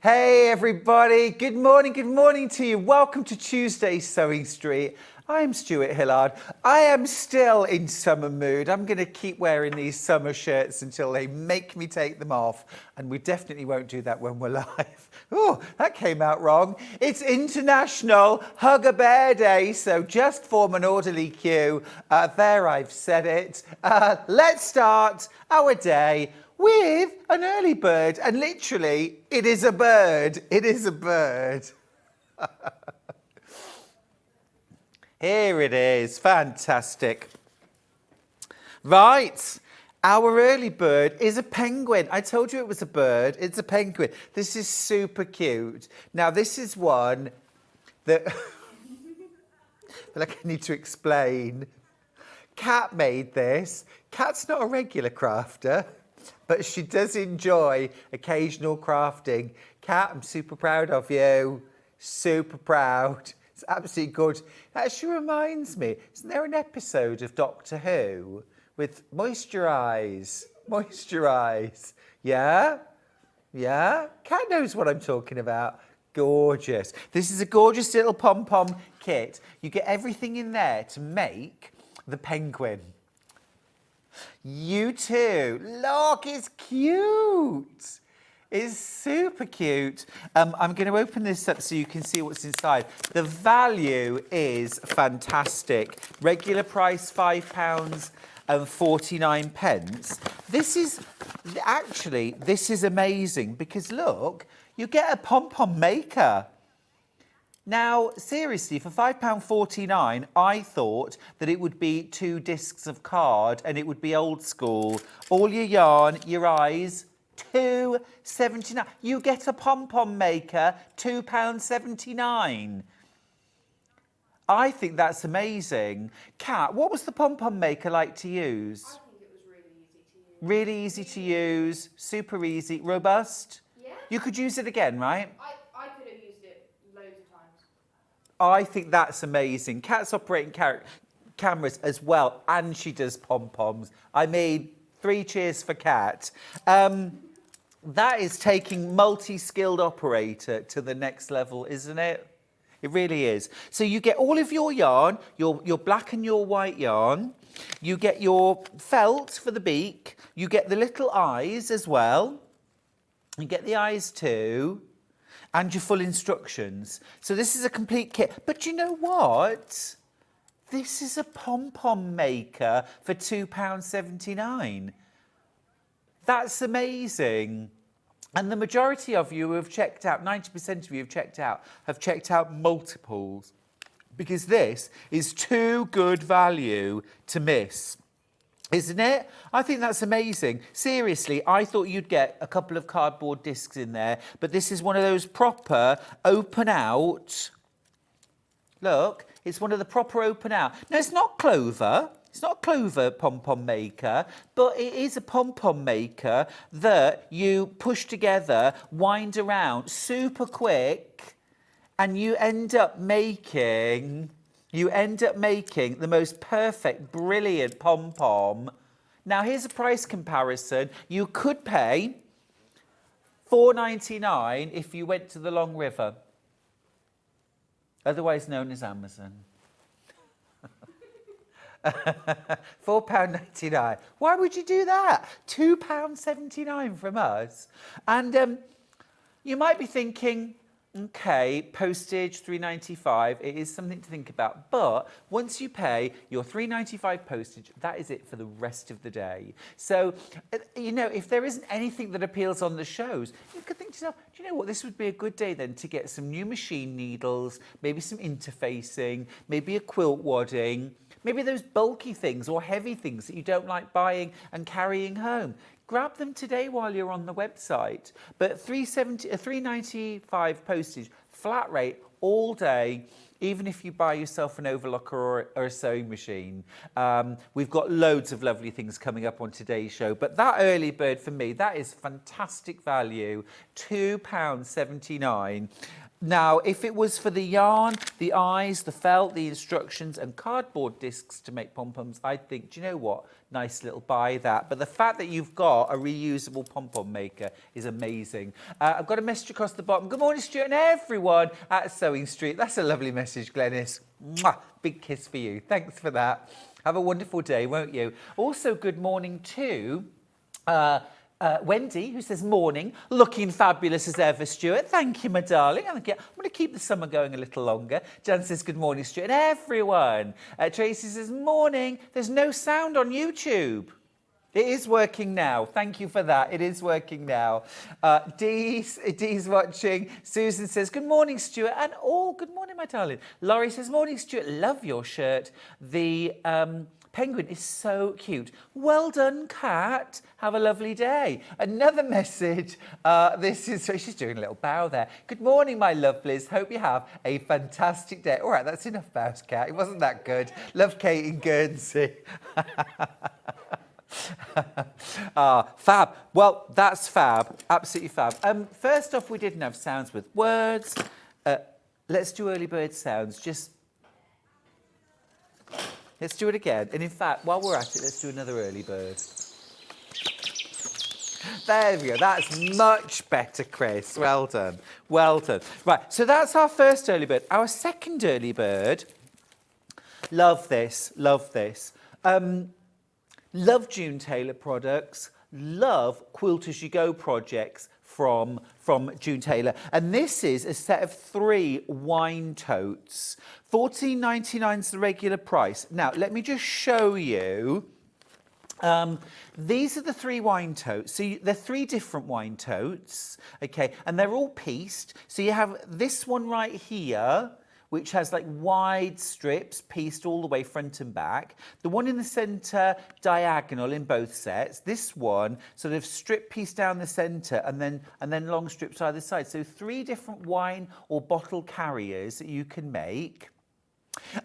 Hey everybody, good morning to you. Welcome to Tuesday Sewing Street. I'm Stuart Hillard. I am still in summer mood. I'm going to keep wearing these summer shirts until they make me take them off. And we definitely won't do that when we're live. Oh, that came out wrong. It's International Hug a Bear Day, so just form an orderly queue. There, I've said it. Let's start our day with an early bird. And literally, it is a bird. It is a bird. Here it is. Fantastic. Right. Our early bird is a penguin. I told you it was a bird. It's a penguin. This is super cute. Now, this is one that I need to explain. Kat made this. Kat's not a regular crafter, but she does enjoy occasional crafting. Kat, I'm super proud of you. Super proud. It's absolutely good. That actually reminds me, isn't there an episode of Doctor Who with moisturise? Moisturise. Yeah? Yeah? Kat knows what I'm talking about. Gorgeous. This is a gorgeous little pom-pom kit. You get everything in there to make the penguin. You too. Look, it's cute. It's super cute. I'm going to open this up so you can see what's inside. The value is fantastic. Regular price £5.49. This is amazing because look, you get a pom-pom maker. Now, seriously, for £5.49, I thought that it would be 2 discs of card and it would be old school. All your yarn, your eyes, £2.79. You get a pom-pom maker, £2.79. I think that's amazing. Kat, what was the pom-pom maker like to use? I think it was really easy to use. Really easy to use, super easy, robust? Yeah. You could use it again, right? I could have used it loads of times. I think that's amazing. Kat's operating cameras as well, and she does pom-poms. I mean, 3 cheers for Kat. That is taking multi-skilled operator to the next level, isn't it? It really is. So you get all of your yarn, your black and your white yarn. You get your felt for the beak. You get the little eyes as well. You get the eyes too. And your full instructions. So this is a complete kit. But you know what? This is a pom-pom maker for £2.79. That's amazing. And the majority of you who have checked out, 90% of you have checked out multiples. Because this is too good value to miss. Isn't it? I think that's amazing. Seriously, I thought you'd get a couple of cardboard discs in there, but this is one of those proper open out. Look, it's one of the proper open out. Now, it's not clover. It's not a clover pom-pom maker, but it is a pom-pom maker that you push together, wind around super quick, and you end up making the most perfect, brilliant pom-pom. Now, here's a price comparison. You could pay $4.99 if you went to the Long River, otherwise known as Amazon. £4.99. Why would you do that? £2.79 from us. And you might be thinking, okay, postage, $3.95. It is something to think about. But once you pay your $3.95 postage, that is it for the rest of the day. So, you know, if there isn't anything that appeals on the shows, you could think to yourself, do you know what, this would be a good day then to get some new machine needles, maybe some interfacing, maybe a quilt wadding, maybe those bulky things or heavy things that you don't like buying and carrying home. Grab them today while you're on the website. But $3.95 postage, flat rate, all day, even if you buy yourself an overlocker or a sewing machine. We've got loads of lovely things coming up on today's show. But that early bird for me, that is fantastic value, £2.79. Now, if it was for the yarn, the eyes, the felt, the instructions and cardboard discs to make pom-poms, I'd think, do you know what? Nice little buy that. But the fact that you've got a reusable pom-pom maker is amazing. I've got a message across the bottom. Good morning, Stuart and everyone at Sewing Street. That's a lovely message, Glenys. Mwah! Big kiss for you. Thanks for that. Have a wonderful day, won't you? Also, good morning to... Wendy, who says, morning, looking fabulous as ever, Stuart. Thank you, my darling. I'm going to keep the summer going a little longer. Jan says, good morning, Stuart, and everyone. Tracy says, morning. There's no sound on YouTube. It is working now. Thank you for that. It is working now. Dee's watching. Susan says, good morning, Stuart. And good morning, my darling. Laurie says, morning, Stuart. Love your shirt. The penguin is so cute. Well done, Kat. Have a lovely day. Another message. She's doing a little bow there. Good morning, my lovelies. Hope you have a fantastic day. All right, that's enough bows, Kat. It wasn't that good. Love Kate in Guernsey. Fab. Well, that's fab. Absolutely fab. First off, we didn't have sounds with words. Let's do early bird sounds. Let's do it again. And in fact, while we're at it, let's do another early bird. There we go. That's much better, Chris. Well done. Well done. Right, so that's our first early bird. Our second early bird, love this, love this. Love June Taylor products, love Quilt As You Go projects from June Taylor. And this is a set of 3 wine totes. $14.99 is the regular price. Now, let me just show you. These are the 3 wine totes. So they're 3 different wine totes, okay? And they're all pieced. So you have this one right here, which has like wide strips pieced all the way front and back. The one in the centre, diagonal in both sets. This one sort of strip pieced down the centre and then long strips either side. So 3 different wine or bottle carriers that you can make.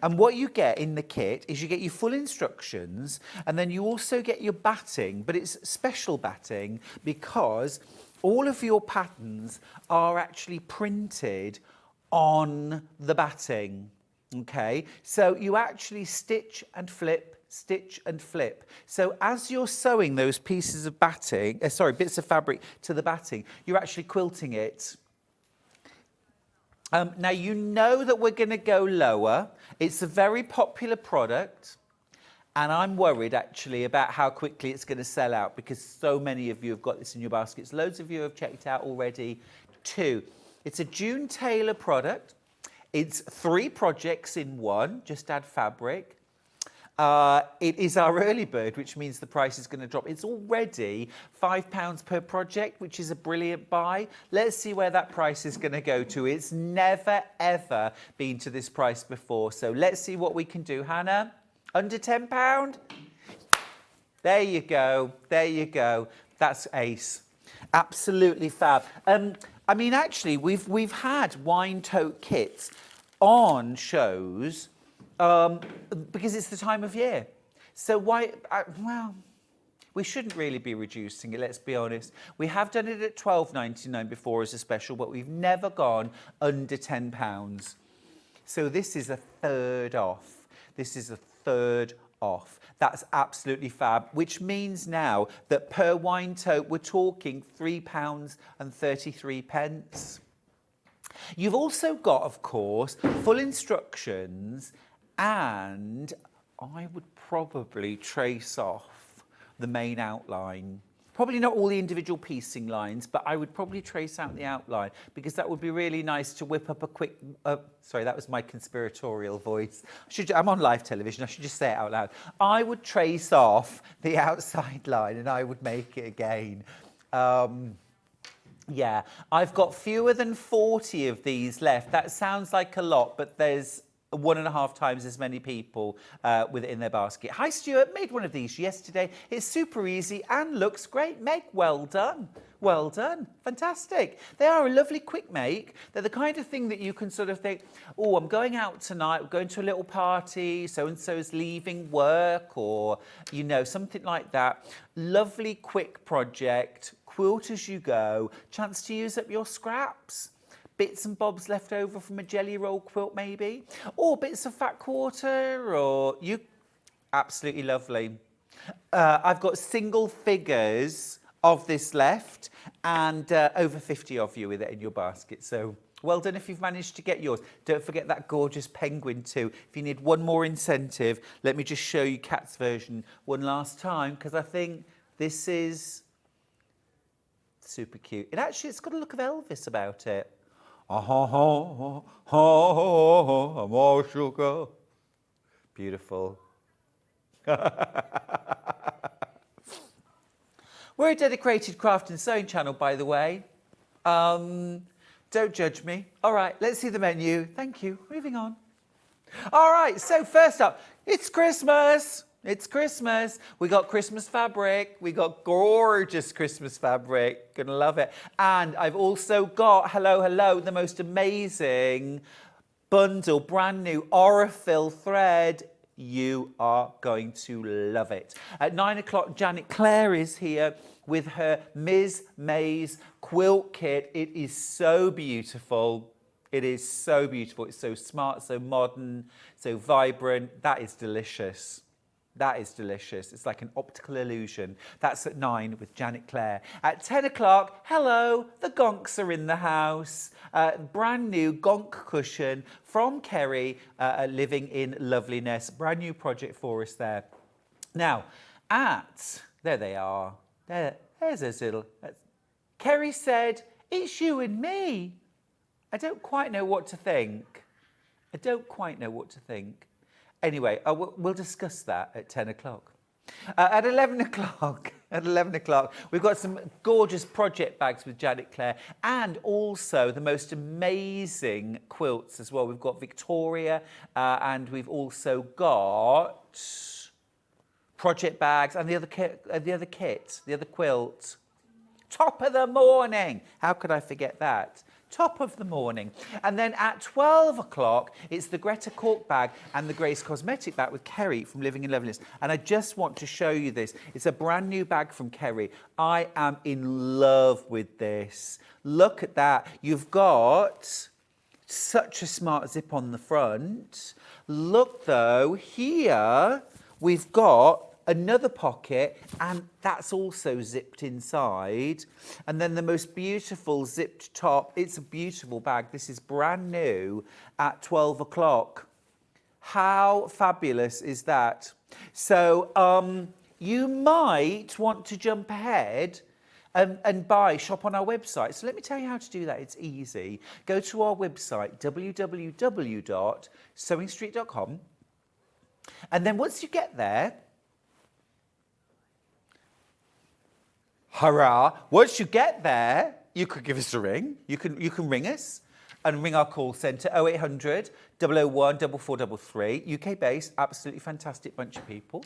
And what you get in the kit is you get your full instructions and then you also get your batting, but it's special batting because all of your patterns are actually printed on the batting, okay? So you actually stitch and flip, stitch and flip. So as you're sewing those pieces of batting, bits of fabric to the batting, you're actually quilting it. Now, you know that we're going to go lower. It's a very popular product. And I'm worried, actually, about how quickly it's going to sell out because so many of you have got this in your baskets. Loads of you have checked out already, too. It's a June Taylor product. It's 3 projects in one, just add fabric. It is our early bird, which means the price is going to drop. It's already £5 per project, which is a brilliant buy. Let's see where that price is going to go to. It's never, ever been to this price before. So let's see what we can do. Hannah, under £10? There you go. There you go. That's ace. Absolutely fab. I mean, actually, we've had wine tote kits on shows because it's the time of year. So why? Well, we shouldn't really be reducing it. Let's be honest. We have done it at £12.99 before as a special, but we've never gone under £10. So this is a third off. This is a third off. That's absolutely fab, which means now that per wine tote, we're talking £3.33. You've also got, of course, full instructions, and I would probably trace off the main outline. Probably not all the individual piecing lines, but I would probably trace out the outline because that would be really nice to whip up a quick... sorry, that was my conspiratorial voice. I'm on live television. I should just say it out loud. I would trace off the outside line and I would make it again. Yeah, I've got fewer than 40 of these left. That sounds like a lot, but there's 1.5 times as many people with it in their basket. Hi, Stuart. Made one of these yesterday. It's super easy and looks great. Meg, well done. Well done. Fantastic. They are a lovely quick make. They're the kind of thing that you can sort of think, oh, I'm going out tonight, we're going to a little party, so-and-so's leaving work or, you know, something like that. Lovely quick project. Quilt as you go. Chance to use up your scraps. bits and bobs left over from a jelly roll quilt maybe, or bits of fat quarter, or you, absolutely lovely. I've got single figures of this left and over 50 of you with it in your basket. So well done if you've managed to get yours. Don't forget that gorgeous penguin too. If you need one more incentive, let me just show you Kat's version one last time, because I think this is super cute. It's got a look of Elvis about it. More sugar. Beautiful. We're a dedicated craft and sewing channel, by the way. Don't judge me. All right, let's see the menu. Thank you. Moving on. All right, so first up, it's Christmas. It's Christmas. We got Christmas fabric. We got gorgeous Christmas fabric. Gonna love it. And I've also got, hello, the most amazing bundle, brand new Aurifil thread. You are going to love it. At 9 o'clock, Clare is here with her Mizmaze Quilt Kit. It is so beautiful. It is so beautiful. It's so smart, so modern, so vibrant. That is delicious. That is delicious. It's like an optical illusion. That's at 9 with Clare. At 10 o'clock, hello, the Gonks are in the house. Brand new Gonk Cushion from Kerrie, living in Loveliness. Brand new project for us there. Now, there they are. There's those little... Kerrie said, it's you and me. I don't quite know what to think. Anyway, we'll discuss that at 10 o'clock. At 11 o'clock, we've got some gorgeous project bags with Clare, and also the most amazing quilts as well. We've got Victoria, and we've also got project bags and the other quilt. Top of the morning. How could I forget that? Top of the morning. And then at 12 o'clock, it's the Greta Cork bag and the Grace Cosmetic bag with Kerrie from Living in Loveliness. And I just want to show you this. It's a brand new bag from Kerrie. I am in love with this. Look at that. You've got such a smart zip on the front. Look though, here we've got another pocket, and that's also zipped inside. And then the most beautiful zipped top. It's a beautiful bag. This is brand new at 12 o'clock. How fabulous is that? So you might want to jump ahead and shop on our website. So let me tell you how to do that. It's easy. Go to our website, www.sewingstreet.com. And then once you get there, hurrah! Once you get there, you could give us a ring. You can ring us and ring our call centre 0800 001 4433. UK based, absolutely fantastic bunch of people.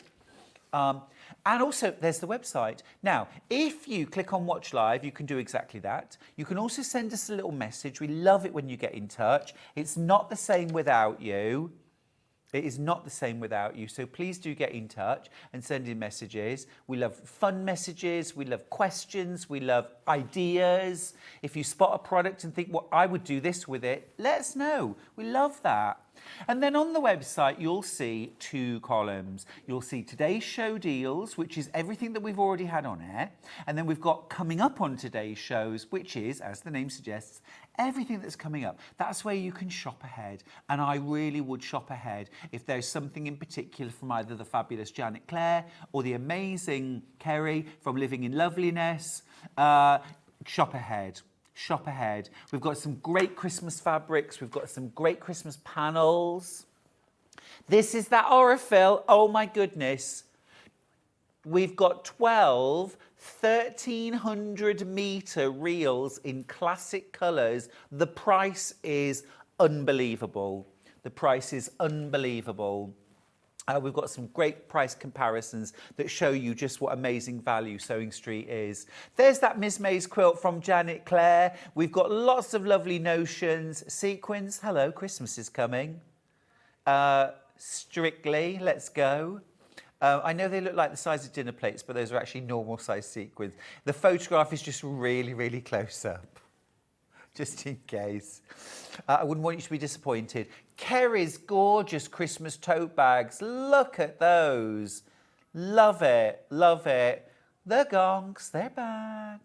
And also, there's the website. Now, if you click on Watch Live, you can do exactly that. You can also send us a little message. We love it when you get in touch. It's not the same without you. It is not the same without you, so please do get in touch and send in messages. We love fun messages, we love questions, we love ideas. If you spot a product and think, well, I would do this with it, let us know. We love that. And then on the website, you'll see two columns. You'll see today's show deals, which is everything that we've already had on air. And then we've got coming up on today's shows, which is, as the name suggests, everything that's coming up. That's where you can shop ahead. And I really would shop ahead if there's something in particular from either the fabulous Clare or the amazing Kerrie from Living in Loveliness. Shop ahead. Shop ahead. We've got some great Christmas fabrics. We've got some great Christmas panels. This is that Aurifil. Oh my goodness. We've got 12 1,300 metre reels in classic colours. The price is unbelievable. The price is unbelievable. We've got some great price comparisons that show you just what amazing value Sewing Street is. There's that Mizmaze quilt from Clare. We've got lots of lovely notions. Sequins, hello, Christmas is coming. Strictly, let's go. I know they look like the size of dinner plates, but those are actually normal size sequins. The photograph is just really, really close up. just in case. I wouldn't want you to be disappointed. Kerrie's gorgeous Christmas tote bags. Look at those. Love it, love it. The Gonks, they're back.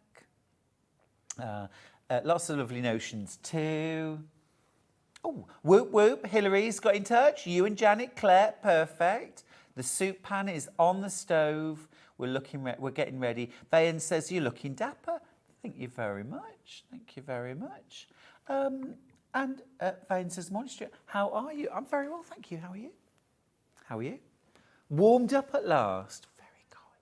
Lots of lovely notions too. Oh, whoop whoop, Hillary's got in touch. You and Janet, Clare, perfect. The soup pan is on the stove. We're getting ready. Vayan says, you're looking dapper. Thank you very much. Thank you very much. And Vayan says, morning, Stuart. How are you? I'm very well, thank you. How are you? How are you? Warmed up at last. Very cold.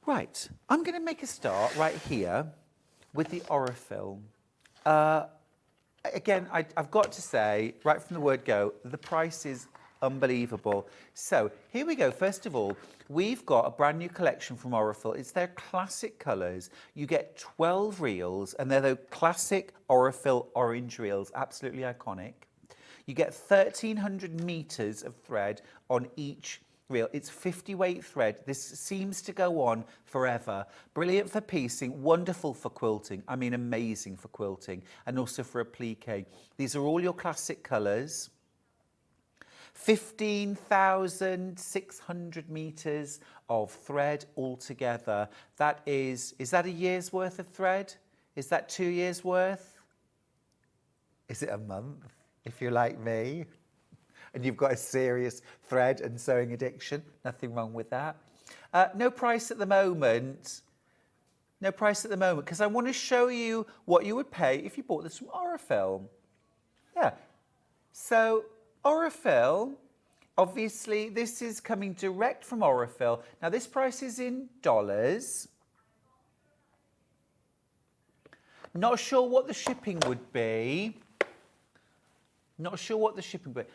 Right, I'm going to make a start right here with the Aurifil. Again, I've got to say, right from the word go, the price is unbelievable. So here we go. First of all, we've got a brand new collection from Aurifil. It's their classic colours. You get 12 reels, and they're the classic Aurifil orange reels, absolutely iconic. You get 1,300 metres of thread on each reel. It's 50 weight thread. This seems to go on forever. Brilliant for piecing, wonderful for quilting. I mean, amazing for quilting, and also for applique. These are all your classic colours. 15,600 metres of thread altogether. That is that a year's worth of thread? Is that 2 years worth? Is it a month, if you're like me? And you've got a serious thread and sewing addiction? Nothing wrong with that. No price at the moment. No price at the moment, because I want to show you what you would pay if you bought this from Aurifil. Yeah. So Aurifil, obviously, this is coming direct from Aurifil. Now, this price is in dollars. Not sure what the shipping would be. Not sure what the shipping would be.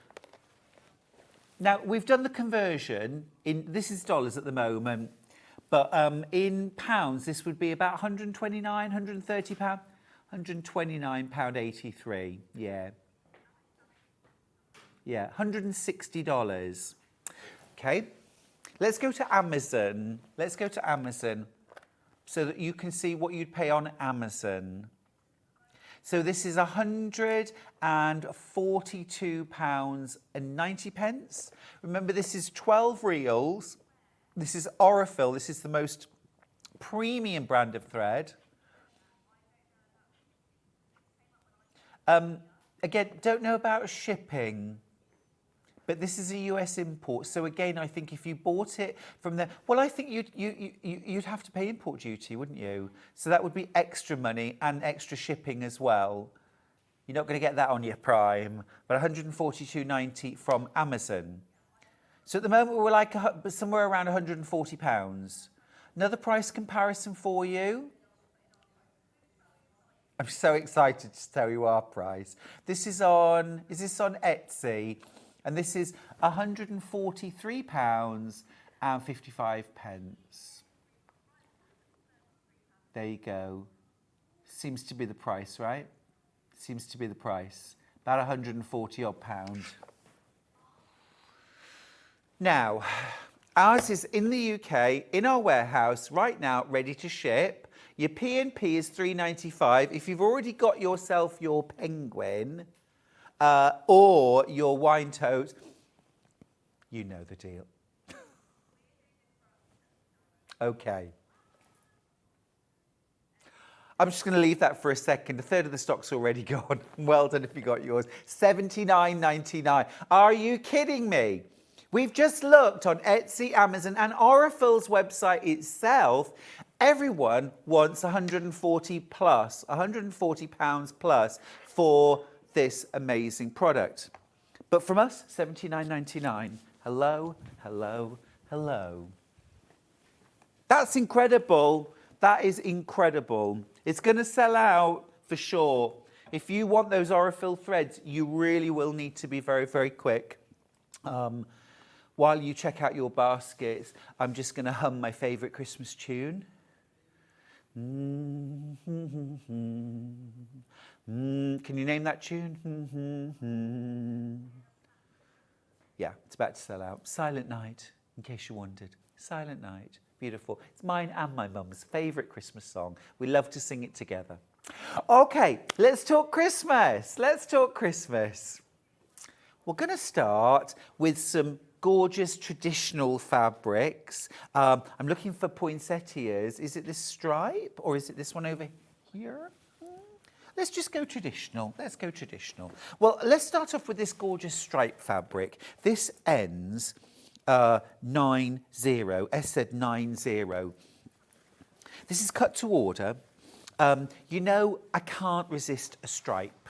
Now, we've done the conversion. This is dollars at the moment, but in pounds, this would be about 129, 130 pound, 129 pound 83. Yeah. Yeah, $160. Okay, let's go to Amazon. Let's go to Amazon so that you can see what you'd pay on Amazon. So this is £142.90. Remember, this is 12 reels. This is Aurifil. This is the most premium brand of thread. Again, don't know about shipping, but this is a US import. So again, I think if you bought it from there, well, I think you'd have to pay import duty, wouldn't you? So that would be extra money and extra shipping as well. You're not going to get that on your Prime, but £142.90 from Amazon. So at the moment, we're like somewhere around £140. Another price comparison for you. I'm so excited to tell you our price. Is this on Etsy? And this is £143.55. There you go. Seems to be the price, right? Seems to be the price. About 140 odd pound. Now, ours is in the UK, in our warehouse, right now, ready to ship. Your P&P is £3.95. If you've already got yourself your penguin, or your wine tote, you know the deal. Okay. I'm just going to leave that for a second. A third of the stock's already gone. Well done if you got yours. $79.99. Are you kidding me? We've just looked on Etsy, Amazon, and Aurifil's website itself. Everyone wants 140 plus, £140 plus for this amazing product. But from us, $79.99. Hello, hello, hello. That's incredible. That is incredible. It's going to sell out for sure. If you want those Aurifil threads, you really will need to be very, very quick. While you check out your baskets, I'm just going to hum my favourite Christmas tune. Can you name that tune? Yeah, it's about to sell out. Silent Night, in case you wondered. Silent Night, beautiful. It's mine and my mum's favourite Christmas song. We love to sing it together. Okay, let's talk Christmas. Let's talk Christmas. We're going to start with some gorgeous traditional fabrics. I'm looking for poinsettias. Is it this stripe or is it this one over here? Let's just go traditional. Let's go traditional. Well, let's start off with this gorgeous stripe fabric. This ends 90, said 90. This is cut to order. You know, I can't resist a stripe.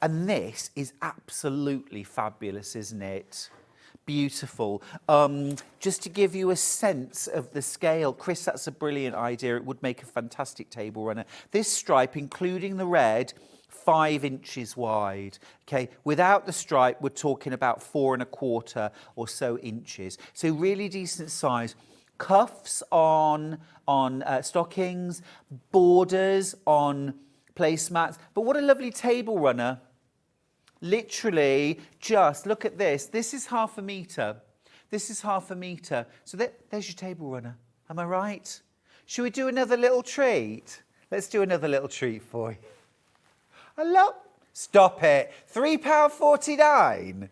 And this is absolutely fabulous, isn't it? Beautiful. Just to give you a sense of the scale, Chris, that's a brilliant idea. It would make a fantastic table runner. This stripe, including the red, 5 inches wide. Okay, without the stripe, we're talking about 4¼ or so inches. So really decent size. Cuffs on stockings, borders on placemats. But what a lovely table runner. Literally, just look at this. This is 1/2 metre. This is 1/2 metre. So there's your table runner. Am I right? Should we do another little treat? Let's do another little treat for you. Stop it. £3.49.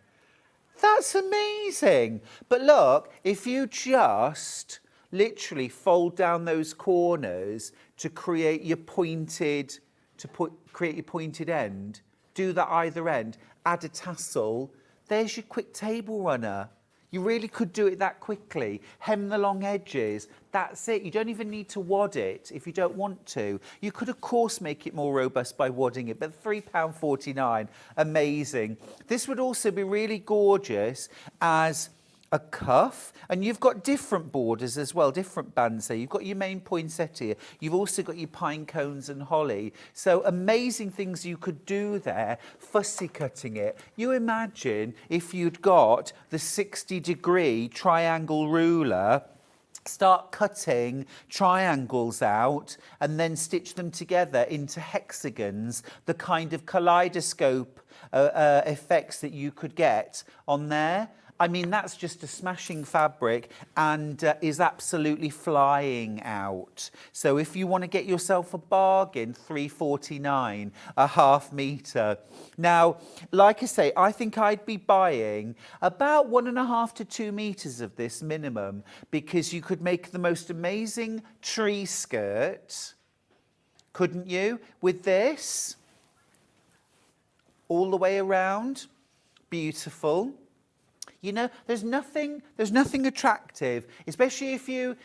That's amazing. But look, if you just literally fold down those corners to create your pointed, create your pointed end, do that either end, add a tassel, there's your quick table runner. You really could do it that quickly. Hem the long edges, that's it. You don't even need to wad it if you don't want to. You could, of course, make it more robust by wadding it, but £3.49, amazing. This would also be really gorgeous as a cuff, and you've got different borders as well, different bands there. You've got your main poinsettia, you've also got your pine cones and holly. So amazing things you could do there, fussy cutting it. You imagine if you'd got the 60-degree triangle ruler, start cutting triangles out and then stitch them together into hexagons, the kind of kaleidoscope effects that you could get on there. I mean, that's just a smashing fabric and is absolutely flying out. So if you want to get yourself a bargain, £3.49, 1/2 metre. Now, like I say, I think I'd be buying about 1.5 to 2 metres of this minimum, because you could make the most amazing tree skirt, couldn't you, with this? All the way around. Beautiful. You know, there's nothing attractive, especially if you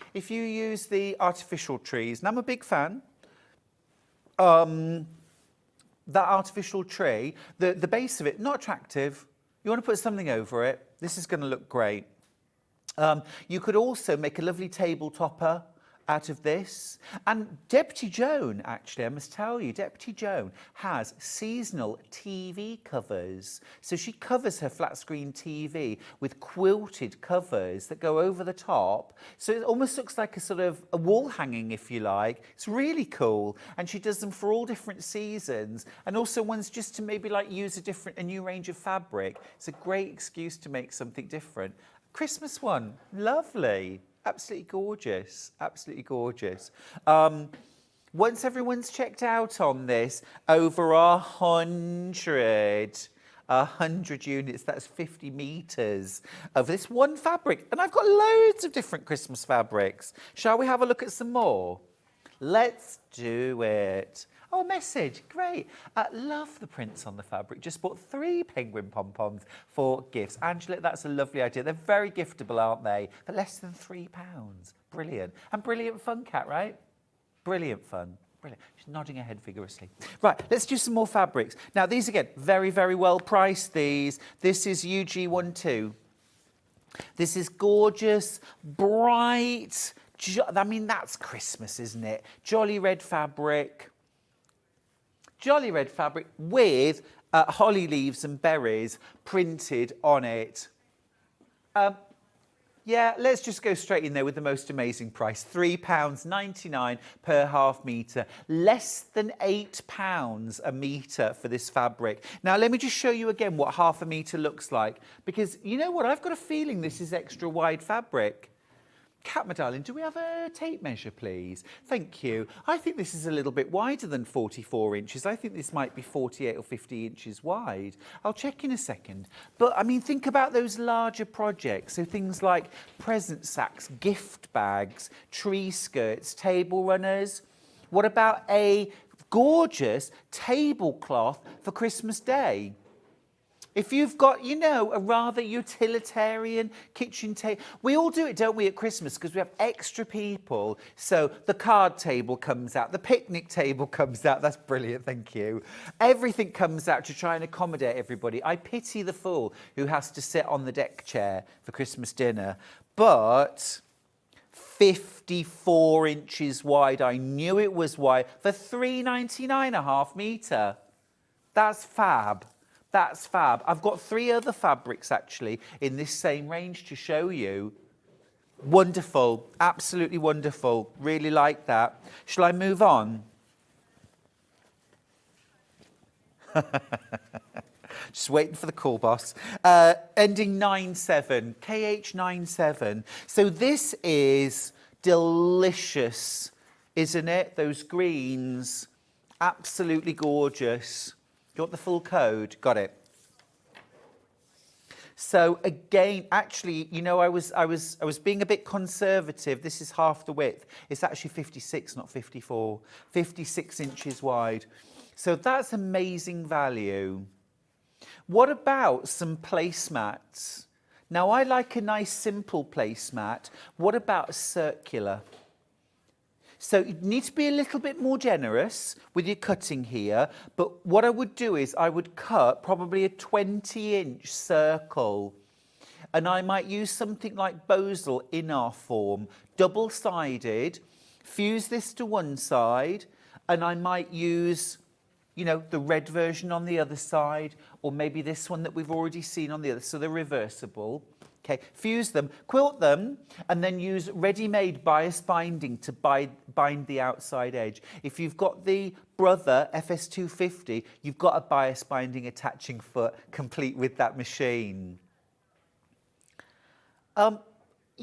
use the artificial trees. And I'm a big fan. That artificial tree, the base of it, not attractive. You want to put something over it. This is going to look great. You could also make a lovely table topper out of this. And Deputy Joan, actually, I must tell you, Deputy Joan has seasonal TV covers. So she covers her flat screen TV with quilted covers that go over the top. So it almost looks like a sort of a wall hanging, if you like. It's really cool. And she does them for all different seasons, and also ones just to maybe like use a new range of fabric. It's a great excuse to make something different. Christmas one, lovely. Absolutely gorgeous, absolutely gorgeous. Once everyone's checked out on this, over 100 units, that's 50 metres of this one fabric. And I've got loads of different Christmas fabrics. Shall we have a look at some more? Let's do it. Oh, message, great. Love the prints on the fabric. Just bought 3 penguin pom-poms for gifts. Angela, that's a lovely idea. They're very giftable, aren't they? For less than £3. Brilliant. And brilliant fun, Kat, right? Brilliant fun. Brilliant. She's nodding her head vigorously. Right, let's do some more fabrics. Now, these, again, very, very well priced, these. This is UG12. This is gorgeous, bright. I mean, that's Christmas, isn't it? Jolly red fabric. Jolly red fabric with holly leaves and berries printed on it. Yeah, let's just go straight in there with the most amazing price. £3.99 per half metre. Less than £8 a metre for this fabric. Now, let me just show you again what half a metre looks like. Because you know what? I've got a feeling this is extra wide fabric. Kat, my darling, do we have a tape measure, please? Thank you. I think this is a little bit wider than 44 inches. I think this might be 48 or 50 inches wide. I'll check in a second. But, I mean, think about those larger projects. So things like present sacks, gift bags, tree skirts, table runners. What about a gorgeous tablecloth for Christmas Day? If you've got, you know, a rather utilitarian kitchen table, we all do it, don't we, at Christmas, because we have extra people. So the card table comes out, the picnic table comes out. That's brilliant, thank you. Everything comes out to try and accommodate everybody. I pity the fool who has to sit on the deck chair for Christmas dinner. But 54 inches wide, I knew it was wide, for £3.99 a half metre. That's fab. That's fab. I've got 3 other fabrics actually in this same range to show you. Wonderful, absolutely wonderful. Really like that. Shall I move on? Just waiting for the call, boss. Ending 97, KH97. So this is delicious, isn't it? Those greens, absolutely gorgeous. You want the full code? Got it. So again, actually, you know, I was being a bit conservative. This is half the width. It's actually 56, not 54. 56 inches wide. So that's amazing value. What about some placemats? Now, I like a nice simple placemat. What about a circular? So you need to be a little bit more generous with your cutting here. But what I would do is I would cut probably a 20-inch circle. And I might use something like Bosal in our form, double-sided, fuse this to one side, and I might use, you know, the red version on the other side, or maybe this one that we've already seen on the other, so they're reversible. Okay, fuse them, quilt them, and then use ready-made bias binding to bind the outside edge. If you've got the Brother FS250, you've got a bias binding attaching foot complete with that machine.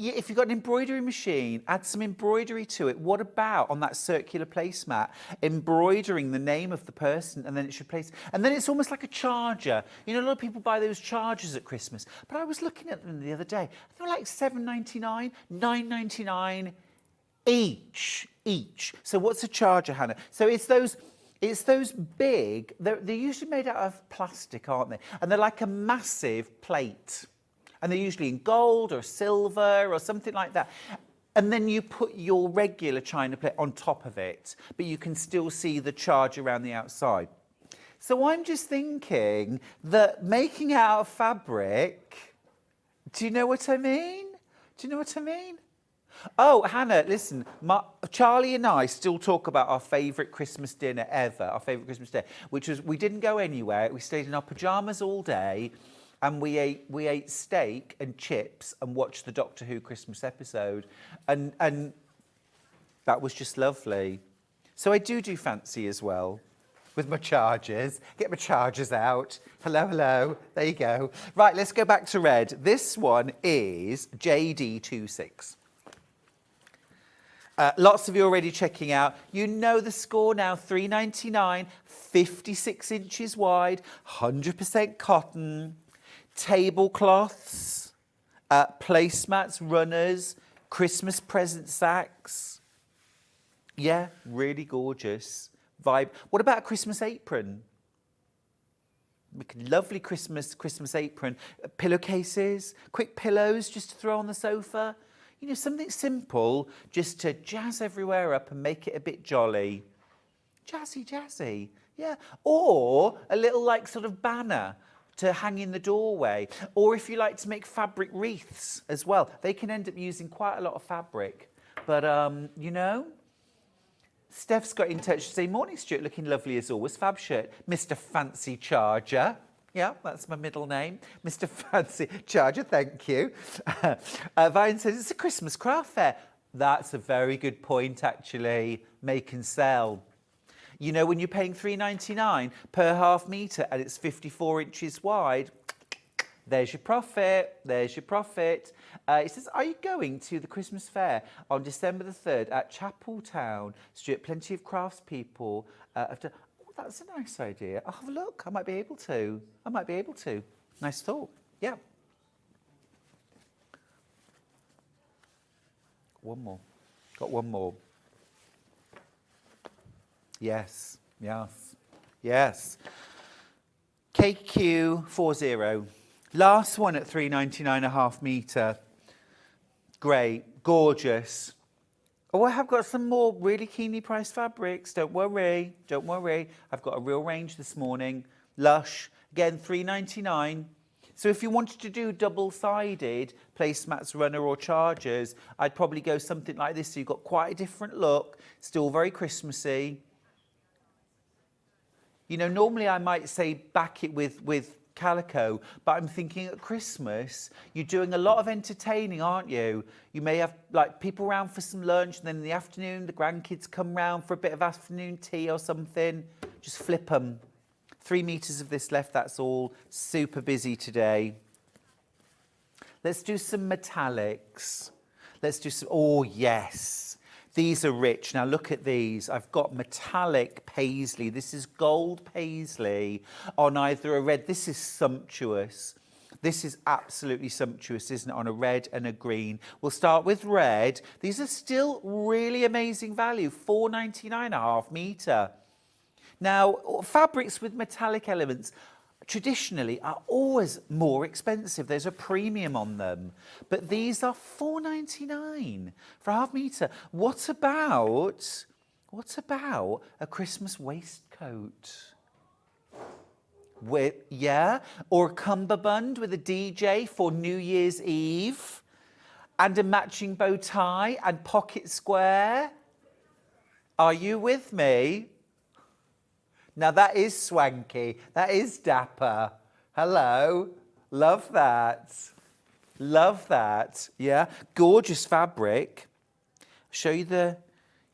Yeah, if you've got an embroidery machine, add some embroidery to it. What about on that circular placemat, embroidering the name of the person, and then it should place, and then it's almost like a charger. You know, a lot of people buy those chargers at Christmas, but I was looking at them the other day. They were like £7.99, £9.99 each. So what's a charger, Hannah? So it's those big, they're usually made out of plastic, aren't they? And they're like a massive plate. And they're usually in gold or silver or something like that. And then you put your regular china plate on top of it, but you can still see the charge around the outside. So I'm just thinking that making out of fabric, do you know what I mean? Do you know what I mean? Oh, Hannah, listen, Charlie and I still talk about our favourite Christmas dinner ever, our favourite Christmas dinner, which was, we didn't go anywhere. We stayed in our pyjamas all day. And we ate steak and chips and watched the Doctor Who Christmas episode. And that was just lovely. So I do fancy as well with my chargers. Get my chargers out. Hello. There you go. Right, let's go back to red. This one is JD26. Lots of you already checking out. You know the score now, £3.99, 56 inches wide, 100% cotton. Tablecloths, placemats, runners, Christmas present sacks. Yeah, really gorgeous vibe. What about a Christmas apron? Lovely Christmas apron. Pillowcases, quick pillows just to throw on the sofa. You know, something simple just to jazz everywhere up and make it a bit jolly. Jazzy. Yeah. Or a little like sort of banner to hang in the doorway, or if you like to make fabric wreaths as well. They can end up using quite a lot of fabric. But, you know, Steph's got in touch to say, morning, Stuart, looking lovely as always. Fab shirt. Mr. Fancy Charger. Yeah, that's my middle name. Mr. Fancy Charger, thank you. Vine says, it's a Christmas craft fair. That's a very good point, actually. Make and sell. You know, when you're paying £3.99 per half metre and it's 54 inches wide, There's your profit. There's your profit. It says, are you going to the Christmas fair on December the 3rd at Chapel Town Street? Plenty of craftspeople. Oh, that's a nice idea. I'll have a look. I might be able to. I might be able to. Nice thought. Yeah. One more. Got one more. Yes. Yes. Yes. KQ40. Last one at £3.99 a half metre. Great, gorgeous. Oh, I have got some more really keenly priced fabrics. Don't worry, don't worry. I've got a real range this morning. Lush, again, £3.99. So if you wanted to do double-sided placemats, runner or chargers, I'd probably go something like this. So you've got quite a different look, still very Christmassy. You know, normally I might say back it with calico, but I'm thinking at Christmas, you're doing a lot of entertaining, aren't you? You may have like people around for some lunch, and then in the afternoon, the grandkids come round for a bit of afternoon tea or something. Just flip them. 3 meters of this left, that's all. Super busy today. Let's do some metallics. Let's do some, oh yes. These are rich. Now look at these. I've got metallic paisley. This is gold paisley on either a red. This is sumptuous. This is absolutely sumptuous, isn't it? On a red and a green. We'll start with red. These are still really amazing value. £4.99 a half metre. Now, fabrics with metallic elements traditionally are always more expensive. There's a premium on them. But these are £4.99 for a half metre. What about a Christmas waistcoat? Yeah, or a cummerbund with a DJ for New Year's Eve and a matching bow tie and pocket square. Are you with me? Now that is swanky, that is dapper. Hello, love that. Love that, yeah. Gorgeous fabric. Show you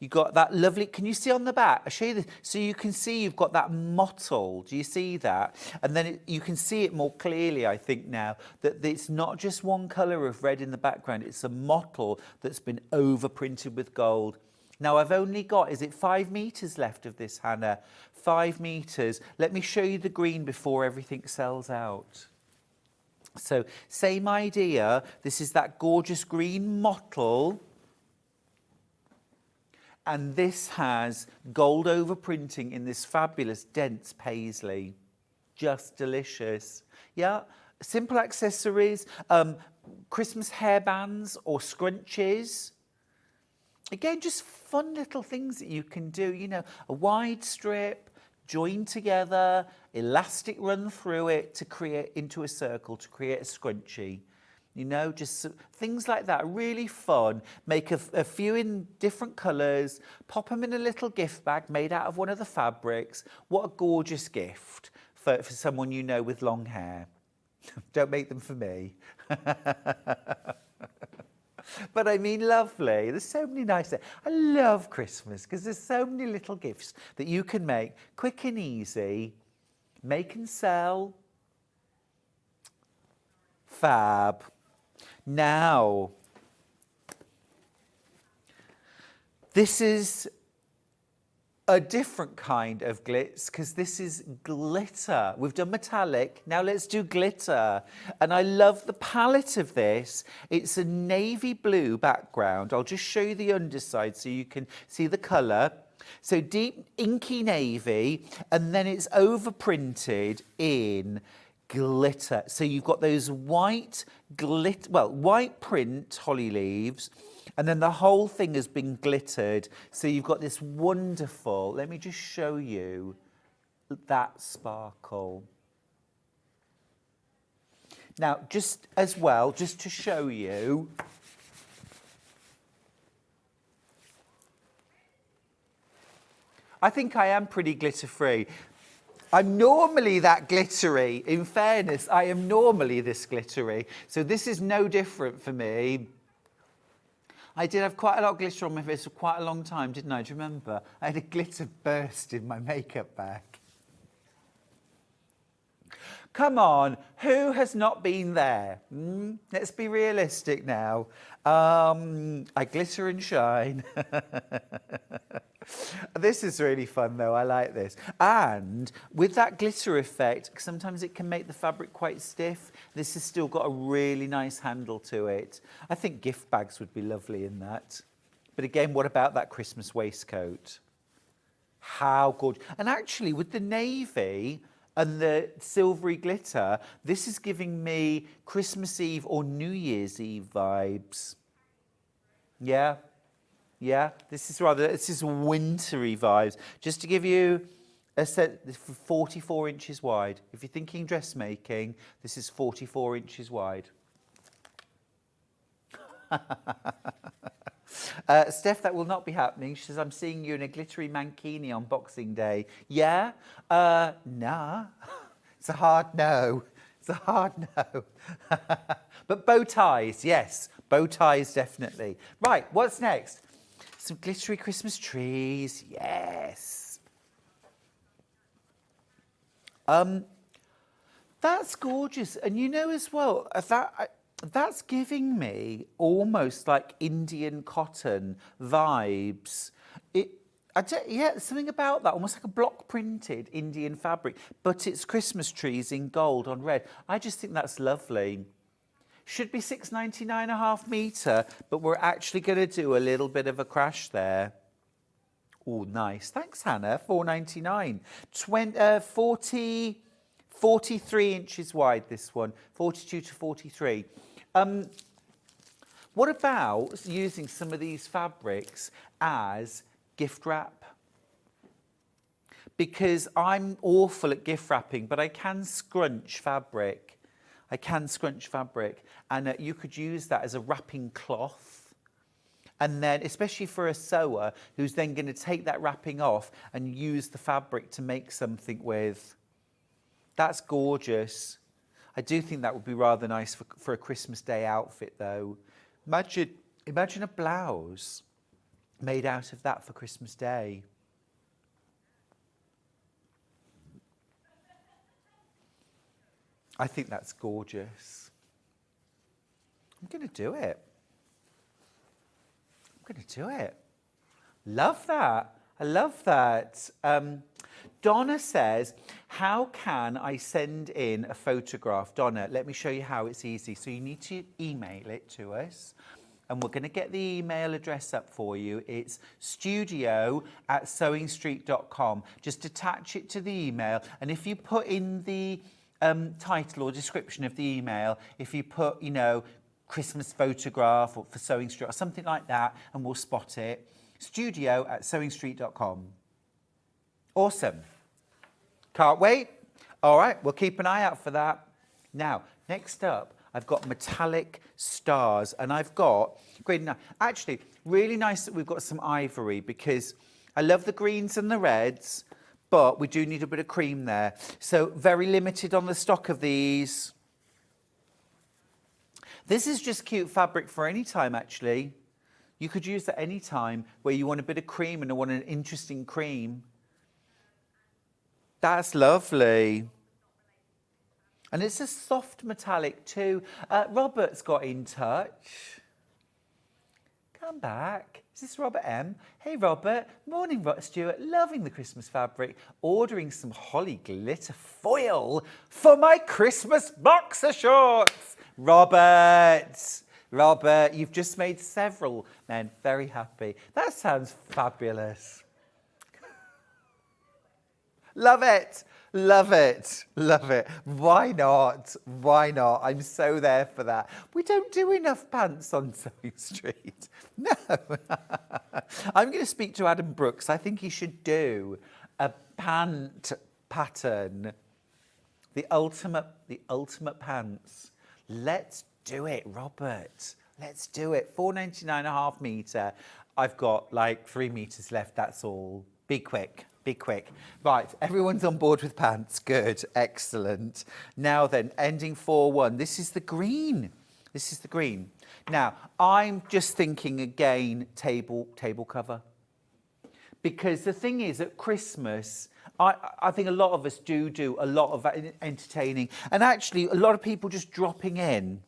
you got that lovely, can you see on the back? I'll show you this. So you can see you've got that mottle, do you see that? And then you can see it more clearly, I think now, that it's not just one colour of red in the background, it's a mottle that's been overprinted with gold. Now I've only got, is it 5 meters left of this, Hannah? 5 meters. Let me show you the green before everything sells out. So same idea. This is that gorgeous green mottle. And this has gold overprinting in this fabulous dense paisley. Just delicious. Yeah, simple accessories, Christmas hairbands or scrunchies. Again, just fun little things that you can do, you know, a wide strip, join together, elastic run through it to create into a circle, to create a scrunchie. You know, just things like that, really fun. Make a few in different colours, pop them in a little gift bag made out of one of the fabrics. What a gorgeous gift for someone you know with long hair. Don't make them for me. But I mean, lovely. There's so many nice things. I love Christmas because there's so many little gifts that you can make quick and easy, make and sell. Fab. Now, this is a different kind of glitz because this is glitter. We've done metallic, now let's do glitter. And I love the palette of this. It's a navy blue background. I'll just show you the underside so you can see the colour. So deep inky navy, and then it's overprinted in glitter. So you've got those white white print holly leaves, and then the whole thing has been glittered. So you've got this wonderful, let me just show you that sparkle. Now, just as well, just to show you, I think I am pretty glitter-free. I'm normally that glittery. In fairness, I am normally this glittery. So this is no different for me. I did have quite a lot of glitter on my face for quite a long time, didn't I? Do you remember? I had a glitter burst in my makeup bag. Come on, who has not been there? Let's be realistic now. I glitter and shine. This is really fun though, I like this. And with that glitter effect, sometimes it can make the fabric quite stiff. This has still got a really nice handle to it. I think gift bags would be lovely in that. But again, what about that Christmas waistcoat? How gorgeous. And actually with the navy and the silvery glitter, this is giving me Christmas Eve or New Year's Eve vibes. Yeah. Yeah, this is wintry vibes. Just to give you a set, 44 inches wide. If you're thinking dressmaking, this is 44 inches wide. Steph, that will not be happening. She says, I'm seeing you in a glittery mankini on Boxing Day. Yeah? Nah. It's a hard no. It's a hard no. But bow ties, yes. Bow ties, definitely. Right, what's next? Some glittery Christmas trees, yes. That's gorgeous. And you know as well, that's giving me almost like Indian cotton vibes. Yeah, something about that, almost like a block printed Indian fabric, but it's Christmas trees in gold on red. I just think that's lovely. Should be $6.99 a half metre, but we're actually going to do a little bit of a crash there. Oh, nice. Thanks, Hannah. $4.99. 43 inches wide, this one. 42 to 43. What about using some of these fabrics as gift wrap? Because I'm awful at gift wrapping, but I can scrunch fabric. And you could use that as a wrapping cloth. And then, especially for a sewer who's then going to take that wrapping off and use the fabric to make something with. That's gorgeous. I do think that would be rather nice for a Christmas Day outfit, though. Imagine a blouse made out of that for Christmas Day. I think that's gorgeous. I'm going to do it. Love that. I love that. Donna says, how can I send in a photograph? Donna, let me show you how it's easy. So you need to email it to us. And we're going to get the email address up for you. It's studio@sewingstreet.com. Just attach it to the email. And if you put in the title or description of the email, if you put, Christmas photograph or for Sewing Street or something like that, and we'll spot it. studio@sewingstreet.com. Awesome. Can't wait. All right, we'll keep an eye out for that. Now, next up, I've got metallic stars, and I've got, actually, really nice that we've got some ivory, because I love the greens and the reds, but we do need a bit of cream there. So very limited on the stock of these. This is just cute fabric for any time, actually. You could use it any time where you want a bit of cream and want an interesting cream. That's lovely. And it's a soft metallic too. Robert's got in touch. Come back. Is this Robert M? Hey, Robert. Morning, Stuart. Loving the Christmas fabric. Ordering some holly glitter foil for my Christmas boxer shorts. Robert, you've just made several men very happy. That sounds fabulous. Love it. Love it. Love it. Why not? Why not? I'm so there for that. We don't do enough pants on Sewing Street. No. I'm going to speak to Adam Brooks. I think he should do a pant pattern. The ultimate pants. Let's do it, Robert. Let's do it. $4.99 a half metre. I've got like 3 meters left. That's all. Be quick. Be quick. Right, everyone's on board with pants. Good, excellent. Now then, ending 4-1. This is the green. This is the green. Now, I'm just thinking again, table cover. Because the thing is, at Christmas, I think a lot of us do a lot of entertaining, and actually a lot of people just dropping in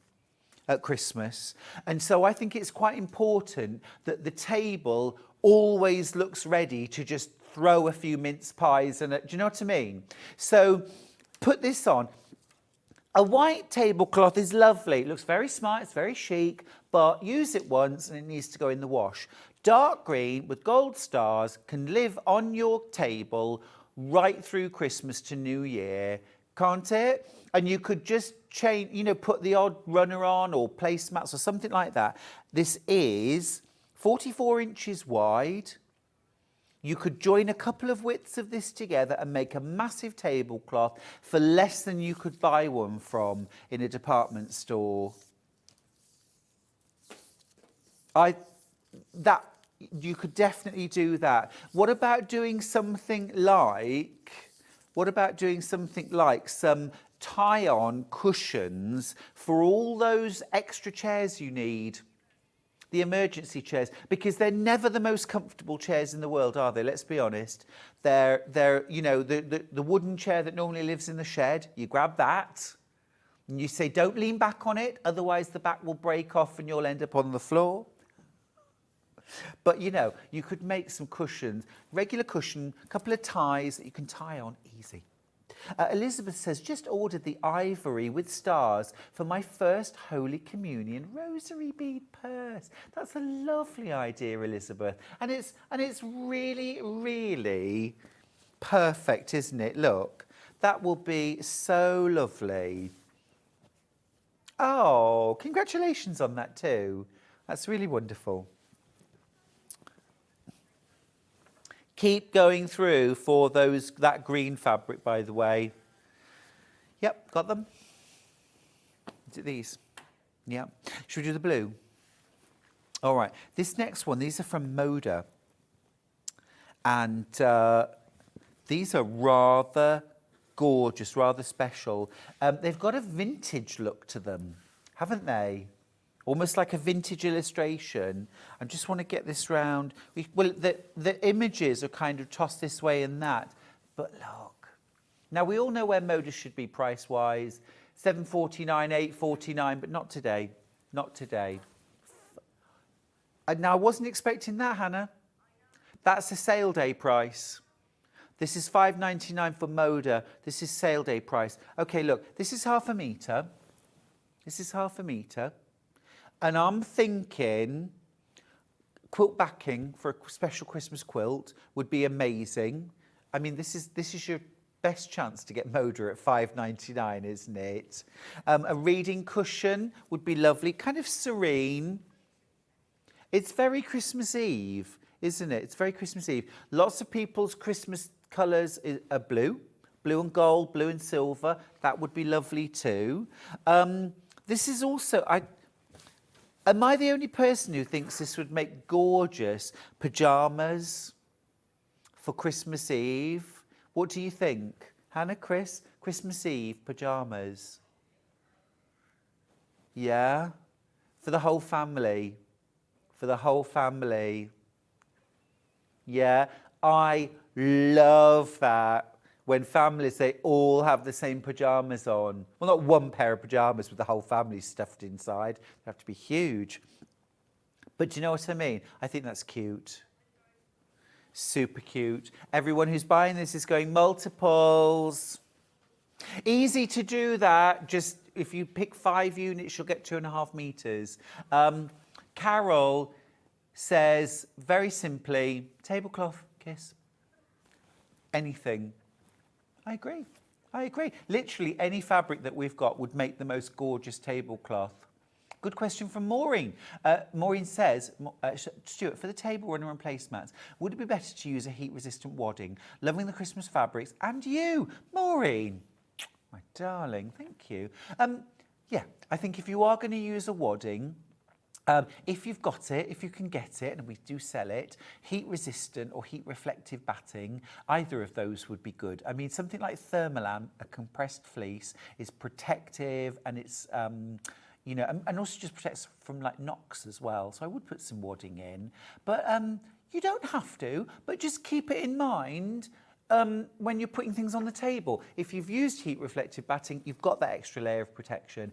at Christmas. And so I think it's quite important that the table always looks ready to just throw a few mince pies do you know what I mean? So put this on. A white tablecloth is lovely. It looks very smart, it's very chic, but use it once and it needs to go in the wash. Dark green with gold stars can live on your table right through Christmas to New Year, can't it? And you could just change, put the odd runner on or placemats or something like that. This is 44 inches wide. You could join a couple of widths of this together and make a massive tablecloth for less than you could buy one from in a department store. You could definitely do that. What about doing something like some tie-on cushions for all those extra chairs you need? The emergency chairs, because they're never the most comfortable chairs in the world, are they? Let's be honest. They're the wooden chair that normally lives in the shed. You grab that and you say, don't lean back on it, otherwise the back will break off and you'll end up on the floor. But you could make some cushions, regular cushion, a couple of ties that you can tie on easy. Elizabeth says, just ordered the ivory with stars for my first Holy Communion rosary bead purse. That's a lovely idea, Elizabeth. And it's really, really perfect, isn't it? Look, that will be so lovely. Oh, congratulations on that too. That's really wonderful. Keep going through for that green fabric, by the way. Yep, got them. Is it these? Yeah. Should we do the blue? All right. This next one, these are from Moda. And these are rather gorgeous, rather special. They've got a vintage look to them, haven't they? Almost like a vintage illustration. I just want to get this round. Well, the images are kind of tossed this way and that. But look. Now, we all know where Moda should be price-wise. $7.49, $8.49, but not today. Not today. Now, I wasn't expecting that, Hannah. That's a sale day price. This is $5.99 for Moda. This is sale day price. Okay, look. This is half a metre. This is half a metre. And I'm thinking quilt backing for a special Christmas quilt would be amazing. I mean, this is your best chance to get Moda at $5.99, isn't it? A reading cushion would be lovely, kind of serene. It's very Christmas Eve, isn't it? It's very Christmas Eve. Lots of people's Christmas colours are blue and gold, blue and silver. That would be lovely too. This is also... Am I the only person who thinks this would make gorgeous pyjamas for Christmas Eve? What do you think? Hannah, Chris, Christmas Eve pyjamas. Yeah? For the whole family. For the whole family. Yeah? I love that. When families, they all have the same pyjamas on. Well, not one pair of pyjamas with the whole family stuffed inside. They have to be huge. But do you know what I mean? I think that's cute. Super cute. Everyone who's buying this is going multiples. Easy to do that. Just if you pick 5 units, you'll get 2.5 metres. Carol says, very simply, tablecloth, kiss. Anything. I agree. Literally any fabric that we've got would make the most gorgeous tablecloth. Good question from Maureen. Maureen says, Stuart, for the table runner and placemats, would it be better to use a heat-resistant wadding? Loving the Christmas fabrics. And you, Maureen. My darling, thank you. Yeah, I think if you are going to use a wadding, if you've got it, if you can get it, and we do sell it, heat-resistant or heat-reflective batting, either of those would be good. I mean, something like Thermolam, a compressed fleece, is protective and it's, and also just protects from like knocks as well. So I would put some wadding in. But You don't have to, but just keep it in mind when you're putting things on the table. If you've used heat reflective batting, you've got that extra layer of protection.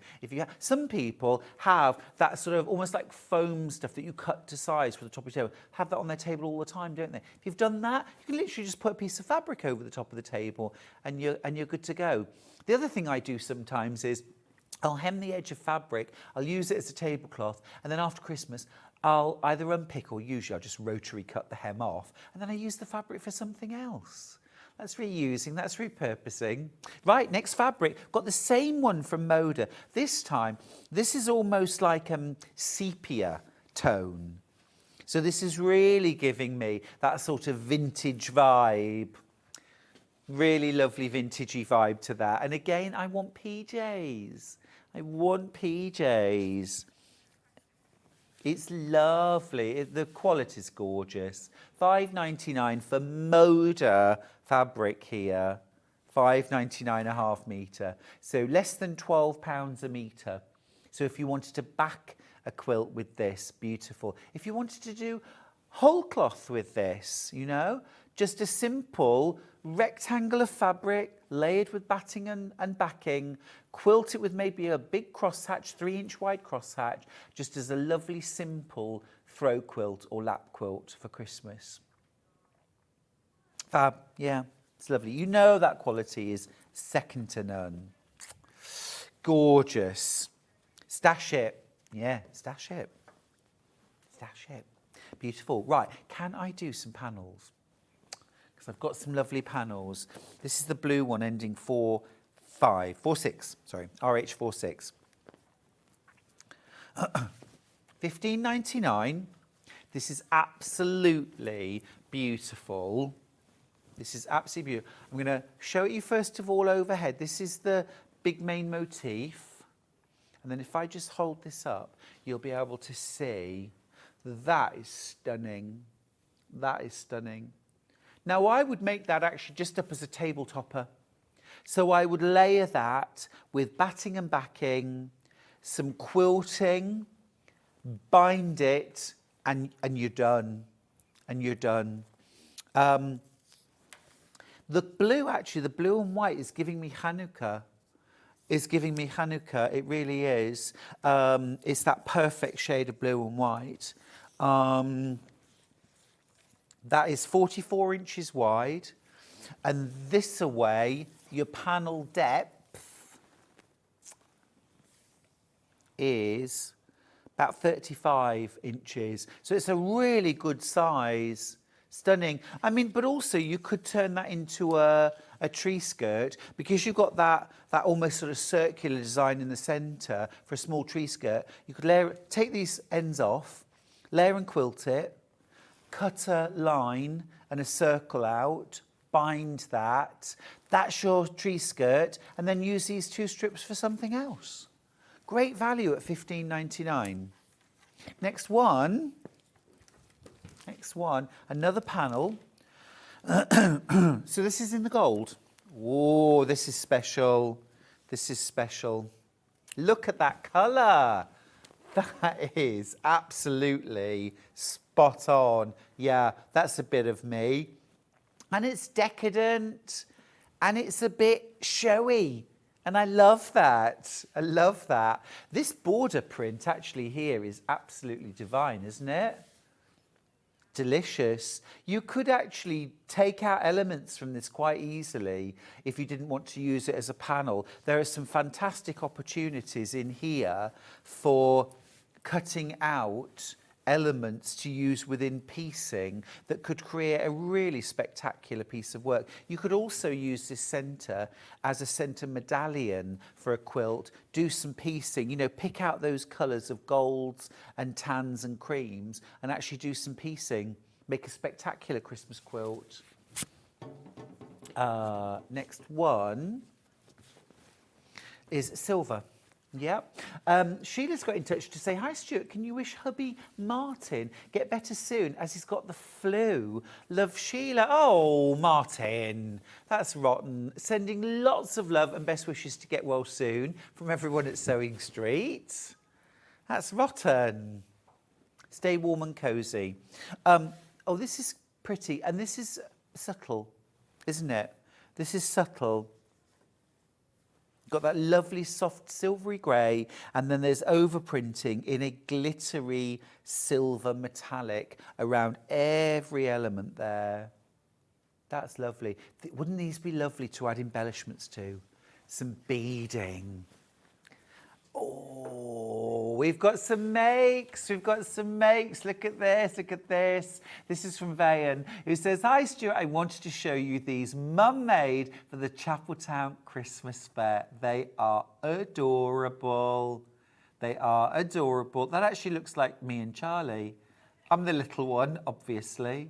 Some people have that sort of almost like foam stuff that you cut to size for the top of your table, have that on their table all the time, don't they? If you've done that, you can literally just put a piece of fabric over the top of the table and you're good to go. The other thing I do sometimes is I'll hem the edge of fabric, I'll use it as a tablecloth, and then after Christmas, I'll either unpick or usually I'll just rotary cut the hem off, and then I use the fabric for something else. That's reusing, that's repurposing. Right, next fabric. Got the same one from Moda. This time, this is almost like sepia tone. So this is really giving me that sort of vintage vibe. Really lovely vintagey vibe to that. And again, I want PJs. I want PJs. It's lovely. The quality's gorgeous. $5.99 for Moda fabric here. $5.99 a half metre. So less than £12 a metre. So if you wanted to back a quilt with this, beautiful. If you wanted to do whole cloth with this, you know, just a simple rectangle of fabric layered with batting and backing, quilt it with maybe a big crosshatch, 3-inch wide crosshatch, just as a lovely simple throw quilt or lap quilt for Christmas. Fab, yeah, it's lovely. You know that quality is second to none. Gorgeous. Stash it. Yeah, stash it. Stash it. Beautiful. Right, can I do some panels? Because I've got some lovely panels. This is the blue one ending 46, sorry, RH46. $15.99. This is absolutely beautiful. This is absolutely beautiful. I'm going to show it you first of all overhead. This is the big main motif. And then if I just hold this up, you'll be able to see that is stunning. That is stunning. Now, I would make that actually just up as a table topper. So I would layer that with batting and backing, some quilting, bind it, and you're done. And you're done. The blue, actually, the blue and white is giving me Hanukkah. It really is. It's that perfect shade of blue and white. That is 44 inches wide. And this away, your panel depth is about 35 inches. So it's a really good size. Stunning. I mean, but also you could turn that into a tree skirt because you've got that almost sort of circular design in the centre for a small tree skirt. You could take these ends off, layer and quilt it, cut a line and a circle out, bind that. That's your tree skirt, and then use these 2 strips for something else. Great value at $15.99. Next one, another panel. So this is in the gold. Oh, this is special. This is special. Look at that colour. That is absolutely spot on. Yeah, that's a bit of me. And it's decadent and it's a bit showy. And I love that. I love that. This border print actually here is absolutely divine, isn't it? Delicious. You could actually take out elements from this quite easily if you didn't want to use it as a panel. There are some fantastic opportunities in here for cutting out elements to use within piecing that could create a really spectacular piece of work. You could also use this centre as a centre medallion for a quilt, do some piecing, you know, pick out those colours of golds and tans and creams and actually do some piecing, make a spectacular Christmas quilt. Next one is silver. Yeah. Sheila's got in touch to say, hi, Stuart, can you wish hubby Martin get better soon as he's got the flu? Love, Sheila. Oh, Martin, that's rotten. Sending lots of love and best wishes to get well soon from everyone at Sewing Street. That's rotten. Stay warm and cosy. Oh, this is pretty, and this is subtle, isn't it? This is subtle. Got that lovely soft silvery grey, and then there's overprinting in a glittery silver metallic around every element there. That's lovely. Wouldn't these be lovely to add embellishments to? Some beading. Oh, we've got some makes. We've got some makes. Look at this. Look at this. This is from Vayan, who says, "Hi, Stuart. I wanted to show you these Mum made for the Chapeltown Christmas fair. They are adorable. They are adorable." That actually looks like me and Charlie. I'm the little one, obviously.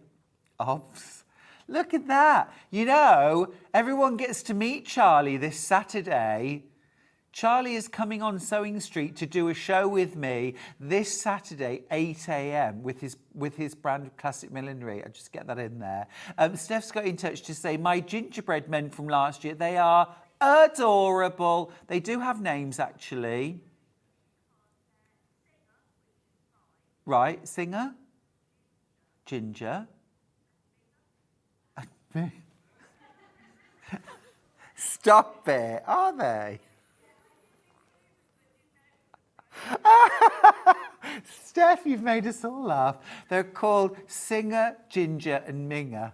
Obs. Look at that. You know, everyone gets to meet Charlie this Saturday. Charlie is coming on Sewing Street to do a show with me this Saturday, 8 a.m. with his brand of classic millinery. I'll just get that in there. Steph's got in touch to say, "My gingerbread men from last year, they are adorable." They do have names, actually. Right, Singer, Ginger. Stop it, are they? Steph, you've made us all laugh. They're called Singer, Ginger and Minger.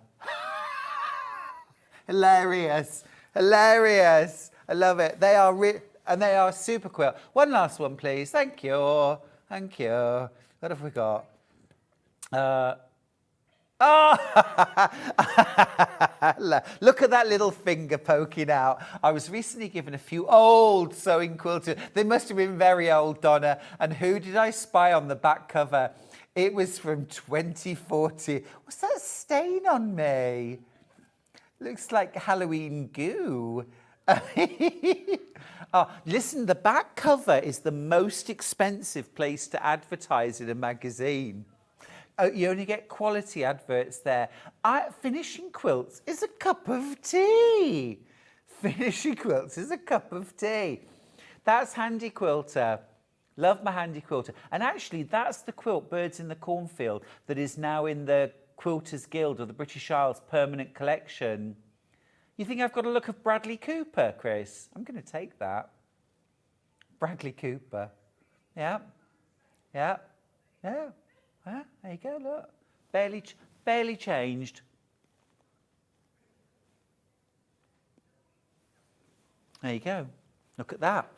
Hilarious. Hilarious. I love it. They are and they are super quilt. One last one, please. Thank you. Thank you. What have we got? Look at that little finger poking out. I was recently given a few old sewing quilts. They must have been very old, Donna. And who did I spy on the back cover? It was from 2040. What's that stain on me? Looks like Halloween goo. Oh, listen, the back cover is the most expensive place to advertise in a magazine. You only get quality adverts there. Finishing quilts is a cup of tea. Finishing quilts is a cup of tea. That's Handy Quilter. Love my Handy Quilter. And actually, that's the quilt, Birds in the Cornfield, that is now in the Quilters Guild of the British Isles permanent collection. You think I've got a look of Bradley Cooper, Chris? I'm going to take that. Bradley Cooper. Yeah. Yeah. Yeah. Huh? There you go, look. Barely changed. There you go. Look at that.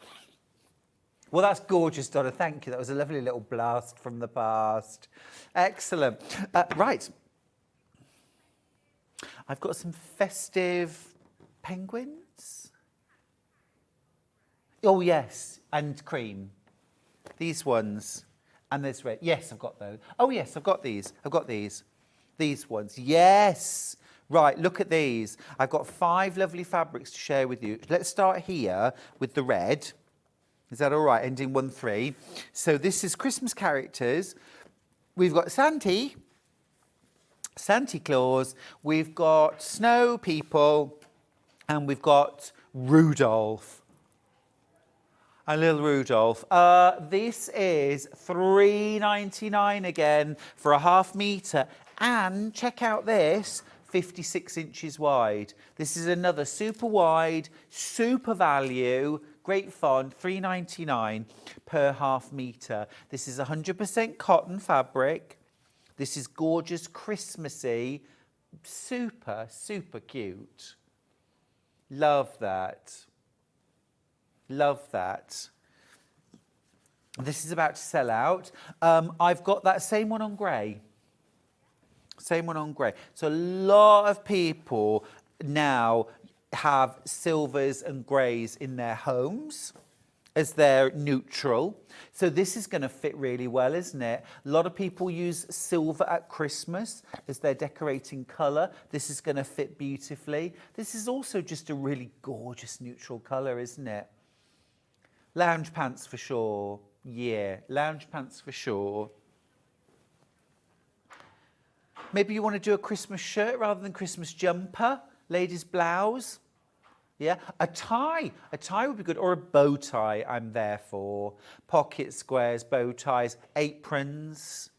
Well, that's gorgeous, Donna. Thank you. That was a lovely little blast from the past. Excellent. Right. I've got some festive penguins. Oh, yes. And cream. These ones. And there's red. Yes, I've got those. Oh, yes, I've got these. I've got these. These ones. Yes. Right, look at these. I've got 5 lovely fabrics to share with you. Let's start here with the red. Is that all right? Ending 1-3. So this is Christmas characters. We've got Santa Claus. We've got snow people. And we've got Rudolph. A little Rudolph. This is $3.99 again for a ½ metre. And check out this, 56 inches wide. This is another super wide, super value, great font, $3.99 per ½ metre. This is 100% cotton fabric. This is gorgeous, Christmassy, super, super cute. Love that. Love that. This is about to sell out. I've got that same one on grey. Same one on grey. So a lot of people now have silvers and greys in their homes as their neutral. So this is going to fit really well, isn't it? A lot of people use silver at Christmas as their decorating colour. This is going to fit beautifully. This is also just a really gorgeous neutral colour, isn't it? Lounge pants for sure. Yeah, lounge pants for sure. Maybe you want to do a Christmas shirt rather than Christmas jumper. Ladies' blouse. Yeah, a tie. A tie would be good. Or a bow tie, I'm there for. Pocket squares, bow ties, aprons.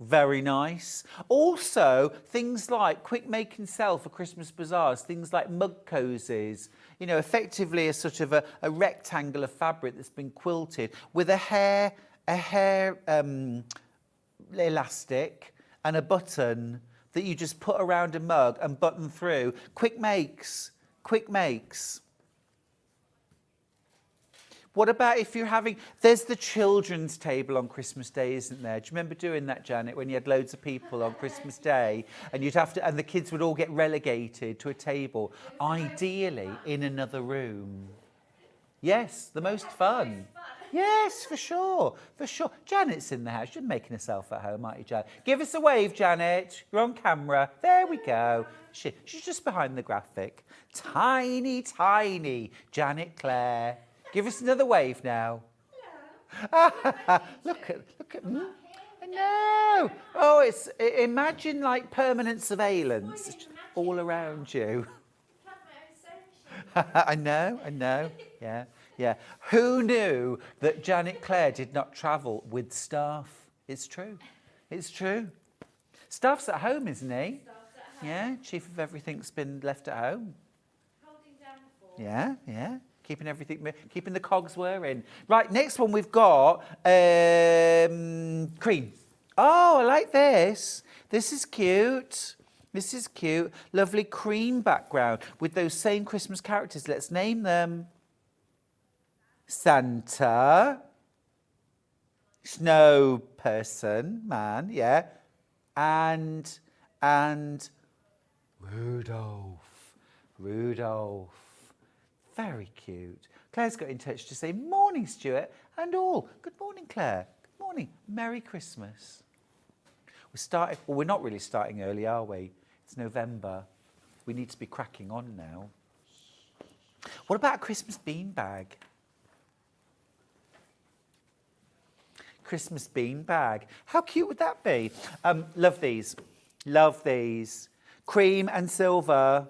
Very nice. Also, things like quick make and sell for Christmas bazaars, things like mug cozies, you know, effectively a sort of a rectangle of fabric that's been quilted with a hair elastic and a button that you just put around a mug and button through. Quick makes, quick makes. What about if you're having, there's the children's table on Christmas Day, isn't there? Do you remember doing that, Janet, when you had loads of people on Christmas Day and you'd have to, and the kids would all get relegated to a table, ideally in another room? Yes, the most fun. Yes, for sure, for sure. Janet's in the house. You're making herself at home, aren't you, Janet? Give us a wave, Janet. You're on camera. There we go. She's just behind the graphic. Tiny, tiny Janet Clare. Give us another wave now. Look at. I know. Oh, imagine like permanent surveillance all around you. I know. Yeah. Who knew that Janet Clare did not travel with staff? It's true. Staff's at home, isn't he? Yeah, chief of everything's been left at home. Holding down the fort. Yeah. Keeping the cogs whirring. Right, next one we've got cream. Oh, I like this. This is cute. Lovely cream background with those same Christmas characters. Let's name them. Santa. Snow person, man, yeah. And Rudolph. Very cute. Claire's got in touch to say, morning, Stuart, and all. Good morning, Claire. Good morning. Merry Christmas. We're not really starting early, are we? It's November. We need to be cracking on now. What about a Christmas bean bag? Christmas bean bag. How cute would that be? Love these. Cream and silver.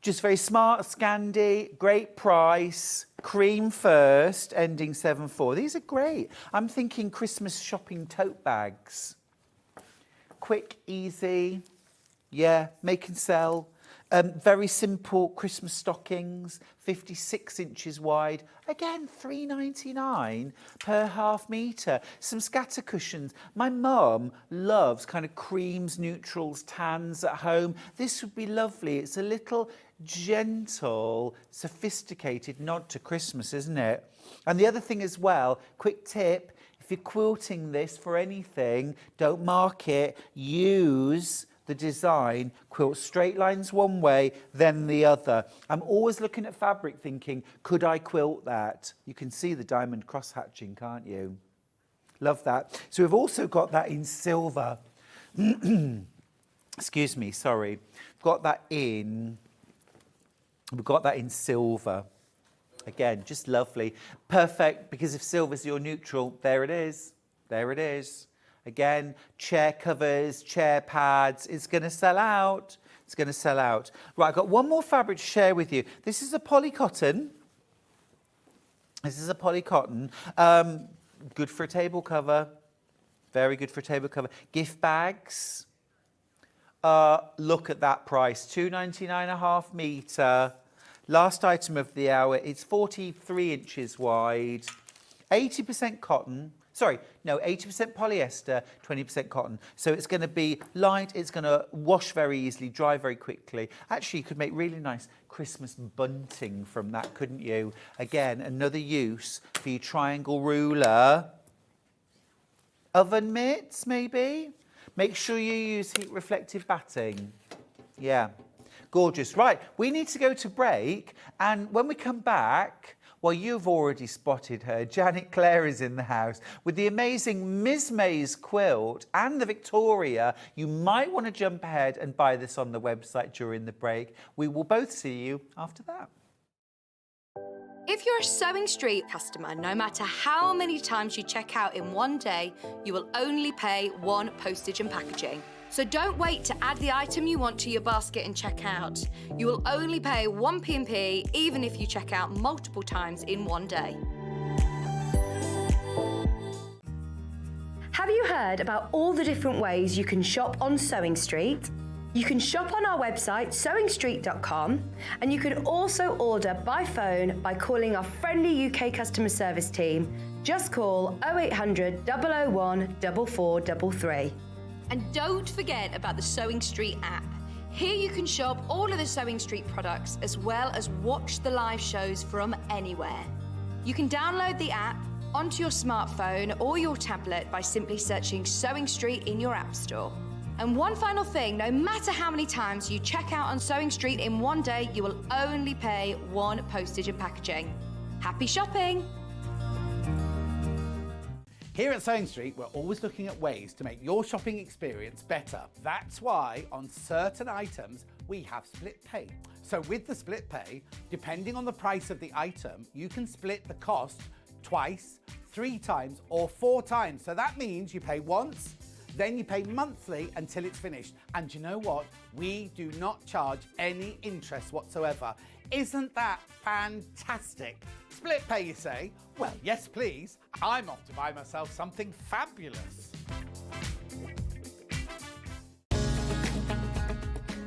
Just very smart, Scandi, great price, cream first, ending 7.4. These are great. I'm thinking Christmas shopping tote bags. Quick, easy, yeah, make and sell. Very simple Christmas stockings, 56 inches wide. Again, $3.99 per half metre. Some scatter cushions. My mum loves kind of creams, neutrals, tans at home. This would be lovely. It's a little gentle, sophisticated nod to Christmas, isn't it? And the other thing as well, quick tip, if you're quilting this for anything, don't mark it, use the design, quilt straight lines one way, then the other. I'm always looking at fabric thinking, could I quilt that? You can see the diamond cross hatching, can't you? Love that. So we've also got that in silver. Excuse me, sorry. We've got that in silver. Again, just lovely. Perfect, because if silver's your neutral, there it is. Again, chair covers, chair pads, it's going to sell out. Right, I've got one more fabric to share with you. This is a polycotton. Good for a table cover. Very good for a table cover. Gift bags. Look at that price, $2.99 a half metre. Last item of the hour, it's 43 inches wide, 80% cotton. 80% polyester, 20% cotton. So it's going to be light, it's going to wash very easily, dry very quickly. Actually, you could make really nice Christmas bunting from that, couldn't you? Again, another use for your triangle ruler. Oven mitts, maybe? Make sure you use heat reflective batting. Yeah, gorgeous. Right, we need to go to break, and when we come back, well, you've already spotted her. Janet Clare is in the house with the amazing Mizmaze quilt and the Victoria. You might want to jump ahead and buy this on the website during the break. We will both see you after that. If you're a Sewing Street customer, no matter how many times you check out in one day, you will only pay one postage and packaging. So don't wait to add the item you want to your basket and check out. You will only pay one P&P even if you check out multiple times in one day. Have Have you heard about all the different ways you can shop on Sewing Street? You can shop on our website, sewingstreet.com, and you can also order by phone by calling our friendly UK customer service team. Just call 0800 001 4433. And don't forget about the Sewing Street app. Here you can shop all of the Sewing Street products as well as watch the live shows from anywhere. You can download the app onto your smartphone or your tablet by simply searching Sewing Street in your app store. And one final thing, no matter how many times you check out on Sewing Street in one day, you will only pay one postage and packaging. Happy shopping! Here at Sewing Street, we're always looking at ways to make your shopping experience better. That's why on certain items, we have split pay. So with the split pay, depending on the price of the item, you can split the cost twice, 3 times, or 4 times. So that means you pay once, then you pay monthly until it's finished. And you know what? We do not charge any interest whatsoever. Isn't that fantastic? Split pay, you say? Well, yes, please. I'm off to buy myself something fabulous.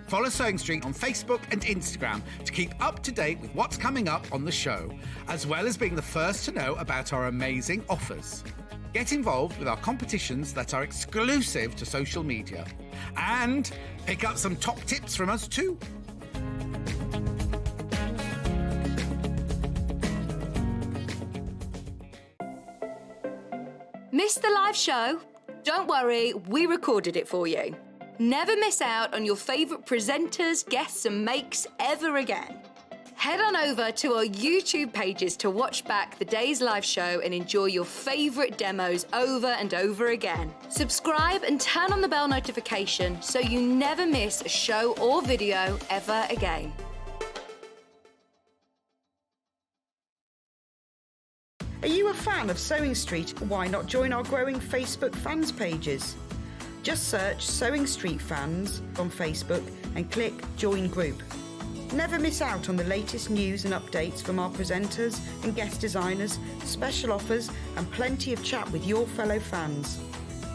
Follow Sewing Street on Facebook and Instagram to keep up to date with what's coming up on the show, as well as being the first to know about our amazing offers. Get involved with our competitions that are exclusive to social media. And pick up some top tips from us too. Missed the live show? Don't worry, we recorded it for you. Never miss out on your favourite presenters, guests and makes ever again. Head on over to our YouTube pages to watch back the day's live show and enjoy your favourite demos over and over again. Subscribe and turn on the bell notification so you never miss a show or video ever again. Are you a fan of Sewing Street? Why not join our growing Facebook fans pages? Just search Sewing Street Fans on Facebook and click Join Group. Never miss out on the latest news and updates from our presenters and guest designers, special offers and plenty of chat with your fellow fans.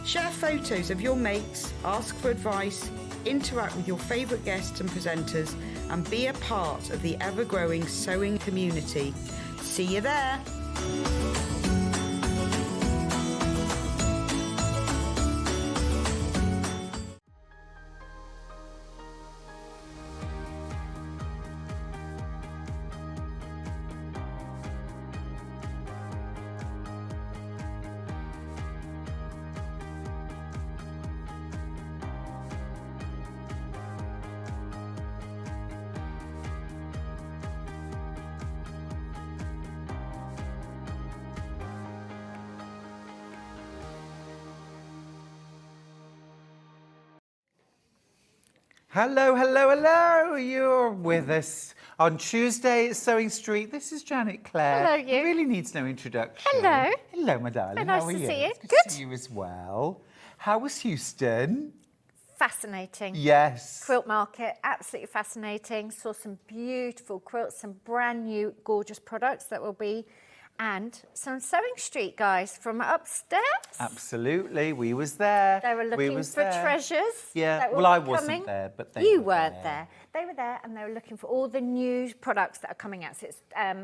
Share photos of your makes, ask for advice, interact with your favourite guests and presenters and be a part of the ever-growing sewing community. See you there! Hello, hello, hello. You're with us on Tuesday at Sewing Street. This is Janet Clare. Hello, you. Really needs no introduction. Hello. Hello, my darling. Very nice How are to you? see you. It's good Good. to see you as well. How was Houston? Fascinating. Yes. Quilt market, absolutely fascinating. Saw some beautiful quilts, some brand new gorgeous products that will be, and some Sewing Street guys from upstairs. Absolutely. We was there. They were looking for treasures. Yeah. that will Well, I be wasn't coming. there, but they You were weren't there. They were there, and they were looking for all the new products that are coming out. So it's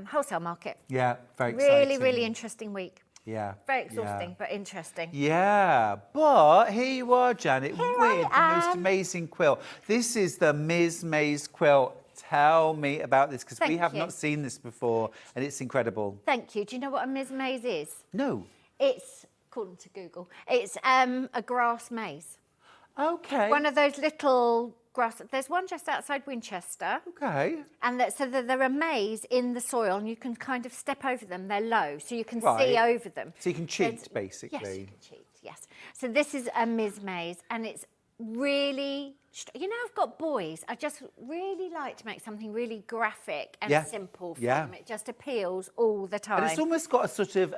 wholesale market. Yeah, very exciting. Really, really interesting week. Yeah. Very exhausting, but interesting. Yeah, but here you are, Janet, Here with I the most am. amazing quilt. This is the Mizmaze Quilt. Tell me about this, because we Thank have you. not seen this before, and it's incredible. Thank you. Do you know what a Mizmaze is? No. It's, according to Google, it's a grass maze. Okay. One of those little grass. There's one just outside Winchester, Okay. and so they're a maze in the soil, and you can kind of step over them. They're low, so you can see Right. over them. So you can cheat, Yes, basically. you can cheat. Yes. So this is a Mizmaze, and it's really. You know, I've got boys. I just really like to make something really graphic and Yeah. simple for Yeah. them. It just appeals all the time. And it's almost got a sort of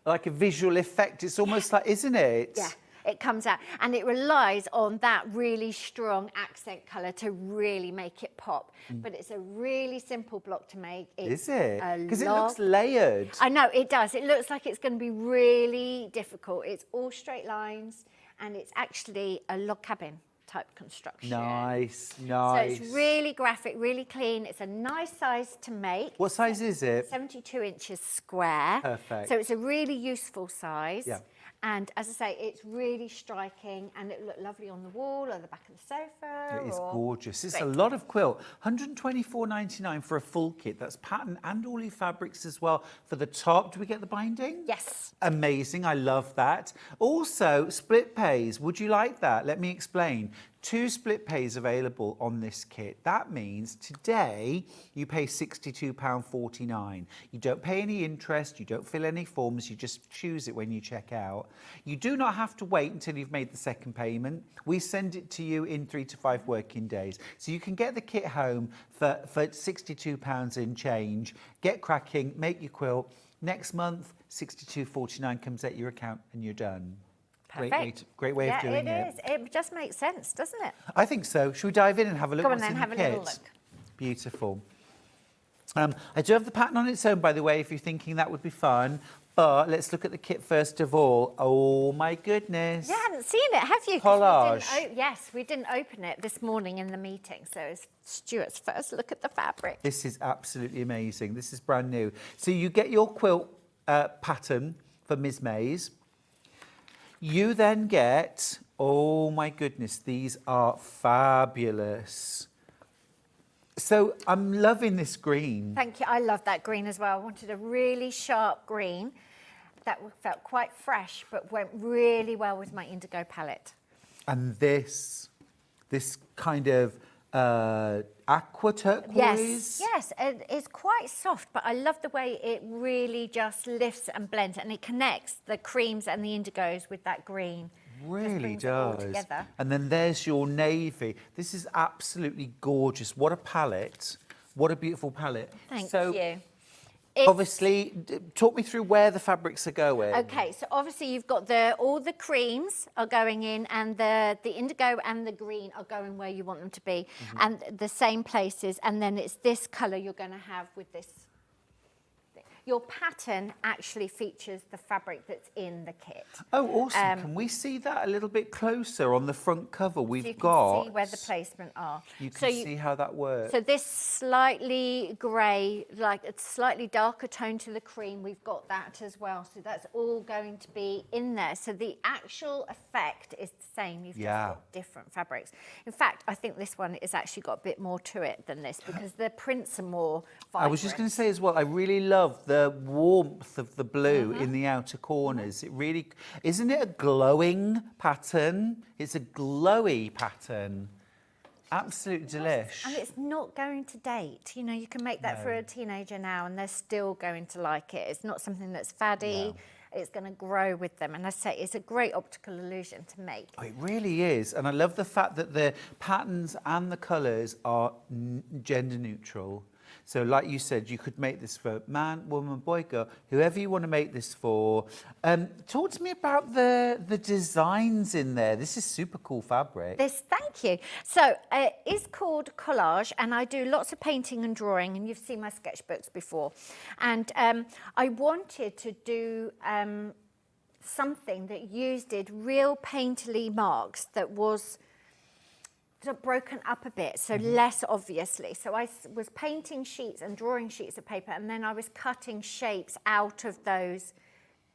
like a visual effect. It's almost like, isn't it? Yeah. It comes out, and it relies on that really strong accent colour to really make it pop. But it's a really simple block to make. It's Is it? a Because it log. looks layered. I know, it does. It looks like it's going to be really difficult. It's all straight lines, and it's actually a log cabin type construction. Nice, So nice. it's really graphic, really clean. It's a nice size to make. What size is it? 72 inches square. Perfect. So it's a really useful size. Yeah. And as I say, it's really striking, and it looked lovely on the wall or the back of the sofa. It is or... gorgeous. It's a Great. lot of quilt. £124.99 for a full kit. That's pattern and all your fabrics as well. For the top, do we get the binding? Yes. Amazing. I love that. Also, split pays. Would you like that? Let me explain. 2 split pays available on this kit. That means today you pay £62.49. You don't pay any interest, you don't fill any forms, you just choose it when you check out. You do not have to wait until you've made the second payment. We send it to you in 3 to 5 working days. So you can get the kit home for £62 in change. Get cracking, make your quilt. Next month, £62.49 comes out your account and you're done. Perfect. Great way of doing it. Yeah, it is. It just makes sense, doesn't it? I think so. Should we dive in and have a look? Go on what's then, in have the a kit? little look. Beautiful. I do have the pattern on its own, by the way, if you're thinking that would be fun. But let's look at the kit first of all. Oh my goodness. You hadn't seen it, have you? 'Cause Collage. yes, we didn't open it this morning in the meeting. So it's Stuart's first look at the fabric. This is absolutely amazing. This is brand new. So you get your quilt pattern for Mizmaze. You then get, oh my goodness, these are fabulous. So I'm loving this green. Thank you. I love that green as well. I wanted a really sharp green that felt quite fresh, but went really well with my indigo palette. And this kind of aqua turquoise. Yes, it's quite soft, but I love the way it really just lifts and blends, and it connects the creams and the indigos with that green. Really brings it all does. together. And then there's your navy. This is absolutely gorgeous. What a palette. What a beautiful palette. Thank so, you. Obviously, talk me through where the fabrics are going. Okay, so obviously you've got all the creams are going in, and the indigo and the green are going where you want them to be, and the same places, and then it's this colour you're going to have with this. Your pattern actually features the fabric that's in the kit. Oh, awesome. Can we see that a little bit closer on the front cover? We've So you can got... see where the placement are. You can see how that works. So this slightly grey, like a slightly darker tone to the cream, we've got that as well. So that's all going to be in there. So the actual effect is the same. You've just got different fabrics. In fact, I think this one has actually got a bit more to it than this because the prints are more vibrant. I was just going to say as well, I really love the warmth of the blue in the outer corners. It really, isn't it a glowing pattern? It's a glowy pattern. Absolute delish. And it's not going to date. You know, you can make that for a teenager now and they're still going to like it. It's not something that's faddy. It's going to grow with them. And I say it's a great optical illusion to make. Oh, it really is. And I love the fact that the patterns and the colours are gender neutral. So like you said, you could make this for man, woman, boy, girl, whoever you want to make this for. Talk to me about the designs in there. This is super cool fabric. Thank you. So it's called Collage, and I do lots of painting and drawing, and you've seen my sketchbooks before. And I wanted to do something that used real painterly marks that was sort of broken up a bit, so less obviously. So I was painting sheets and drawing sheets of paper, and then I was cutting shapes out of those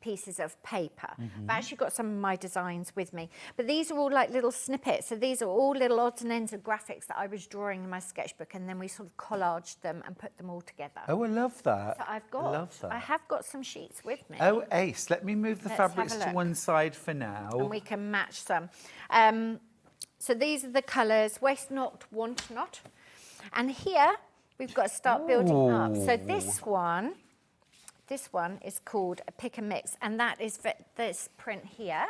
pieces of paper. I've actually got some of my designs with me. But these are all like little snippets. So these are all little odds and ends of graphics that I was drawing in my sketchbook, and then we sort of collaged them and put them all together. Oh, I love that. So I have got some sheets with me. Oh, ace. Let me move the Let's have fabrics a to look. one side for now. And we can match some. So these are the colours, waste not, want not. And here we've got to start building up. So this one is called a pick and mix, and that is for this print here.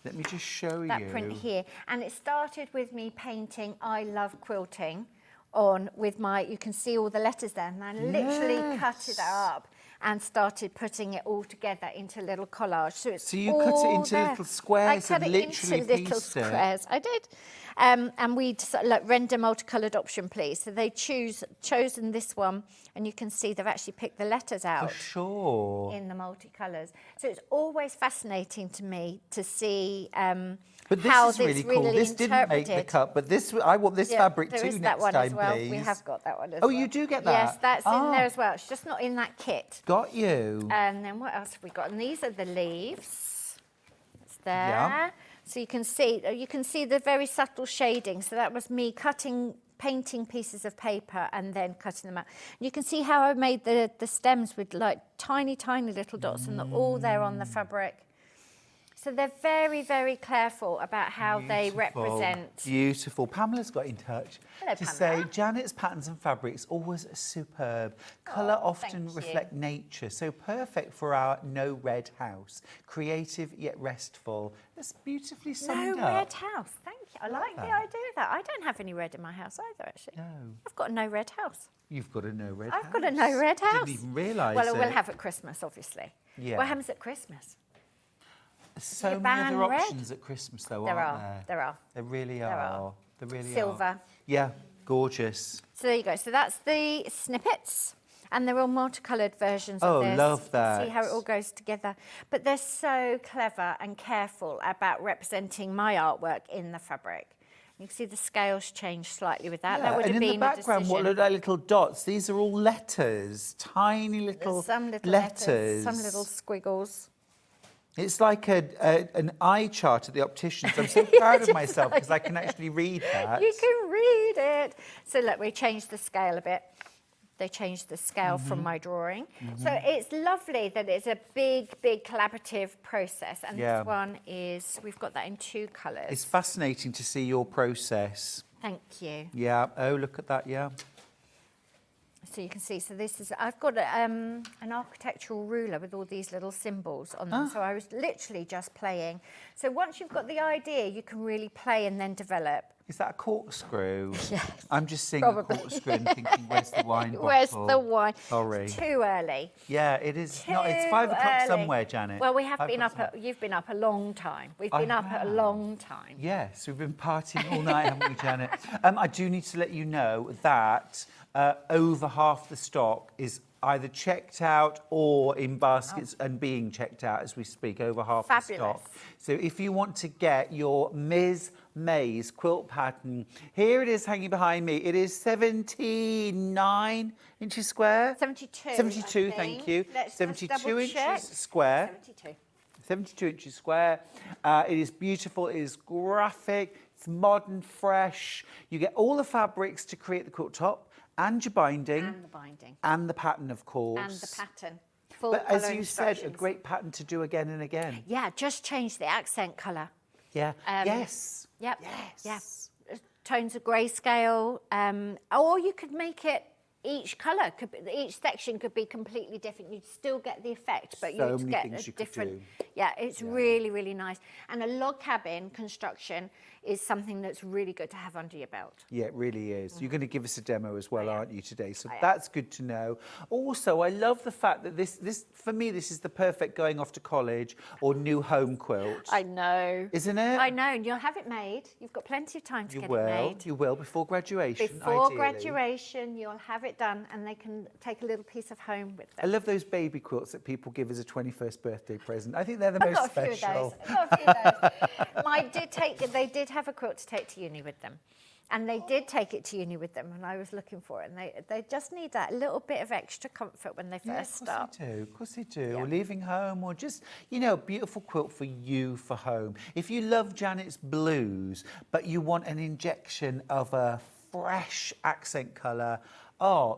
Let me just show That you. print here. And it started with me painting I love quilting on with my, you can see all the letters there, and I literally cut it up and started putting it all together into a little collage. So you cut it all into there. little squares I and cut it literally into little pieced it. squares. I did. And we'd like render multicoloured option, please. So they chosen this one, and you can see they've actually picked the letters out. For sure. In the multicolours. So it's always fascinating to me to see But this how is really cool. This didn't make the cut, but this I want this fabric there too is next that one time, as well. please. We have got that one as Oh, well. you do get that? Yes, that's in Ah. there as well. It's just not in that kit. Got you. And then what else have we got? And these are the leaves. It's there. Yeah. So you can see the very subtle shading. So that was me painting pieces of paper and then cutting them out. You can see how I made the stems with like tiny, tiny little dots, and they're all there on the fabric. So they're very, very careful about how they represent. Beautiful. Pamela's got in touch Hello, to Pamela. say Janet's patterns and fabrics always superb. Colour often thank reflect nature, so perfect for our no red house. Creative yet restful. That's beautifully summed No up. red house. Thank you. I like the that. idea of that. I don't have any red in my house either, actually. No. I've got a no red house. You've got a no red house. I've got a no red house. Didn't even realise Well, it. we'll have at Christmas, obviously. Yeah. What happens at Christmas? There's so you many other ban red? options at Christmas, though, There aren't are. there? There are. There really There are. are. There really are. Silver. Yeah, gorgeous. So there you go. So that's the snippets. And they're all multicoloured versions Oh, of this. love You can that. See how it all goes together. But they're so clever and careful about representing my artwork in the fabric. You can see the scales change slightly with that. Yeah, That would and have in been the background, a what decision. look like little dots? These are all letters, tiny little, Some little letters. some little squiggles. It's like an eye chart at the opticians. I'm so proud of myself because I can actually read that. You can read it. So look, we changed the scale a bit. They changed the scale from my drawing. So it's lovely that it's a big, big collaborative process. And Yeah. this one is, we've got that in 2 colours. It's fascinating to see your process. Thank you. Yeah. Oh, look at that. Yeah. So you can see, so this is, I've got an architectural ruler with all these little symbols on them. So I was literally just playing. So once you've got the idea, you can really play and then develop. Is that a corkscrew? Yes, I'm just seeing probably. a corkscrew and thinking, where's the wine bottle? Where's the wine? Sorry. It's too early. Yeah, it is. No, it's Too 5 o'clock early. somewhere, Janet. Well, we have 5 been o'clock up, you've been up a long time. We've I been up a have. long time. Yes, we've been partying all night, haven't we, Janet? I do need to let you know that over half the stock is either checked out or in baskets and being checked out as we speak, over half the Fabulous. stock. So if you want to get your Mizmaze quilt pattern, here it is hanging behind me. It is 79 inches square. 72. 72, I thank think. you. Let's just 72 double check. inches square. 72. 72 inches square. It is beautiful, it is graphic, it's modern, fresh. You get all the fabrics to create the quilt top and your binding. And the binding. And the pattern, of course. And the pattern. Full But as colour you said, a instructions. great pattern to do again and again. Yeah, just change the accent colour. Yeah. Yes. Yep. Yes. Yeah. Tones of grayscale. Or you could make it each colour, each section could be completely different. You'd still get the effect, but So you'd many get things a you could different. do. Yeah, it's really, really nice. And a log cabin construction is something that's really good to have under your belt. Yeah, it really is. You're going to give us a demo as well, aren't you, today? So I am. that's good to know. Also, I love the fact that this for me, this is the perfect going off to college or new home quilt. I know. Isn't it? I know, and you'll have it made. You've got plenty of time to You get will. it made. You will before graduation. Before ideally. graduation, you'll have it done, and they can take a little piece of home with I them. love those baby quilts that people give as a 21st birthday present. I think they're the I've most got a few special. of those. I've got a few of those. They did have a quilt to take to uni with them. And they did take it to uni with them, and I was looking for it. And they just need that little bit of extra comfort when they Yeah, first start. Of course they do. Yeah. Or leaving home, or just, a beautiful quilt for you for home. If you love Janet's blues, but you want an injection of a fresh accent colour,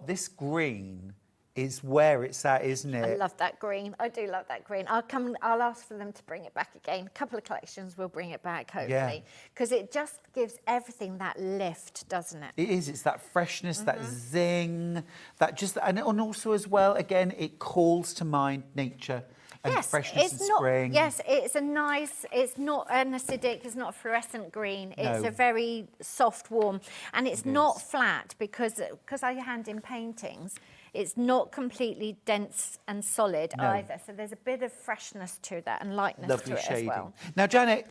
this green is where it's at, isn't it? I love that green. I do love that green. I'll ask for them to bring it back again. A couple of collections will bring it back, hopefully. Because it just gives everything that lift, doesn't it? It is. It's that freshness, that zing, and also as well, again, it calls to mind nature and freshness and spring. Yes, it's a nice, it's not an acidic, it's not a fluorescent green. It's No. a very soft, warm, and it's not flat because I hand in paintings. It's not completely dense and solid No. either. So there's a bit of freshness to that and lightness Lovely to it shading. as well. Now, Janet,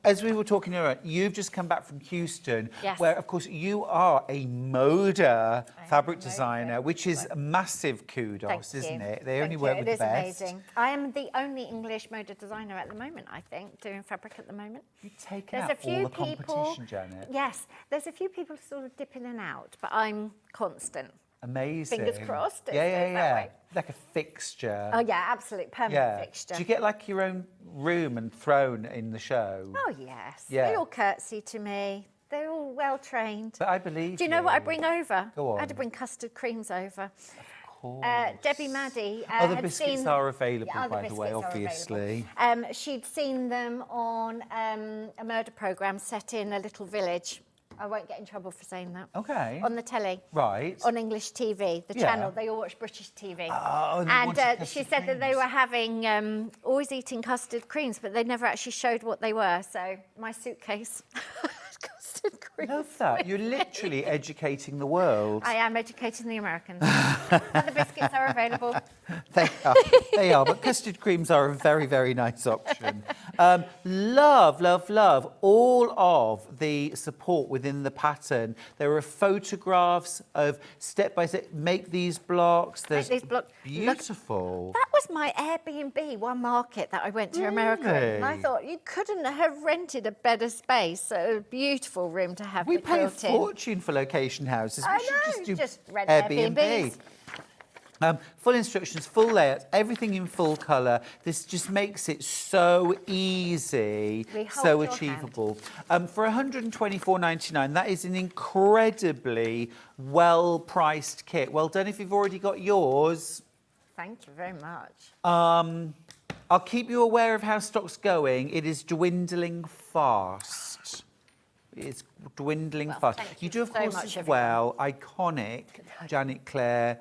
as we were talking earlier, you've just come back from Houston, Yes. where, of course, you are a moda fabric a moda designer, which is a massive kudos, Thank isn't you. it? They only Thank work you. with It the is best. amazing. I am the only English moda designer at the moment, I think, doing fabric at the moment. You've taken There's out a few all the people. competition, Janet. Yes, there's a few people sort of dip in and out, but I'm constant. Amazing. Fingers crossed it Yeah, stays yeah, that yeah. way. Like a fixture. Oh yeah, absolute permanent fixture. Do you get like your own room and throne in the show? Oh yes. Yeah. They all curtsy to me. They're all well trained. But I believe Do you know what I bring over? Go I had to on. bring custard creams over. Of course. Debbie Maddie Oh, the had biscuits seen, are available, Yeah, by the way, biscuits are obviously. available. She'd seen them on a murder programme set in a little village. I won't get in trouble for saying that. Okay. On the telly. Right. On English TV, the Yeah. channel. They all watch British TV. Oh, and they and wanted custard she said that they creams. were having, always eating custard creams, but they never actually showed what they were. So my suitcase had custard creams. Love that. You're literally educating the world. I am educating the Americans. And the biscuits are available. They are. They are. But custard creams are a very, very nice option. Love, love, love all of the support within the pattern. There are photographs of step by step. Make these blocks. There's these blocks. Look- beautiful. That was my Airbnb, one market that I went to America in. And I Really? thought you couldn't have rented a better space. So a beautiful room to have We the pay a quilt in. fortune for location houses. I We should know, just do just rent Airbnb. Airbnbs. Full instructions, full layouts, everything in full colour. This just makes it so easy, We hold so your achievable. For $124.99, that is an incredibly well-priced kit. Well done if you've already got yours. Thank you very much. I'll keep you aware of how stock's going. It is dwindling fast. It's dwindling Well, fast. thank You you do, of so course, much, as everyone. well, iconic Janet Clare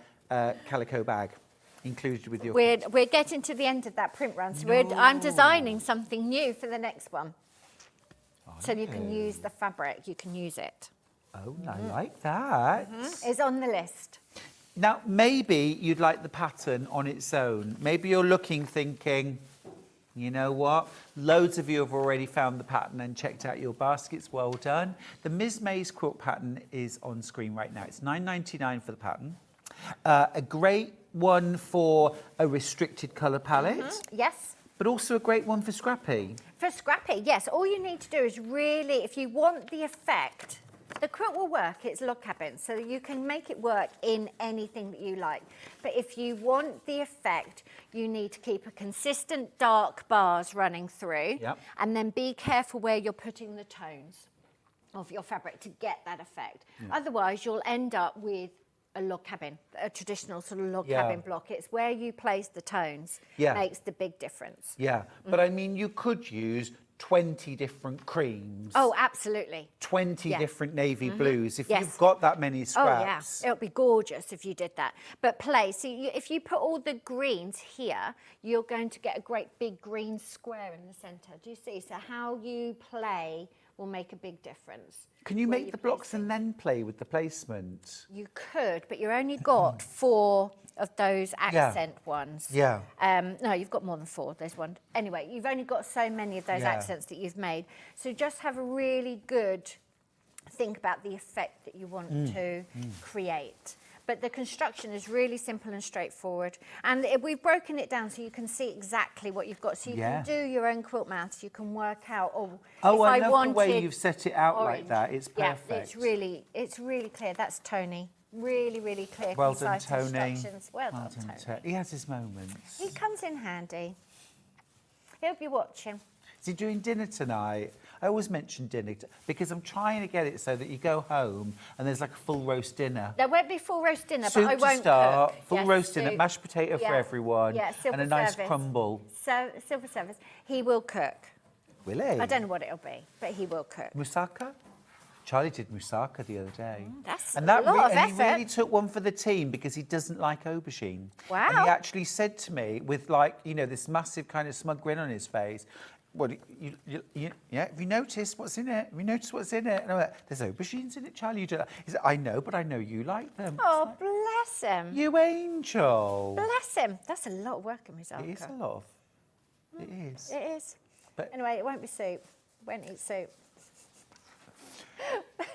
calico bag included with your We're getting to the end of that print run, so I'm designing something new for the next one. So you can use the fabric, you can use it. Oh, I like that. It's on the list. Now, maybe you'd like the pattern on its own. Maybe you're looking, thinking, you know what? Loads of you have already found the pattern and checked out your baskets. Well done. The Mizmaze Quilt pattern is on screen right now. It's $9.99 for the pattern. A great one for a restricted colour palette, Yes. but also a great one for scrappy. For scrappy, yes. All you need to do is really, if you want the effect, the quilt will work. It's log cabin, so you can make it work in anything that you like. But if you want the effect, you need to keep a consistent dark bars running through, Yep. and then be careful where you're putting the tones of your fabric to get that effect. Otherwise, you'll end up with a log cabin, a traditional sort of log Yeah. cabin block. It's where you place the tones Yeah. makes the big difference. Yeah, but I mean, you could use 20 different creams. Oh, absolutely. 20 yeah. different navy blues. If Yes. you've got that many Oh, yeah. scraps. It'll be gorgeous if you did that. But play. So if you put all the greens here, you're going to get a great big green square in the centre. Do you see? So how you play will make a big difference. Can you where make you the place blocks and things. then play with the placement? You could, but you've only got 4 of those accent ones. Yeah. No, you've got more than 4. There's one. Anyway, you've only got so many of those Yeah. accents that you've made. So just have a really good think about the effect that you want to create. But the construction is really simple and straightforward. And we've broken it down so you can see exactly what you've got. So you Yeah. can do your own quilt mounts. You can work out, if I I love wanted the way you've set it out orange. like that. It's perfect. Yeah, it's really clear. That's Tony. Really, really clear, Well done, concise Tony. instructions. Well done, Tony. He has his moments. He comes in handy. He'll be watching. Is he doing dinner tonight? I always mention dinner because I'm trying to get it so that you go home and there's like a full roast dinner. There won't be full roast dinner, Soup but I to won't start, cook. full Yes, roast dinner, soup. mashed potato for Yeah. everyone, Yeah, and a silver nice service. crumble. So, silver service. He will cook. Will he? I don't know what it'll be, but he will cook. Moussaka? Charlie did moussaka the other day. That's and a that lot of and he really effort. took one for the team because he doesn't like aubergine. And Wow. he actually said to me with like, you know, this massive kind of smug grin on his face, What, yeah, have you noticed what's in it? Have you noticed what's in it? And I'm like, there's aubergines in it, Charlie. You do that. He said, I know, but I know you like them. Oh, bless him. You angel. Bless him. That's a lot of work in his It is a lot of. It is. It is. But Anyway, it won't be soup. Won't eat soup.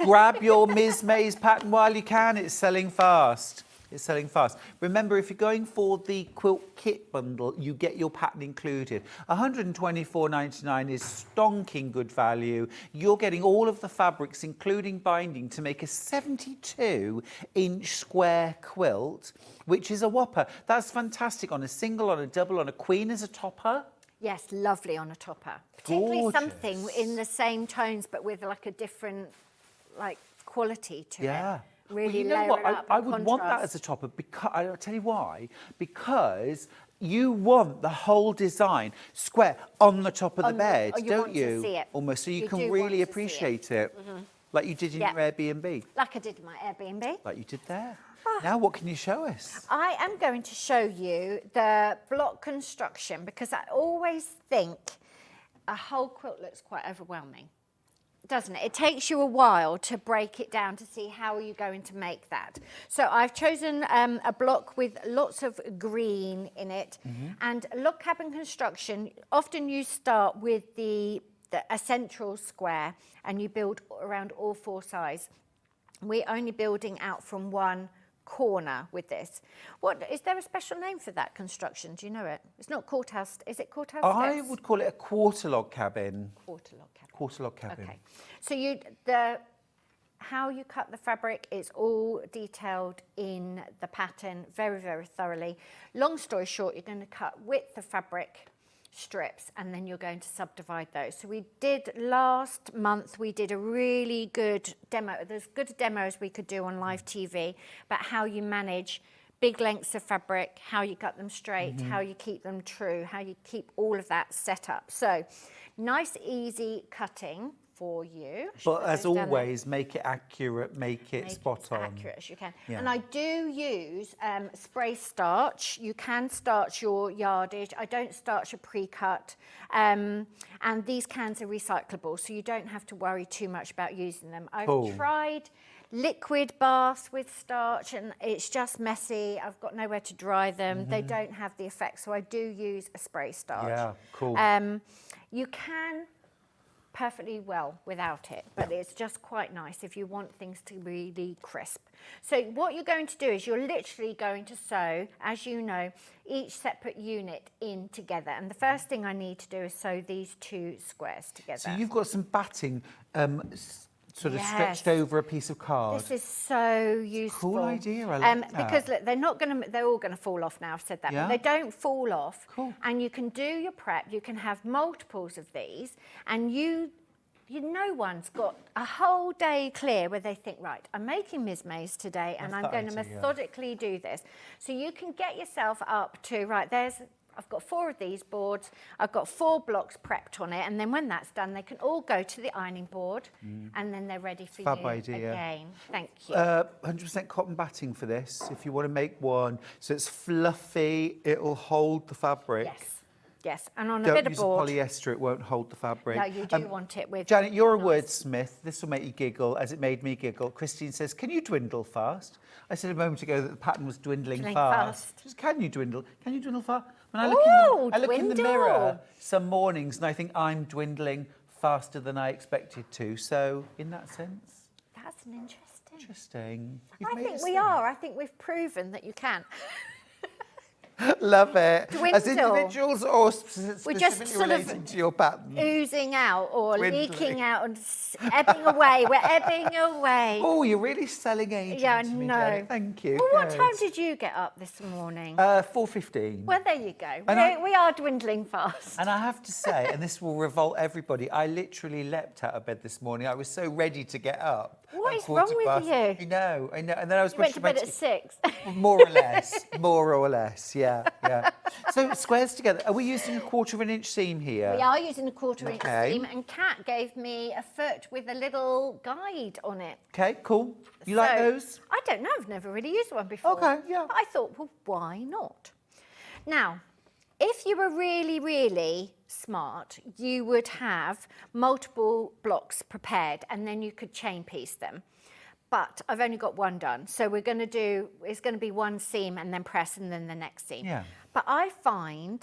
grab your Mizmaze pattern while you can. It's selling fast. It's selling fast. Remember, if you're going for the quilt kit bundle, you get your pattern included. £124.99 is stonking good value. You're getting all of the fabrics, including binding, to make a 72-inch square quilt, which is a whopper. That's fantastic on a single, on a double, on a queen as a topper. Yes, lovely on a topper. Particularly Gorgeous. something in the same tones, but with like a different quality to it. Really well, you know layer what? it up, I would want that contrast. as a topper because I'll tell you why. Because you want the whole design square on the top of the bed, you don't want to you? see it. Almost, so you You can do want really to see appreciate it, like you did in Yeah. your Airbnb, Like I did in my Airbnb. like you did there. Now, what can you show us? I am going to show you the block construction because I always think a whole quilt looks quite overwhelming, doesn't it? It takes you a while to break it down to see how are you going to make that. So I've chosen a block with lots of green in it. And log cabin construction, often you start with a central square and you build around all four sides. We're only building out from one corner with this. What is there a special name for that construction? Do you know it? It's not courthouse. Is it courthouse? I steps? would call it a quarter log cabin. Quarter log cabin. Quarter log cabin. Okay. So how you cut the fabric is all detailed in the pattern very, very thoroughly. Long story short, you're going to cut width of fabric strips and then you're going to subdivide those. So we did last month, we did a really good demo. There's good demos we could do on live TV about how you manage big lengths of fabric, how you cut them straight, how you keep them true, how you keep all of that set up. So nice, easy cutting for you. But as always, make it accurate, make it spot on. Accurate as you can. Yeah. And I do use spray starch. You can starch your yardage. I don't starch a pre-cut. And these cans are recyclable, so you don't have to worry too much about using them. I've tried liquid baths with starch and it's just messy. I've got nowhere to dry them. They don't have the effect, so I do use a spray starch. Yeah, cool. You can perfectly well without it, but it's just quite nice if you want things to be really crisp. So what you're going to do is you're literally going to sew, as you know, each separate unit in together. And the first thing I need to do is sew these two squares together. So you've got some batting sort of Yes. stretched over a piece of card. This is so useful. Cool idea, I like that. Because look, they're all gonna fall off now, I've said that, Yeah. but they don't fall off. Cool. And you can do your prep, you can have multiples of these, and no one's got a whole day clear where they think, right, I'm making Mizmaze today and Love I'm that going to idea. methodically do this. So you can get yourself up to, right, I've got 4 of these boards, I've got 4 blocks prepped on it, and then when that's done, they can all go to the ironing board, and then they're ready for Fab you idea. again. Thank you. 100% cotton batting for this, if you want to make one. So it's fluffy, it'll hold the fabric. Yes, and on a Don't bit of use board. polyester, it won't hold the fabric. No, you do want it with... Janet, you're a nice. wordsmith. This will make you giggle, as it made me giggle. Christine says, can you dwindle fast? I said a moment ago that the pattern was dwindling fast. She says, can you dwindle? Can you dwindle fast? When I look in the mirror some mornings and I think I'm dwindling faster than I expected to. So, in that sense... That's an interesting... Interesting. I think we are. I think we've proven that you can. Love it. Dwindle. As individuals or We're specifically just sort relating of to your pattern? oozing out or Dwindling. leaking out and ebbing away. We're ebbing away. Oh, you're really selling agent Yeah, I to me, know. Janet. Thank you. Well, what Good. time did you get up this morning? 4:15. Well, there you go. And We are dwindling fast. And I have to say, and this will revolt everybody, I literally leapt out of bed this morning. I was so ready to get up. What at is wrong with 1:15. you? I know. And then I was You went to brushing my bed at teeth. 6. More or less, yeah. So squares together. Are we using a 1/4 inch seam here? We are using a 1/4 inch Okay. seam, and Kat gave me a foot with a little guide on it. Okay, cool. You like So, those? I don't know. I've never really used one before. Okay, yeah. But I thought, well, why not? Now, if you were really, really smart, you would have multiple blocks prepared and then you could chain piece them. But I've only got one done. So it's going to be one seam and then press and then the next seam. Yeah. But I find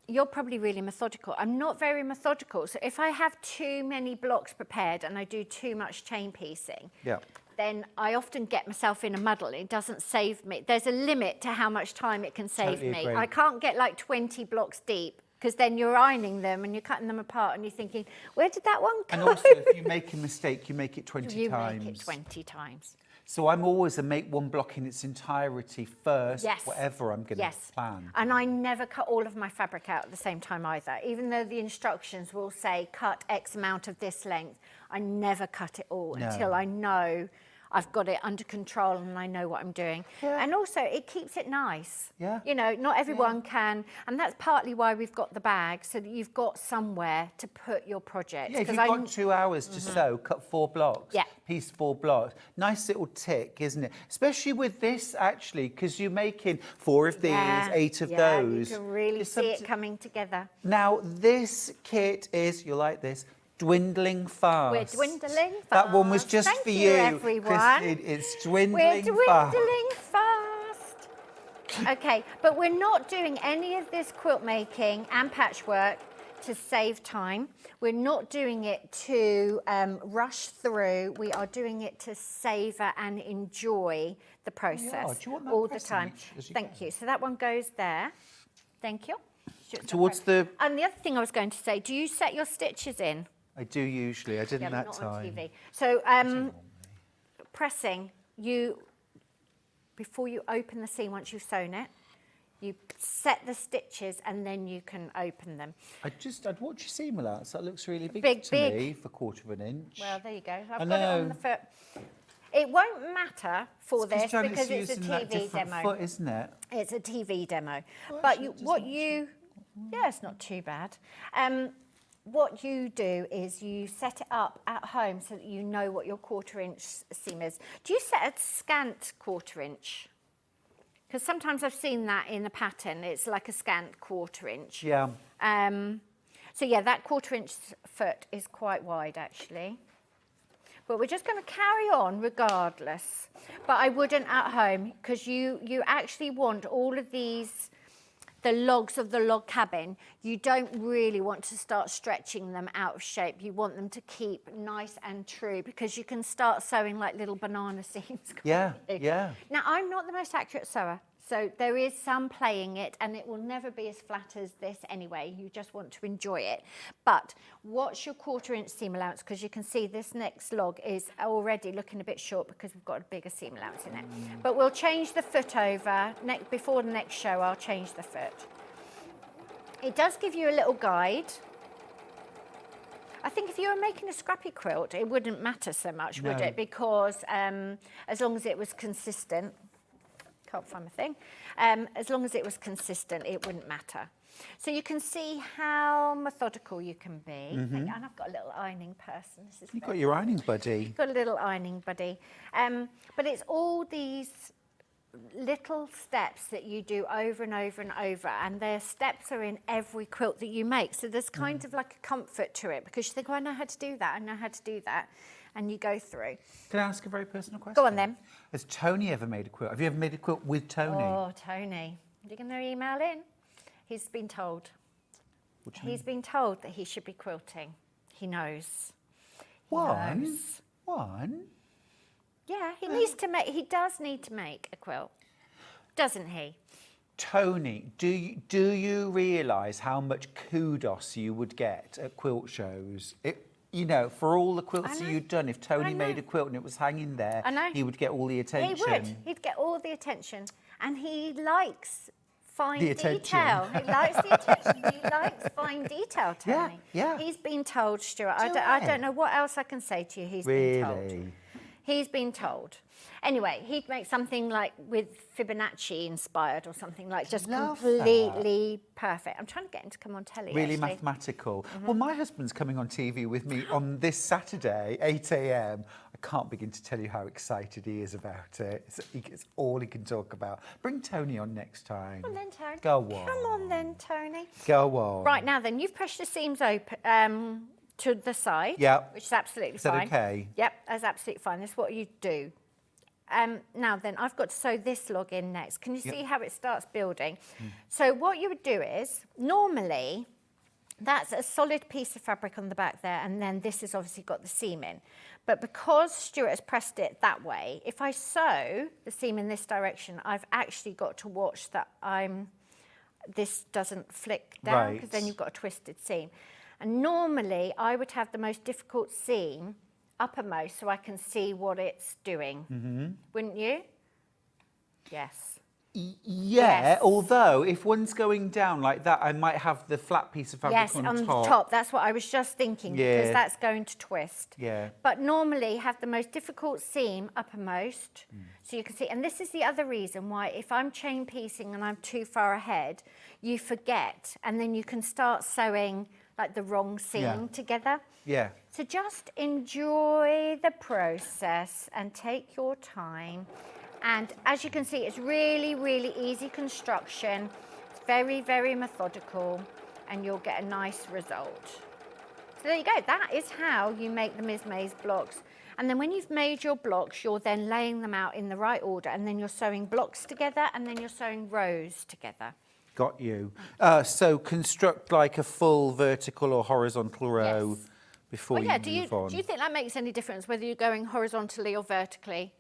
you're probably really methodical. I'm not very methodical. So if I have too many blocks prepared and I do too much chain piecing, Yeah. then I often get myself in a muddle. It doesn't save me. There's a limit to how much time it can save Totally me. agree. I can't get like 20 blocks deep because then you're ironing them and you're cutting them apart and you're thinking, where did that one go? And also, if you make a mistake, you make it 20 you times. make it 20 times. So I'm always a make one block in its entirety first, Yes. whatever I'm going to Yes. plan. And I never cut all of my fabric out at the same time either. Even though the instructions will say cut X amount of this length, I never cut it all No. until I know I've got it under control and I know what I'm doing. Yeah. And also it keeps it nice. Yeah. You know, not everyone can, and that's partly why we've got the bag, so that you've got somewhere to put your project. Yeah, if 'Cause you've got 2 hours to sew, cut 4 blocks. Yeah. Piece 4 blocks. Nice little tick, isn't it? Especially with this, actually, because you're making 4 of these, 8 of those. You can really Just see it something- coming together. Now, this kit is, you'll like this, dwindling fast. We're dwindling fast. That one was just Thank for you, you. everyone. It's We're dwindling dwindling fast. fast. Okay, but we're not doing any of this quilt making and patchwork to save time. We're not doing it to rush through. We are doing it to savour and enjoy the process Do you want that all the pressing time. as you Thank go? you. So that one goes there. Thank you. Towards the... And the other thing I was going to say, do you set your stitches in? I do usually. I didn't Yeah, but that not time. on TV. So pressing, before you open the seam, once you've sewn it, you set the stitches and then you can open them. I'd watch your seam allowance. That looks really big, Big, to big. me for 1/4 inch. Well, there you go. I've I got it on know. the foot. It won't matter for It's 'cause this Janet's because it's a using that TV different demo. foot, isn't it? It's a TV demo. Well, But actually, yeah, it's not too bad. What you do is you set it up at home so that you know what your 1/4 inch seam is. Do you set a scant 1/4 inch? Because sometimes I've seen that in the pattern. It's like a scant 1/4 inch. Yeah. So yeah, that 1/4 inch foot is quite wide actually. But we're just going to carry on regardless. But I wouldn't at home because you actually want all of these, the logs of the log cabin, you don't really want to start stretching them out of shape. You want them to keep nice and true because you can start sewing like little banana seams. Yeah, can't you? yeah. Now, I'm not the most accurate sewer, so there is some playing it, and it will never be as flat as this anyway. You just want to enjoy it. But watch your 1/4 inch seam allowance because you can see this next log is already looking a bit short because we've got a bigger seam allowance in it. But we'll change the foot over. Before the next show, I'll change the foot. It does give you a little guide. I think if you were making a scrappy quilt, it wouldn't matter so much, would No. it? Because as long as it was consistent, can't find my thing, as long as it was consistent, it wouldn't matter. So you can see how methodical you can be. And I've got a little ironing person. This is You've very got your ironing buddy. got a little ironing buddy. But it's all these little steps that you do over and over and over, and their steps are in every quilt that you make. So there's kind of like a comfort to it because you think, oh, I know how to do that, I know how to do that, and you go through. Can I ask a very personal question? Go on then. Has Tony ever made a quilt? Have you ever made a quilt with Tony? Oh, Tony. You're going to email in? He's been told. What do you He's been told that he should be quilting. He knows. He One? knows. One? Yeah, he needs to make. He does need to make a quilt, doesn't he? Tony, do you realise how much kudos you would get at quilt shows? You know, for all the quilts that know. you'd done, if Tony I know. made a quilt and it was hanging there, I know. he would get all the attention. He would. He'd get all the attention, and he likes fine The attention. detail. He likes the attention. He likes fine detail, Tony. Yeah. He's been told, Stuart. I Do don't I? know what else I can say to you. He's been told. Really? He's been told. Anyway, he'd make something like with Fibonacci inspired or something like just Love completely perfect. I'm trying to get him to come on telly. Really actually. mathematical. Well, my husband's coming on TV with me on this Saturday, 8 a.m. I can't begin to tell you how excited he is about it. It's all he can talk about. Bring Tony on next time. Come on then, Tony. Go on. Come on then, Tony. Go on. Right, now then, you've pushed the seams open to the side. Yep. Which is absolutely Is that fine. okay? Yep, that's absolutely fine. That's what you do. Now then, I've got to sew this log in next. Can you see how it starts building? So what you would do is, normally, that's a solid piece of fabric on the back there, and then this has obviously got the seam in. But because Stuart has pressed it that way, if I sew the seam in this direction, I've actually got to watch that this doesn't flick down, because then you've got a twisted seam. And normally, I would have the most difficult seam uppermost so I can see what it's doing. Wouldn't you? Yes. Yeah, Yes. although if one's going down like that, I might have the flat piece of fabric Yes, on the top. That's what I was just thinking, because that's going to twist. Yeah. But normally have the most difficult seam uppermost, so you can see. And this is the other reason why if I'm chain piecing and I'm too far ahead, you forget, and then you can start sewing like the wrong seam together. Yeah. So just enjoy the process and take your time. And as you can see, it's really, really easy construction. It's very, very methodical, and you'll get a nice result. So there you go. That is how you make the Mizmaze blocks. And then when you've made your blocks, you're then laying them out in the right order, and then you're sewing blocks together, and then you're sewing rows together. Got you. So construct like a full vertical or horizontal row before you move on. Do you think that makes any difference whether you're going horizontally or vertically?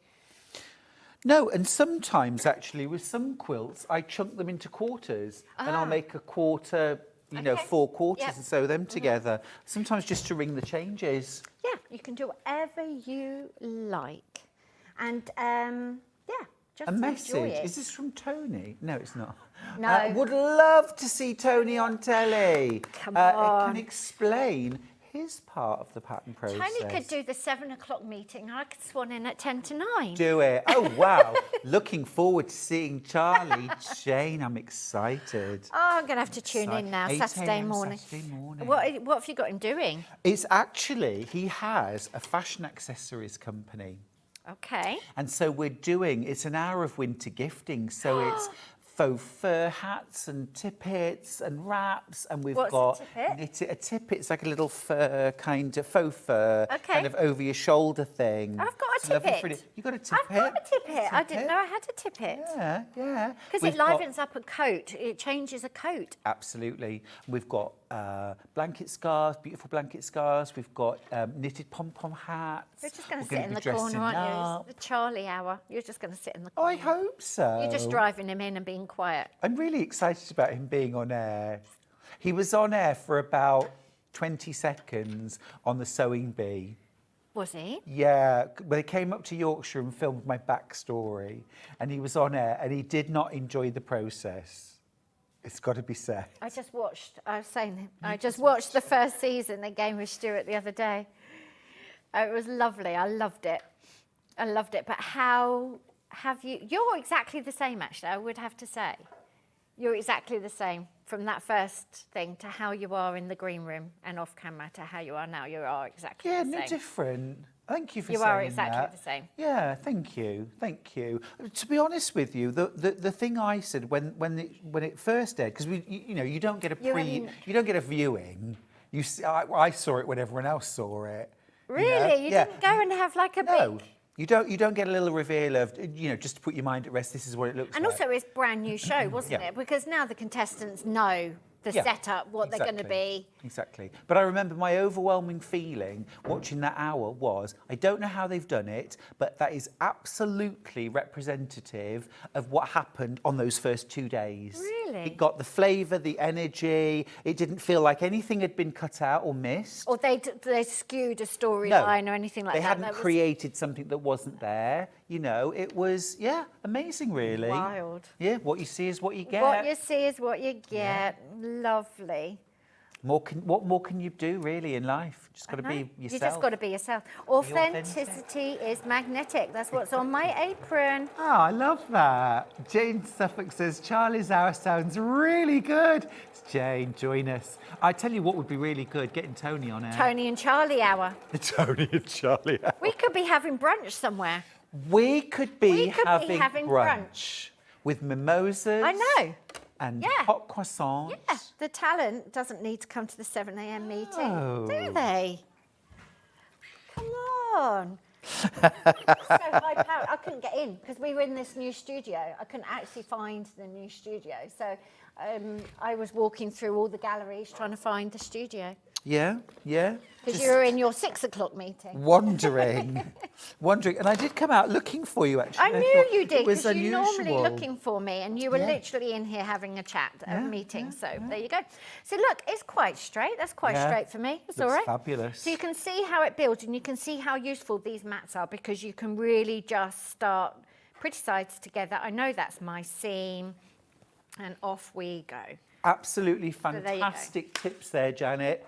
No, and sometimes actually with some quilts, I chunk them into quarters and I'll make a quarter, you know, 4 quarters and sew them together. Sometimes just to ring the changes. Yeah, you can do whatever you like. And just A enjoy message. it. Is this from Tony? No, it's not. No. Would love to see Tony on telly. Come It on. can explain his part of the pattern process. Tony could do the 7 o'clock meeting. I could swan in at 10 to 9. Do it. Oh, wow. Looking forward to seeing Charlie. Jane, I'm excited. Oh, I'm going to have to tune in now, 8 Saturday a.m. morning. Saturday morning. What have you got him doing? It's actually, he has a fashion accessories company. Okay. And so it's an hour of winter gifting. So it's faux fur hats and tippets and wraps, and we've What's got a tippet? A tippet's like a little fur kind of faux fur, Okay. kind of over your shoulder thing. I've got a It's lovely tippet. You got a tippet? I've got a tippet. I didn't know I had a tippet. Yeah, yeah. Because We've it got- livens up a coat. It changes a coat. Absolutely. We've got blanket scarves, beautiful blanket scarves. We've got knitted pom-pom hats. You're just going to We're sit in be the dressing corner, aren't you? up. It's the Charlie hour. You're just going to sit in the Oh, corner. I hope so. You're just driving him in and being quiet. I'm really excited about him being on air. He was on air for about 20 seconds on the Sewing Bee. Was he? Yeah, they came up to Yorkshire and filmed my backstory, and he was on air, and he did not enjoy the process. It's got to be said. I just watched the first season again with Stuart the other day. It was lovely. I loved it. But how have you... You're exactly the same, actually, I would have to say. You're exactly the same from that first thing to how you are in the green room and off camera to how you are now. You are exactly the same. Yeah, no different. Thank you for You saying are exactly that. the same. Yeah, thank you. To be honest with you, the thing I said when it first aired, because you don't get you don't get a viewing. You see, I saw it when everyone else saw it. Really? You didn't go and have like a No. big... You don't get a little reveal of, just to put your mind at rest, this is what it looks And like. also it's a brand new show, wasn't Yeah. it? Because now the contestants know the setup, what they're going to be. Exactly. But I remember my overwhelming feeling watching that hour was, I don't know how they've done it, but that is absolutely representative of what happened on those first 2 days. Really? It got the flavour, the energy. It didn't feel like anything had been cut out or missed. Or they skewed a storyline or anything like they that. hadn't That was created something that wasn't there. It was, amazing, really. wild. Yeah, what you see is what you get. What you see is what you get. Lovely. What more can you do really in life? Just got to No, be yourself. You just got to be yourself. Authenticity is magnetic. That's what's on my apron. Oh, I love that. Jane Suffolk says, Charlie's Hour sounds really good. It's Jane, join us. I tell you what would be really good, getting Tony on air. Tony and Charlie hour. Tony and Charlie hour. We could be having brunch somewhere. We could be having having brunch with mimosas. I know. And Yeah. hot croissants. Yeah, the talent doesn't need to come to the 7 a.m. meeting, Oh. do they? Come on. So high powered. I couldn't get in because we were in this new studio. I couldn't actually find the new studio. So I was walking through all the galleries trying to find the studio. Yeah, yeah. Because Just you were in your 6 o'clock meeting. wondering. And I did come out looking for you, actually. I knew thought you did it was because you're unusual. normally looking for me and you were Yeah. literally in here having a chat at a Yeah, meeting. yeah, So yeah. there you go. So look, it's quite straight. That's quite Yeah. straight for me. It's Looks all right. fabulous. So you can see how it builds and you can see how useful these mats are because you can really just start pretty sides together. I know that's my seam and off we go. Absolutely there you go. fantastic tips there, Janet.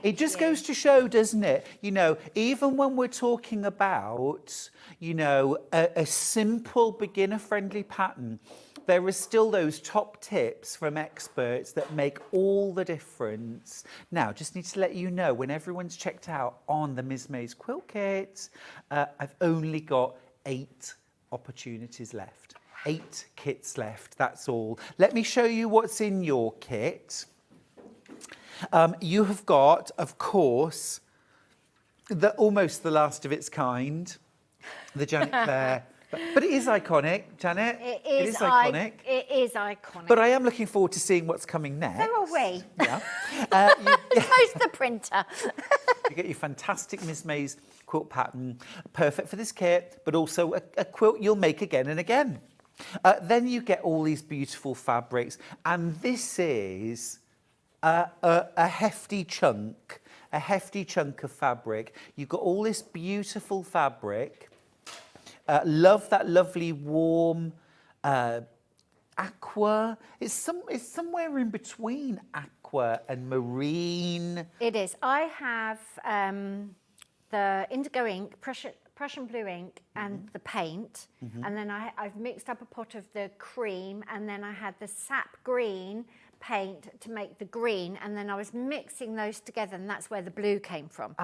It just you. goes to show, doesn't it? You know, even when we're talking about, you know, a simple beginner-friendly pattern, there are still those top tips from experts that make all the difference. Now, just need to let you know, when everyone's checked out on the Mizmaze Quilt Kit, I've only got 8 opportunities left. 8 kits left, that's all. Let me show you what's in your kit. You have got, of course, almost the last of its kind, the Janet Clare. But it is iconic, Janet. It is iconic. It is iconic. But I am looking forward to seeing what's coming next. So are we. Yeah. Goes the printer. You get your fantastic Mizmaze quilt pattern, perfect for this kit, but also a quilt you'll make again and again. Then you get all these beautiful fabrics, and this is a hefty chunk of fabric. You've got all this beautiful fabric. Love that lovely warm aqua. It's somewhere in between aqua and marine. It is. I have the indigo ink, Prussian blue ink, and the paint, and then I've mixed up a pot of the cream, and then I had the sap green paint to make the green, and then I was mixing those together, and that's where the blue came from.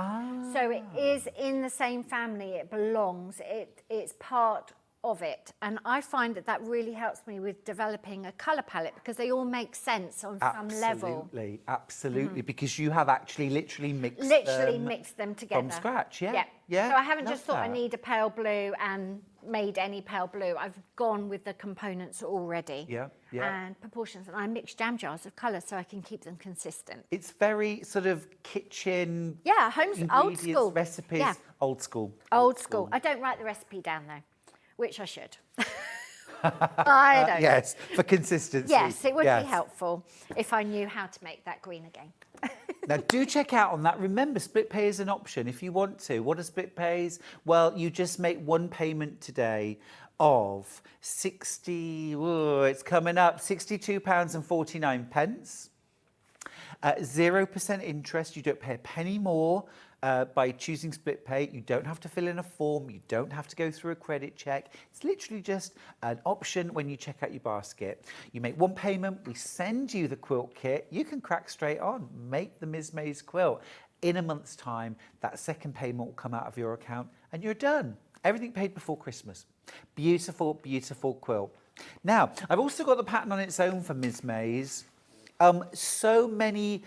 So it is in the same family. It belongs. It's part of it, and I find that really helps me with developing a colour palette because they all make sense on some level. Absolutely, because you have actually literally mixed them together from scratch. Yeah. So I haven't love just thought I that. need a pale blue and made any pale blue. I've gone with the components already. Yeah. And proportions, and I mix jam jars of colour so I can keep them consistent. It's very sort of kitchen. Yeah, old ingredients, school recipes. Yeah. Old school. Old school. I don't write the recipe down though, which I should. I don't. Yes, for consistency. Yes, it would be helpful if I knew how to make that green again. Now, do check out on that. Remember, split pay is an option if you want to. What are split pays? Well, you just make one payment today of it's coming up, £62.49. 0% interest. You don't pay a penny more by choosing split pay. You don't have to fill in a form. You don't have to go through a credit check. It's literally just an option when you check out your basket. You make one payment. We send you the quilt kit. You can crack straight on. Make the Mizmaze quilt. In a month's time, that second payment will come out of your account and you're done. Everything paid before Christmas. Beautiful, beautiful quilt. Now, I've also got the pattern on its own for Mizmaze. So many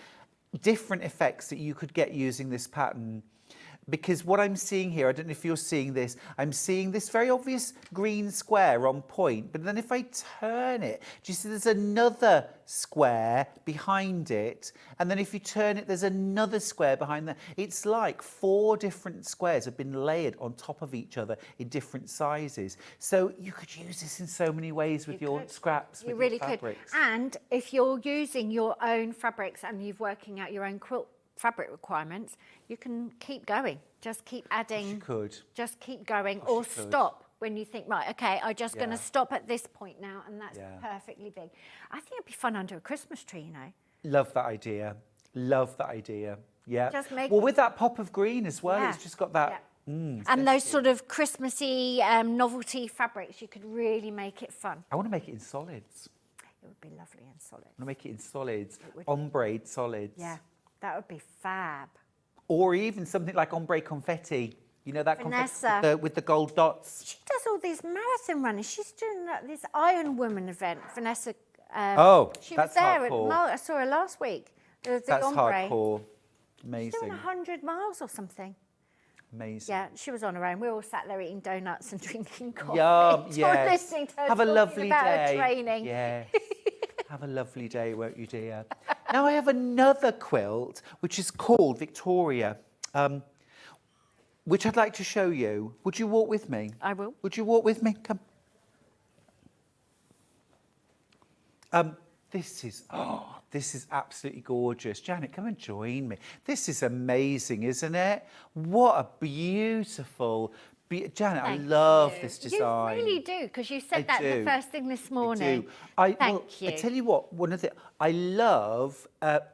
different effects that you could get using this pattern, because what I'm seeing here, I don't know if you're seeing this, I'm seeing this very obvious green square on point, but then if I turn it, do you see there's another square behind it, and then if you turn it, there's another square behind that. It's like 4 different squares have been layered on top of each other in different sizes. So you could use this in so many ways with your scraps, You with really your fabrics. could. And if you're using your own fabrics and you're working out your own quilt fabric requirements, you can keep going. Just keep adding. You could. Just keep going, or stop when you think, right, okay, I'm just going to stop at this point now, and that's perfectly big. I think it'd be fun under a Christmas tree, you know. Love that idea. Love that idea. Yeah. Just make well, it- with that pop of green as well, Yeah. it's just got that. Yeah. Mm, And those sort of Christmassy novelty fabrics, you could really make it fun. I want to make it in solids. It would be lovely and solid. I want to make it in solids, would. ombre solids. Yeah, that would be fab. Or even something like ombre confetti. You know that Vanessa. confetti with the gold dots. She does all these marathon running. She's doing this Iron Woman event. Vanessa. Oh, she that's was there. hardcore. I saw her last week. The That's ombre. hardcore. She's Amazing. doing 100 miles or something. Amazing. Yeah, she was on her own. We were all sat there eating donuts and drinking coffee. Yum, yes. Listening to her Have a talking lovely about day. her training. Yes. Have a lovely day, won't you, dear? Now I have another quilt, which is called Victoria, which I'd like to show you. Would you walk with me? I will. Would you walk with me? Come. This is absolutely gorgeous. Janet, come and join me. This is amazing, isn't it? What a beautiful... Janet, I Thank love you. this design. You really do, because you said I that do. the first thing this morning. I do. Thank you. I tell you what, one of the... I love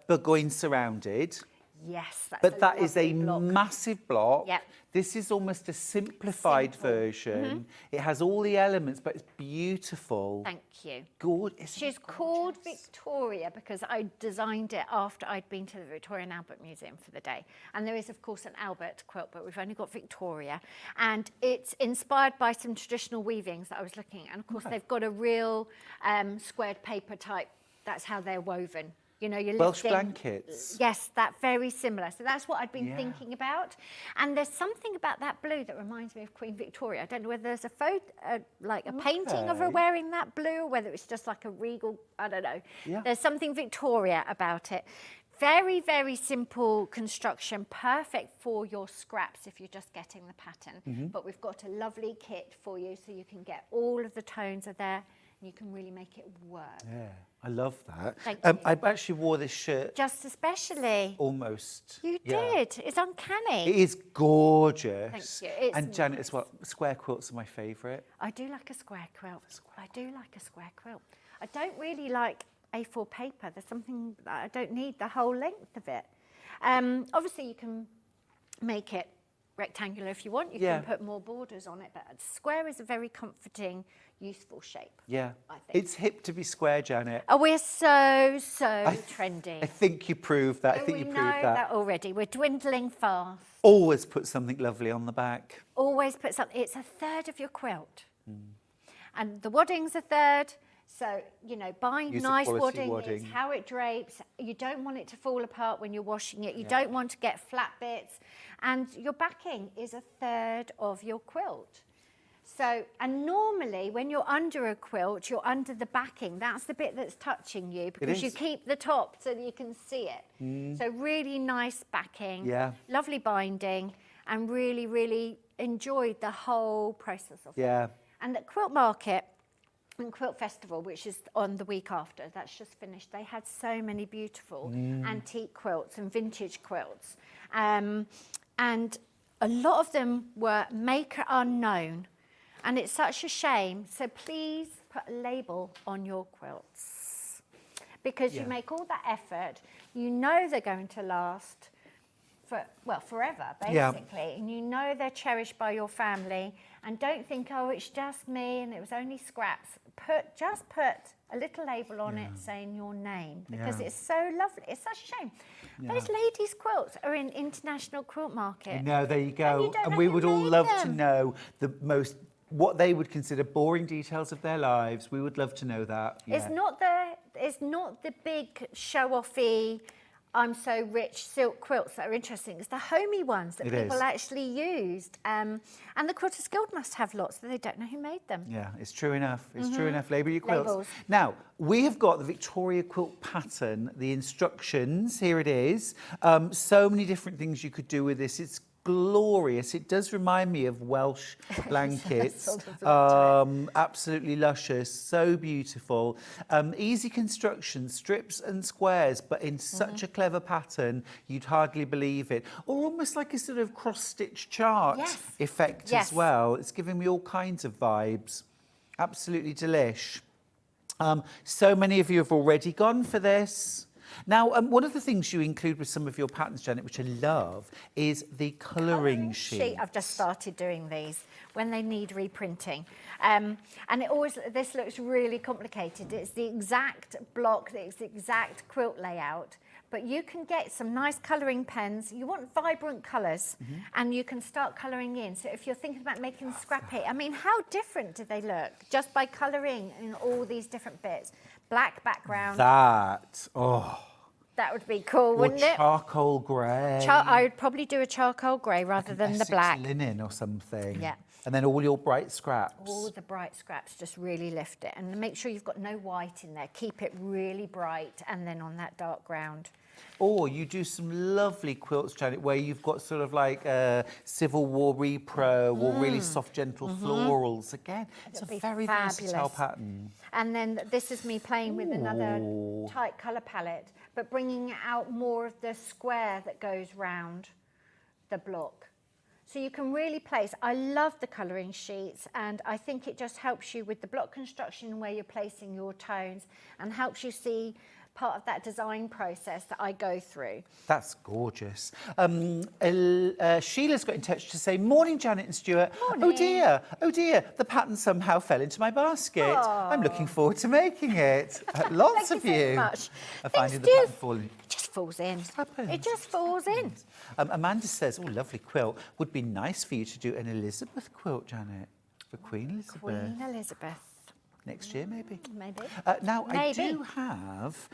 Burgoyne Surrounded. Yes, that's But that is a lovely block. massive block. Yep. This is almost a simplified Simple. version. It has all the elements, but it's beautiful. Thank you. Good. Isn't She's it called gorgeous? Victoria because I designed it after I'd been to the Victoria and Albert Museum for the day. And there is, of course, an Albert quilt, but we've only got Victoria. And it's inspired by some traditional weavings that I was looking at. And, of course, they've got a real squared paper type. That's how they're woven. You know, you're Welsh lifting- blankets. Yes, that very similar. So that's what I'd been Yeah. thinking about. And there's something about that blue that reminds me of Queen Victoria. I don't know whether there's a photo, like a painting of her Okay. wearing that blue, or whether it's just like a regal, I don't know. Yeah. There's something Victoria about it. Very, very simple construction, perfect for your scraps if you're just getting the pattern. Mm-hmm. But we've got a lovely kit for you so you can get all of the tones are there and you can really make it work. Yeah, I love that. Thank you. I actually wore this shirt Just especially. almost. You yeah. did. It's uncanny. It is gorgeous. Thank you. It's And Janet, nice. as well, square quilts are my favourite. I do like a square quilt. I do like a square quilt. I don't really like A4 paper. There's something that I don't need the whole length of it. Obviously, you can make it rectangular if you want. You Yeah. can put more borders on it, but a square is a very comforting, useful shape. Yeah. I think. It's hip to be square, Janet. Oh, we're so th- trendy. I think you proved that. I Oh, think we you know proved that. already. We're dwindling fast. Always put something lovely on the back. Always put something. It's a third of your quilt. Hmm. And the wadding's a third. So, you know, buying Use a nice quality wadding, wadding. is how it drapes. You don't want it to fall apart when you're washing it. You don't want to get flat bits. And your backing is a third of your quilt. So, and normally when you're under a quilt, you're under the backing. That's the bit that's touching you because you is. keep the top so that you can see it. So really nice backing, Yeah. lovely binding, and really, really enjoyed the whole process of it. Yeah. And at Quilt Market and Quilt Festival, which is on the week after, that's just finished, they had so many beautiful antique quilts and vintage quilts. And a lot of them were maker unknown. And it's such a shame. So please put a label on your quilts. Because you make all that effort, you know they're going to last forever, Yeah. basically. And you know they're cherished by your family. And don't think, oh, it's just me and it was only scraps. Just put a little label on it saying your name, because Yeah. it's so lovely. It's such a shame. Those ladies' quilts are in International Quilt Market. No, there you go. don't know we who would all made love to them. know what they would consider boring details of their lives. We would love to know that. Yeah. It's not the big show-offy, I'm so rich silk quilts that are interesting. It's the homey ones that It people is. actually used. And the Quilters Guild must have lots, but they don't know who made them. Yeah, it's true enough. It's true enough. Label your quilts. Labels. Now, we have got the Victoria quilt pattern, the instructions. Here it is. So many different things you could do with this. It's glorious. It does remind me of Welsh blankets. Sort of look to Absolutely luscious, so beautiful. Easy construction, strips and squares, but in such a clever pattern, you'd hardly believe it. Or almost like a sort of cross-stitch chart Yes. effect Yes. as well. It's giving me all kinds of vibes. Absolutely delish. So many of you have already gone for this. Now, one of the things you include with some of your patterns, Janet, which I love, is the colouring sheet. I've just started doing these when they need reprinting. And this looks really complicated. It's the exact block, it's the exact quilt layout, but you can get some nice colouring pens. You want vibrant colours, and you can start colouring in. So if you're thinking about making scrappy, I mean, how different do they look just by colouring in all these different bits? Black background. That would be cool, wouldn't it? Charcoal grey. I would probably do a charcoal grey rather than the Essex black. linen or something. Yeah. And then all your bright scraps. All the bright scraps, just really lift it. And make sure you've got no white in there. Keep it really bright and then on that dark ground. Or you do some lovely quilts, Janet, where you've got sort of like Civil War repro or really soft, gentle florals. Again, it's a very versatile pattern. And then this is me playing with another tight colour palette, but bringing out more of the square that goes round the block. So you can really place. I love the colouring sheets, and I think it just helps you with the block construction where you're placing your tones and helps you see part of that design process that I go through. That's gorgeous. Sheila's got in touch to say, morning, Janet and Stuart. Morning. Oh dear, the pattn somehow fell into my basket. I'm looking forward to making it. Lots Thank of you so you. much. I find the Things pattern do. falling. It just falls in. Happens. It just falls in. Amanda says, oh, lovely quilt. Would be nice for you to do an Elizabeth quilt, Janet, for Queen Elizabeth. Queen Elizabeth. Next year, maybe. Maybe. Now, I Maybe. do have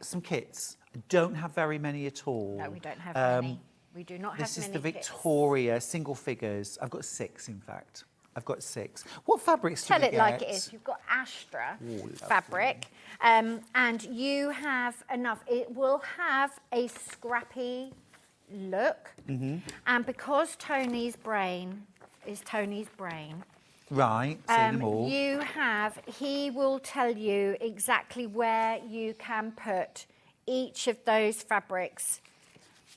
some kits. I don't have very many at all. No, we don't have many. We do not have This is many the kits. Victoria single figures. I've got 6, in fact. I've got 6. What fabrics do Tell we it get? like it is. You've got Astra fabric, and you have enough. It will have a scrappy look, and because Tony's brain is Tony's brain, Right, say them all. he will tell you exactly where you can put each of those fabrics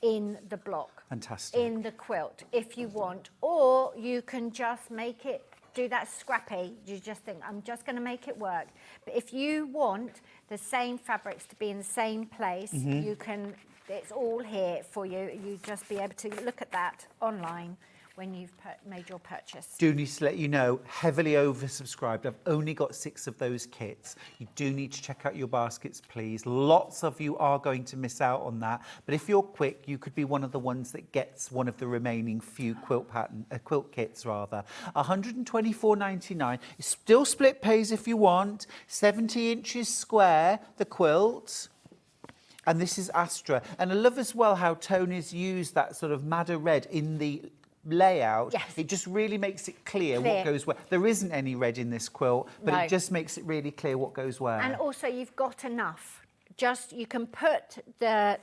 in the block. Fantastic. In the quilt, if you want. Or you can just make it, do that scrappy. You just think, I'm just going to make it work. But if you want the same fabrics to be in the same place, you can, it's all here for you. You just be able to look at that online when you've made your purchase. Do need to let you know, heavily oversubscribed. I've only got 6 of those kits. You do need to check out your baskets, please. Lots of you are going to miss out on that. But if you're quick, you could be one of the ones that gets one of the remaining few quilt kits, rather. $124.99. It's still split pays if you want. 70 inches square, the quilt. And this is Astra. And I love as well how Tony's used that sort of madder red in the layout. Yes. It just really makes it clear what goes where. There isn't any red in this quilt, but No. it just makes it really clear what goes where. And also you've got enough. Just, you can put that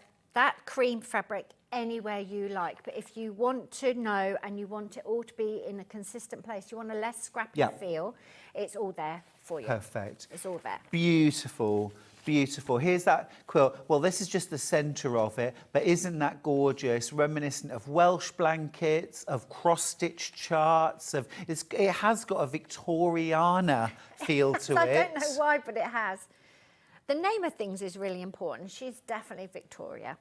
cream fabric anywhere you like, but if you want to know and you want it all to be in a consistent place, you want a less scrappy feel, it's all there for you. Perfect. It's all there. Beautiful. Beautiful. Here's that quilt. Well, this is just the centre of it, but isn't that gorgeous? Reminiscent of Welsh blankets, of cross-stitch charts, it has got a Victoriana feel to it. I don't know why, but it has. The name of things is really important. She's definitely Victoria.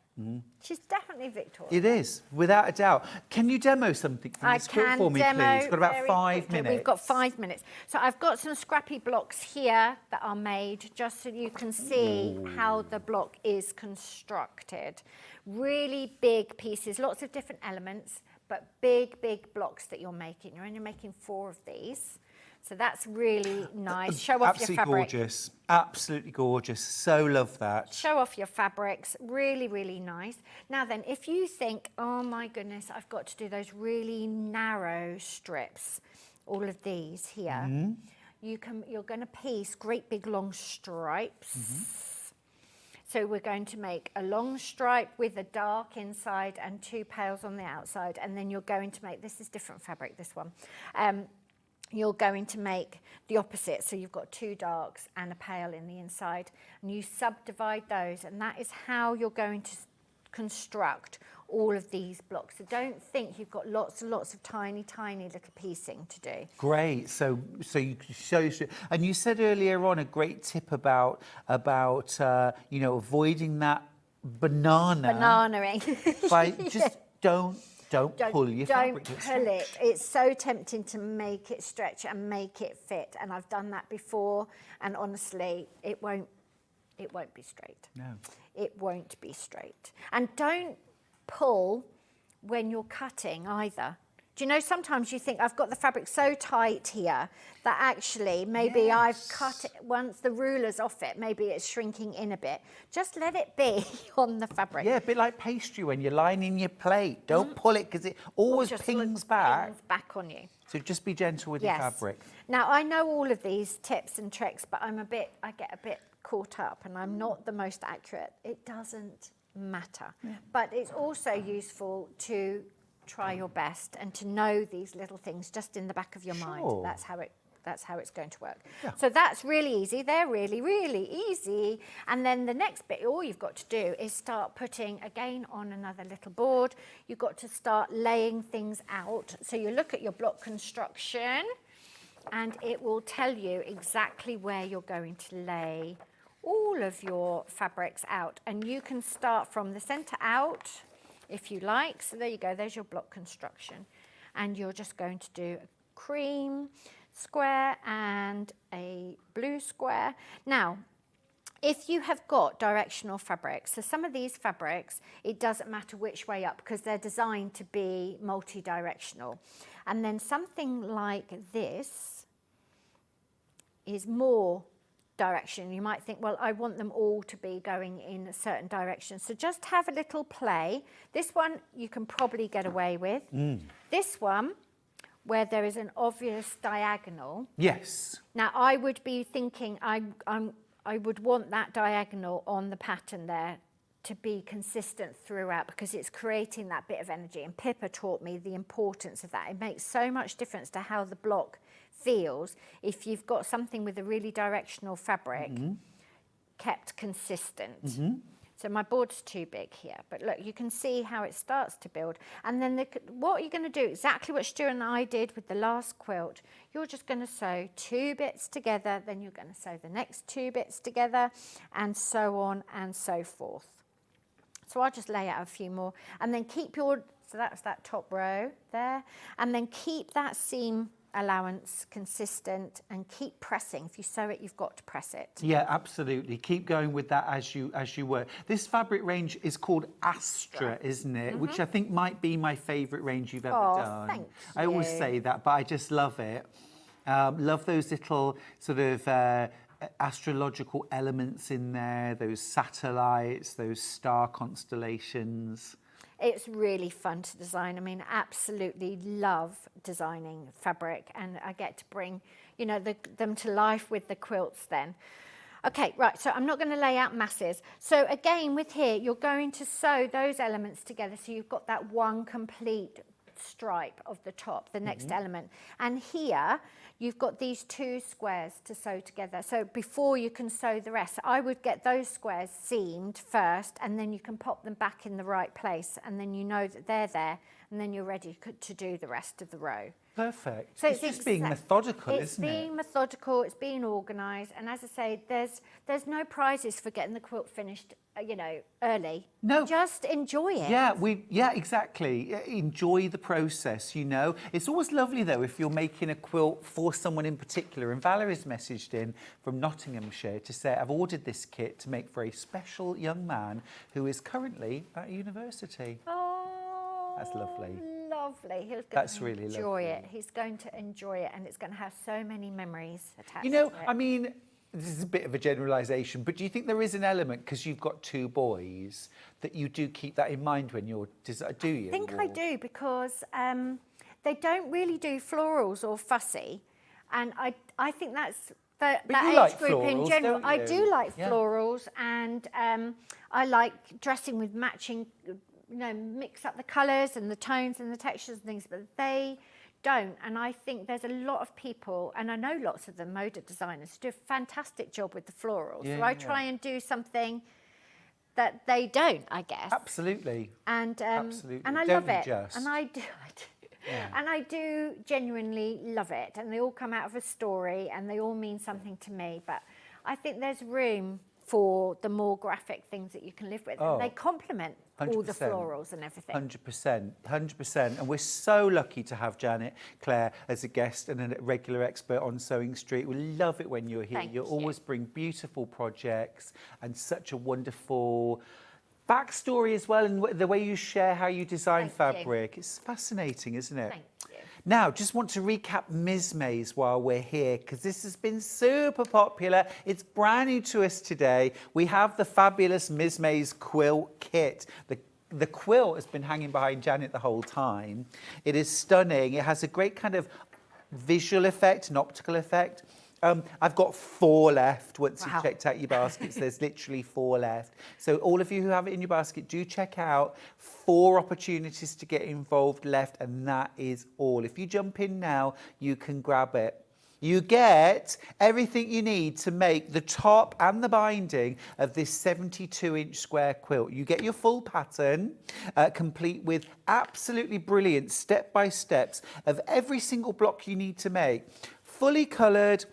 She's definitely Victoria. It is, without a doubt. Can you demo something from this quilt for me, please? We've got about very 5 quickly. minutes. We've got 5 minutes. So I've got some scrappy blocks here that are made just so you can see how the block is constructed. Really big pieces, lots of different elements, but big, big blocks that you're making. You're only making 4 of these. So that's really nice. Show off your fabric. Absolutely gorgeous. Absolutely gorgeous. So love that. Show off your fabrics. Really, really nice. Now then, if you think, oh my goodness, I've got to do those really narrow strips, all of these here, you're going to piece great big long stripes. So we're going to make a long stripe with a dark inside and 2 pales on the outside. And then you're going to make, this is different fabric, this one. You're going to make the opposite. So you've got 2 darks and a pale in the inside. And you subdivide those. And that is how you're going to construct all of these blocks. So don't think you've got lots and lots of tiny, tiny little piecing to do. Great. So you show, and you said earlier on a great tip about you know, avoiding that Bananaing. by just don't pull your fabric. Don't pull it. It's so tempting to make it stretch and make it fit. And I've done that before. And honestly, it won't be straight. No. It won't be straight. And don't pull when you're cutting either. Do you know, sometimes you think, I've got the fabric so tight here that actually maybe I've cut it, once the ruler's off it, maybe it's shrinking in a bit. Just let it be on the fabric. Yeah, a bit like pastry when you're lining your plate. Don't pull it because it always pings back. Pings back on you. So just be gentle with your fabric. Now, I know all of these tips and tricks, but I get a bit caught up and I'm not the most accurate. It doesn't matter. But it's also useful to try your best and to know these little things just in the back of your mind. That's how it's going to work. So that's really easy. They're really, really easy. And then the next bit, all you've got to do is start putting, again, on another little board, you've got to start laying things out. So you look at your block construction and it will tell you exactly where you're going to lay all of your fabrics out. And you can start from the center out, if you like. So there you go, there's your block construction. And you're just going to do a cream square and a blue square. Now, if you have got directional fabrics, so some of these fabrics, it doesn't matter which way up because they're designed to be multi-directional. And then something like this is more direction. You might think, well, I want them all to be going in a certain direction. So just have a little play. This one you can probably get away with. This one, where there is an obvious diagonal. Yes. Now I would be thinking I would want that diagonal on the pattern there to be consistent throughout because it's creating that bit of energy. And Pippa taught me the importance of that. It makes so much difference to how the block feels if you've got something with a really directional fabric kept consistent. So my board's too big here, but look, you can see how it starts to build. And then what you're going to do, exactly what Stu and I did with the last quilt, you're just going to sew 2 bits together, then you're going to sew the next 2 bits together, and so on and so forth. So I'll just lay out a few more, and then keep your, so that's that top row there, and then keep that seam allowance consistent and keep pressing. If you sew it, you've got to press it. Yeah, absolutely. Keep going with that as you work. This fabric range is called Astra, isn't it? Which I think might be my favourite range you've ever done. Thank I always you. say that, but I just love it. Love those little sort of astrological elements in there, those satellites, those star constellations. It's really fun to design. I mean, absolutely love designing fabric, and I get to bring, you know, them to life with the quilts then. Okay, right, so I'm not going to lay out masses. So again, with here, you're going to sew those elements together so you've got that one complete stripe of the top, the next element. And here, you've got these 2 squares to sew together. So before you can sew the rest, I would get those squares seamed first, and then you can pop them back in the right place, and then you know that they're there, and then you're ready to do the rest of the row. Perfect. So it's just being methodical, isn't it? It's being methodical, it's being organised, and as I say, there's no prizes for getting the quilt finished, you know, early. No. Just enjoy it. Yeah, exactly. Enjoy the process, you know. It's always lovely, though, if you're making a quilt for someone in particular. And Valerie's messaged in from Nottinghamshire to say, I've ordered this kit to make for a special young man who is currently at university. Oh, That's lovely. Lovely. He's going That's to really enjoy it. lovely. He's going to enjoy it, and it's going to have so many memories attached You know, to it. I mean, this is a bit of a generalisation, but do you think there is an element, because you've got 2 boys, that you do keep that in mind when you're, do you? I think I do, because they don't really do florals or fussy, and I think that's that you age like group in florals, general. don't I you? do like Yeah. florals, and I like dressing with matching, you know, mix up the colours and the tones and the textures and things, but they don't. And I think there's a lot of people, and I know lots of them, moda designers, do a fantastic job with the florals. Yeah, so I yeah. try and do something that they don't, I guess. Absolutely. And Absolutely. and I Don't love it, adjust. and I do, and I do genuinely love it. And they all come out of a story, and they all mean something to me. But I think there's room for the more graphic things that you can live with, and they complement all the 100%. florals and everything. 100%, 100%. And we're so lucky to have Janet Clare as a guest and a regular expert on Sewing Street. We love it when you're here. Thank You you. always bring beautiful projects and such a wonderful backstory as well, and the way you share how you design Thank you. fabric. It's fascinating, isn't it? Thank you. Now, just want to recap Mizmaze while we're here, because this has been super popular. It's brand new to us today. We have the fabulous Mizmaze Quilt Kit. The quilt has been hanging behind Janet the whole time. It is stunning. It has a great kind of visual effect, an optical effect. I've got 4 left. Once you've checked out your baskets, there's literally 4 left. So all of you who have it in your basket, do check out 4 opportunities to get involved left, and that is all. If you jump in now, you can grab it. You get everything you need to make the top and the binding of this 72-inch square quilt. You get your full pattern, complete with absolutely brilliant step-by-steps of every single block you need to make. Fully coloured.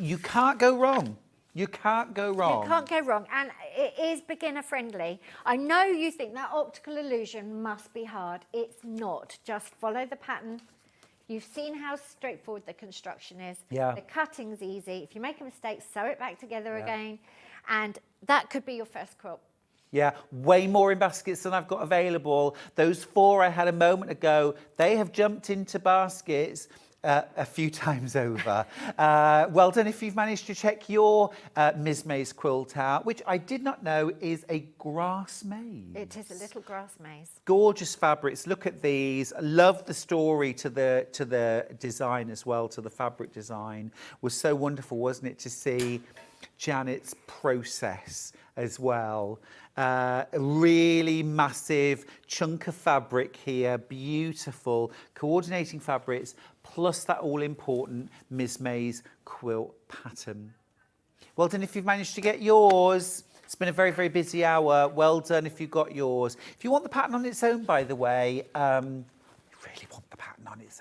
You can't go wrong. You can't go wrong. You can't go wrong, and it is beginner friendly. I know you think that optical illusion must be hard. It's not. Just follow the pattern. You've seen how straightforward the construction is. Yeah. The cutting's easy. If you make a mistake, sew it back together again, and that could be your first quilt. Yeah, way more in baskets than I've got available. Those 4 I had a moment ago, they have jumped into baskets a few times over. Well done if you've managed to check your Mizmaze quilt out, which I did not know is a grass maze. It is a little grass maze. Gorgeous fabrics. Look at these. Love the story to the design as well, to the fabric design. Was so wonderful, wasn't it, to see Janet's process as well. A really massive chunk of fabric here, beautiful, coordinating fabrics, plus that all-important Mizmaze quilt pattern. Well done if you've managed to get yours. It's been a very, very busy hour. Well done if you got yours. If you want the pattern on its own, by the way, you really want the pattern on its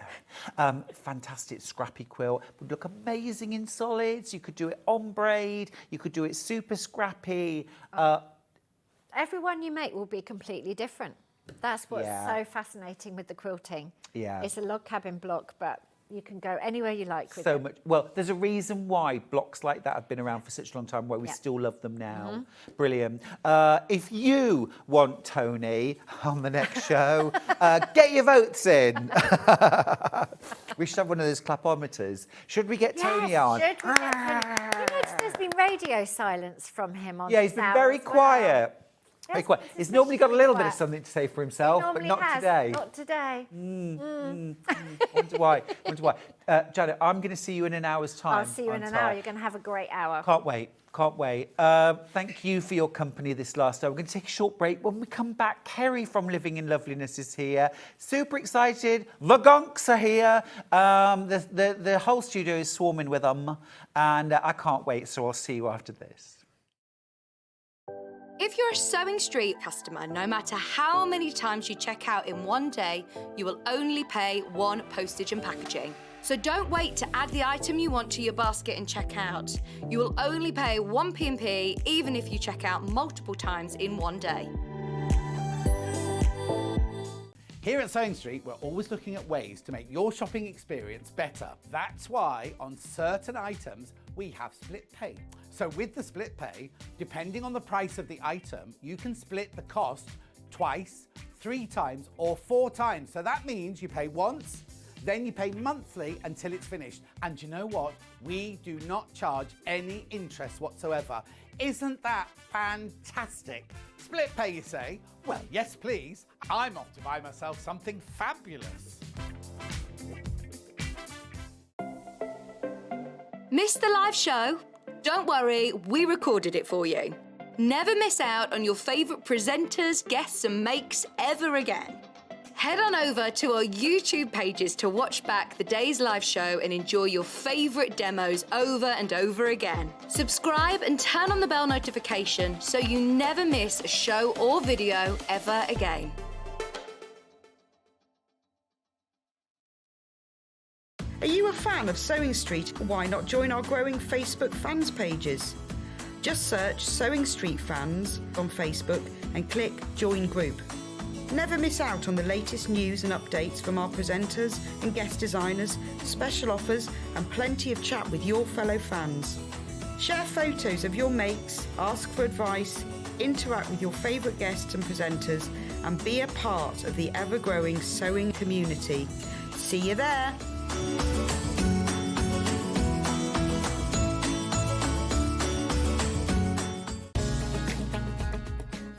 own. Fantastic scrappy quilt. Would look amazing in solids. You could do it on braid. You could do it super scrappy. Every one you make will be completely different. That's what's Yeah. so fascinating with the quilting. Yeah. It's a log cabin block, but you can go anywhere you like with So it. much. Well, there's a reason why blocks like that have been around for such a long time, why we Yeah. still love them now. Brilliant. If you want Tony on the next show, get your votes in. We should have one of those clapometers. Should we get Tony on? Should we get Tony? You notice there's been radio silence from him on Yeah, he's this been hour very as well. quiet. Very Yes, quiet. this He's is normally got a little bit of quiet. something to say for himself, but Normally not has. today. Not today. Wonder why. Wonder why. Janet, I'm going to see you in an hour's time. I'll see you in on an hour. time. You're going to have a great hour. Can't wait. Can't wait. Thank you for your company this last hour. We're going to take a short break. When we come back, Kerrie from Living in Loveliness is here. Super excited. The Gonks are here. The whole studio is swarming with them. And I can't wait. So I'll see you after this. If you're a Sewing Street customer, no matter how many times you check out in one day, you will only pay 1 postage and packaging. So don't wait to add the item you want to your basket and check out. You will only pay 1 P&P even if you check out multiple times in one day. Here at Sewing Street, we're always looking at ways to make your shopping experience better. That's why on certain items, we have split pay. So with the split pay, depending on the price of the item, you can split the cost twice, 3 times, or 4 times. So that means you pay once, then you pay monthly until it's finished. And you know what? We do not charge any interest whatsoever. Isn't that fantastic? Split pay, you say? Well, yes, please. I'm off to buy myself something fabulous. Missed the live show? Don't worry, we recorded it for you. Never miss out on your favourite presenters, guests and makes ever again. Head on over to our YouTube pages to watch back the day's live show and enjoy your favourite demos over and over again. Subscribe and turn on the bell notification so you never miss a show or video ever again. Are you a fan of Sewing Street? Why not join our growing Facebook fans pages? Just search Sewing Street Fans on Facebook and click Join Group. Never miss out on the latest news and updates from our presenters and guest designers, special offers and plenty of chat with your fellow fans. Share photos of your makes, ask for advice, interact with your favourite guests and presenters and be a part of the ever-growing sewing community. See you there!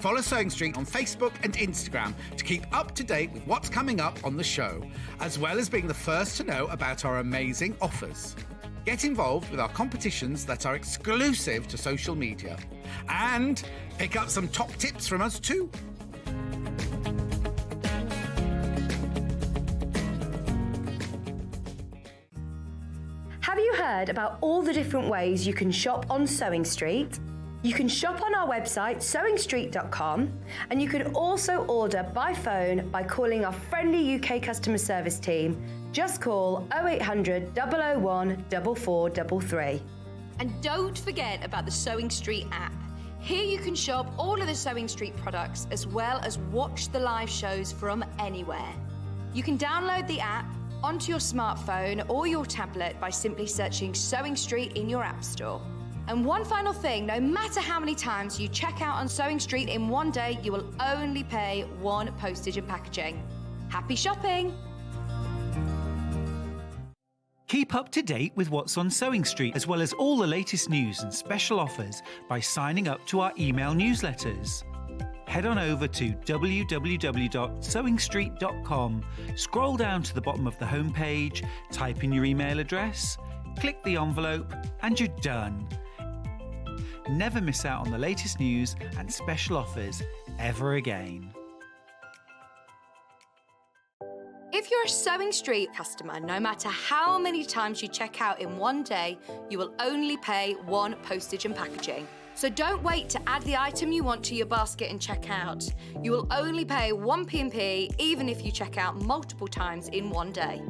Follow Sewing Street on Facebook and Instagram to keep up to date with what's coming up on the show, as well as being the first to know about our amazing offers. Get involved with our competitions that are exclusive to social media. And pick up some top tips from us too. Have you heard about all the different ways you can shop on Sewing Street? You can shop on our website sewingstreet.com and you can also order by phone by calling our friendly UK customer service team. Just call 0800 001 4433. And don't forget about the Sewing Street app. Here you can shop all of the Sewing Street products as well as watch the live shows from anywhere. You can download the app onto your smartphone or your tablet by simply searching Sewing Street in your app store. And one final thing, no matter how many times you check out on Sewing Street in one day, you will only pay one postage and packaging. Happy shopping! Keep up to date with what's on Sewing Street, as well as all the latest news and special offers by signing up to our email newsletters. Head on over to www.sewingstreet.com, scroll down to the bottom of the homepage, type in your email address, click the envelope, and you're done. Never miss out on the latest news and special offers ever again. If you're a Sewing Street customer, no matter how many times you check out in one day, you will only pay one postage and packaging. So don't wait to add the item you want to your basket and check out. You will only pay one P&P even if you check out multiple times in one day.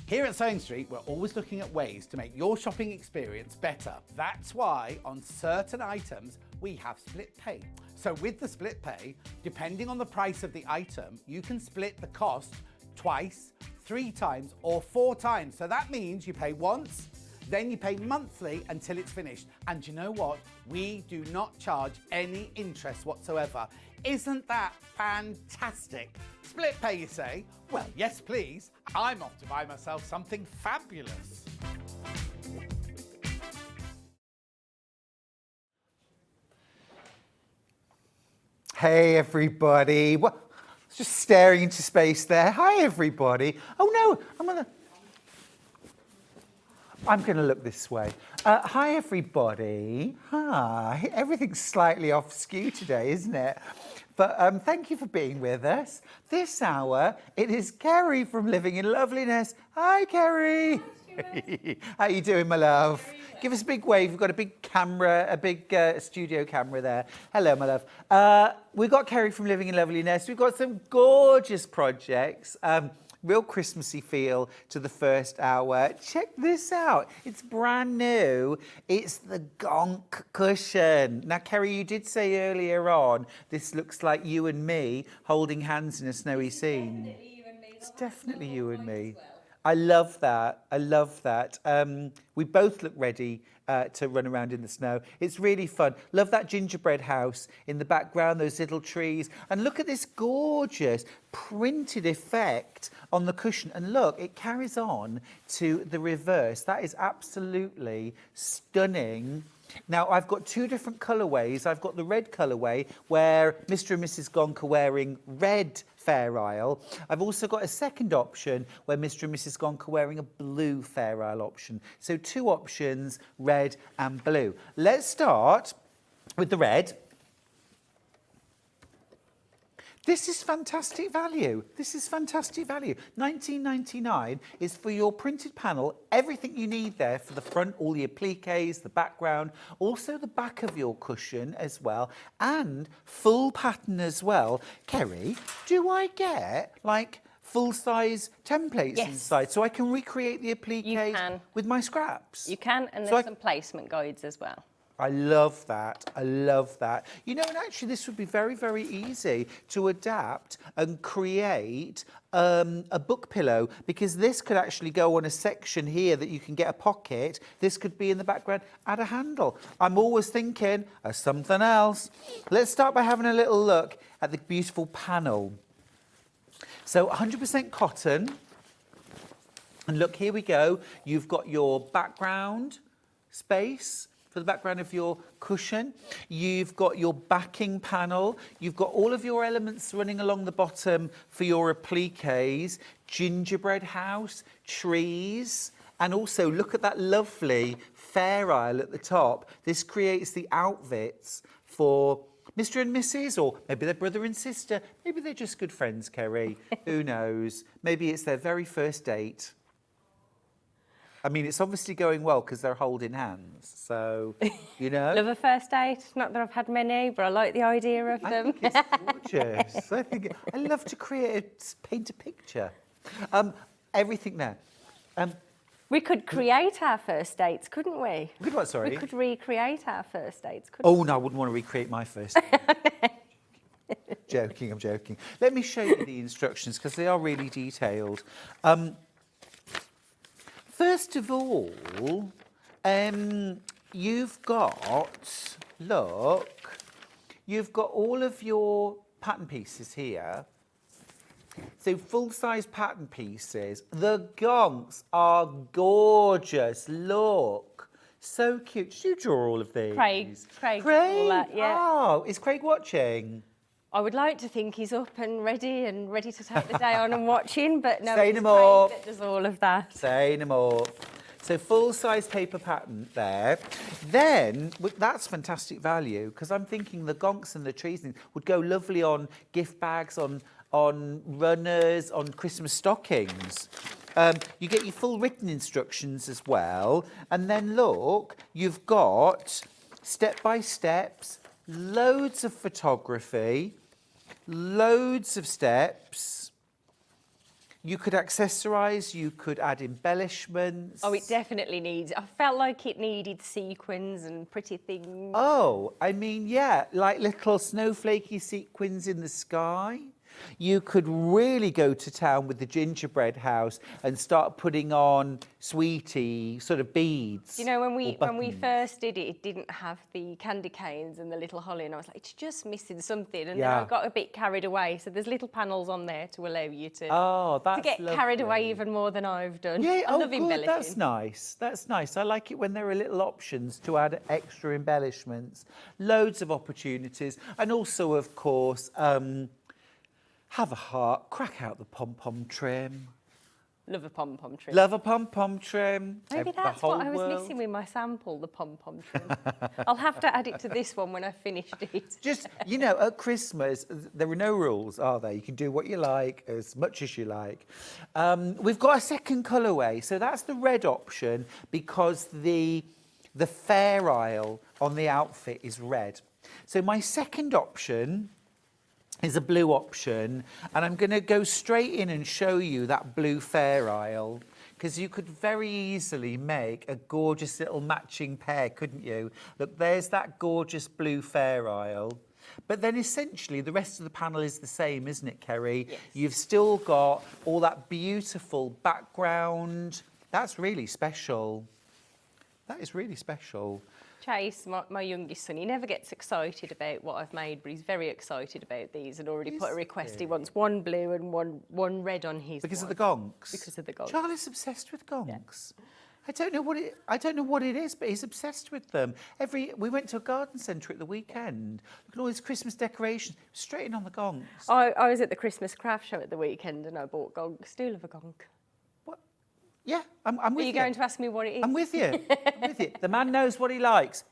Here at Sewing Street, we're always looking at ways to make your shopping experience better. That's why on certain items, we have split pay. So with the split pay, depending on the price of the item, you can split the cost twice, 3 times, or 4 times. So that means you pay once, then you pay monthly until it's finished. And you know what? We do not charge any interest whatsoever. Isn't that fantastic? Split pay, you say? Well, yes, please. I'm off to buy myself something fabulous. Hey, everybody. What? Just staring into space there. Hi, everybody. Oh, no, I'm going to look this way. Hi, everybody. Hi. Everything's slightly off skew today, isn't it? But thank you for being with us. This hour, it is Kerrie from Living in Loveliness. Hi, Kerrie. How you doing, my love? Give us a big wave. We've got a big camera, a big studio camera there. Hello, my love. We've got Kerrie from Living in Loveliness. We've got some gorgeous projects. Real Christmassy feel to the first hour. Check this out. It's brand new. It's the Gonk Cushion. Now, Kerrie, you did say earlier on, this looks like you and me holding hands in a snowy scene. It's definitely you and me. I love that. I love that. We both look ready to run around in the snow. It's really fun. Love that gingerbread house in the background, those little trees. And look at this gorgeous printed effect on the cushion. And look, it carries on to the reverse. That is absolutely stunning. Now, I've got 2 different colourways. I've got the red colourway where Mr. and Mrs. Gonk are wearing red Fair Isle. I've also got a second option where Mr. and Mrs. Gonk are wearing a blue Fair Isle option. So 2 options, red and blue. Let's start with the red. This is fantastic value. This is fantastic value. $19.99 is for your printed panel, everything you need there for the front, all the appliques, the background, also the back of your cushion as well, and full pattern as well. Kerrie, do I get like full-size templates Yes. inside so I can recreate the appliques can. with my scraps? You can, and So there's I- some placement guides as well. I love that. I love that. You know, and actually this would be very, very easy to adapt and create a book pillow, because this could actually go on a section here that you can get a pocket. This could be in the background, add a handle. I'm always thinking of something else. Let's start by having a little look at the beautiful panel. So 100% cotton. And look, here we go. You've got your background space for the background of your cushion. You've got your backing panel. You've got all of your elements running along the bottom for your appliques, gingerbread house, trees, and also look at that lovely fair isle at the top. This creates the outfits for Mr. and Mrs., or maybe they're brother and sister. Maybe they're just good friends, Kerrie. Who knows? Maybe it's their very first date. I mean, it's obviously going well because they're holding hands. So, you know. Love a first date. Not that I've had many, but I like the idea of I them. think it's gorgeous. I love to paint a picture. Everything there. We could create our first dates, couldn't we? Good what, sorry? We could recreate our first dates, couldn't Oh, no, I wouldn't want to recreate my first. Joking, I'm joking. Let me show you the instructions because they are really detailed. First of all, you've got, look, you've got all of your pattern pieces here. So full-size pattern pieces. The gonks are gorgeous. Look, so cute. Did you draw all of these? Craig did all that, yeah. Oh, is Craig watching? I would like to think he's up and ready to take the day on and watching, but no, Say it's no more. Craig that does all of that. Say no more. So full-size paper pattern there. Then, that's fantastic value, because I'm thinking the gonks and the trees would go lovely on gift bags, on runners, on Christmas stockings. You get your full written instructions as well. And then look, you've got step-by-steps, loads of photography, loads of steps. You could accessorise, you could add embellishments. Oh, it definitely needs. I felt like it needed sequins and pretty things. Oh, I mean, yeah, like little snowflakey sequins in the sky. You could really go to town with the gingerbread house and start putting on sweetie sort of beads. You know, when we buttons. first did it, it didn't have the candy canes and the little holly, and I was like, it's just missing something. And then Yeah. I got a bit carried away. So there's little panels on there to allow you to That's get carried away lovely. even more than I've done. Yeah, I love good. embellishing. That's nice. That's nice. I like it when there are little options to add extra embellishments. Loads of opportunities. And also, of course, have a heart, crack out the pom-pom trim. Love a pom-pom trim. Love a pom-pom trim. Maybe The that's whole what I was world. missing with my sample, the pom-pom trim. I'll have to add it to this one when I've finished it. Just, you know, at Christmas, there are no rules, are there? You can do what you like, as much as you like. We've got a second colourway. So that's the red option because the fair isle on the outfit is red. So my second option is a blue option, and I'm going to go straight in and show you that blue fair isle, because you could very easily make a gorgeous little matching pair, couldn't you? Look, there's that gorgeous blue fair isle. But then essentially the rest of the panel is the same, isn't it, Kerrie? Yes. You've still got all that beautiful background. That's really special. That is really special. Chase, my youngest son, he never gets excited about what I've made, but he's very excited about these and already put a request. He wants one blue and one red on his Because one. of the gonks? Because of the gonks. Charlie's obsessed with gonks. Yeah. I don't know what it is, but he's obsessed with them. We went to a garden centre at the weekend. Look at all his Christmas decorations, straight in on the gonks. I was at the Christmas craft show at the weekend and I bought gonks. Do love a gonk. What? Yeah, I'm with you. Are you going to ask me what it is? I'm with you. I'm with you. The man knows what he likes.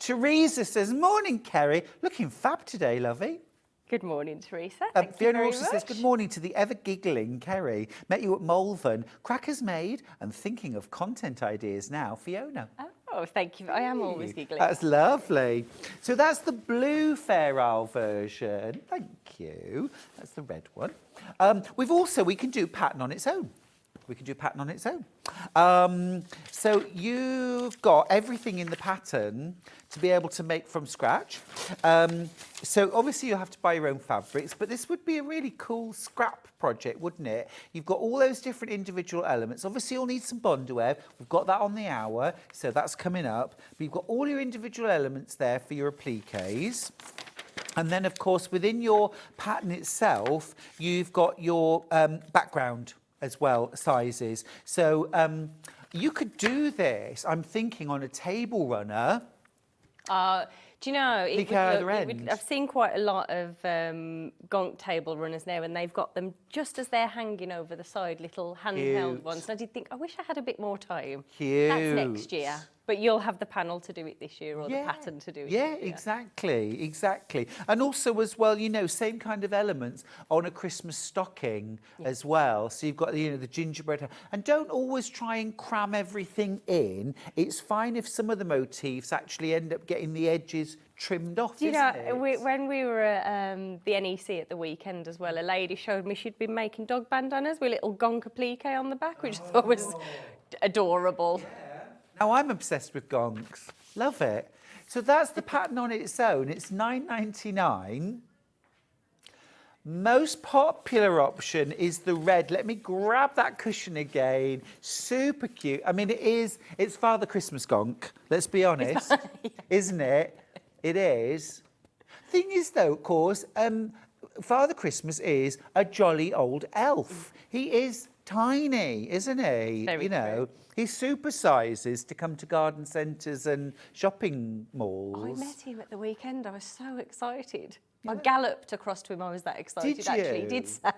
Teresa says, "Morning, Kerrie. Looking fab today, lovey." Good morning, Teresa. Thank you Fiona very also says, much. good morning to the ever-giggling Kerrie. Met you at Malvern. Crackers made and thinking of content ideas now. Fiona. Oh, thank you. I am always giggling. That's lovely. So that's the blue Fair Isle version. Thank you. That's the red one. We can do pattern on its own. So you've got everything in the pattern to be able to make from scratch. So obviously you have to buy your own fabrics, but this would be a really cool scrap project, wouldn't it? You've got all those different individual elements. Obviously you'll need some bondware. We've got that on the hour, so that's coming up. But you've got all your individual elements there for your appliques. And then, of course, within your pattern itself, you've got your background as well, sizes. So you could do this, I'm thinking, on a table runner. Do you know, Peek out of the end. I've seen quite a lot of Gonk table runners now, and they've got them just as they're hanging over the side, little handheld Cute. ones. And I did think, I wish I had a bit more time. Cute. That's next year. But you'll have the panel to do it this year, or the pattern to do it Yeah, this year. exactly. And also as well, you know, same kind of elements on a Christmas stocking as well. So you've got, you know, the gingerbread. And don't always try and cram everything in. It's fine if some of the motifs actually end up getting the edges trimmed off, Do you isn't know, it? when we were at the NEC at the weekend as well, a lady showed me she'd been making dog bandanas with little Gonk applique on the back, which I thought was adorable. Now, I'm obsessed with gonks. Love it. So that's the pattern on its own. It's £9.99. Most popular option is the red. Let me grab that cushion again. Super cute. I mean, it's Father Christmas gonk, let's be honest. Isn't it? It is. Thing is, though, of course, Father Christmas is a jolly old elf. He is tiny, isn't he? Very true. He supersises to come to garden centres and shopping malls. I met him at the weekend. I was so excited. I galloped across to him. I was that excited. Did Actually, you? he did say.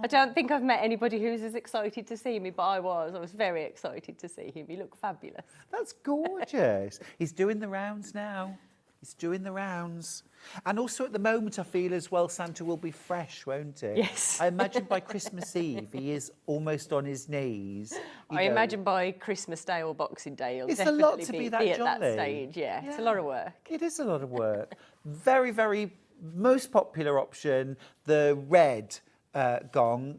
I don't think I've met anybody who's as excited to see me, but I was. I was very excited to see him. He looked fabulous. That's gorgeous. He's doing the rounds now. He's doing the rounds. And also at the moment, I feel as well, Santa will be fresh, won't he? Yes. I imagine by Christmas Eve, he is almost on his knees. I imagine by Christmas Day or Boxing Day, he'll It's a definitely lot to be that at that jolly. stage. Yeah, it's a lot of work. It is a lot of work. Very, very most popular option, the red gonk.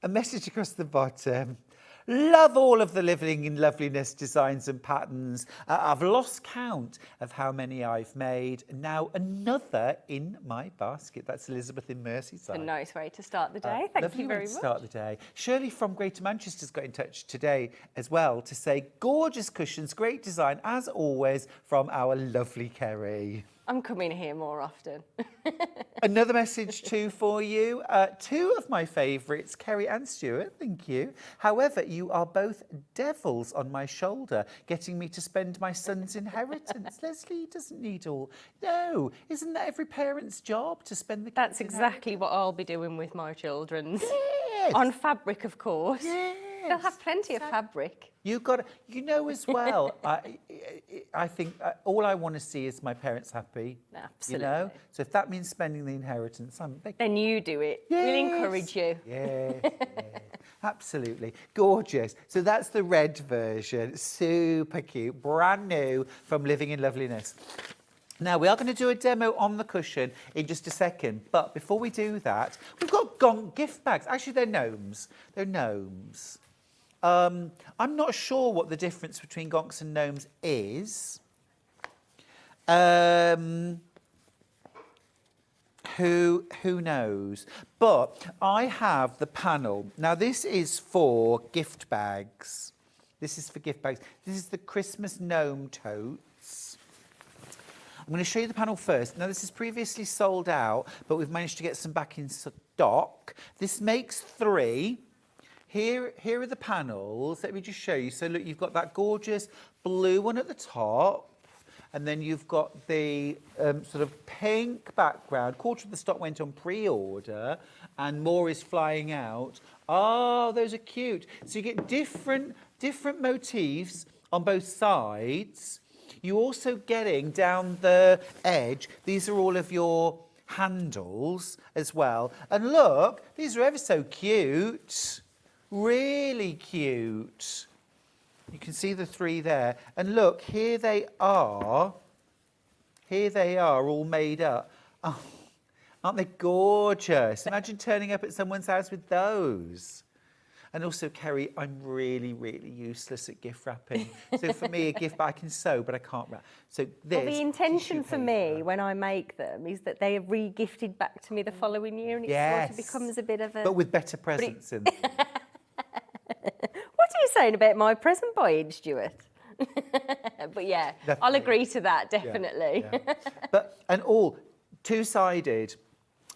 A message across the bottom. Love all of the Living in Loveliness designs and patterns. I've lost count of how many I've made. Now another in my basket. That's Elizabeth in Merseyside. A nice way to start the day. Thank Lovely you way very to much. start the day. Shirley from Greater Manchester's got in touch today as well to say, gorgeous cushions, great design, as always, from our lovely Kerrie. I'm coming here more often. Another message too for you. Two of my favourites, Kerrie and Stuart, thank you. However, you are both devils on my shoulder, getting me to spend my son's inheritance. Leslie doesn't need all. No, isn't that every parent's job to spend the That's kid's exactly what I'll be doing with my children's. Yes. On fabric, of course. Yes. They'll have plenty of fabric. You've got to, you know as well, I think all I want to see is my parents happy. Absolutely. You know? So if that means spending the inheritance, I'm big. Then you do it. Yes. We'll encourage you. Yes, yes, absolutely. Gorgeous. So that's the red version. Super cute. Brand new from Living in Loveliness. Now, we are going to do a demo on the cushion in just a second. But before we do that, we've got Gonk gift bags. Actually, they're gnomes. They're gnomes. I'm not sure what the difference between gonks and gnomes is. Who knows? But I have the panel. Now, this is for gift bags. This is for gift bags. This is the Christmas gnome totes. I'm going to show you the panel first. Now, this is previously sold out, but we've managed to get some back in stock. This makes 3. Here are the panels. Let me just show you. So, look, you've got that gorgeous blue one at the top. And then you've got the sort of pink background. Quarter of the stock went on pre-order, and more is flying out. Oh, those are cute. So you get different motifs on both sides. You're also getting down the edge. These are all of your handles as well. And look, these are ever so cute. Really cute. You can see the 3 there. And look, here they are. Here they are, all made up. Oh, aren't they gorgeous? Imagine turning up at someone's house with those. And also, Kerrie, I'm really, really useless at gift wrapping. So for me, a gift bag I can sew, but I can't wrap. So this. Well, the intention for me when I make them is that they are re-gifted back to me the following year, and it sort of becomes a bit of a... But with better presents in them. What are you saying about my present buying, Stuart? But yeah, Definitely. I'll agree to that, definitely. Yeah. But, and all two-sided.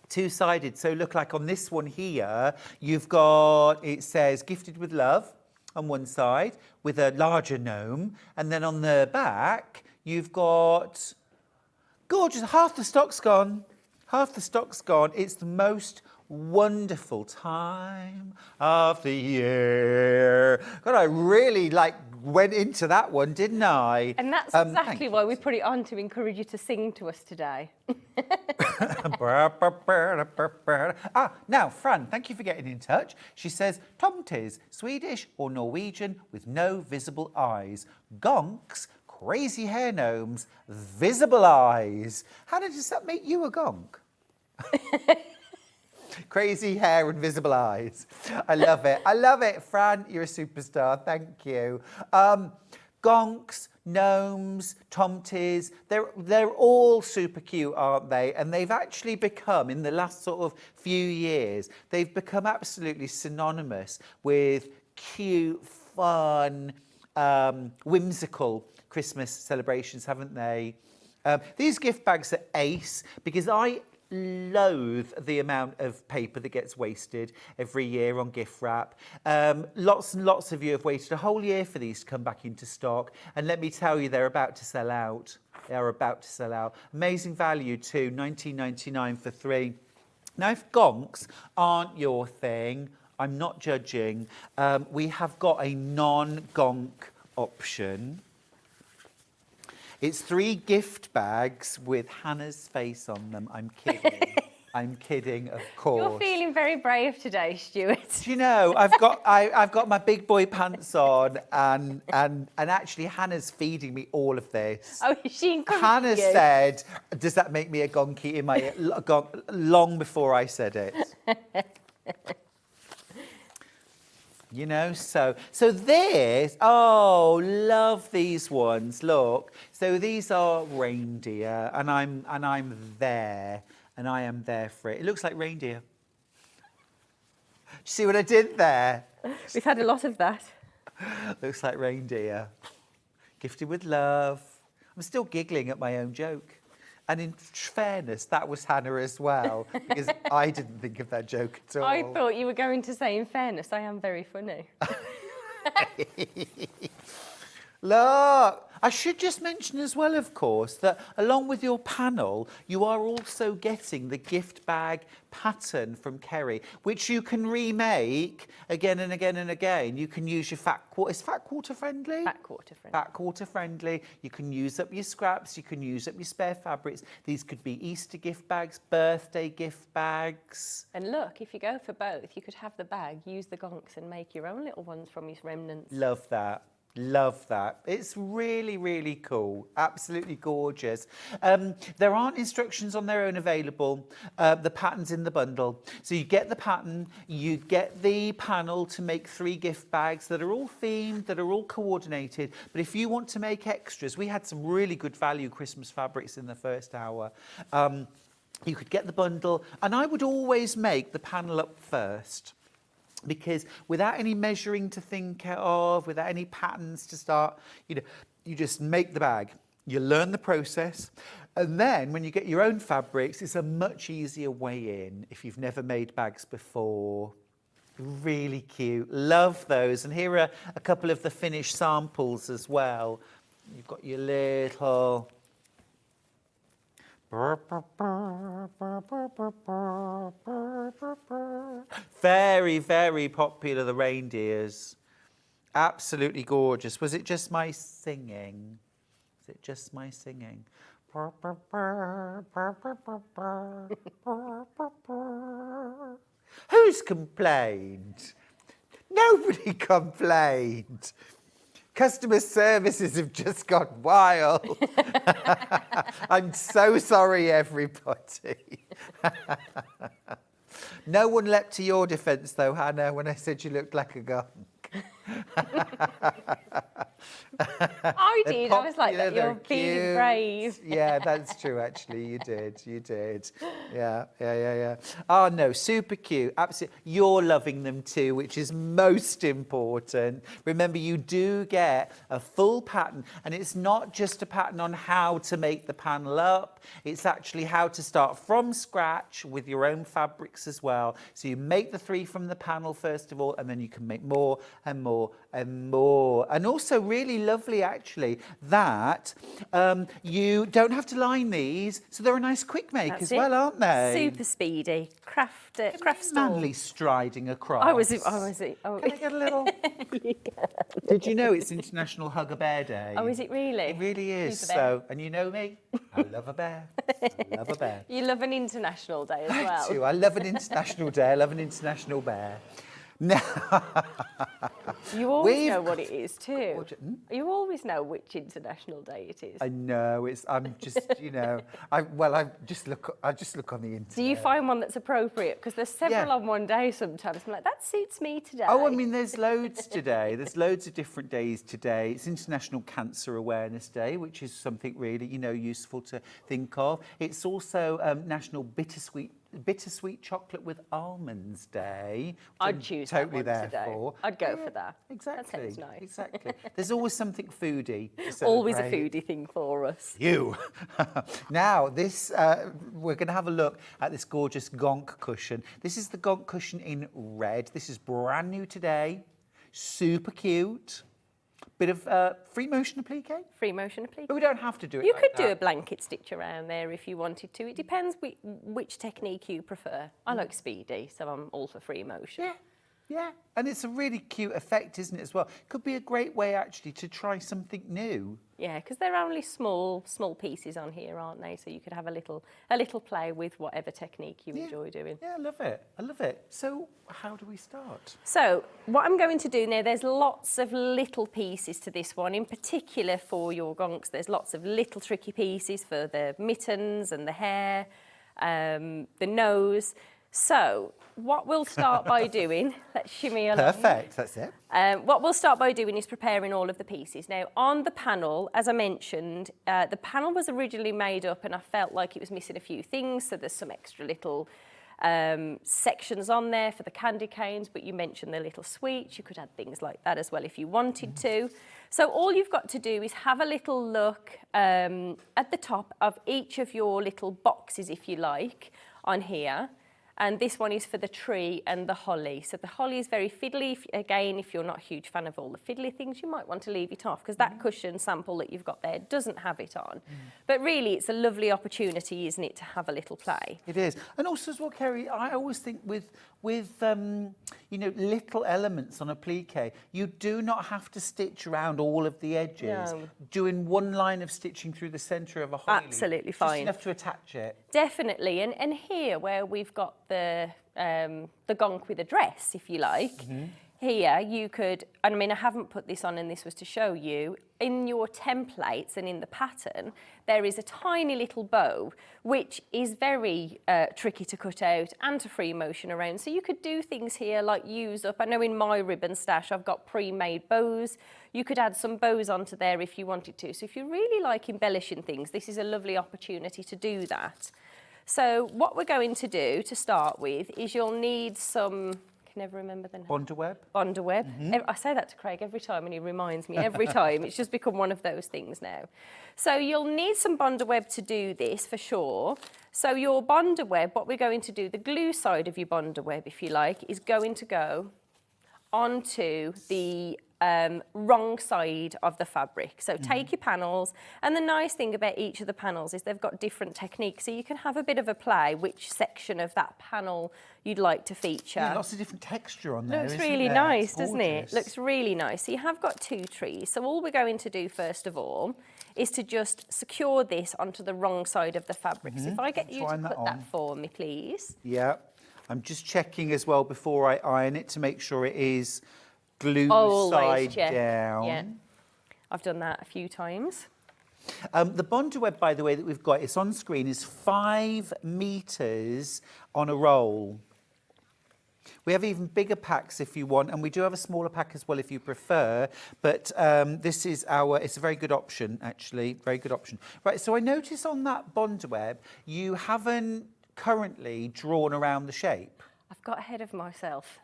Two-sided. So look, like on this one here, you've got, it says gifted with love on one side with a larger gnome. And then on the back, you've got, gorgeous, half the stock's gone. Half the stock's gone. It's the most wonderful time of the year. God, I really went into that one, didn't I? And that's exactly why we put it on, to encourage you to sing to us today. Now, Fran, thank you for getting in touch. She says, tomtes, Swedish or Norwegian with no visible eyes. Gonks, crazy hair gnomes, visible eyes. How does that make you a gonk? Crazy hair and visible eyes. I love it. I love it. Fran, you're a superstar. Thank you. Gonks, gnomes, tomtes, they're all super cute, aren't they? And they've actually become, in the last sort of few years, they've become absolutely synonymous with cute, fun, whimsical Christmas celebrations, haven't they? These gift bags are ace because I loathe the amount of paper that gets wasted every year on gift wrap. Lots and lots of you have waited a whole year for these to come back into stock, and let me tell you, they're about to sell out. They are about to sell out. Amazing value too, $19.99 for 3. Now, if gonks aren't your thing, I'm not judging. We have got a non-gonk option. It's 3 gift bags with Hannah's face on them. I'm kidding. I'm kidding, of course. You're feeling very brave today, Stuart. Do you know, I've got my big boy pants on, and actually Hannah's feeding me all of this. Oh, is she encouraging Hannah you? said, "Does that make me a gonky?" in my long before I said it. You know, so this, oh, love these ones. Look, so these are reindeer, and I'm there, and I am there for it. It looks like reindeer. See what I did there? We've had a lot of that. Looks like reindeer. Gifted with love. I'm still giggling at my own joke. And in fairness, that was Hannah as well, because I didn't think of that joke at all. I thought you were going to say, in fairness, I am very funny. Look, I should just mention as well, of course, that along with your panel, you are also getting the gift bag pattern from Kerrie, which you can remake again and again and again. You can use your fat quarter. Is fat quarter friendly? Fat quarter friendly. Fat quarter friendly. You can use up your scraps. You can use up your spare fabrics. These could be Easter gift bags, birthday gift bags. And look, if you go for both, you could have the bag, use the gonks and make your own little ones from your remnants. Love that. Love that. It's really, really cool. Absolutely gorgeous. There aren't instructions on their own available. The pattern's in the bundle. So you get the pattern, you get the panel to make 3 gift bags that are all themed, that are all coordinated. But if you want to make extras, we had some really good value Christmas fabrics in the first hour. You could get the bundle, and I would always make the panel up first. Because without any measuring to think of, without any patterns to start, you just make the bag. You learn the process. And then when you get your own fabrics, it's a much easier way in if you've never made bags before. Really cute. Love those. And here are a couple of the finished samples as well. You've got your little... Very, very popular, the reindeers. Absolutely gorgeous. Was it just my singing? Was it just my singing? Who's complained? Nobody complained. Customer services have just gone wild. I'm so sorry, everybody. No one leapt to your defence, though, Hannah, when I said you looked like a gonk. I did. I was like, that you're being brave. Yeah, that's true, actually. You did. Yeah. Oh, no, super cute. Absolutely. You're loving them too, which is most important. Remember, you do get a full pattern, and it's not just a pattern on how to make the panel up. It's actually how to start from scratch with your own fabrics as well. So you make the 3 from the panel first of all, and then you can make more and more and more. And also really lovely, actually, that you don't have to line these, so they're a nice quick make That's as it. well, aren't they? Super speedy. Craft store. Manly striding across. Oh. Can I get a little? Did you know it's International Hug a Bear Day? Oh, is it really? It really is. Who's a bear? So, and you know me, I love a bear. I love a bear. You love an international day as well. Too. I love an international day. I love an international bear. No. You always We've know what it is too. gorgeous- You always know which international day it is. I know. I'm just, I just look on the internet. Do you find one that's appropriate? Because there's several Yeah. on one day sometimes. I'm like, that suits me today. Oh, I mean, there's loads today. There's loads of different days today. It's International Cancer Awareness Day, which is something really, useful to think of. It's also National Bittersweet Chocolate with Almonds Day. Which I'd I'm choose totally that one there today. for. I'd go for that. Exactly. That sounds nice. Exactly. There's always something foodie. to Always a celebrate. foodie thing for us. You. Now, this we're going to have a look at this gorgeous Gonk cushion. This is the Gonk cushion in red. This is brand new today. Super cute. Bit of free motion applique. Free motion applique. But we don't have to do it You like could do that. a blanket stitch around there if you wanted to. It depends which technique you prefer. I like speedy, so I'm all for free motion. Yeah. And it's a really cute effect, isn't it, as well? Could be a great way, actually, to try something new. Yeah, because they're only small pieces on here, aren't they? So you could have a little play with whatever technique you enjoy doing. Yeah, I love it. So how do we start? So what I'm going to do now, there's lots of little pieces to this one, in particular for your gonks. There's lots of little tricky pieces for the mittens and the hair, the nose. So what we'll start by doing, let's shimmy along. Perfect, that's it. What we'll start by doing is preparing all of the pieces. Now, on the panel, as I mentioned, the panel was originally made up and I felt like it was missing a few things, so there's some extra little sections on there for the candy canes, but you mentioned the little sweets. You could add things like that as well if you wanted to. So all you've got to do is have a little look at the top of each of your little boxes, if you like, on here. And this one is for the tree and the holly. So the holly is very fiddly. Again, if you're not a huge fan of all the fiddly things, you might want to leave it off because that cushion sample that you've got there doesn't have it on. But really, it's a lovely opportunity, isn't it, to have a little play. It is. And also as well, Kerrie, I always think with little elements on a applique, you do not have to stitch around all of the edges. No. Doing one line of stitching through the centre of a holly. Absolutely just fine. enough to attach it. Definitely. And here, where we've got the gonk with a dress, if you like, here you could, I mean, I haven't put this on and this was to show you, in your templates and in the pattern, there is a tiny little bow, which is very tricky to cut out and to free motion around. So you could do things here like use up, I know in my ribbon stash, I've got pre-made bows. You could add some bows onto there if you wanted to. So if you really like embellishing things, this is a lovely opportunity to do that. So what we're going to do to start with is you'll need some, I can never remember the name. Bondaweb? Bondaweb. I say that to Craig every time and he reminds me every time. It's just become one of those things now. So you'll need some Bondaweb to do this for sure. So your Bondaweb, what we're going to do, the glue side of your Bondaweb, if you like, is going to go onto the wrong side of the fabric. So take your panels, and the nice thing about each of the panels is they've got different techniques, so you can have a bit of a play which section of that panel you'd like to feature. Yeah, lots of different texture on there. Looks isn't really there? nice, It's doesn't it? gorgeous. Looks really nice. So you have got two trees. So all we're going to do first of all is to just secure this onto the wrong side of the fabric. So if I get you to Trying that put that on. for me, please. Yeah. I'm just checking as well before I iron it to make sure it is glued Always side check. down. Yeah. I've done that a few times. The Bondi web, by the way, that we've got, it's on screen, is 5 metres on a roll. We have even bigger packs if you want, and we do have a smaller pack as well if you prefer. But this is it's a very good option, actually, very good option. Right, so I notice on that Bondi web, you haven't currently drawn around the shape. I've got ahead of myself.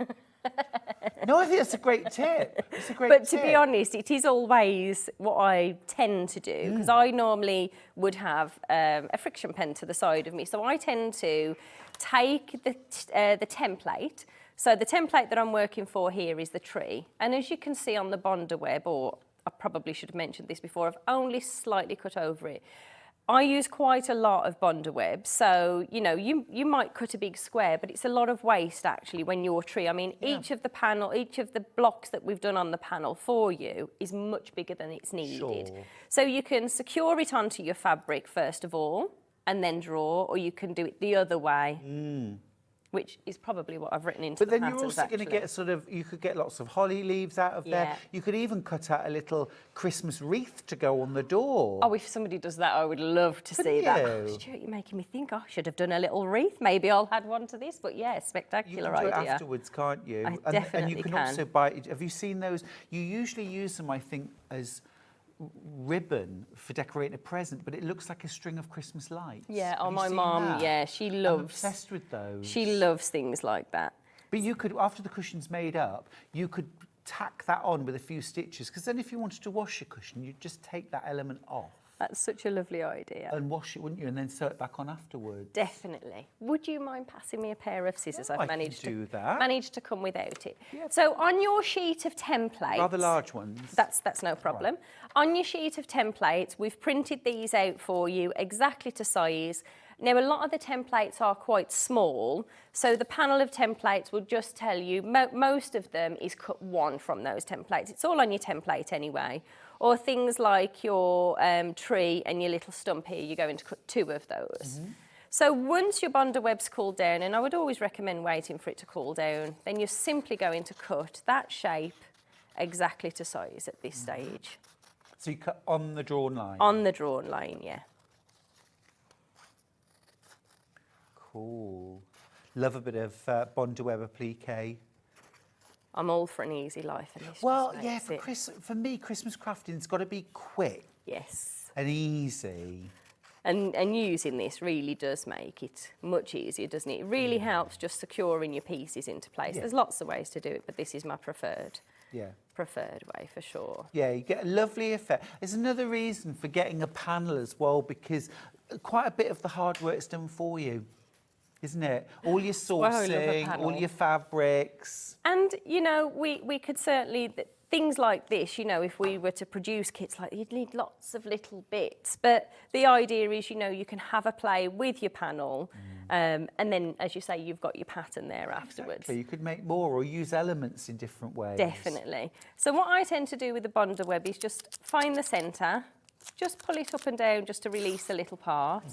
No, I think that's a great tip. It's a great But tip. to be honest, it is always what I tend to do, because I normally would have a friction pen to the side of me. So I tend to take the template. So the template that I'm working for here is the tree. And as you can see on the Bondi web, or I probably should have mentioned this before, I've only slightly cut over it. I use quite a lot of Bondi web, so you know you might cut a big square, but it's a lot of waste actually when you're tree. I mean, each of the blocks that we've done on the panel for you is much bigger than it's needed. Sure. So you can secure it onto your fabric first of all, and then draw, or you can do it the other way. Which is probably what I've written into But the then you're patterns, also going to actually. get you could get lots of holly leaves out of there. Yeah. You could even cut out a little Christmas wreath to go on the door. Oh, if somebody does that, I would love to see that. Oh, you? Stuart, you're making me think I should have done a little wreath. Maybe I'll add one to this. But yeah, You spectacular can do it idea. afterwards, can't you? I And definitely you can can. also buy. Have you seen those? You usually use them, I think, as ribbon for decorating a present, but it looks like a string of Christmas lights. Yeah, Have oh, you my seen mum, that? yeah, she I'm loves. obsessed with those. She loves things like that. But you could, after the cushion's made up, you could tack that on with a few stitches, because then if you wanted to wash your cushion, you'd just take that element off That's such a lovely idea. and wash it, wouldn't you? And then sew it back on afterwards. Definitely. Would you mind passing me a pair of scissors? Yeah, I've I can managed do to that. managed to come without it. Yeah. So on your sheet of templates, Rather large ones. That's no problem. On your sheet of templates, we've printed these out for you exactly to size. Now, a lot of the templates are quite small, so the panel of templates will just tell you, most of them is cut 1 from those templates. It's all on your template anyway. Or things like your tree and your little stump here, you're going to cut 2 of those. So once your Bondi web's cooled down, and I would always recommend waiting for it to cool down, then you're simply going to cut that shape exactly to size at this stage. So you cut on the drawn line. On the drawn line, yeah. Cool. Love a bit of Bondi web applique. I'm all for an easy life, and this Well, just yeah, makes it. for me, Christmas crafting's got to be quick Yes. and easy. And using this really does make it much easier, doesn't it? It really helps just securing your pieces into place. Yeah. There's lots of ways to do it, but this is my preferred Yeah. way for sure. Yeah, you get a lovely effect. There's another reason for getting a panel as well, because quite a bit of the hard work's done for you, isn't it? All your why I love a sourcing, all panel. your fabrics. And, you know, we could certainly, things like this, you know, if we were to produce kits like, you'd need lots of little bits. But the idea is, you know, you can have a play with your panel, and then, as you say, you've got your pattern there afterwards. So you could make more or use elements in different ways. Definitely. So what I tend to do with the Bondi web is just find the centre, just pull it up and down just to release a little part.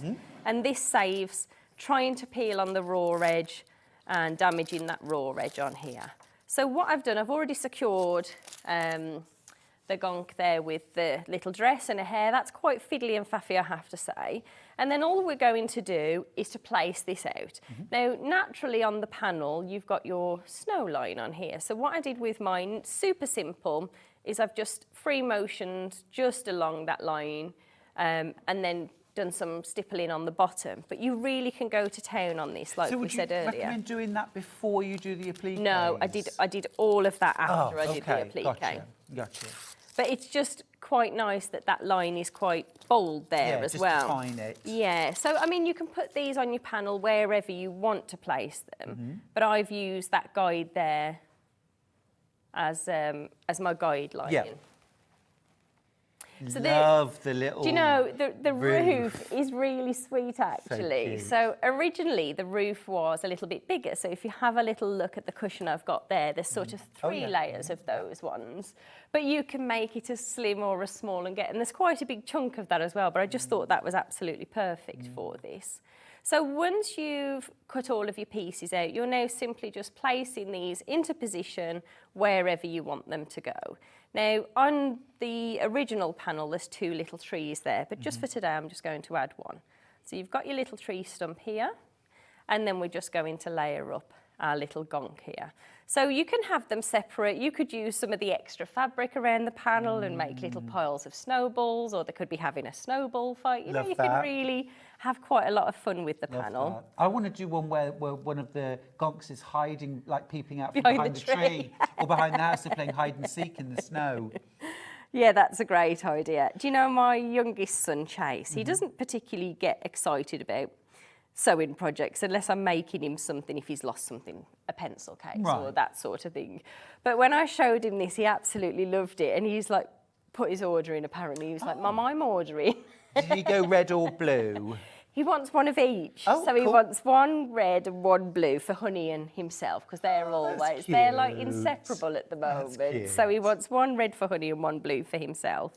And this saves trying to peel on the raw edge and damaging that raw edge on here. So what I've done, I've already secured the gonk there with the little dress and a hair. That's quite fiddly and faffy, I have to say. And then all we're going to do is to place this out. Now, naturally on the panel, you've got your snow line on here. So what I did with mine, super simple, is I've just free motioned just along that line and then done some stippling on the bottom. But you really can go to town on this, like we said earlier. So would you recommend doing that before you do the applique? No, I did all of that after I did the okay, applique. Gotcha. But it's just quite nice that that line is quite bold there Yeah, as just well. define it. Yeah, so I mean, you can put these on your panel wherever you want to place them, but I've used that guide there as my guideline. Yeah. So Love the little. do you know, the roof. roof is really sweet, actually. cute. So originally, the roof was a little bit bigger. So if you have a little look at the cushion I've got there, there's sort of three layers of those ones. But you can make it as slim or as small and there's quite a big chunk of that as well. But I just thought that was absolutely perfect for this. So once you've cut all of your pieces out, you're now simply just placing these into position wherever you want them to go. Now, on the original panel, there's 2 little trees there, but just for today, I'm just going to add one. So you've got your little tree stump here, and then we're just going to layer up our little gonk here. So you can have them separate. You could use some of the extra fabric around the panel and make little piles of snowballs, or they could be having a snowball fight. You know, you can really have quite a lot of fun with the panel. That. I want to do one where one of the gonks is hiding, like peeping out from Behind behind the the tree, or behind the house, they're playing hide and seek in the snow. Yeah, that's a great idea. Do you know my youngest son, Chase? He doesn't particularly get excited about sewing projects unless I'm making him something if he's lost something, a pencil case or that sort of thing. But when I showed him this, he absolutely loved it. And he's like, put his order in apparently. He was like, Mum, I'm ordering. Did he go red or blue? He wants one of each. Oh, so he cool. wants one red and one blue for Honey and himself, because they're always, they're like inseparable at the moment. So he wants one red for Honey and one blue for himself.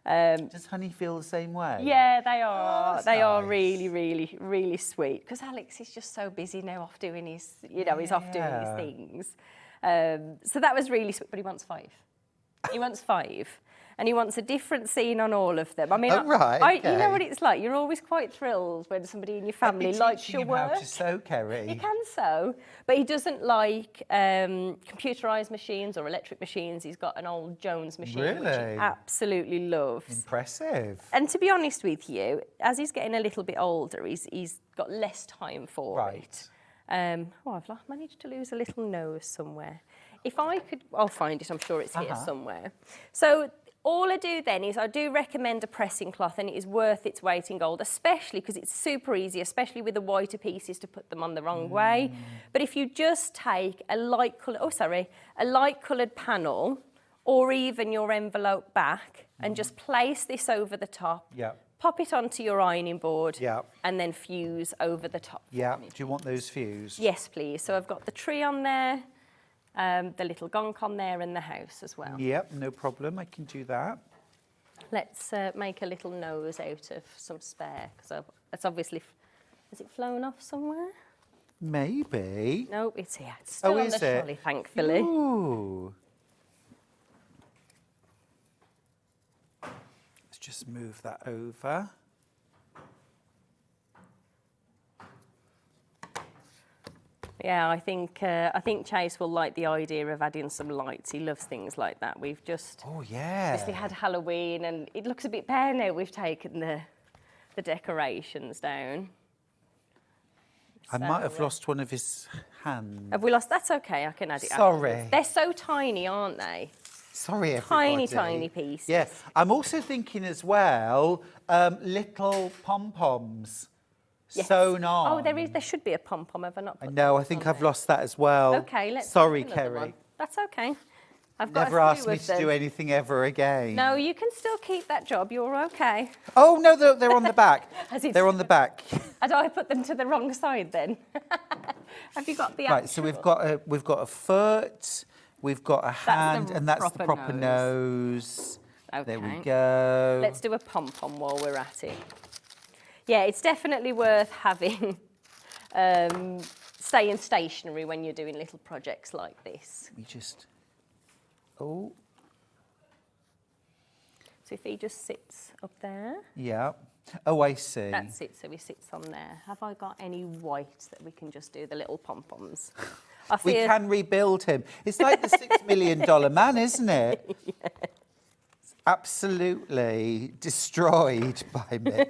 Does Honey feel the same way? Yeah, they are. that's They are nice. really, really, really sweet. Because Alex is just so busy now, off doing his, you know, he's off doing his things. So that was really sweet. But he wants 5. He wants 5. And he wants a different scene on all of them. I mean, you know what it's like. You're always quite thrilled when somebody in your family likes your work. How to sew, Kerrie. He can sew, but he doesn't like computerised machines or electric machines. He's got an old Jones machine, which Really? he absolutely loves. Impressive. And to be honest with you, as he's getting a little bit older, he's got less time for it. I've managed to lose a little nose somewhere. If I could, I'll find it. I'm sure it's here somewhere. So all I do then is I do recommend a pressing cloth, and it is worth its weight in gold, especially because it's super easy, especially with the whiter pieces, to put them on the wrong way. But if you just take a light coloured panel, or even your envelope back, and just place this over the top. Pop it onto your ironing board and then fuse over the top. Do you want those fused? Yes, please. So I've got the tree on there, the little gonk on there, and the house as well. Yep, no problem. I can do that. Let's make a little nose out of some spare, because it's obviously... Has it flown off somewhere? Maybe. No, it's here. It's still on the trolley, thankfully. Ooh. Let's just move that over. Yeah, I think Chase will like the idea of adding some lights. He loves things like that. We've just obviously had Halloween, and it looks a bit bare now. We've taken the decorations down. I might have lost one of his hands. Have we lost? That's okay. I can add it. Sorry. Afterwards. They're so tiny, aren't they? Sorry, Tiny, everybody. tiny pieces. Yeah, I'm also thinking as well, little pom-poms sewn on. Oh, there should be a pom-pom. Have I not put No, I think I've lost that as well. Okay, let's... Sorry, another Kerrie. one. That's okay. I've got Never asked me to do anything ever again. No, you can still keep that job. You're okay. Oh, no, they're on the back. They're on the back. Had I put them to the wrong side then? Have you got the Right, so we've got a foot, we've got a hand, and that's the proper nose. Okay. There we go. Let's do a pom-pom while we're at it. Yeah, it's definitely worth having, staying stationary when you're doing little projects like this. We just, oh. So if he just sits up there. Yeah. Oh, I see. That's it, so he sits on there. Have I got any white that we can just do the little pom-poms? We can rebuild him. It's like the $6 million man, isn't it? Yes. It's absolutely destroyed by me.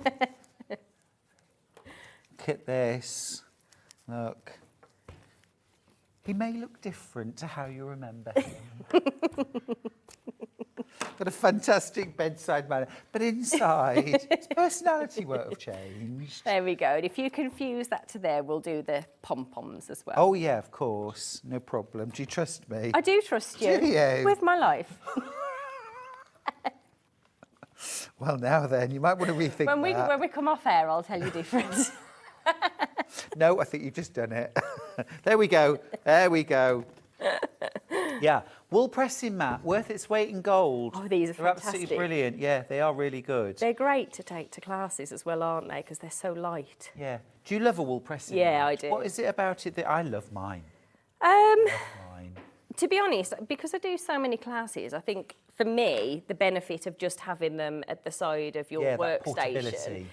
Look at this. Look. He may look different to how you remember him. Got a fantastic bedside manner, but inside, his personality won't have changed. There we go. And if you can fuse that to there, we'll do the pom-poms as well. Oh, yeah, of course. No problem. Do you trust me? I do trust you. Do you? With my life. Well, now then, you might want to rethink that. When we come off air, I'll tell you different. No, I think you've just done it. There we go. There we go. Yeah, wool pressing mat, worth its weight in gold. Oh, these are They're absolutely fantastic. brilliant. Yeah, they are really good. They're great to take to classes as well, aren't they? Because they're so light. Yeah. Do you love a wool pressing Yeah, mat? I do. What is it about it that I love mine? Um, Mine. To be honest, because I do so many classes, I think for me, the benefit of just having them at the side of your Yeah, that workstation, portability.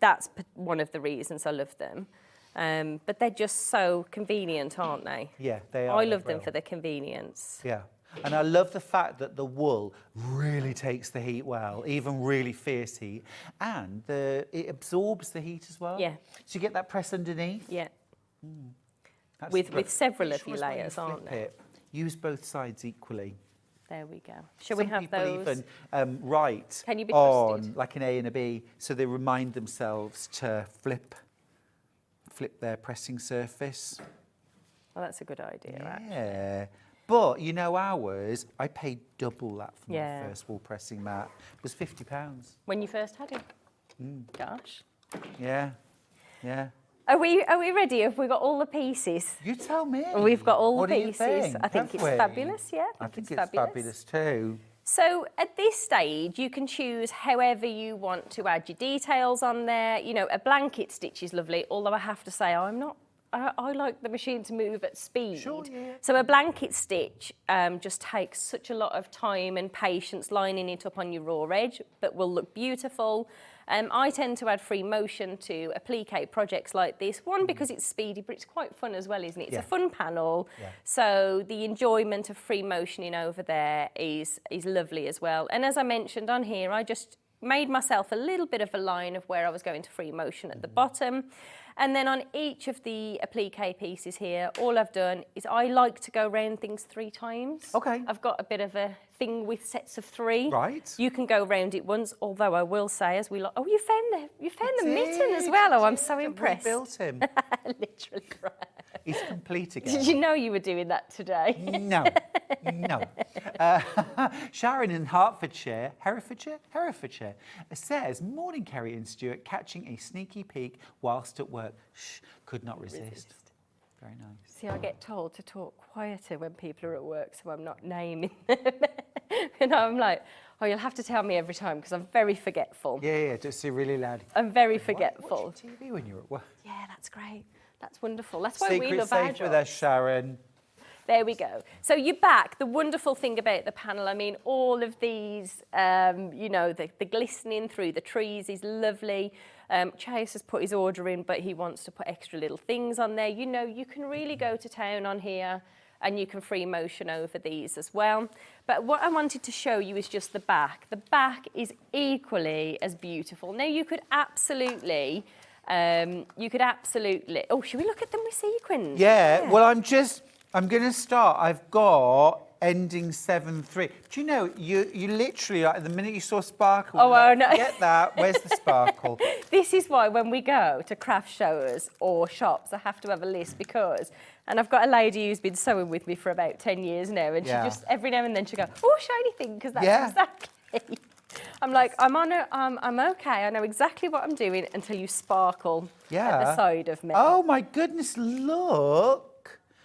that's one of the reasons I love them. But they're just so convenient, aren't they? Yeah, they are. I love they're them for their convenience. Yeah. And I love the fact that the wool really takes the heat well, even really fierce heat. And it absorbs the heat as well. Yeah. So you get that press underneath. Yeah. That's With great. several Make of your sure as well you layers, aren't flip there? it, use both sides equally. There we go. Shall we Some have people those? even write Can you be on trusted? like an A and a B, so they remind themselves to flip their pressing surface. Well, that's a good idea, actually. Yeah. But you know ours, I paid double that for Yeah. my first wool pressing mat. It was £50. When you first had it. Gosh. Yeah. Yeah. Are we ready? Have we got all the pieces? You tell me. We've got all What the do you pieces. think? I think Have it's we? fabulous, yeah. I think it's fabulous. fabulous too. So at this stage, you can choose however you want to add your details on there. You know, a blanket stitch is lovely, although I have to say I like the machine to move at speed. Sure, yeah. So a blanket stitch just takes such a lot of time and patience lining it up on your raw edge, but will look beautiful. I tend to add free motion to applique projects like this. One, because it's speedy, but it's quite fun as well, isn't it? It's Yeah. a fun panel. Yeah. So the enjoyment of free motioning over there is lovely as well. And as I mentioned on here, I just made myself a little bit of a line of where I was going to free motion at the bottom. And then on each of the applique pieces here, all I've done is I like to go round things 3 times. Okay. I've got a bit of a thing with sets of 3. Right. You can go round it once, although I will say, as we oh, you found the mitten as Did, well. Oh, I'm did. so impressed. Rebuilt him. Literally, right. He's complete Did again. you know you were doing that today? No, no. Sharon in Herefordshire, says, morning Kerrie and Stuart, catching a sneaky peek whilst at work. Shh, could not resist. Very nice. See, I get told to talk quieter when people are at work, so I'm not naming them. And I'm like, oh, you'll have to tell me every time because I'm very forgetful. Yeah, just say really loud. I'm very forgetful. Watch your TV when you're at work. Yeah, that's great. That's wonderful. That's why we Secret love our safe with jobs. us, Sharon. There we go. So you're back. The wonderful thing about the panel, I mean, all of these, you know, the glistening through the trees is lovely. Chase has put his order in, but he wants to put extra little things on there. You know, you can really go to town on here and you can free motion over these as well. But what I wanted to show you is just the back. The back is equally as beautiful. Now, you could absolutely... oh, should we look at them with sequins? Yeah, well, I'm going to start. I've got ending 7-3. Do you know, you literally, like, the minute you saw sparkle, Oh, like, no. Get that, where's the sparkle? This is why when we go to craft shows or shops, I have to have a list because, and I've got a lady who's been sewing with me for about 10 years now, and Yeah. she just, every now and then she'll go, oh, shiny thing, because that's Yeah. exactly. I'm like, I'm okay, I know exactly what I'm doing until you sparkle at the side of me. Oh, my goodness, look.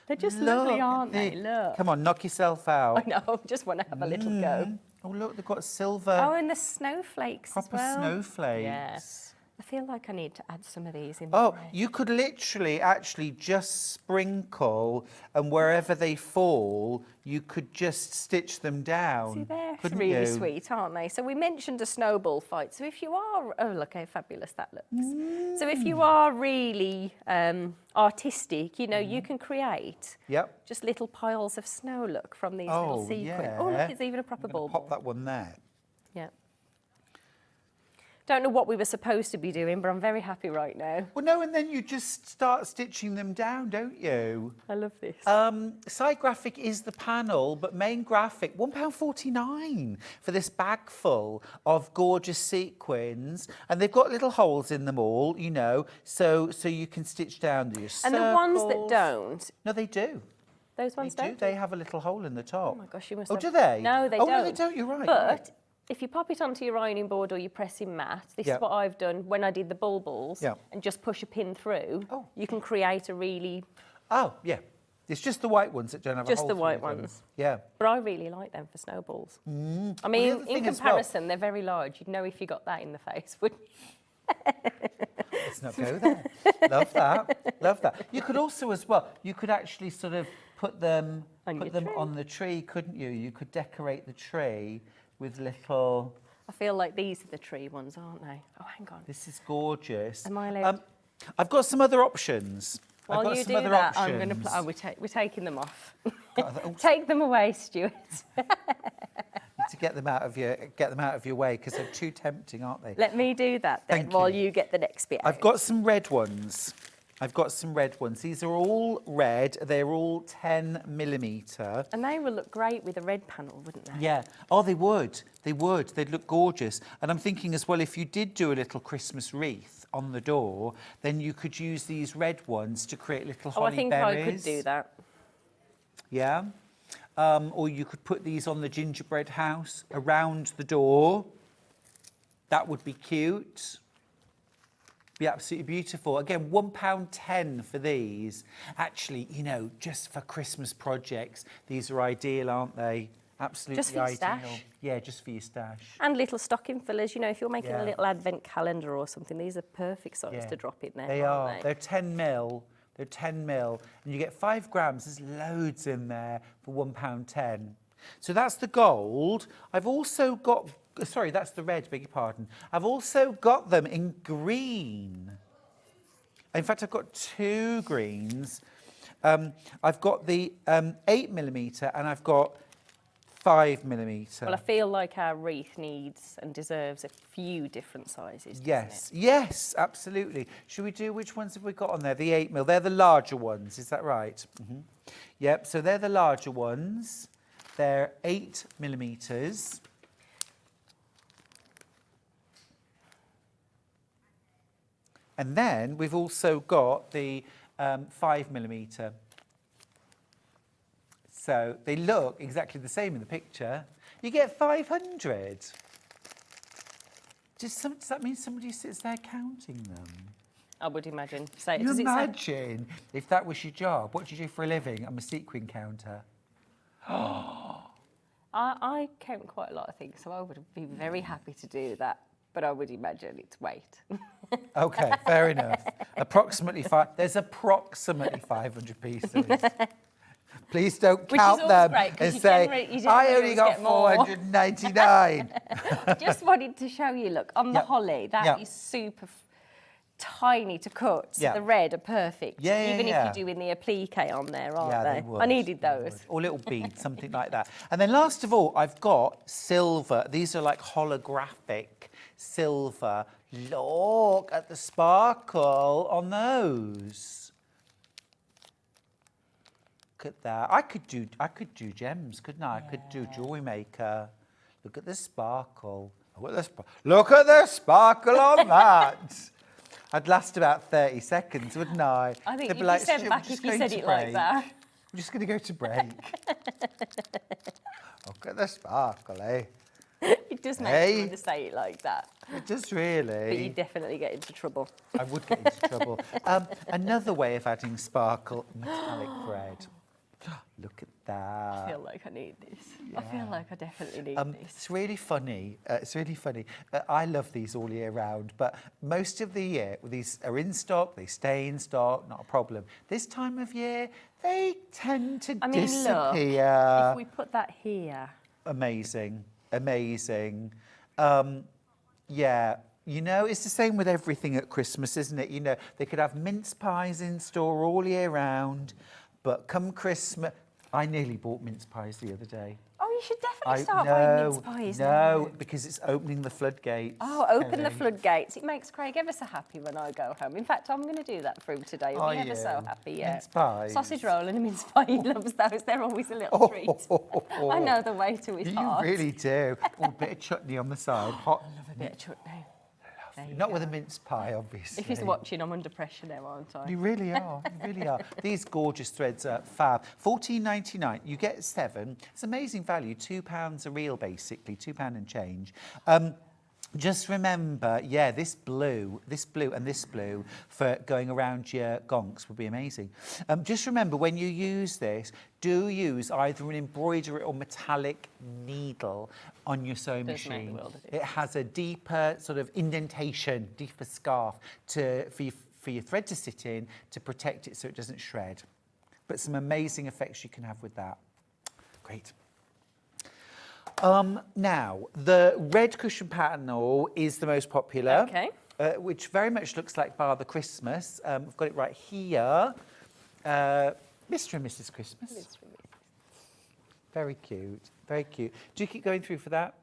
They're just lovely, aren't they? Hey, Look. Come on, knock yourself out. I know, just want to have a little go. Oh, look, they've got silver, Oh, and the snowflakes proper as well. snowflakes. Yeah. I feel like I need to add some of these in. Oh, my- you could literally actually just sprinkle, and wherever they fall, you could just stitch them down. See, they're couldn't really you? sweet, aren't they? So we mentioned a snowball fight. So if you are, oh, look how fabulous that looks. So if you are really artistic, you know, you can create Yep. just little piles of snow, look, from these little Oh, sequins. yeah. Oh, look, it's even a proper I'm gonna ball. pop that one there. Yeah. Don't know what we were supposed to be doing, but I'm very happy right now. Well, no, and then you just start stitching them down, don't you? I love this. Side graphic is the panel, but main graphic, £1.49 for this bag full of gorgeous sequins. And they've got little holes in them all, you know, so you can stitch down your circles. And the ones that don't, No, they do. those ones They do. don't? They have a little hole in the top. Oh my gosh, you must Oh, have... do they? No, they Oh, don't. no, they don't. You're right. But right. if you pop it onto your ironing board or your pressing mat, this Yeah. is what I've done when I did the bulbils, Yeah. and just push a pin through, Oh. you can create a really, Oh, yeah. It's just the white ones that don't have a just hole the through white them. ones. Yeah. But I really like them for snowballs. I the mean, other thing in as well- comparison, they're very large. You'd know if you got that in the face, wouldn't you? Let's not go there. Love that. Love that. You could also, as well, you could actually sort of put them On your tree. on the tree, couldn't you? You could decorate the tree with little. I feel like these are the tree ones, aren't they? Oh, hang on. This is gorgeous. Am I allowed- I've got some other options. I've While got you some do other that, options. I'm going to. We're taking them off. Oh, Take them away, Stuart. to get them out of your way because they're too tempting, aren't they? Let me do that then, Thank while you. you get the next bit. I've out. got some red ones. These are all red. They're all 10mm. And they would look great with a red panel, wouldn't they? Yeah. Oh, they would. They would. They'd look gorgeous. And I'm thinking as well, if you did do a little Christmas wreath on the door, then you could use these red ones to create little Oh, holly I think berries. I could do that. Yeah. Or you could put these on the gingerbread house around the door. That would be cute. Be absolutely beautiful. Again, £1.10 for these. Actually, you know, just for Christmas projects, these are ideal, aren't they? Absolutely Just for your ideal. stash? Yeah, just for your stash. And little stocking fillers, you know, if you're making Yeah. a little advent calendar or something, these are perfect size Yeah. to drop in there. They are. aren't They're 10mm. They're 10mm. And you get 5 grams. There's loads in there for £1.10. So that's the gold. I've also got, sorry, that's the red, beg your pardon. I've also got them in green. In fact, I've got 2 greens. I've got the 8mm and I've got 5mm. Well, I feel like our wreath needs and deserves a few different sizes. doesn't Yes, it? yes, absolutely. Should we do, which ones have we got on there? The 8mm, they're the larger ones, is that right? Yep, so they're the larger ones. They're 8mm. And then we've also got the 5mm. So they look exactly the same in the picture. You get 500. Does that mean somebody sits there counting them? I would imagine. Say, Can you does it say? imagine if that was your job? What do you do for a living? I'm a sequin counter. I count quite a lot of things, so I would be very happy to do that. But I would imagine it's weight. Okay, fair enough. There's approximately 500 pieces. Please don't Which is count always them great, 'cause and you say, generally I only always got get more." 499. Just wanted to show you, look, on the Yep. holly, that is Yep. super tiny to cut. So Yeah. the red are perfect. Yeah, yeah, Even yeah. if you're doing the applique on there, aren't Yeah, they? they would. I needed they those. would. Or little beads, something like that. And then last of all, I've got silver. These are like holographic silver. Look at the sparkle on those. Look at that. I could do gems, couldn't I? I could do jewelry maker. Look at the sparkle. Look at the sparkle on that. I'd last about 30 seconds, wouldn't I? I think They'd you'd be be sent "Stu, we're back just if you going said to it like break. that." I'm just going to go to break. Look at the sparkle, eh? It does make Hey. you to say it like that. It does But you really. definitely get into trouble. I would get into trouble. Another way of adding sparkle, metallic thread. Look at I that. feel like I need this. I feel like I definitely need this. It's really funny. I love these all year round, but most of the year, these are in stock, they stay in stock, not a problem. This time of year, they tend to I mean, disappear. look, if we put that here, Amazing, amazing. Yeah, you know, it's the same with everything at Christmas, isn't it? You know, they could have mince pies in store all year round, but come Christmas, I nearly bought mince pies the other day. oh, you should definitely start buying mince pies now. No, because it's opening the floodgates. Oh, open the Kerrie. floodgates. It makes Craig ever so happy when I go home. In fact, I'm going to do that for him today. He'll Are be ever so you? happy, yeah. Mince pies? Sausage roll and a mince pie. He loves those. They're always a little treat. I know the way to his You heart. really do. Oh, a bit of chutney on the side. Hot. Love a bit of chutney. Not with a mince pie, obviously. If he's watching, I'm under pressure now, aren't I? You really are. You really are. These gorgeous threads are fab. $14.99. You get 7. It's amazing value. £2 a reel, basically. £2 and change. Just remember, yeah, this blue and this blue for going around your gonks would be amazing. Just remember, when you use this, do use either an embroidery or metallic needle on your sewing machine. It has a deeper sort of indentation, deeper scarf for your thread to sit in to protect it so it doesn't shred. But some amazing effects you can have with that. Great. Now, the red cushion panel is the most popular. Okay. Which very much looks like Father Christmas. I've got it right here. Mr. and Mrs. Christmas. Very cute, very cute. Do you keep going through for that?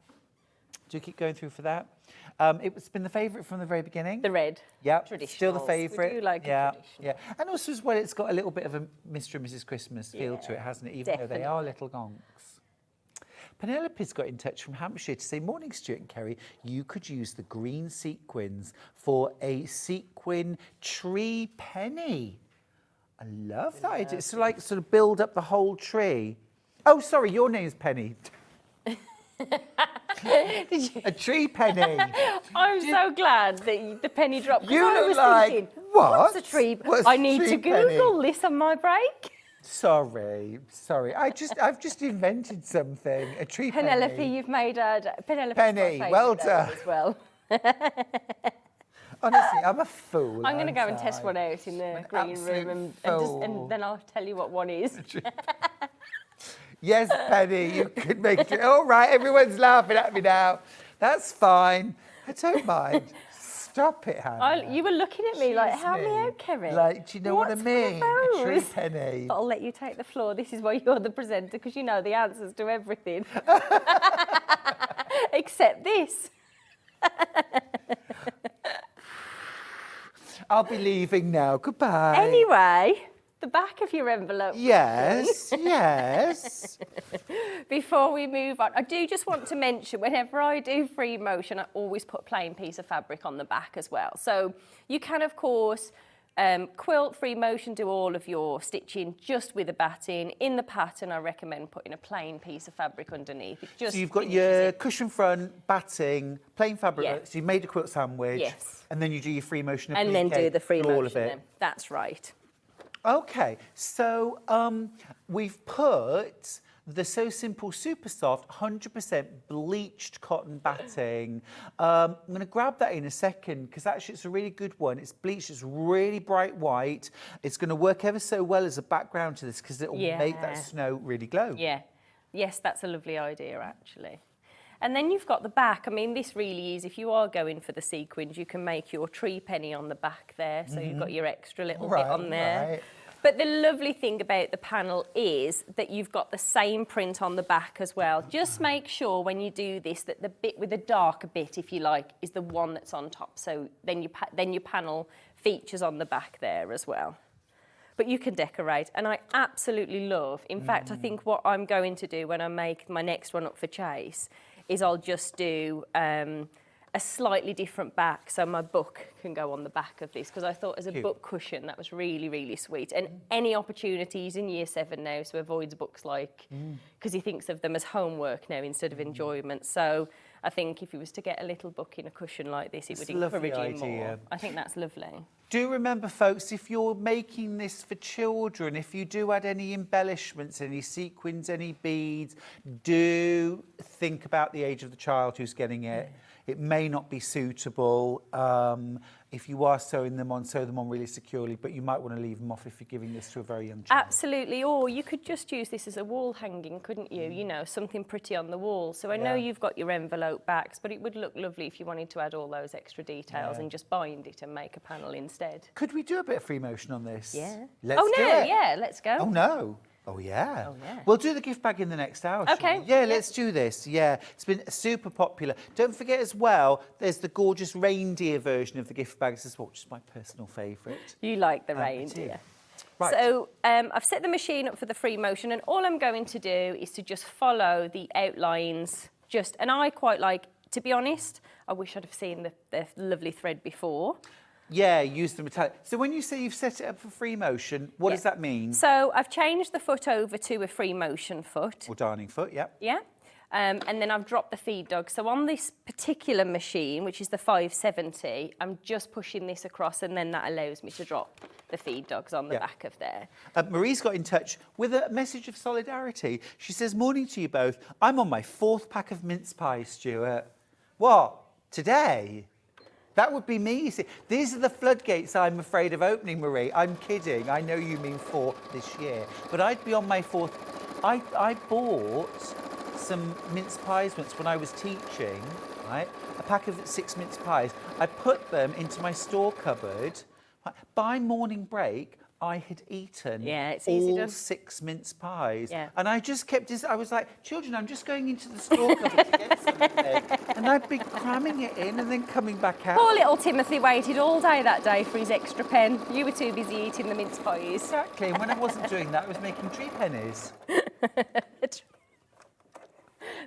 It's been the favourite from the very beginning. The red. Yeah, Traditional. still the favourite. We do like yeah, a traditional. yeah. And also as well, it's got a little bit of a Mr. and Mrs. Christmas feel to it, hasn't it? Even though they are little gonks. Penelope's got in touch from Hampshire to say, morning, Stuart and Kerrie, you could use the green sequins for a sequin tree penny. I love that idea. So like sort of build up the whole tree. Oh, sorry, your name's Penny. A tree penny. I'm so glad that the penny dropped. 'Cause You I look was like, thinking, what? What's a tree? What's I a need tree to Google penny? this on my break. Sorry. I've just invented something. A tree Penelope, penny. you've made Penelope's Penny, my favourite well though done. as well. Honestly, I'm a fool. I'm going to go and aren't test I? one out in the An green absolute room fool. and then I'll tell you what one is. Yes, Penny, you could make it. All right, everyone's laughing at me now. That's fine. I don't mind. Stop it, Hannah. You were looking at me like, help me me. out, Kerrie. Like, do you know what I What's one of mean? A tree those? penny. But I'll let you take the floor. This is why you're the presenter, because you know the answers to everything. Except this. I'll be leaving now. Goodbye. Anyway, the back of your envelope. Yes, yes. Before we move on, I do just want to mention, whenever I do free motion, I always put a plain piece of fabric on the back as well. So you can, of course, quilt, free motion, do all of your stitching just with a batting. In the pattern, I recommend putting a plain piece of fabric underneath. It just So you've got finishes your it. cushion front, batting, plain fabric. Yeah. So you've made a quilt sandwich. Yes. And then you do your free motion And then do the free motion. all of it. Then. That's right. Okay, so we've put the So Simple Super Soft 100% bleached cotton batting. I'm going to grab that in a second because actually it's a really good one. It's bleached, it's really bright white. It's going to work ever so well as a background to this because it will make that snow really glow. Yeah. Yes, that's a lovely idea, actually. And then you've got the back. I mean, this really is, if you are going for the sequins, you can make your tree penny on the back there. So you've got your extra little bit on there. Right. But the lovely thing about the panel is that you've got the same print on the back as well. Just make sure when you do this that the bit with the darker bit, if you like, is the one that's on top. So then your panel features on the back there as well. But you can decorate, and I absolutely love, in fact, I think what I'm going to do when I make my next one up for Chase is I'll just do a slightly different back so my book can go on the back of this, because I thought as a book cushion that was really, really sweet. And any opportunities in Year 7 now, so avoids books like, because he thinks of them as homework now instead of enjoyment. So I think if he was to get a little book in a cushion like this, it would encourage him more. I think that's lovely. Do remember, folks, if you're making this for children, if you do add any embellishments, any sequins, any beads, do think about the age of the child who's getting it. It may not be suitable. If you are sewing them on, sew them on really securely, but you might want to leave them off if you're giving this to a very young child. Absolutely, or you could just use this as a wall hanging, couldn't you? You know, something pretty on the wall. So I know you've got your envelope backs, but it would look lovely if you wanted to add all those extra details and just bind it and make a panel instead. Could we do a bit of free motion on this? Yeah. Let's do no, it. yeah, let's go. Oh, no. Oh, yeah. Oh, yeah. We'll do the gift bag in the next hour. shall Okay. we? Yeah, let's do this. Yeah, it's been super popular. Don't forget as well, there's the gorgeous reindeer version of the gift bags as well, which is my personal favourite. You like the I do. reindeer. Right. So I've set the machine up for the free motion, and all I'm going to do is to just follow the outlines. And I quite like, to be honest, I wish I'd have seen the lovely thread before. Yeah, use the metallic. So when you say you've set it up for free motion, what does that mean? So I've changed the foot over to a free motion foot. Or darning foot, yeah. Yeah. And then I've dropped the feed dog. So on this particular machine, which is the 570, I'm just pushing this across, and then that allows me to drop the feed dogs on the back of there. Marie's got in touch with a message of solidarity. She says, morning to you both. I'm on my 4th pack of mince pies, Stuart. What? Today? That would be me. You see. These are the floodgates I'm afraid of opening, Marie. I'm kidding. I know you mean 4 this year. But I'd be on my 4th. I bought some mince pies once when I was teaching, right? A pack of 6 mince pies. I put them into my store cupboard. By morning break, I had eaten all 6 mince pies. Yeah. And I just kept, I was like, children, I'm just going into the store cupboard to get something. And I'd be cramming it in and then coming back out. Poor little Timothy waited all day that day for his extra pen. You were too busy eating the mince pies. Exactly. And when I wasn't doing that, I was making tree pennies.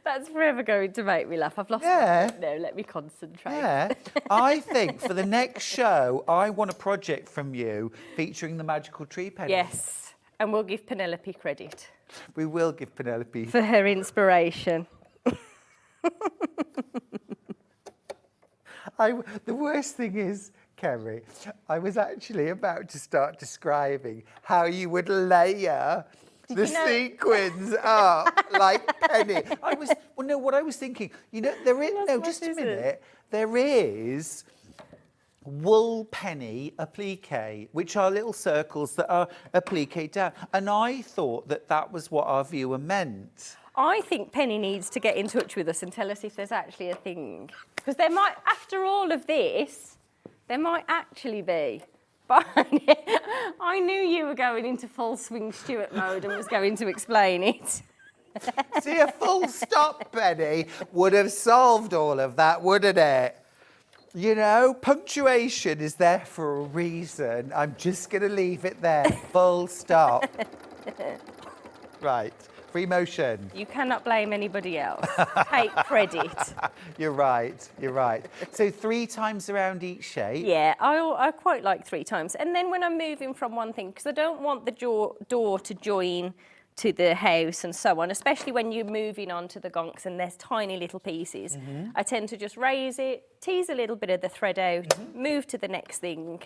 That's forever going to make me laugh. I've lost Yeah. No, let me concentrate. Yeah. I think for the next show, I want a project from you featuring the magical tree pennies. Yes, and we'll give Penelope credit We will give Penelope. for her inspiration. The worst thing is, Kerrie, I was actually about to start describing how you would layer the sequins up like penny. What I was thinking, there is, just a minute, there is wool penny applique, which are little circles that are appliqued down. And I thought that was what our viewer meant. I think Penny needs to get in touch with us and tell us if there's actually a thing. Because there might, after all of this, there might actually be. But I knew you were going into full swing Stuart mode and was going to explain it. See, a full stop, Penny, would have solved all of that, wouldn't it? Punctuation is there for a reason. I'm just going to leave it there. Full stop. Right. Free motion. You cannot blame anybody else. Take credit. You're right. So 3 times around each shape. Yeah, I quite like 3 times. And then when I'm moving from one thing, because I don't want the door to join to the house and so on, especially when you're moving on to the gonks and there's tiny little pieces, I tend to just raise it, tease a little bit of the thread out, move to the next thing,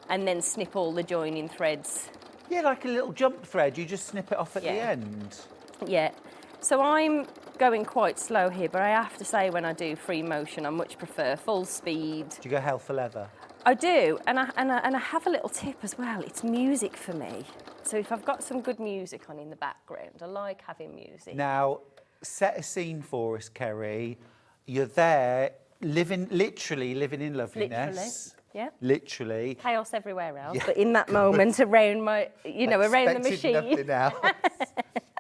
and then snip all the joining threads. Yeah, like a little jump thread. You just snip it off at the end. Yeah. So I'm going quite slow here, but I have to say when I do free motion, I much prefer full speed. Do you go hell for leather? I do, and I have a little tip as well. It's music for me. So if I've got some good music on in the background, I like having music. Now, set a scene for us, Kerrie. You're there, literally living in loveliness. Literally. Yeah. Literally. Chaos everywhere else, but in that moment around my, around the machine. Nothing else.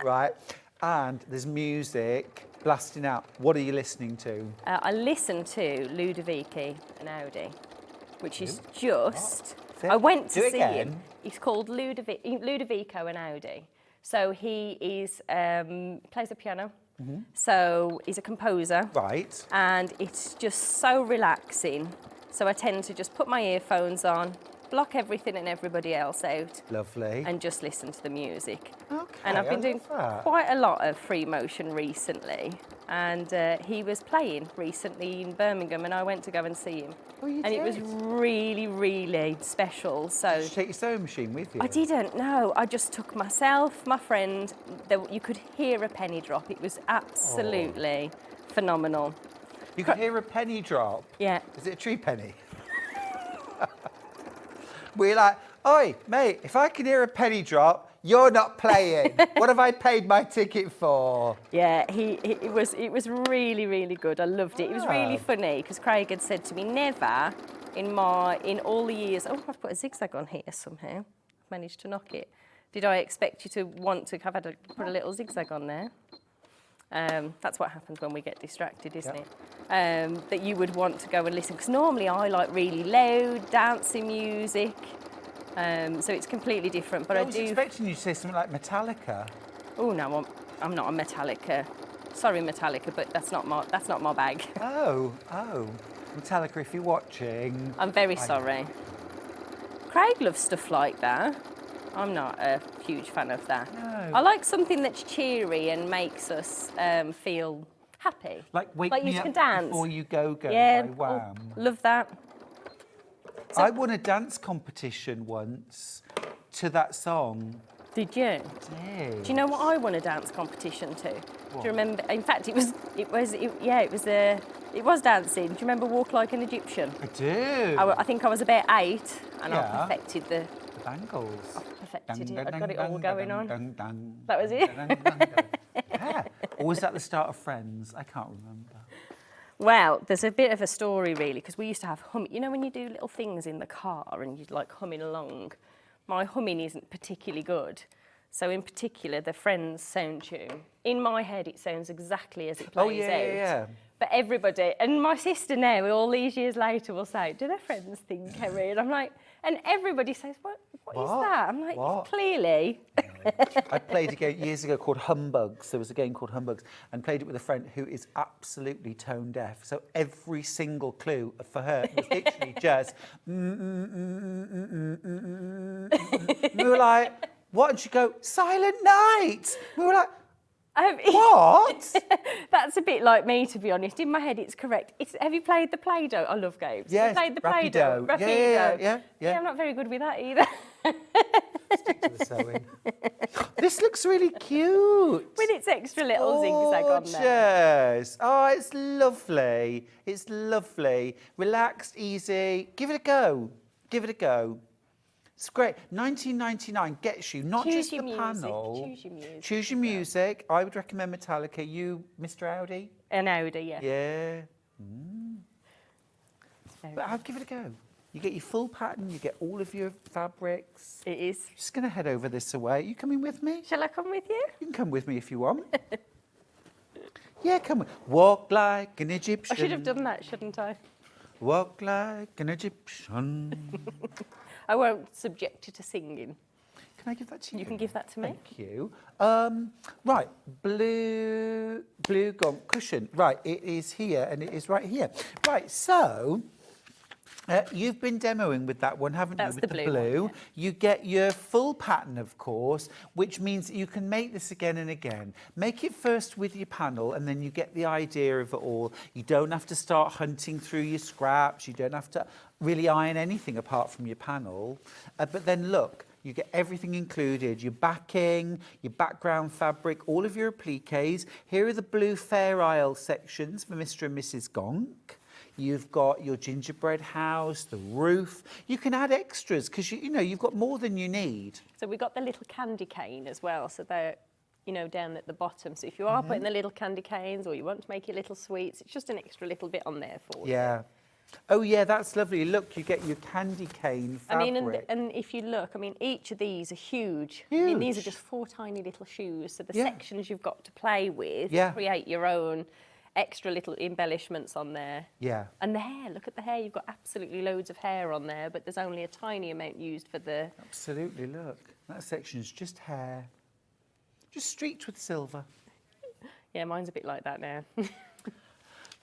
Right. And there's music blasting out. What are you listening to? I listen to Ludovico and Audi, which is just. What? I went to Do it see again. him. He's called Ludovico and Audi. So he is plays the piano. So he's a composer. Right. And it's just so relaxing. So I tend to just put my earphones on, block everything and everybody else out. Lovely. And just listen to the music. Okay, And I've been I doing love that. quite a lot of free motion recently. And he was playing recently in Birmingham and I went to go and see him. Oh, you and it was did? really, really special. So Did you take your sewing machine with you? I didn't, no. I just took myself, my friend. You could hear a penny drop. It was absolutely phenomenal. You could hear a penny drop. Yeah. Is it a tree penny? We're like, oi, mate, if I can hear a penny drop, you're not playing. What have I paid my ticket for? Yeah, it was really, really good. I loved it. It was really funny because Craig had said to me, never in all the years, I've put a zigzag on here somehow. I've managed to knock it. Did I expect you to want to have put a little zigzag on there? That's what happens when we get distracted, isn't it? That you would want to go and listen. Because normally I like really loud, dancing music. So it's completely different. But I was expecting you to say something like Metallica. Oh, no, I'm not a Metallica Sorry, Metallica, but that's not my bag. Oh. Metallica, if you're watching. I'm very sorry. Craig loves stuff like that. I'm not a huge fan of that. No. I like something that's cheery and makes us feel happy. Like wake you me up can dance. before you go Yeah, by Wham. love that. I won a dance competition once to that song. Did you? Did. Do you know what I won a dance competition to? Do you remember? In fact, it was dancing. Do you remember Walk Like an Egyptian? I do. I think I was about 8, and I Yeah. perfected the. The bangles. Perfected it. I got it all going on. on. That was it. Yeah. Or was that the start of Friends? I can't remember. Well, there's a bit of a story really, because we used to have humming. You know when you do little things in the car and you're like humming along? My humming isn't particularly good. So in particular, the Friends sound tune. In my head, it sounds exactly as it plays out. Yeah. But everybody, and my sister now, all these years later, will say, do the Friends thing, Kerrie? And I'm like, and everybody says, what is that? I'm like, What? clearly. I played a game years ago called Humbugs. There was a game called Humbugs, and played it with a friend who is absolutely tone deaf. So every single clue for her was literally just. We were like, what? And she'd go, Silent Night. We were like, what? That's a bit like me, to be honest. In my head, it's correct. Have you played the Play-Doh? I love games. Yes, You played the Play-Doh? Rapido. Yeah. I'm not very good with that either. Stick to the sewing. This looks really cute. With its extra little zigzag on there. Gorgeous. Oh, it's lovely. It's lovely. Relaxed, easy. Give it a go. Give it a go. It's great. $19.99 gets you not Choose just your the music, panel. choose your music. Choose your music. I would recommend Metallica. You, Mr. Audi? An Audi, yeah. Yeah. It's very But I'll give it a go. You get your full pattern. You get all of your fabrics. It is. Just going to head over this way. You coming with me? Shall I come with you? You can come with me if you want. Yeah, come with. Walk like an Egyptian. I should have done that, shouldn't I? Walk like an Egyptian. I won't subject you to singing. Can I give that to you? You can give that to me. Thank you. Right, blue Gonk cushion. Right, it is here and it is right here. Right, so you've been demoing with that one, haven't That's you? With the blue one, yeah. You get your full pattern, of course, which means that you can make this again and again. Make it first with your panel and then you get the idea of it all. You don't have to start hunting through your scraps. You don't have to really iron anything apart from your panel. But then look, you get everything included, your backing, your background fabric, all of your appliques. Here are the blue Fair Isle sections for Mr. and Mrs. Gonk. You've got your gingerbread house, the roof. You can add extras because you know you've got more than you need. So we got the little candy cane as well. So they're, down at the bottom. So if you are putting the little candy canes or you want to make your little sweets, it's just an extra little bit on there for you. Yeah. Oh yeah, that's lovely. Look, you get your candy cane fabric. And if you look, each of these are huge. Huge. These are just 4 tiny little shoes. So the Yeah. sections you've got to play with, Yeah. create your own extra little embellishments on there. Yeah. And the hair, look at the hair. You've got absolutely loads of hair on there, but there's only a tiny amount used for the... Absolutely, look. That section's just hair. Just streaked with silver. Yeah, mine's a bit like that now.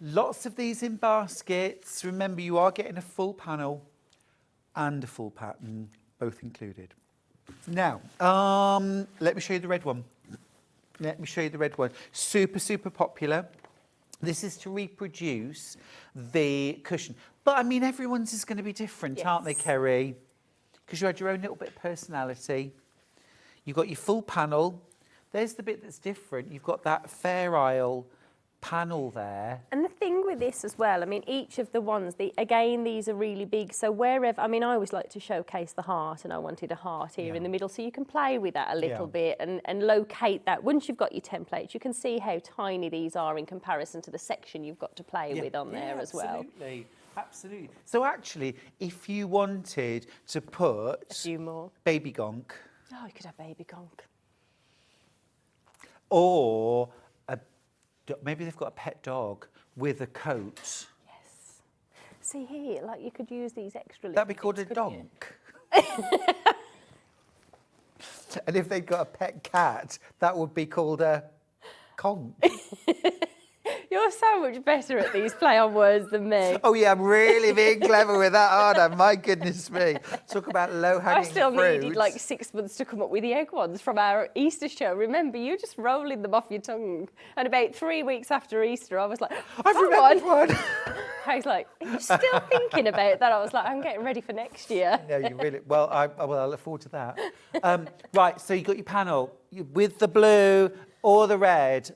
Lots of these in baskets. Remember, you are getting a full panel and a full pattern, both included. Now, let me show you the red one. Let me show you the red one. Super, super popular. This is to reproduce the cushion. But, everyone's is going to be different, aren't they, Yes. Kerrie? Because you had your own little bit of personality. You've got your full panel. There's the bit that's different. You've got that Fair Isle panel there. And the thing with this as well, each of the ones, again, these are really big. So wherever, I always like to showcase the heart, and I wanted a heart here in the middle, so you can play with that a little bit and locate that. Once you've got your templates, you can see how tiny these are in comparison to the section you've got to play with on there as well. Absolutely. Absolutely. So actually, if you wanted to put A few more. baby Gonk Oh, you could have baby Gonk. or maybe they've got a pet dog with a coat. Yes. See here, you could use these extra little That'd be called a bits, couldn't donk. And if they've got a pet cat, that would be called a... Conk. You're so much better at these play on words than me. Oh yeah, I'm really being clever with that, aren't I? My goodness me. Talk about low-hanging I still fruit. needed like 6 months to come up with the egg ones from our Easter show. Remember, you just rolling them off your tongue. And about 3 weeks after Easter, I was like, I've remembered one. I was like, are you still thinking about that? I was like, I'm getting ready for next year. No, you really. Well, I look forward to that. Right, so you got your panel with the blue or the red.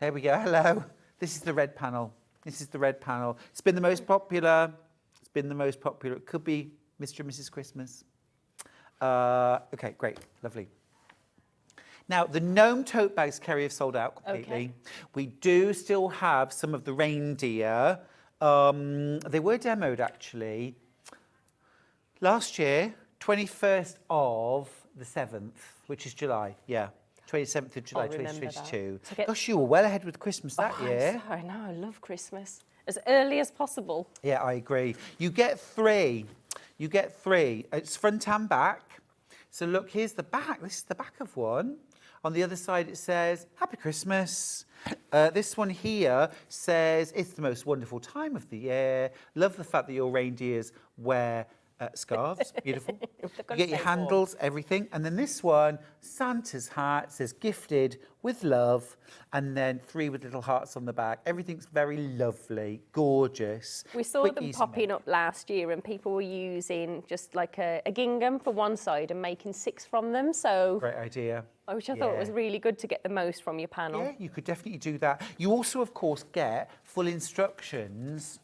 There we go. Hello. This is the red panel. This is the red panel. It's been the most popular. It's been the most popular. It could be Mr. and Mrs. Christmas. Okay, great. Lovely. Now, the gnome tote bags, Kerrie, have sold out completely. Okay. We do still have some of the reindeer. They were demoed, actually, last year, 21st of the 7th, which is July, yeah. 27th of July, I'll remember 2022. that. Gosh, you were well ahead with Christmas that year. I know, I love Christmas. As early as possible. Yeah, I agree. You get three. You get three. It's front and back. So look, here's the back. This is the back of one. On the other side, it says, Happy Christmas. This one here says, it's the most wonderful time of the year. Love the fact that your reindeers wear scarves. Beautiful. You get your handles, everything. And then this one, Santa's hat, says gifted with love. And then 3 with little hearts on the back. Everything's very lovely, gorgeous. We saw quick, them easy popping make. up last year and people were using just like a gingham for one side and making 6 from them. So, Great idea. which I thought was Yeah. really good to get the most from your panel. Yeah, you could definitely do that. You also, of course, get full instructions.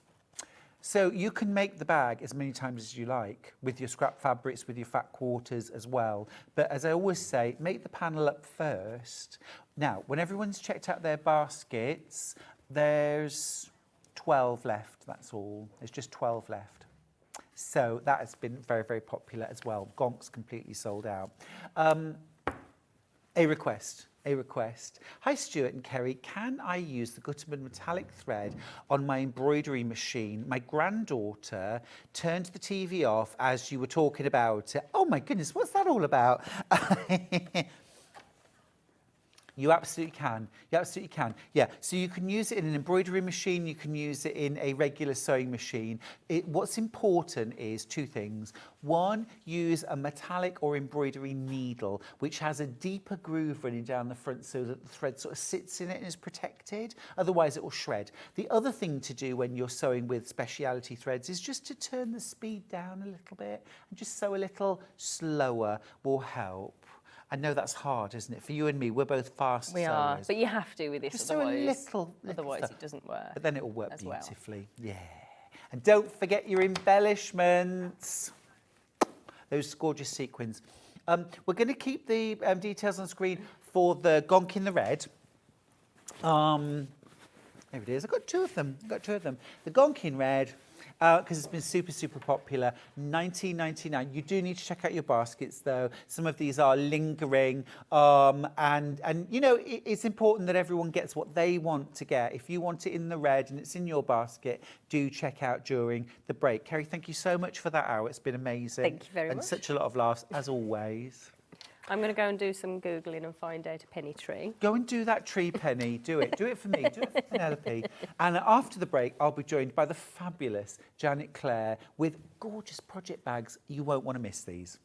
So you can make the bag as many times as you like with your scrap fabrics, with your fat quarters as well. But as I always say, make the panel up first. Now, when everyone's checked out their baskets, there's 12 left, that's all. There's just 12 left. So that has been very, very popular as well. Gonk's completely sold out. A request. Hi, Stuart and Kerrie. Can I use the Gutterman metallic thread on my embroidery machine? My granddaughter turned the TV off as you were talking about it. Oh my goodness, what's that all about? You absolutely can. You absolutely can. Yeah. So you can use it in an embroidery machine. You can use it in a regular sewing machine. What's important is 2 things. One, use a metallic or embroidery needle, which has a deeper groove running down the front so that the thread sort of sits in it and is protected. Otherwise, it will shred. The other thing to do when you're sewing with speciality threads is just to turn the speed down a little bit and just sew a little slower will help. I know that's hard, isn't it? For you and me, we're both fast We sewers. are, but you have to with this, Just sew a otherwise, little otherwise stuff. it doesn't work. But then it'll work as well. beautifully. Yeah. And don't forget your embellishments. Those gorgeous sequins. We're going to keep the details on screen for the Gonk in the red. There it is. I've got 2 of them. The Gonk in red. Because it's been super, super popular. $19.99. You do need to check out your baskets, though. Some of these are lingering. And you know, it's important that everyone gets what they want to get. If you want it in the red and it's in your basket, do check out during the break. Kerrie, thank you so much for that hour. It's been amazing. Thank you very much. And such a lot of laughs, as always. I'm going to go and do some Googling and find out a penny tree. Go and do that tree, Penny. Do it. Do it for me. Do it for Penelope. And after the break, I'll be joined by the fabulous Janet Clare with gorgeous project bags. You won't want to miss these.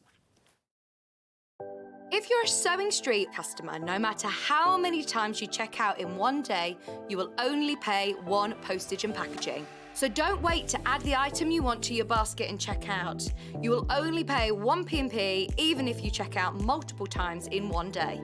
If you're a Sewing Street customer, no matter how many times you check out in one day, you will only pay 1 postage and packaging. So don't wait to add the item you want to your basket and check out. You will only pay 1 P&P even if you check out multiple times in one day.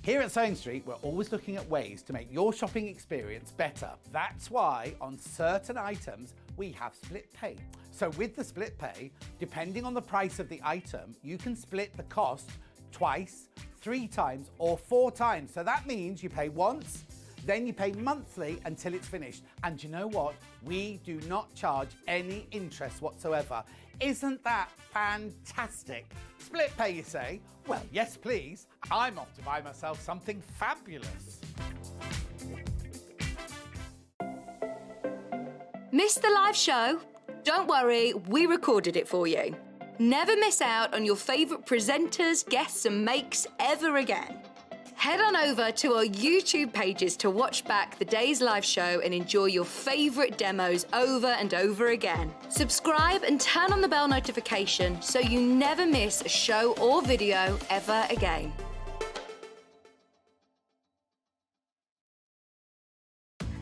Here at Sewing Street, we're always looking at ways to make your shopping experience better. That's why on certain items, we have split pay. So with the split pay, depending on the price of the item, you can split the cost twice, 3 times, or 4 times. So that means you pay once, then you pay monthly until it's finished. And you know what? We do not charge any interest whatsoever. Isn't that fantastic? Split pay, you say? Well, yes, please. I'm off to buy myself something fabulous. Missed the live show? Don't worry, we recorded it for you. Never miss out on your favourite presenters, guests and makes ever again. Head on over to our YouTube pages to watch back the day's live show and enjoy your favourite demos over and over again. Subscribe and turn on the bell notification so you never miss a show or video ever again.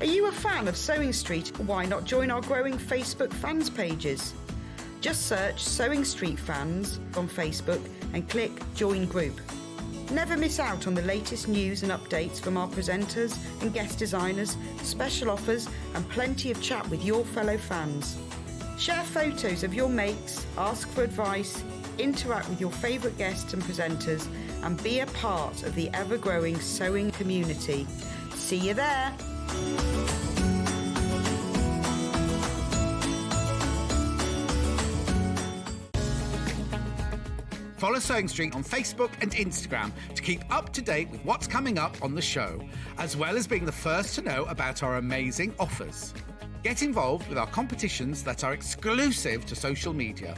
Are you a fan of Sewing Street? Why not join our growing Facebook fans pages? Just search Sewing Street Fans on Facebook and click Join Group. Never miss out on the latest news and updates from our presenters and guest designers, special offers and plenty of chat with your fellow fans. Share photos of your makes, ask for advice, interact with your favourite guests and presenters and be a part of the ever-growing sewing community. See you there! Follow Sewing Street on Facebook and Instagram to keep up to date with what's coming up on the show, as well as being the first to know about our amazing offers. Get involved with our competitions that are exclusive to social media.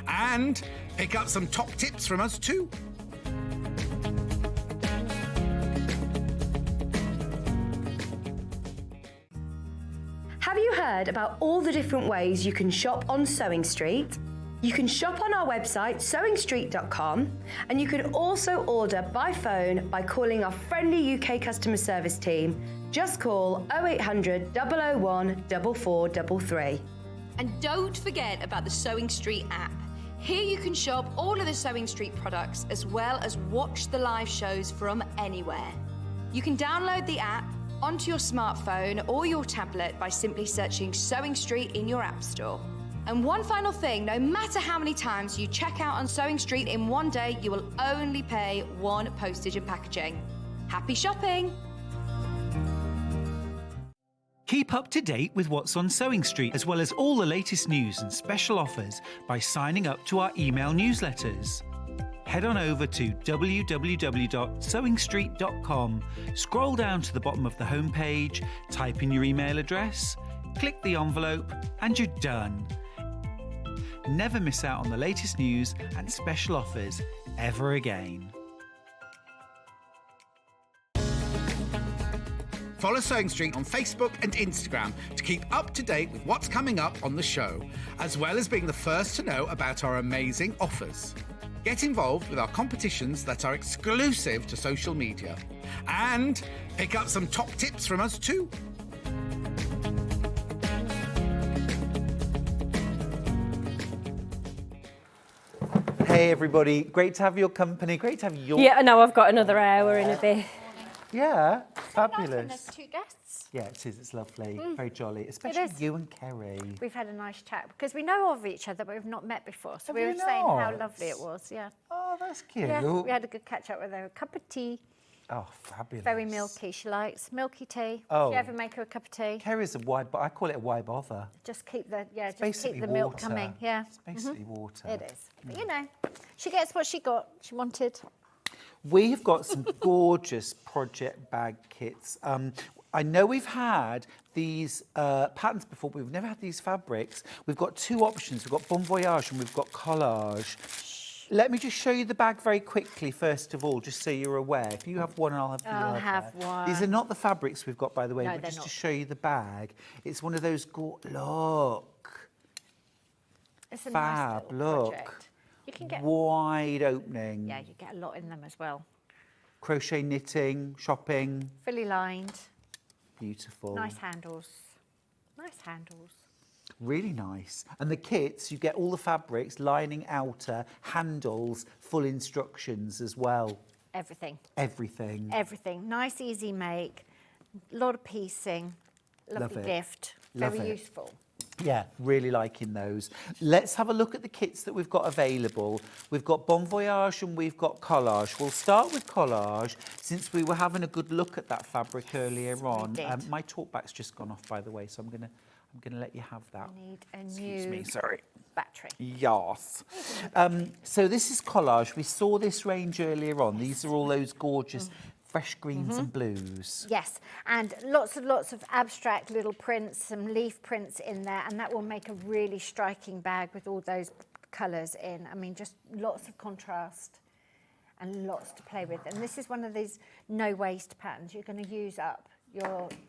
And pick up some top tips from us too. Have you heard about all the different ways you can shop on Sewing Street? You can shop on our website sewingstreet.com and you can also order by phone by calling our friendly UK customer service team. Just call 0800 001 4433. And don't forget about the Sewing Street app. Here you can shop all of the Sewing Street products as well as watch the live shows from anywhere. You can download the app onto your smartphone or your tablet by simply searching Sewing Street in your app store. And one final thing, no matter how many times you check out on Sewing Street in one day, you will only pay one postage and packaging. Happy shopping! Keep up to date with what's on Sewing Street, as well as all the latest news and special offers by signing up to our email newsletters. Head on over to www.sewingstreet.com, scroll down to the bottom of the homepage, type in your email address, click the envelope, and you're done. Never miss out on the latest news and special offers ever again. Follow Sewing Street on Facebook and Instagram to keep up to date with what's coming up on the show, as well as being the first to know about our amazing offers. Get involved with our competitions that are exclusive to social media. And pick up some top tips from us too. Hey everybody, great to have your company. Great to have your... Yeah, I know, I've got another hour in a bit. Yeah, Nice when fabulous. there's two guests. Yeah, it is. It's lovely. Very jolly. Especially is. you and Kerrie. We've had a nice chat because we know of each other, but we've not met before. So Have we you were saying how not? lovely it was. Yeah. Oh, that's cute. Yeah, we had a good catch up with her. A cup of tea, Oh, fabulous. very milky. She likes milky tea. Oh. Do you ever make her a cup of tea? Kerrie's a wide, but I call it a wide bother. Just keep the just Basically keep the milk water. coming. Yeah, It's basically water. it is. But you know, she gets what she got. She wanted. We've got some gorgeous project bag kits. I know we've had these patterns before, but we've never had these fabrics. We've got two options. We've got Bon Voyage and we've got Collage. Let me just show you the bag very quickly, first of all, just so you're aware. If you have one, I'll have the other. I'll have one. These are not the fabrics we've got, by the way, No, but they're just to not. show you the bag. It's one of those, look, It's a fab, nice little look. project. You can get. Wide opening. Yeah, you get a lot in them as well. Crochet knitting, shopping, Fully lined. beautiful. Nice handles. Nice handles. Really nice. And the kits, you get all the fabrics, lining, outer, handles, full instructions as well. Everything. Everything. Everything. Nice, easy make. A lot of piecing. Love Lovely it. gift. Love Very it. useful. Yeah, really liking those. Let's have a look at the kits that we've got available. We've got Bon Voyage and we've got Collage. We'll start with Collage since we were having a good look at that fabric earlier on. did. My talkback's just gone off, by the way, so I'm gonna let you have that. I need a Excuse new me, sorry. battery. Yes. So this is Collage. We saw this range earlier on. These are all those gorgeous fresh greens and blues. Yes, and lots of abstract little prints, some leaf prints in there, and that will make a really striking bag with all those colours in. I mean, just lots of contrast and lots to play with. And this is one of these no waste patterns. You're going to use up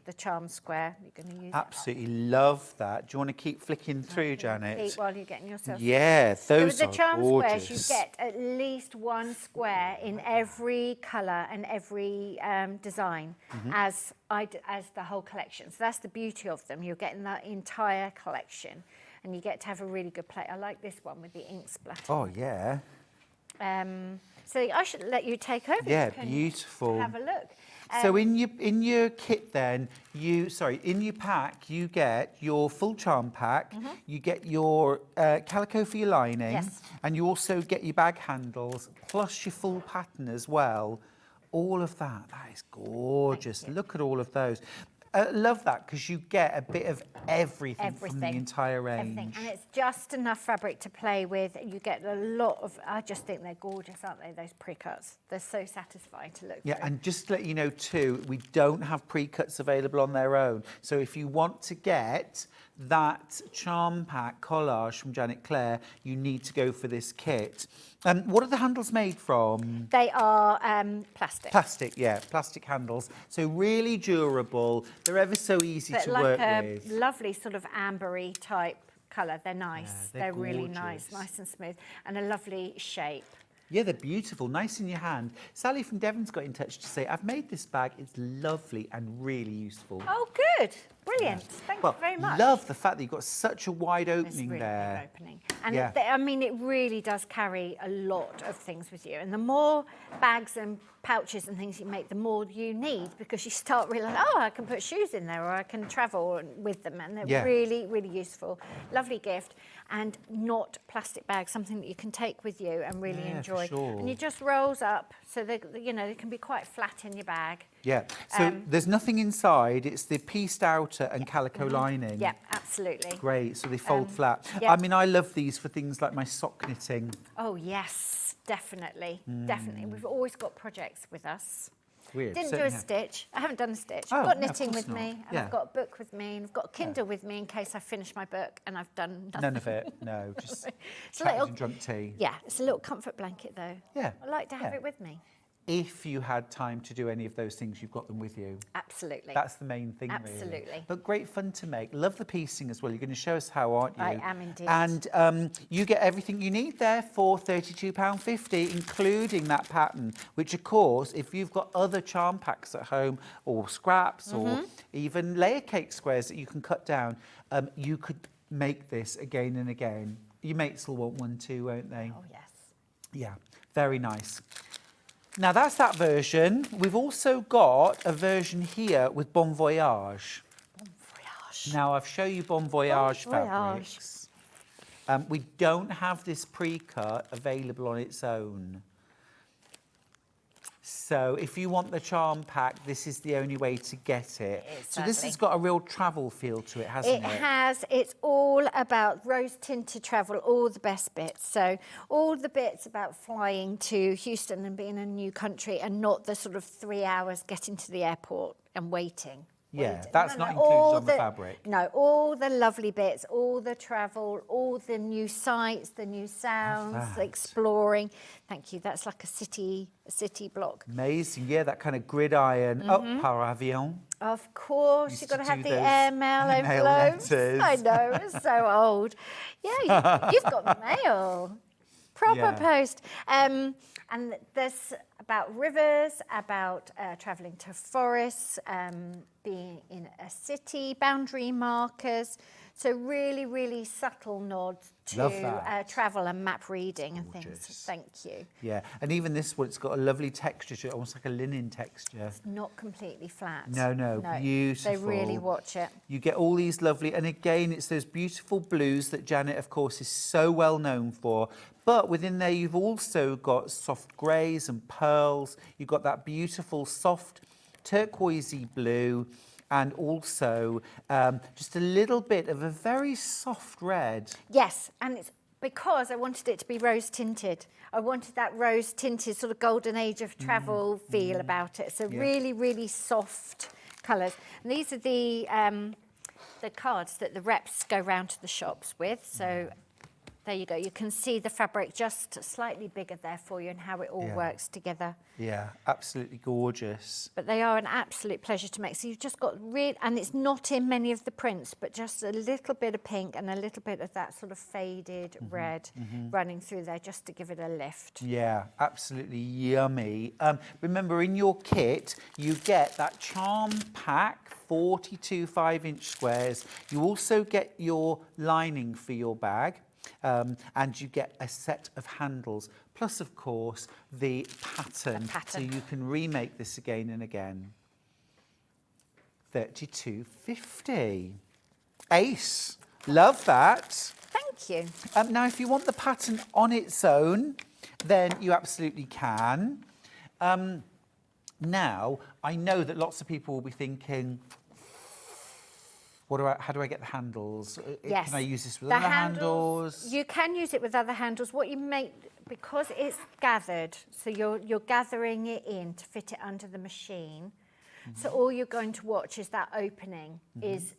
the charm square. You're going to use Absolutely love that. Do you want to keep flicking through, Janet? Keep while you're getting yourself. Yeah, So those with the are charm gorgeous. squares, you get at least one square in every colour and every design as the whole collection. So that's the beauty of them. You're getting that entire collection, and you get to have a really good play. I like this one with the ink splatter. Oh, yeah. So I should let you take over. Yeah, You can beautiful. Have a look. So in your kit then, in your pack, you get your full charm pack, you get your calico for your lining, Yes. and you also get your bag handles, plus your full pattern as well. All of that is gorgeous. Look at all of those. Love that, because you get a bit of everything from the entire range. Everything. And it's just enough fabric to play with. You get a lot of, I just think they're gorgeous, aren't they, those pre-cuts? They're so satisfying to look Yeah, through. and just to let you know too, we don't have pre-cuts available on their own. So if you want to get that charm pack collage from Clare, you need to go for this kit. What are the handles made from? They are plastic. Plastic, yeah, plastic handles. So really durable. They're ever so easy But to like work a with. lovely sort of ambery type colour. They're nice. they're really gorgeous. nice and smooth. And a lovely shape. Yeah, they're beautiful, nice in your hand. Sally from Devon's got in touch to say, I've made this bag, it's lovely and really useful. Oh, good. Brilliant. Thank you very much. Love the fact that you've got such a wide It's opening really there. big opening. And Yeah. I mean, it really does carry a lot of things with you. And the more bags and pouches and things you make, the more you need, because you start realising, oh, I can put shoes in there, or I can travel with them. And they're Yeah. really, really useful. Lovely gift. And not plastic bags, something that you can take with you and really Yeah, for enjoy. sure. And it just rolls up, so they can be quite flat in your bag. Yeah, so there's nothing inside, it's the pieced outer and calico lining. Yeah, absolutely. Great, so they fold flat. yeah. I mean, I love these for things like my sock knitting. Oh, yes, definitely. Definitely. We've always got projects with us. Weird. Didn't do a stitch. I haven't done a stitch. Oh, I've got no, of knitting course with me, not. and Yeah. I've got a book with me, and I've got a Kindle with me in case I finish my book and I've done nothing. None of it, no, just It's a chatted little- and drunk tea. Yeah, it's a little comfort blanket though. Yeah, I like to have yeah. it with me. If you had time to do any of those things, you've got them with you. Absolutely. That's the main thing, really. Absolutely. But great fun to make. Love the piecing as well. You're going to show us how, aren't you? I am indeed. And you get everything you need there for £32.50, including that pattern, which, of course, if you've got other charm packs at home or scraps or even layer cake squares that you can cut down, you could make this again and again. Your mates will want one too, won't they? Oh, yes. Yeah, very nice. Now that's that version. We've also got a version here with Bon Voyage. Bon voyage. Now I've shown you Bon Voyage Bon Voyage. fabrics. We don't have this pre-cut available on its own. So if you want the charm pack, this is the only way to get it. So this has got a real travel feel to it, hasn't it? It has. It's all about rose tinted travel, all the best bits. So all the bits about flying to Houston and being in a new country, and not the sort of 3 hours getting to the airport and waiting. Yeah, that's not included all on the fabric. No, all the lovely bits, all the travel, all the new sights, the new sounds, the exploring. Thank you. That's like a city block. Amazing, yeah, that kind of gridiron. Oh, par avion. Of course, Used you've got to to have do the those airmail mail envelopes. letters. I know, it's so old. Yeah, you've got mail. Proper Yeah. post. And there's about rivers, about travelling to forests, being in a city, boundary markers. So really, really subtle nods Love to that. travel and map reading and things. Gorgeous. Thank you. Yeah, and even this one, it's got a lovely texture to it, almost like a linen texture. Not completely flat. No, beautiful. They really watch it. You get all these lovely, and again, it's those beautiful blues that Janet, of course, is so well known for. But within there, you've also got soft greys and pearls. You've got that beautiful, soft, turquoisey blue, and also just a little bit of a very soft red. Yes, and it's because I wanted it to be rose tinted. I wanted that rose tinted sort of golden age of travel feel about it. So really, really soft colours. And these are the cards that the reps go round to the shops with. So There you go. You can see the fabric just slightly bigger there for you and how it all works together. Yeah, absolutely gorgeous. But they are an absolute pleasure to make. So you've just got and it's not in many of the prints, but just a little bit of pink and a little bit of that sort of faded red running through there just to give it a lift. Yeah, absolutely yummy. Remember, in your kit, you get that charm pack, 42 5-inch squares. You also get your lining for your bag. And you get a set of handles, plus, of course, the pattern. So you can remake this again and again. £32.50. Ace. Love that. Thank you. Now, if you want the pattern on its own, then you absolutely can. Now, I know that lots of people will be thinking, how do I get the handles? Yes. Can I use this with The other handles? You can use it with other handles. What you make, because it's gathered, so you're gathering it in to fit it under the machine. So all you're going to watch is that opening is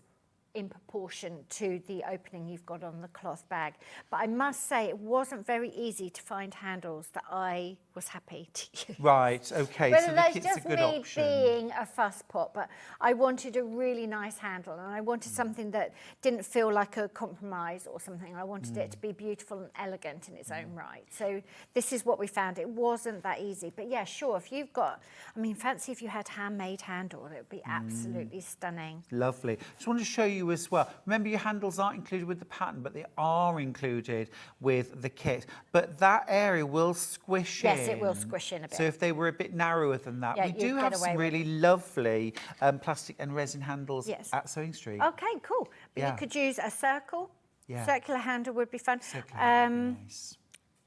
in proportion to the opening you've got on the cloth bag. But I must say it wasn't very easy to find handles that I was happy to use. Right, okay, Whether so the that's kit's just a good me option. being a fuss pot, but I wanted a really nice handle and I wanted something that didn't feel like a compromise or something. I wanted it to be beautiful and elegant in its own right. So this is what we found. It wasn't that easy, but yeah, sure, if you've got, I mean, fancy if you had handmade handle, it would be absolutely stunning. Lovely. Just want to show you as well. Remember, your handles aren't included with the pattern, but they are included with the kit. But that area will squish in. Yes, it will squish in a bit. So if they were a bit narrower than that, Yeah, we do you'd have get some away with really lovely plastic and resin handles Yes. at Sewing Street. Okay, cool. But Yeah. you could use a circle. Yeah. Circular handle would be fun. Nice.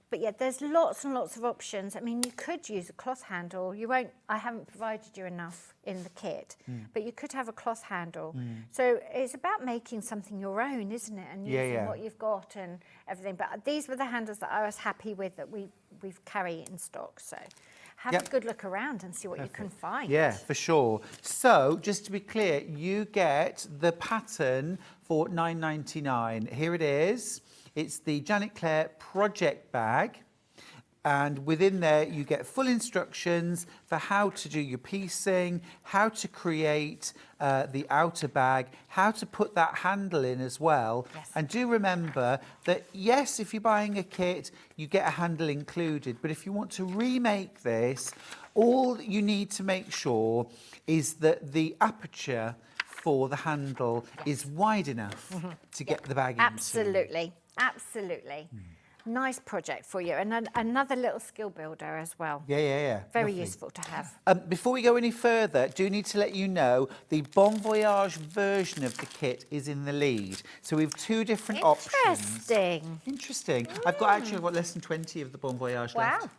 But yeah, there's lots and lots of options. I mean, you could use a cloth handle. You won't, I haven't provided you enough in the kit, but you could have a cloth handle. So it's about making something your own, isn't it? And using what you've got and everything. But these were the handles that I was happy with that we've carried in stock. So have a good look around and see what you can find. Yeah, for sure. So, just to be clear, you get the pattern for £9.99. Here it is. It's the Janet Clare project bag. And within there, you get full instructions for how to do your piecing, how to create the outer bag, how to put that handle in as well. Yes. And do remember that, yes, if you're buying a kit, you get a handle included. But if you want to remake this, all you need to make sure is that the aperture for the handle is wide enough to get the bag into. Absolutely. Absolutely. Nice project for you. And another little skill builder as well. Yeah. Very Lovely. useful to have. Before we go any further, do need to let you know the Bon Voyage version of the kit is in the lead. So we have two different options. Interesting. I've got less than 20 of the Bon Voyage left. Wow.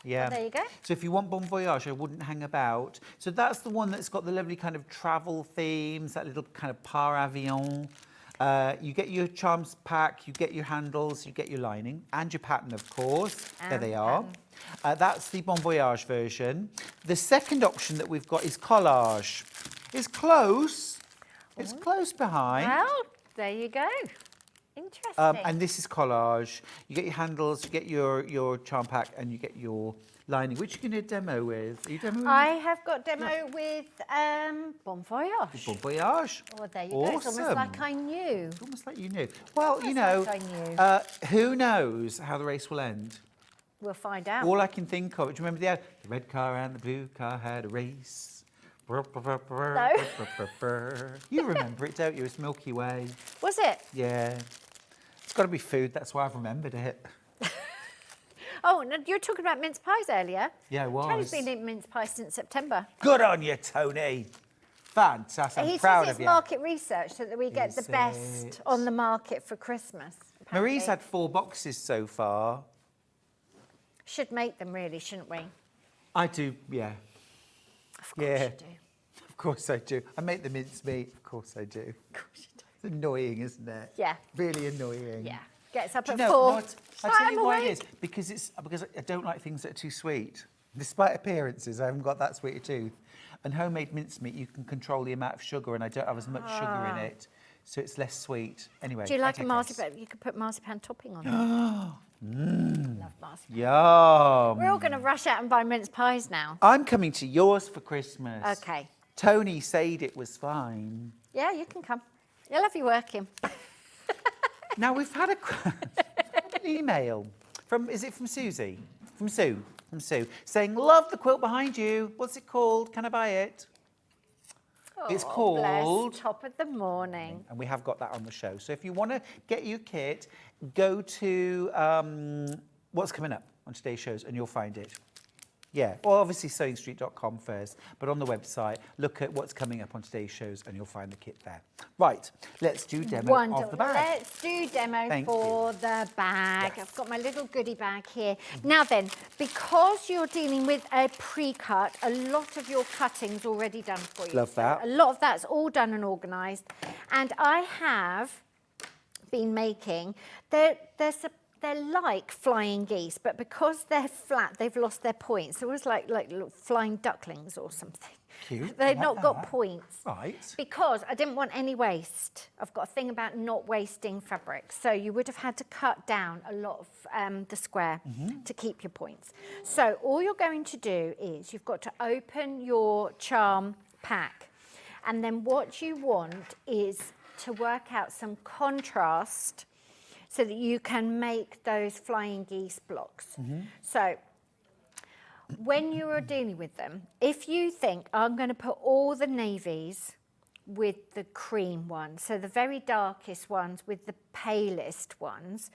Yeah. Well, there you go. So if you want Bon Voyage, I wouldn't hang about. So that's the one that's got the lovely kind of travel themes, that little kind of par avion. You get your charms pack, you get your handles, you get your lining, and your pattern, of course. There they are. That's the Bon Voyage version. The second option that we've got is Collage. It's close. It's close behind. Well, there you go. Interesting. And this is Collage. You get your handles, you get your charm pack, and you get your lining, which you're going to demo with. Are you demoing? I have got demo with Bon Voyage. Bon Voyage. Oh, there you go. It's almost Awesome. like I knew. It's almost like you knew. Well, you Almost know, like I who knows how the race will end? We'll find out. All I can think of, do you remember the ad? The red car and the blue car had a race. No. You remember it, don't you? It's Milky Way. Was it? Yeah. It's got to be food, that's why I've remembered it. Oh, no, you were talking about mince pies earlier. Yeah, I was. Tony's been eating mince pies since September. Good on you, Tony. Fantastic. I'm He proud says of it's you. market research so that we get the Is best it? on the market for Christmas. Marie's apparently. had 4 boxes so far. Should make them really, shouldn't we? I do, yeah. Of course Yeah. you do. Of course I do. I make the mincemeat. Of course I do. Of course you do. It's annoying, isn't it? Yeah. Really annoying. Yeah. Gets up Do you at know 4. what? She's I like, tell "I'm you why it awake." is. Because I don't like things that are too sweet. Despite appearances, I haven't got that sweet a tooth. And homemade mincemeat, you can control the amount of sugar, and I don't have as much sugar in it. so it's less sweet. Anyway. Do you like I a digress. marzipan? You could put marzipan topping on it. Love marzipan. Yum. We're all going to rush out and buy mince pies now. I'm coming to yours for Christmas. Okay. Tony said it was fine. Yeah, you can come. You'll have you working. Now we've had an email is it from Susie? From Sue, saying, love the quilt behind you. What's it called? Can I buy it? It's called... Bless, Top of the Morning. And we have got that on the show. So if you want to get your kit, go to what's coming up on today's shows and you'll find it. Yeah, well, obviously sewingstreet.com first, but on the website, look at what's coming up on today's shows and you'll find the kit there. Right, let's do demo of the bag. Let's do demo for the bag. Yes. I've got my little goodie bag here. Now then, because you're dealing with a pre-cut, a lot of your cutting's already done for you. Love that. A lot of that's all done and organised. And I have been making, they're like flying geese, but because they're flat, they've lost their points. They're always like little flying ducklings or something. Cute. They've Like not got that. points. Right. Because I didn't want any waste. I've got a thing about not wasting fabric. So you would have had to cut down a lot of the square to keep your points. So all you're going to do is you've got to open your charm pack. And then what you want is to work out some contrast so that you can make those flying geese blocks. So when you are dealing with them, if you think, I'm going to put all the navies with the cream ones, so the very darkest ones with the palest ones,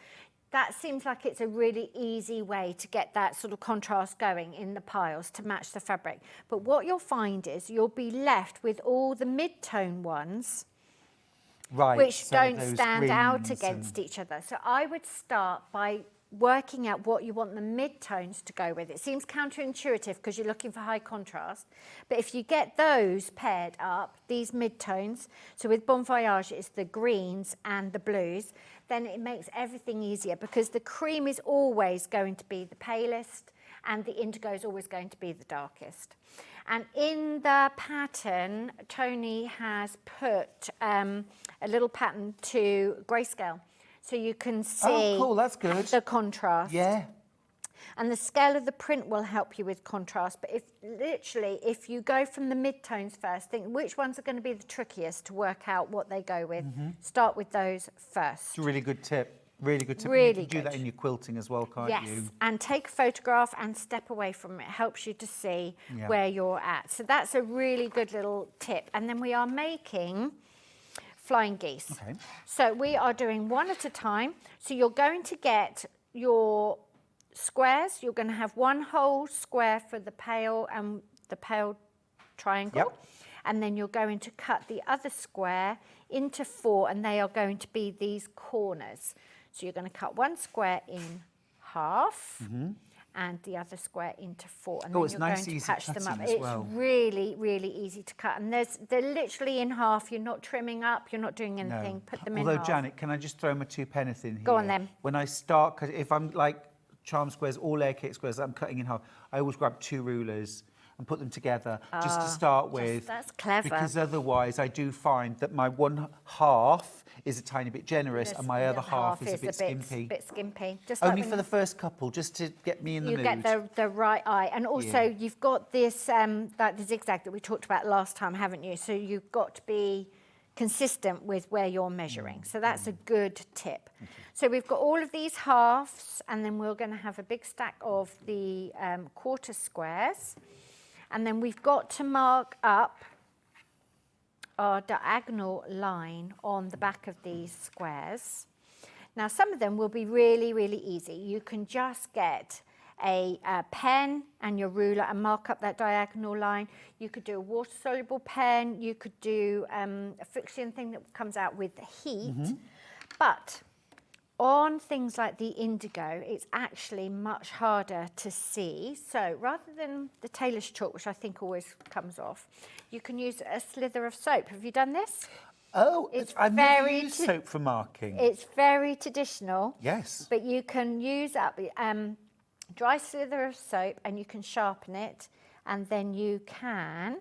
that seems like it's a really easy way to get that sort of contrast going in the piles to match the fabric. But what you'll find is you'll be left with all the mid-tone ones, Right. which so don't those stand out greens against each other. So I would start by working out what you want the mid-tones to go with. It seems counterintuitive because you're looking for high contrast, but if you get those paired up, these mid-tones, so with Bon Voyage it's the greens and the blues, then it makes everything easier because the cream is always going to be the palest and the indigo is always going to be the darkest. And in the pattern, Tony has put a little pattern to grayscale. So you can see Oh, cool, that's good. the contrast. Yeah. And the scale of the print will help you with contrast. But if you go from the mid-tones first, think which ones are going to be the trickiest to work out what they go with. Start with those first. It's a really good tip. Really good tip. Really you can do that good. in your quilting as well, can't Yes, you? and take a photograph and step away from it. It helps you to see Yeah. where you're at. So that's a really good little tip. And then we are making flying geese. Okay. So we are doing one at a time. So you're going to get your squares. You're going to have one whole square for the pale and the pale triangle. Yep. And then you're going to cut the other square into 4, and they are going to be these corners. So you're going to cut one square in half and the other square into 4. And Oh, then it's you're nice, going to easy patch them up. cutting as It's well. really, really easy to cut. And they're literally in half. You're not trimming up. You're not doing anything. No. Put them in Although, half. Janet, can I just throw my 2 penneth in here? Go on then. When I start, because if I'm like charm squares, all layer cake squares that I'm cutting in half, I always grab 2 rulers and put them together just to start with. That's clever. Because otherwise I do find that my one half is a tiny bit generous and my other half is a bit skimpy. Bit skimpy. Just Only like for the first couple, just to get me in the you mood. get the right eye. And also Yeah. you've got this, like the zigzag that we talked about last time, haven't you? So you've got to be consistent with where you're measuring. So that's a good tip. So we've got all of these halves, and then we're going to have a big stack of the quarter squares. And then we've got to mark up our diagonal line on the back of these squares. Now, some of them will be really, really easy. You can just get a pen and your ruler and mark up that diagonal line. You could do a water-soluble pen. You could do a friction thing that comes out with the heat. But on things like the indigo, it's actually much harder to see. So rather than the tailor's chalk, which I think always comes off, you can use a slither of soap. Have you done this? Oh, It's I've never very used soap for marking. It's very traditional. Yes. But you can use up dry slither of soap and you can sharpen it, and then you can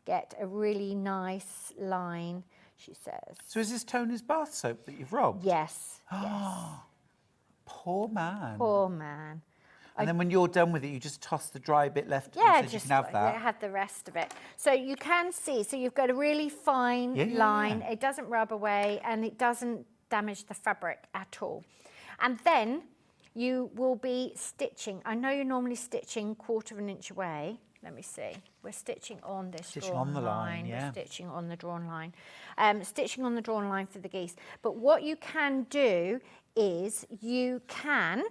get a really nice line she says. So is this Tony's bath soap that you've robbed? Yes, yes. Poor man. Poor man. And then when you're done with it, you just toss the dry bit left Yeah, so just you can have that. have the rest of it. So you can see, so you've got a really fine line. Yeah. It doesn't rub away and it doesn't damage the fabric at all. And then you will be stitching. I know you're normally stitching 1/4 inch away. Let me see. We're stitching on this Stitching on the line, yeah. We're stitching on the drawn line. Stitching on the drawn line for the geese. But what you can do is you can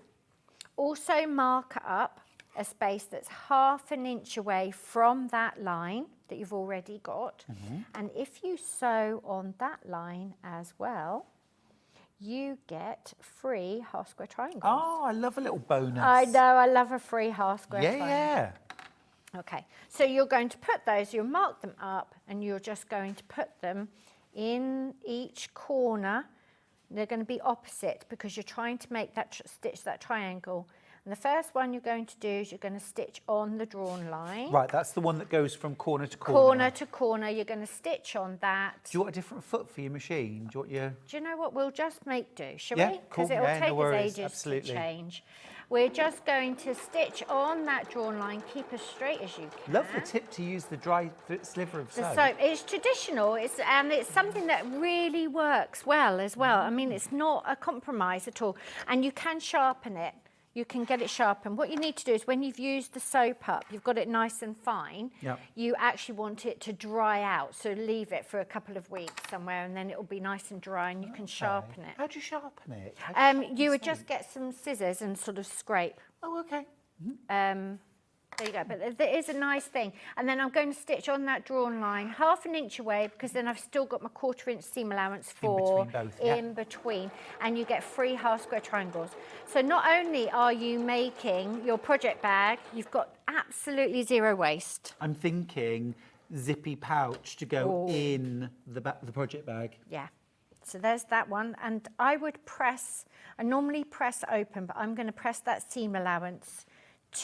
also mark up a space that's 1/2 inch away from that line that you've already got. And if you sew on that line as well, you get free half square triangles. Oh, I love a little bonus. I know, I love a free half square triangle. Yeah. Okay, so you're going to put those, you'll mark them up and you're just going to put them in each corner. They're going to be opposite because you're trying to make that stitch that triangle. And the first one you're going to do is you're going to stitch on the drawn line. Right, that's the one that goes from corner to corner. Corner to corner, you're going to stitch on that. Do you want a different foot for your machine? Do you want your... Do you know what? We'll just make do, shall Yeah, we? cool. Because it'll Yeah, no take worries. us ages Absolutely. to change. We're just going to stitch on that drawn line, keep as straight as you can. Love the tip to use the dry sliver of soap. The soap, it's traditional, and it's something that really works well as well. I mean, it's not a compromise at all. And you can sharpen it. You can get it sharpened. What you need to do is when you've used the soap up, you've got it nice and fine, Yep. you actually want it to dry out. So leave it for a couple of weeks somewhere and then it'll be nice and dry and you can sharpen it. How do you sharpen it? You would just get some scissors and sort of scrape. Oh, okay. There you go, but there is a nice thing. And then I'm going to stitch on that drawn line 1/2 inch away because then I've still got my 1/4 inch seam allowance for between both, yeah. in between. And you get free half square triangles. So not only are you making your project bag, you've got absolutely zero waste. I'm thinking zippy pouch to go in the project bag. Yeah. So there's that one. And I normally press open, but I'm going to press that seam allowance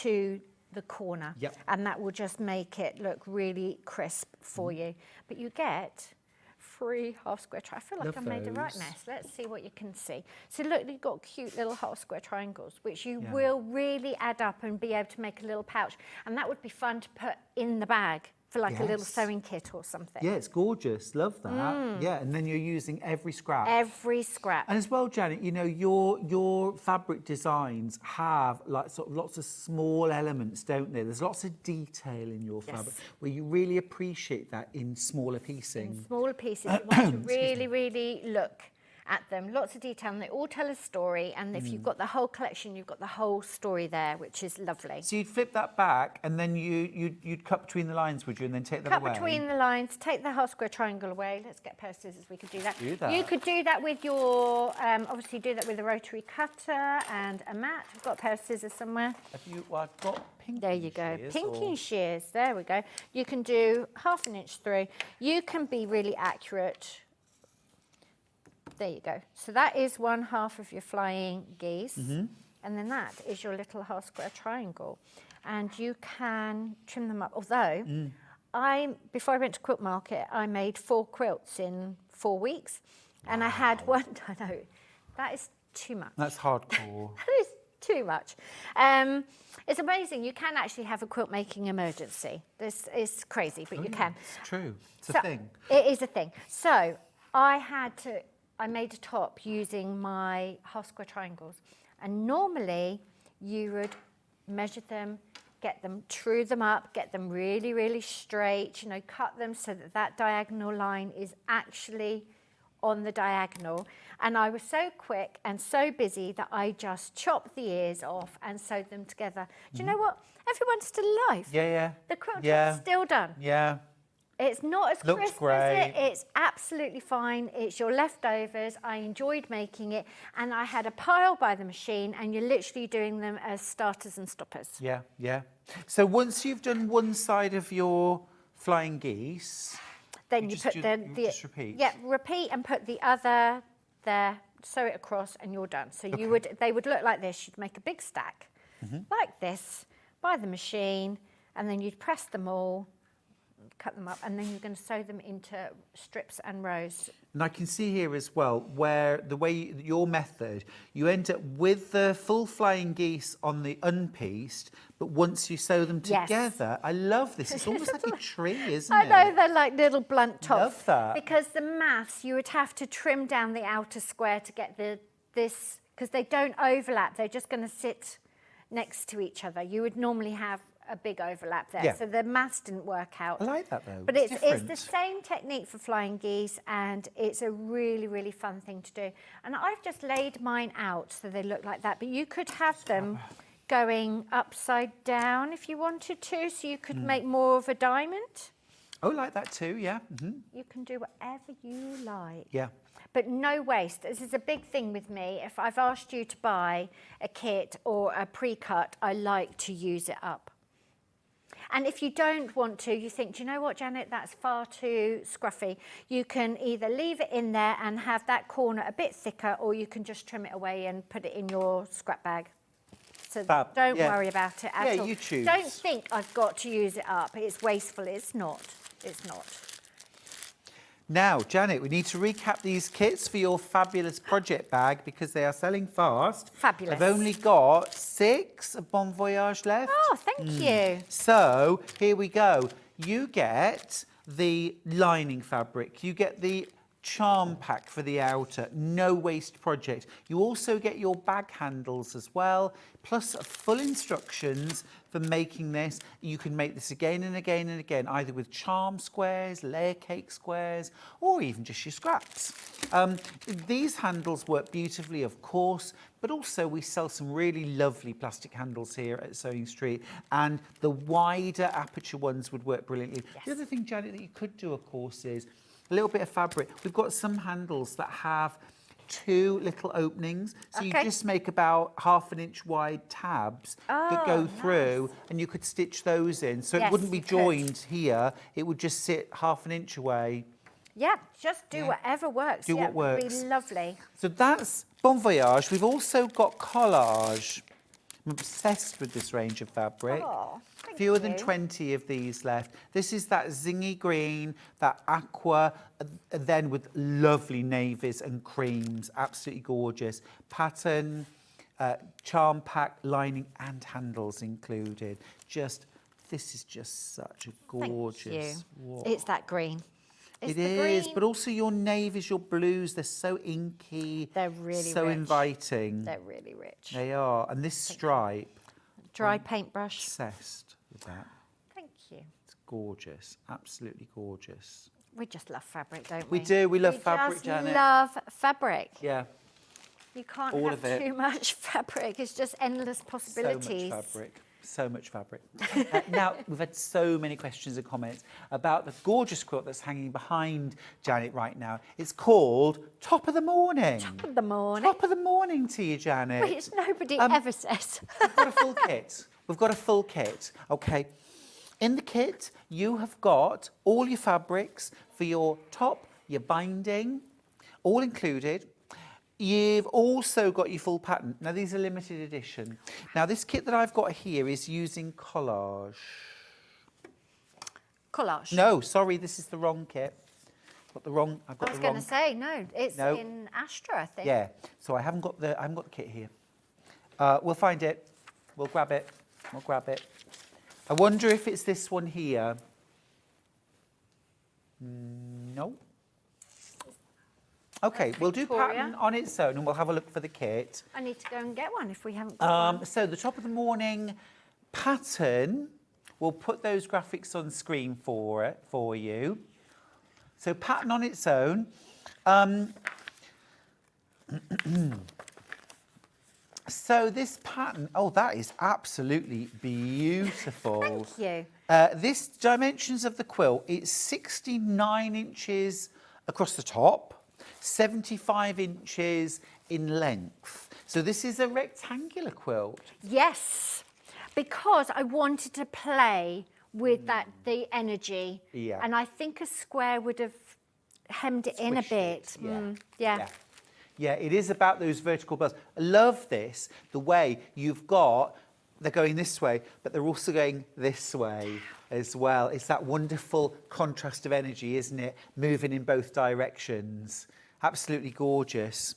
to the corner. Yep. And that will just make it look really crisp for you. But you get free half square triangles. I feel like Love I've made the right those. mess. Let's see what you can see. So look, you've got cute little half square triangles, which you will really add up and be able to make a little pouch. And that would be fun to put in the bag for like a little Yes. sewing kit or something. Yeah, it's gorgeous. Love that. Yeah, and then you're using every scrap. Every scrap. And as well, Janet, you know, your fabric designs have like sort of lots of small elements, don't they? There's lots of detail in your fabric where you really appreciate that in smaller piecing. In smaller pieces, you want to really, really look at them. Lots of detail, and they all tell a story. And if you've got the whole collection, you've got the whole story there, which is lovely. So you'd flip that back, and then you'd cut between the lines, would you, and then take that away? Cut between the lines, take the half square triangle away. Let's get a pair of scissors, we could do that. Do that. You could do that with your, obviously do that with a rotary cutter and a mat. I've got a pair of scissors somewhere. Well, I've got pinky There you go, shears, pinky or- shears, there we go. You can do 1/2 inch through. You can be really accurate. There you go. So that is 1/2 of your flying geese. And then that is your little half square triangle. And you can trim them up. Although, before I went to Quilt Market, I made 4 quilts in 4 weeks. And I had one, I know, that is too much. That's hardcore. That is too much. It's amazing. You can actually have a quilt making emergency. This is crazy, but you can. It's true. It's So- a thing. It is a thing. So I made a top using my half square triangles. And normally you would measure them, true them up, get them really, really straight, you know, cut them so that that diagonal line is actually on the diagonal. And I was so quick and so busy that I just chopped the ears off and sewed them together. Do you know what? Everyone's still alive. Yeah. The quilt Yeah. is still done. Yeah. It's not as Looks crisp as great. it. It's absolutely fine. It's your leftovers. I enjoyed making it. And I had a pile by the machine, and you're literally doing them as starters and stoppers. Yeah. So once you've done one side of your flying geese, Then You you just put do- the you just repeat? Yeah, repeat and put the other there, sew it across, and you're done. So they would look like this. You'd make a big stack like this by the machine, and then you'd press them all, cut them up, and then you're going to sew them into strips and rows. And I can see here as well where your method, you end up with the full flying geese on the unpieced, but once you sew them Yes. together, I love this. It's almost like a tree, isn't I it? know, they're like little blunt tops. Love that. Because the maths, you would have to trim down the outer square to get this, because they don't overlap. They're just going to sit next to each other. You would normally have a big overlap there. Yeah. So the maths didn't work out. I like that though. But it's the different. same technique for flying geese, and it's a really, really fun thing to do. And I've just laid mine out so they look like that. But you could have them going upside down if you wanted to, so you could make more of a diamond. Oh, like that too, yeah. You can do whatever you like. Yeah. But no waste. This is a big thing with me. If I've asked you to buy a kit or a pre-cut, I like to use it up. And if you don't want to, you think, do you know what, Janet, that's far too scruffy. You can either leave it in there and have that corner a bit thicker, or you can just trim it away and put it in your scrap bag. So Fab, don't yeah. worry about it at all. Yeah, you choose. Don't think I've got to use it up. It's wasteful. It's not. It's not. Now, Janet, we need to recap these kits for your fabulous project bag because they are selling fast. Fabulous. I've only got 6 of Bon Voyage left. Oh, thank you. So, here we go. You get the lining fabric. You get the charm pack for the outer, no waste project. You also get your bag handles as well, plus full instructions for making this. You can make this again and again and again, either with charm squares, layer cake squares, or even just your scraps. These handles work beautifully, of course, but also we sell some really lovely plastic handles here at Sewing Street, and the wider aperture ones would work brilliantly. Yes. The other thing, Janet, that you could do, of course, is a little bit of fabric. We've got some handles that have 2 little openings. So you Okay. just make about 1/2 inch wide tabs that go through, and you could stitch those in. So it Yes, wouldn't be you could. joined here. It would just sit 1/2 inch away. Yeah, just do whatever works. Do yeah, what works. It would be lovely. So that's Bon Voyage. We've also got Collage. I'm obsessed with this range of fabric. Oh, thank Fewer than you. 20 of these left. This is that zingy green, that aqua, and then with lovely navies and creams. Absolutely gorgeous. Pattern, charm pack, lining and handles included. This is just such a gorgeous. Thank you. Whoa. It's that green. It's It the is, green. but also your navies, your blues, they're so inky. They're really so rich. inviting. They're really rich. They are. And this stripe, Dry paintbrush. obsessed with that. Thank you. It's gorgeous, absolutely gorgeous. We just love fabric, don't we? We do, we love fabric, just Janet. love fabric. Yeah, You can't All have of it. too much fabric. It's just endless possibilities. so much fabric. So much fabric. Now, we've had so many questions and comments about the gorgeous quilt that's hanging behind Janet right now. It's called Top of the Morning. Top of the morning. Top of the morning to you, Janet. Which nobody ever says. We've got a full kit. We've got a full kit, okay? In the kit, you have got all your fabrics for your top, your binding, all included. You've also got your full pattern. Now, these are limited edition. Now, this kit that I've got here is using Collage. Collage. No, sorry, this is the wrong kit. I've got I was the going wrong. to say, no, it's No. in Astra, I think. Yeah, so I haven't got the kit here. We'll find it. We'll grab it. We'll grab it. I wonder if it's this one here. No. Okay, we'll do Victoria. pattern on its own and we'll have a look for the kit. I need to go and get one if we haven't got one. So the top of the morning pattern, we'll put those graphics on screen for you. So pattern on its own. So this pattern, oh, that is absolutely beautiful. Thank you. This dimensions of the quilt, it's 69 inches across the top, 75 inches in length. So this is a rectangular quilt. Yes, because I wanted to play with the energy. Yeah. And I think a square would have hemmed it in a Squished bit. it, yeah. Yeah. Yeah, it is about those vertical bars. I love this, the way you've got, they're going this way, but they're also going this way. as well. It's that wonderful contrast of energy, isn't it? Moving in both directions. Absolutely gorgeous.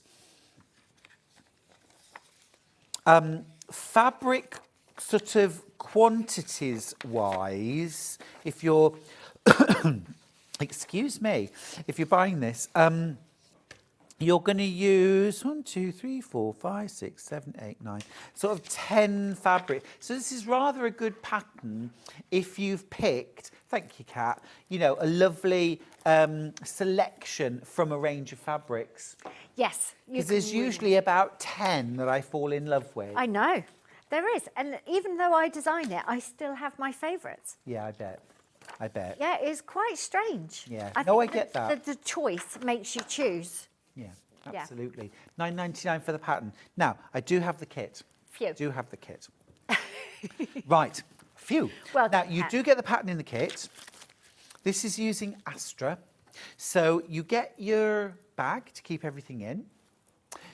Fabric sort of quantities wise, if you're, excuse me, if you're buying this, you're going to use 1, 2, 3, 4, 5, 6, 7, 8, 9, sort of 10 fabric. So this is rather a good pattern if you've picked, thank you, Kat, you know, a lovely selection from a range of fabrics. Yes. Because there's usually about 10 that I fall in love with. I know. There is. And even though I design it, I still have my favourites. Yeah, I bet. I bet. Yeah, it's quite strange. Yeah. I get think that. The choice makes you choose. Yeah, absolutely. £9.99 for the pattern. Now, I do have the kit. Phew. Do have the kit. Right. Phew. Well now, done, you Kat. do get the pattern in the kit. This is using Astra. So you get your bag to keep everything in.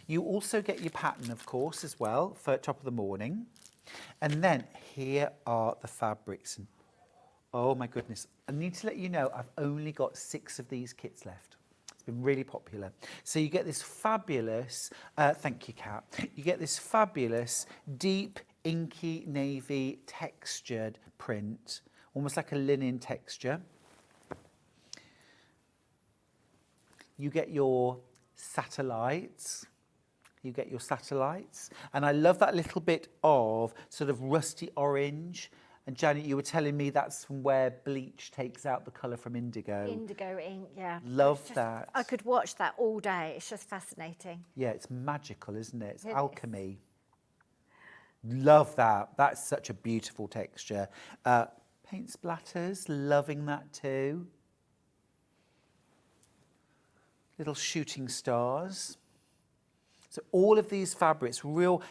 You also get your pattern, of course, as well, for top of the morning. And then here are the fabrics. And oh, my goodness. I need to let you know, I've only got 6 of these kits left. It's been really popular. So you get this fabulous, thank you, Kat. You get this fabulous, deep, inky, navy, textured print, almost like a linen texture. You get your satellites. You get your satellites. And I love that little bit of sort of rusty orange. And Janet, you were telling me that's from where bleach takes out the colour from indigo. Indigo ink, yeah. Love It's just- that. I could watch that all day. It's just fascinating. Yeah, it's magical, isn't it? It's It is. alchemy. Love that. That's such a beautiful texture. Paint splatters, loving that too. Little shooting stars. So all of these fabrics, real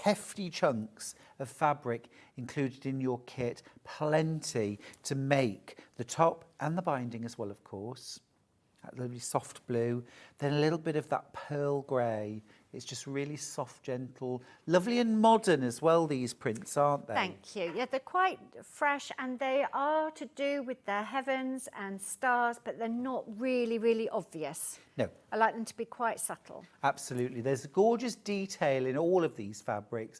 hefty chunks of fabric included in your kit. Plenty to make the top and the binding as well, of course. That lovely soft blue. Then a little bit of that pearl grey. It's just really soft, gentle. Lovely and modern as well, these prints, aren't they? Thank you. Yeah, they're quite fresh and they are to do with the heavens and stars, but they're not really, really obvious. No. I like them to be quite subtle. Absolutely. There's a gorgeous detail in all of these fabrics.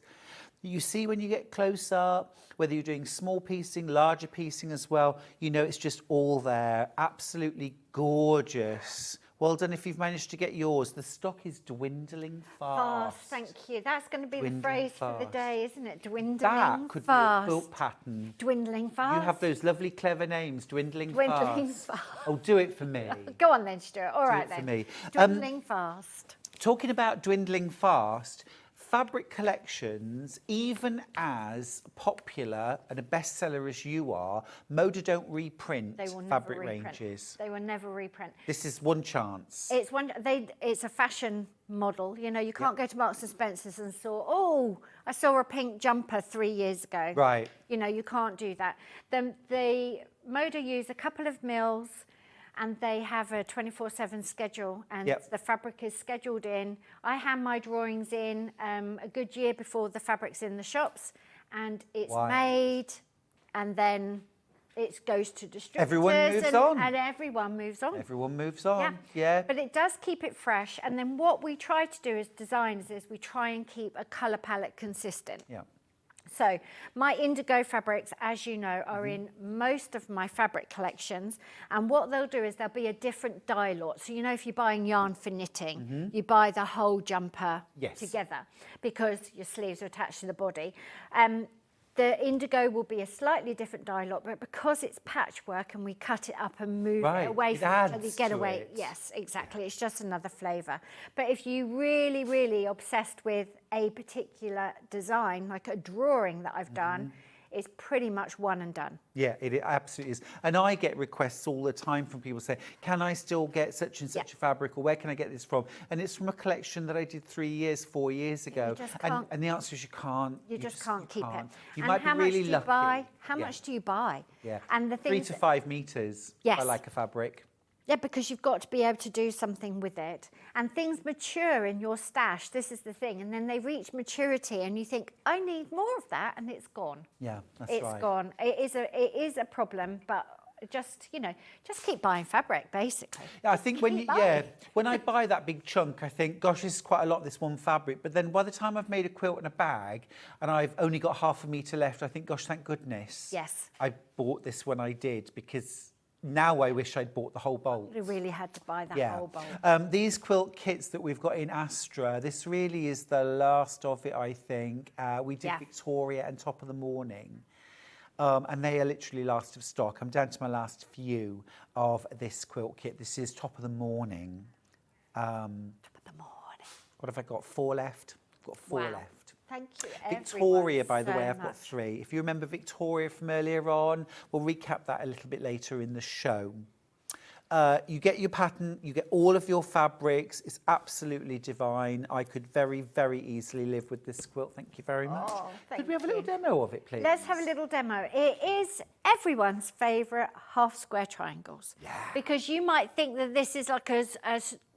You see when you get close up, whether you're doing small piecing, larger piecing as well, you know it's just all there. Absolutely gorgeous. Well done if you've managed to get yours. The stock is dwindling fast. Thank you. That's going to be Dwindling the phrase for the fast. day, isn't it? Dwindling That could fast. be a quilt pattern. Dwindling fast. You have those lovely, clever names, dwindling Dwindling fast. fast. Oh, do it for me. Go on then, Stuart. All right it for then. me. Dwindling fast. Talking about dwindling fast, fabric collections, even as popular and a bestseller as you are, Moda don't reprint They will never fabric reprint. ranges. They will never reprint. This is one chance. It's a fashion model. You know, you can't go to Marks and Spencer's and I saw a pink jumper 3 years ago. Right. You know, you can't do that. The Moda use a couple of mills and they have a 24/7 schedule and Yep. the fabric is scheduled in. I hand my drawings in a good year before the fabric's in the shops and it's Wow. made and then it goes to distributors. Everyone moves and, on. And everyone moves on. Everyone moves on. Yeah. But it does keep it fresh. And then what we try to do as designers is we try and keep a colour palette consistent. Yeah. So my indigo fabrics, as you know, are in most of my fabric collections. And what they'll do is there'll be a different dye lot. So, you know, if you're buying yarn for knitting, you buy the whole jumper Yes. together because your sleeves are attached to the body. The indigo will be a slightly different dye lot, but because it's patchwork and we cut it up and move Right, it away it from each other, you adds get to away. it. Yes, exactly. It's just another flavour. But if you really, really obsessed with a particular design, like a drawing that I've done, it's pretty much one and done. Yeah, it absolutely is. And I get requests all the time from people saying, can I still get such and such a fabric, or where can I get this from? And it's from a collection that I did 3 years, 4 years ago. just and, can't- and the answer is you can't. You just can't keep can't. it. You and might how be really much do lucky. you buy? How Yeah. much do you buy? Yeah. And the 3 things to 5 meters. Yes. I like a fabric. Yeah, because you've got to be able to do something with it. And things mature in your stash, this is the thing. And then they reach maturity and you think, I need more of that, and it's gone. Yeah, that's It's right. gone. It is a problem, but just, you know, just keep buying fabric, basically. Yeah, I think when keep you, buying. when I buy that big chunk, I think, gosh, this is quite a lot, this one fabric. But then by the time I've made a quilt in a bag and I've only got half a metre left, I think, gosh, thank goodness. Yes. I bought this when I did, because now I wish I'd bought the whole bolt. You really had to buy that Yeah. whole bowl. These quilt kits that we've got in Astra, this really is the last of it, I think. We did Yeah. Victoria and Top of the Morning. And they are literally last of stock. I'm down to my last few of this quilt kit. This is Top of the Morning. Top of the morning. What have I got? 4 left? I've got 4 Wow. left. Thank you, Victoria, everyone, by the so way, I've got much. 3. If you remember Victoria from earlier on, we'll recap that a little bit later in the show. You get your pattern, you get all of your fabrics. It's absolutely divine. I could very, very easily live with this quilt. Thank you very much. Oh, Could thank we have a little you. demo of it, please? Let's have a little demo. It is everyone's favourite half square triangles. Yeah. Because you might think that this is like a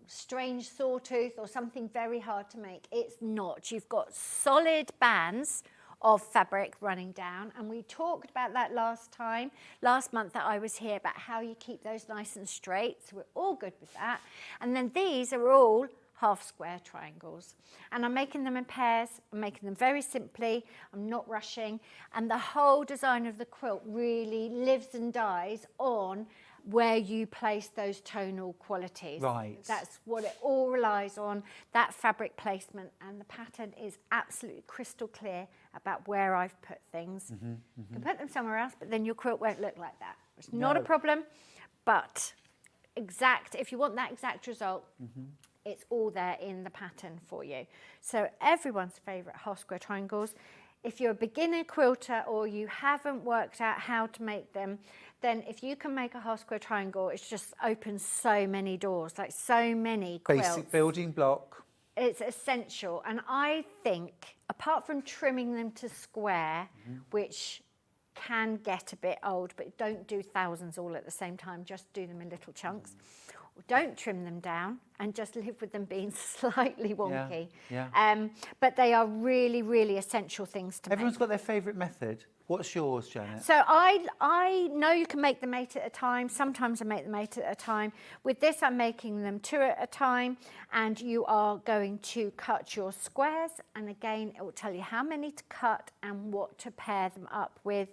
strange sawtooth or something very hard to make. It's not. You've got solid bands of fabric running down, and we talked about that last month that I was here, about how you keep those nice and straight, so we're all good with that. And then these are all half square triangles, and I'm making them in pairs. I'm making them very simply. I'm not rushing, and the whole design of the quilt really lives and dies on where you place those tonal qualities. Right. That's what it all relies on, that fabric placement, and the pattern is absolutely crystal clear about where I've put things. You can put them somewhere else, but then your quilt won't look like that. It's not a problem, but if you want that exact result, it's all there in the pattern for you. So everyone's favourite half square triangles. If you're a beginner quilter or you haven't worked out how to make them, then if you can make a half square triangle, it just opens so many doors, like so many quilts. Basic building block. It's essential. And I think, apart from trimming them to square, which can get a bit old, but don't do thousands all at the same time, just do them in little chunks. Don't trim them down and just live with them being slightly wonky. Yeah. But they are really, really essential things to Everyone's make. got their favourite method. What's yours, Janet? So I know you can make them 8 at a time. Sometimes I make them 8 at a time. With this, I'm making them 2 at a time. And you are going to cut your squares. And again, it will tell you how many to cut and what to pair them up with.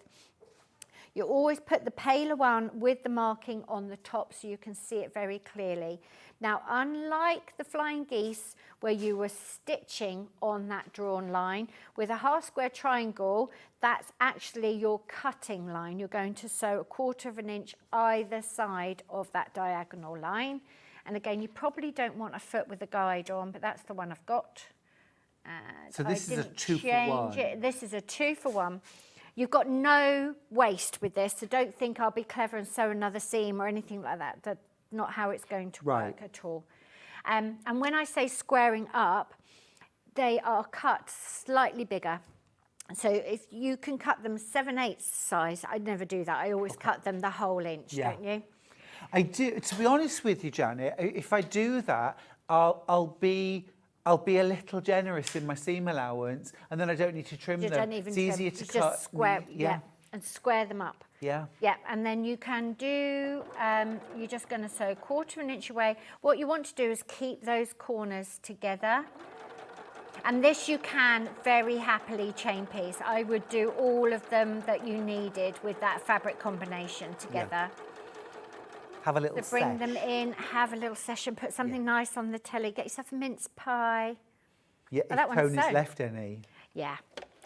You always put the paler one with the marking on the top so you can see it very clearly. Now, unlike the flying geese, where you were stitching on that drawn line, with a half square triangle, that's actually your cutting line. You're going to sew 1/4 of an inch either side of that diagonal line. And again, you probably don't want a foot with a guide on, but that's the one I've got. And So this I is a didn't 2 for change 1. it. This is a 2 for 1. You've got no waste with this, so don't think I'll be clever and sew another seam or anything like that. That's not how it's going to work at all. And when I say squaring up, they are cut slightly bigger. So if you can cut them 7/8 size, I never do that. I always cut them the whole inch, don't you? I do. To be honest with you, Janet, if I do that, I'll be a little generous in my seam allowance, and then I don't need to trim You them. don't even It's trim, easier you to cut. just square, and square them up. Yeah. Yeah, and then you can do, you're just going to sew 1/4 of an inch away. What you want to do is keep those corners together. And this you can very happily chain piece. I would do all of them that you needed with that fabric combination together. Have a little So bring sesh. them in, have a little session, put something nice on the telly, get yourself a mince pie. Yeah, that if one's Tony's sewn. left any. Yeah.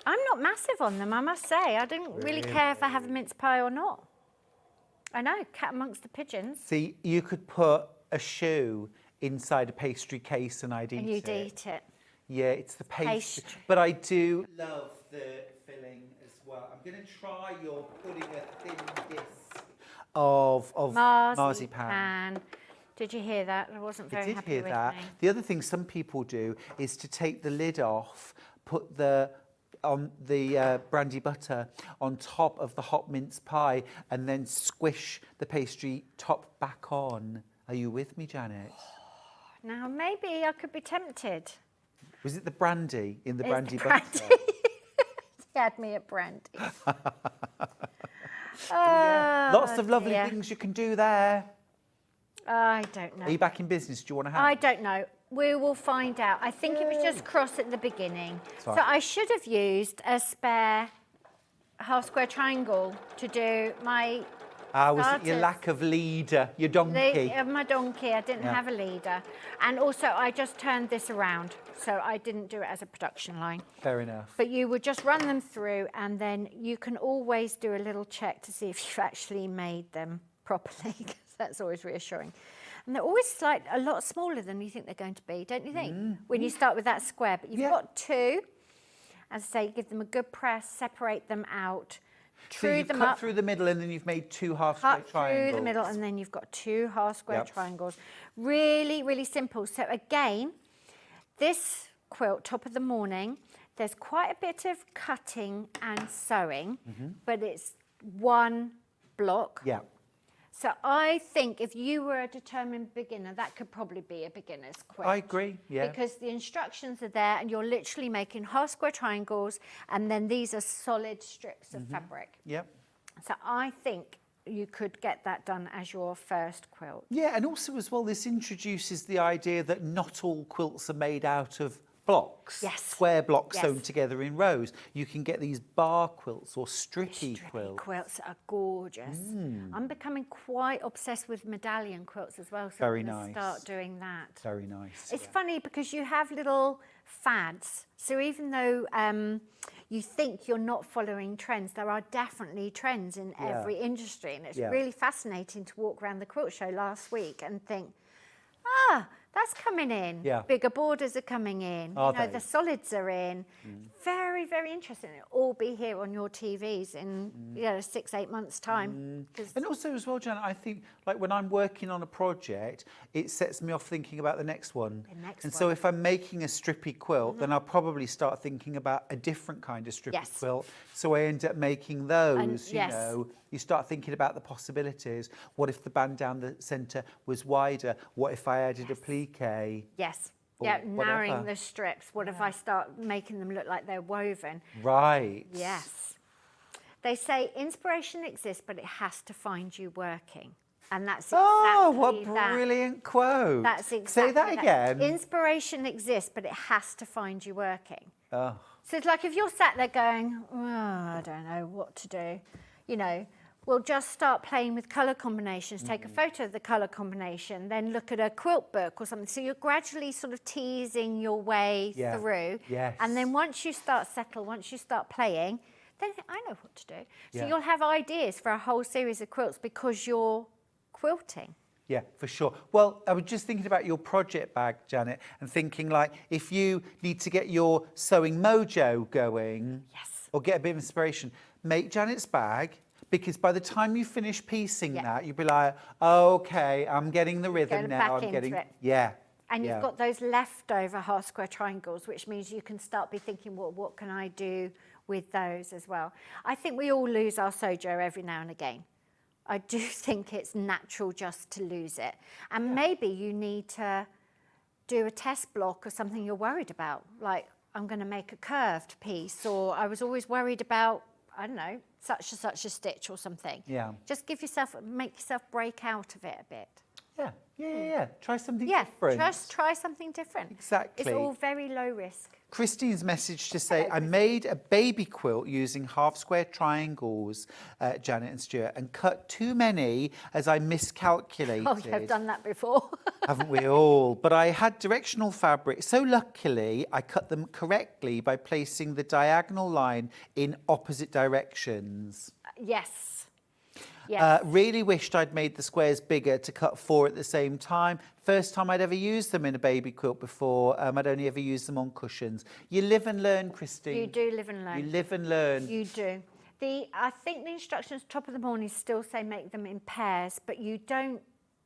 I'm not massive on them, I must say. I don't really care if I have a mince pie or not. I know, cat amongst the pigeons. See, you could put a shoe inside a pastry case and I'd eat And you'd it. eat it. Yeah, it's the pastry. Pastry. But I do love the filling as well. I'm going to try your putting a thin disc of marzipan. Did you hear that? I wasn't very I did happy hear with that. me. The other thing some people do is to take the lid off, put the brandy butter on top of the hot mince pie, and then squish the pastry top back on. Are you with me, Janet? Now, maybe I could be tempted. Was it the brandy in the It's brandy the butter? brandy. He had me at brandy. Lots of lovely dear. things you can do there. I don't know. Are you back in business? Do you want to have? I don't know. We will find out. I think it was just cross at the beginning. So fine. I should have used a spare half square triangle to do my Was it your starters. lack of leader, your donkey? My donkey. I didn't Yeah. have a leader. And also I just turned this around. So I didn't do it as a production line. Fair enough. But you would just run them through and then you can always do a little check to see if you've actually made them properly, because that's always reassuring. And they're always a lot smaller than you think they're going to be, don't you think? When you start with that square. But you've got two. As I say, give them a good press, separate them out, So true you've them cut up, through the middle and then you've made two half square cut triangles. through the middle, and then you've got two half square Yep. triangles. Really, really simple. So again, this quilt, top of the morning, there's quite a bit of cutting and sewing, but it's one block. Yeah. So I think if you were a determined beginner, that could probably be a beginner's quilt. I agree, yeah. Because the instructions are there and you're literally making half square triangles and then these are solid strips of fabric. Yep. So I think you could get that done as your first quilt. Yeah, and also as well, this introduces the idea that not all quilts are made out of blocks. Yes. Square blocks Yes. sewn together in rows. You can get these bar quilts or strippy quilts. Quilts are gorgeous. I'm becoming quite obsessed with medallion quilts as well. So Very I'm gonna nice. start doing that. Very nice. It's funny because you have little fads. So even though you think you're not following trends, there are definitely trends in every industry. And it's Yeah. really fascinating to walk around the quilt show last week and think, that's coming in. Yeah. Bigger borders are coming in. Are you know, they? the solids are in. Very, very interesting. It'll all be here on your TVs in 6-8 months' time. 'Cause- And also as well, Janet, I think like when I'm working on a project, it sets me off thinking about the next one. And so if I'm making a strippy quilt, then I'll probably start thinking about a different kind of strippy Yes. quilt. So I end up making those, yes. you know. You start thinking about the possibilities. What if the band down the centre was wider? What if I added a plique? Yes. Or Yeah, whatever. narrowing the strips. What if I start making them look like they're woven? Right. Yes. They say inspiration exists, but it has to find you working. And that's exactly Oh, what that. brilliant quote. That's exactly Say that again. Inspiration exists, but it has to find you working. Oh. So it's like if you're sat there going, I don't know what to do, we'll just start playing with colour combinations, take a photo of the colour combination, then look at a quilt book or something. So you're gradually sort of teasing your way through. Yes. And then once you start once you start playing, then I know what to do. So Yeah. you'll have ideas for a whole series of quilts because you're quilting. Yeah, for sure. Well, I was just thinking about your project bag, Janet, and thinking like if you need to get your sewing mojo going, or get a bit of inspiration, make Janet's bag. Because by the time you finish piecing that, you'll be like, okay, I'm getting the rhythm Going now. back I'm into getting, it. yeah. And yeah. you've got those leftover half square triangles, which means you can start be thinking, well, what can I do with those as well? I think we all lose our sojo every now and again. I do think it's natural just to lose it. And maybe you need to do a test block or something you're worried about. Like, I'm going to make a curved piece, or I was always worried about, I don't know, such and such a stitch or something. Yeah. Just make yourself break out of it a bit. Yeah. Try something Yeah, different. just try something different. Exactly. It's all very low risk. Christine's message to say, I made a baby quilt using half square triangles, Janet and Stuart, and cut too many as I miscalculated. Oh, yeah, I've done that before. Haven't we all? But I had directional fabric, so luckily I cut them correctly by placing the diagonal line in opposite directions. Yes. Yes. Really wished I'd made the squares bigger to cut 4 at the same time. First time I'd ever used them in a baby quilt before. I'd only ever used them on cushions. You live and learn, Christine. You do live and learn. You live and learn. You do. I think the instructions top of the morning still say make them in pairs, but you don't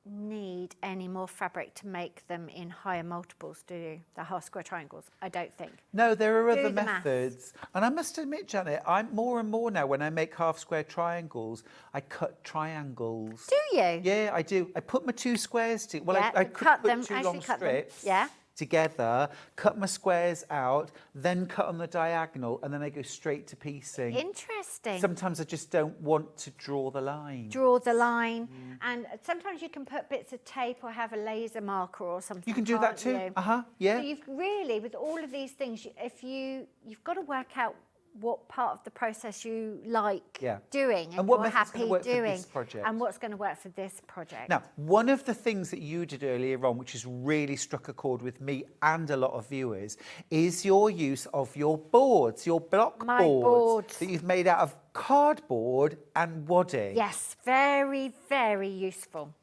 need any more fabric to make them in higher multiples, do you? The half square triangles, I don't think. No, there are Do other the maths. methods. And I must admit, Janet, I'm more and more now, when I make half square triangles, I cut triangles. Do you? Yeah, I do. I put my 2 squares together. Well, Yeah, I you could cut put them, 2 actually long cut them. strips Yeah. together, cut my squares out, then cut on the diagonal, and then I go straight to piecing. Interesting. Sometimes I just don't want to draw the line. Draw the line, and sometimes you can put bits of tape or have a laser marker or something. You can do that can't too. you? Yeah. So you've really, with all of these things, you've got to work out what part of the process you like Yeah. doing And what you're method's gonna happy work for doing, this project. and what's going to work for this project. Now, one of the things that you did earlier on, which has really struck a chord with me and a lot of viewers, is your use of your boards, your block My boards. that you've made out of cardboard and wadding. Yes, very, very useful.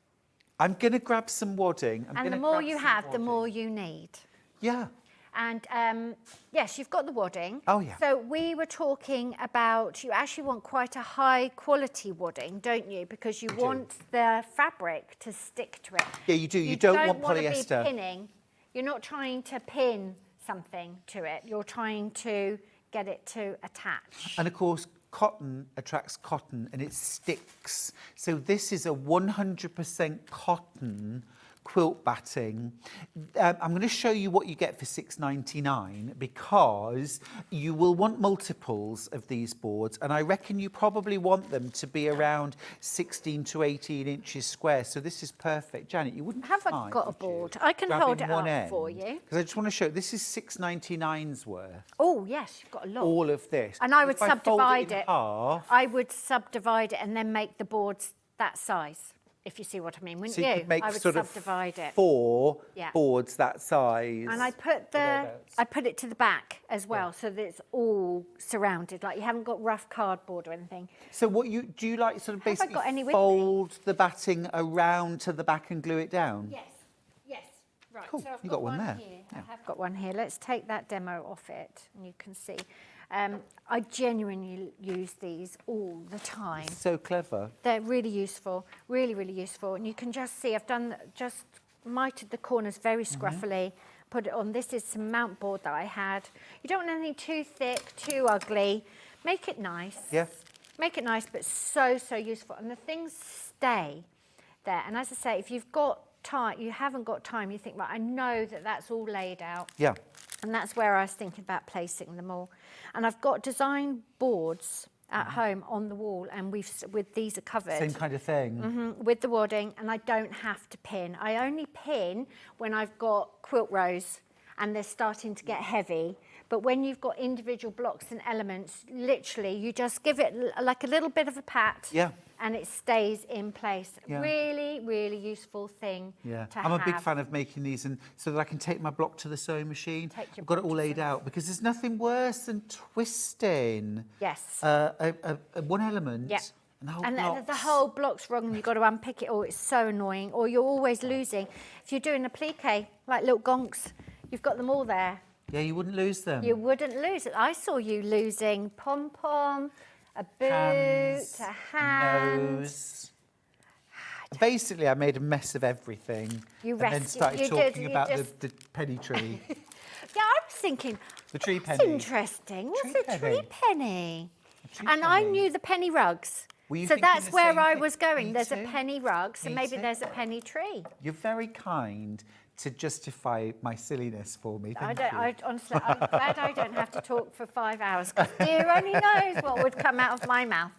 I'm going to grab some wadding. And the more you have, the more you need. Yeah. And yes, you've got the wadding. Oh, yeah. So we were talking about, you actually want quite a high quality wadding, don't you? Because you want the fabric to stick to it. Yeah, you do. You don't want wanna polyester. Be pinning. You're not trying to pin something to it. You're trying to get it to attach. And of course, cotton attracts cotton and it sticks. So this is a 100% cotton quilt batting. I'm going to show you what you get for £6.99 because you will want multiples of these boards, and I reckon you probably want them to be around 16 to 18 inches square. So this is perfect. Janet, you wouldn't Have I mind, got a would you, board? I can grabbing hold it one up for end? you. Because I just want to show, this is £6.99's worth. Oh, yes, you've got a lot. All of this. And I would If fold subdivide in it. half, I would subdivide it and then make the boards that size, if you see what I mean, wouldn't so you could make I would sort of subdivide it. 4 Yeah. boards that size. And I put it to the back as well, so that it's all surrounded. Like you haven't got rough cardboard or anything. So do you like sort of Have I basically got any with me? fold the batting around to the back and glue it down? Yes. Right. Cool, So I've you got one there. Here. Yeah. I have got one here. Let's take that demo off it, and you can see. I genuinely use these all the time. So clever. They're really useful, really, really useful. And you can just see, I've just mited the corners very scruffily, put it on. This is some mount board that I had. You don't want anything too thick, too ugly. Make it nice. Yeah. Make it nice, but so, so useful. And the things stay there. And as I say, if you've got time, you haven't got time, you think, right, I know that that's all laid out. Yeah. And that's where I was thinking about placing them all. And I've got design boards at home on the wall, and these are covered. Same kind of thing. With the wadding, and I don't have to pin. I only pin when I've got quilt rows and they're starting to get heavy. But when you've got individual blocks and elements, literally, you just give it like a little bit of a pat. Yeah. And it stays in place. Yeah. Really, really useful thing Yeah. to I'm have. a big fan of making these and so that I can take my block to the sewing machine. Take your I've got it block all to laid the- out because there's nothing worse than twisting Yes. one element. Yeah. And the whole And the block's- whole block's wrong and you've got to unpick it. Oh, it's so annoying. Or you're always losing. If you're doing a plique, like little gonks, you've got them all there. Yeah, you wouldn't lose them. You wouldn't lose it. I saw you losing pom-pom, a boot, Hands, a hand. nose. Basically, I made a mess of everything. You and then rescued- started you talking did, you about just- the penny tree. Yeah, I was thinking, The tree that's penny. interesting. What's Tree a tree penny? tree And I penny. knew the penny rugs. Were you So thinking that's the where same I thing? was going. Me There's too. a penny rug, so Me maybe too. there's a penny tree. You're very kind to justify my silliness for me. Thank you. Honestly, I'm glad I don't have to talk for 5 hours because dear only knows what would come out of my mouth.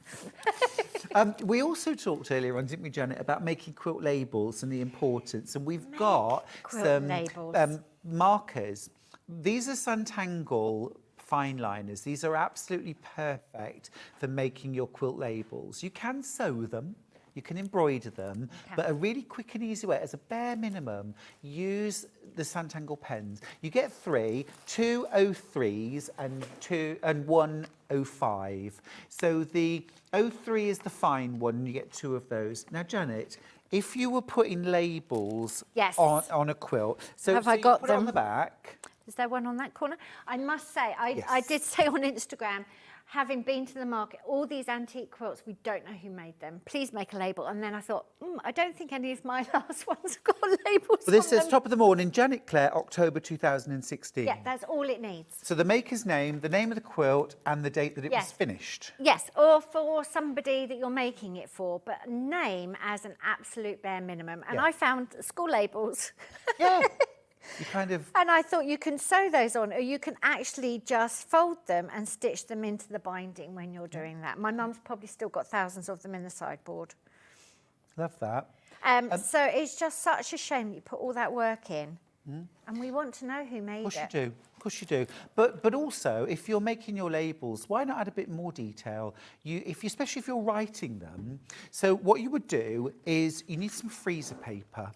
We also talked earlier on, didn't we, Janet, about making quilt labels and the importance. And we've got quilt some labels. markers. These are Santangle fine liners. These are absolutely perfect for making your quilt labels. You can sew them. You can embroider them, but a really quick and easy way, as a bare minimum, use the Santangle pens. You get 3, 2 03s and 1 05. So the 03 is the fine one, and you get 2 of those. Now, Janet, if you were putting labels Yes. on a quilt, so Have I you got put it on them? the back. Is there one on that corner? I must say, I Yes. did say on Instagram, having been to the market, all these antique quilts, we don't know who made them. Please make a label. And then I thought, I don't think any of my last ones have got labels Well, this on says them. top of the morning, Janet Clare, October 2016. Yeah, that's all it needs. So the maker's name, the name of the quilt, and the date that it was Yes. finished. Yes, or for somebody that you're making it for, but name as an absolute bare minimum. And Yeah. I found school labels. Yeah. You kind of... And I thought you can sew those on, or you can actually just fold them and stitch them into the binding when you're doing that. My mum's probably still got thousands of them in the sideboard. Love that. So it's just such a shame that you put all that work in. And we want to know who made Of course it. you do. Of course you do. But also, if you're making your labels, why not add a bit more detail? Especially if you're writing them. So what you would do is you need some freezer paper.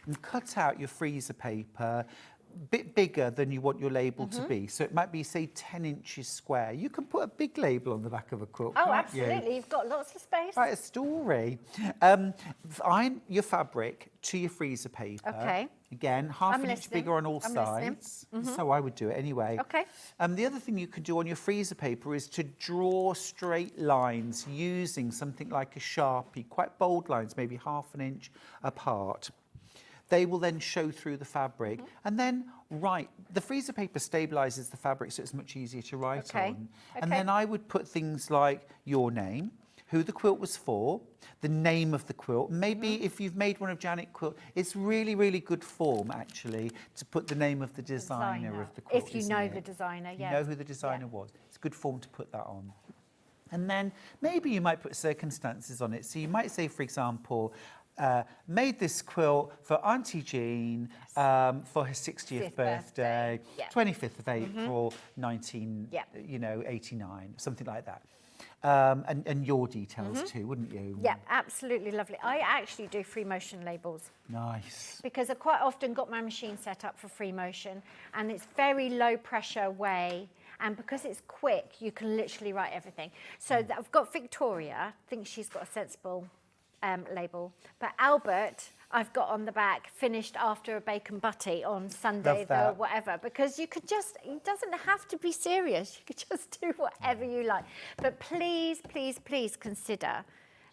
And cut out your freezer paper a bit bigger than you want your label to be. So it might be, say, 10 inches square. You can put a big label on the back of a quilt, Oh, can't you? absolutely. You've got lots of space. Write a story. Iron your fabric to your freezer paper. Okay. Again, half I'm an inch listening. bigger on all I'm listening. sides. So I would do it anyway. Okay. The other thing you could do on your freezer paper is to draw straight lines using something like a Sharpie, quite bold lines, maybe half an inch apart. They will then show through the fabric and then write. The freezer paper stabilises the fabric so it's much easier to write Okay. on. And then I would put things like your name, who the quilt was for, the name of the quilt. Maybe if you've made one of Janet Quilt, it's really, really good form actually to put the name of the designer of the quilt. If you isn't know it? the designer, If yeah. you know who the designer was. It's good form to put that on. And then maybe you might put circumstances on it. So you might say, for example, made this quilt for Auntie Jean for her 60th birthday, Yeah. 25th of April, 89, something like that. And your details too, wouldn't you? Yeah, absolutely lovely. I actually do free motion labels Nice. because I've quite often got my machine set up for free motion and it's very low pressure way. And because it's quick, you can literally write everything. So I've got Victoria, I think she's got a sensible label. But Albert, I've got on the back, finished after a bacon butty on Sunday Love that. or whatever, because you could just, it doesn't have to be serious. You could just do whatever you like. But please, please, please consider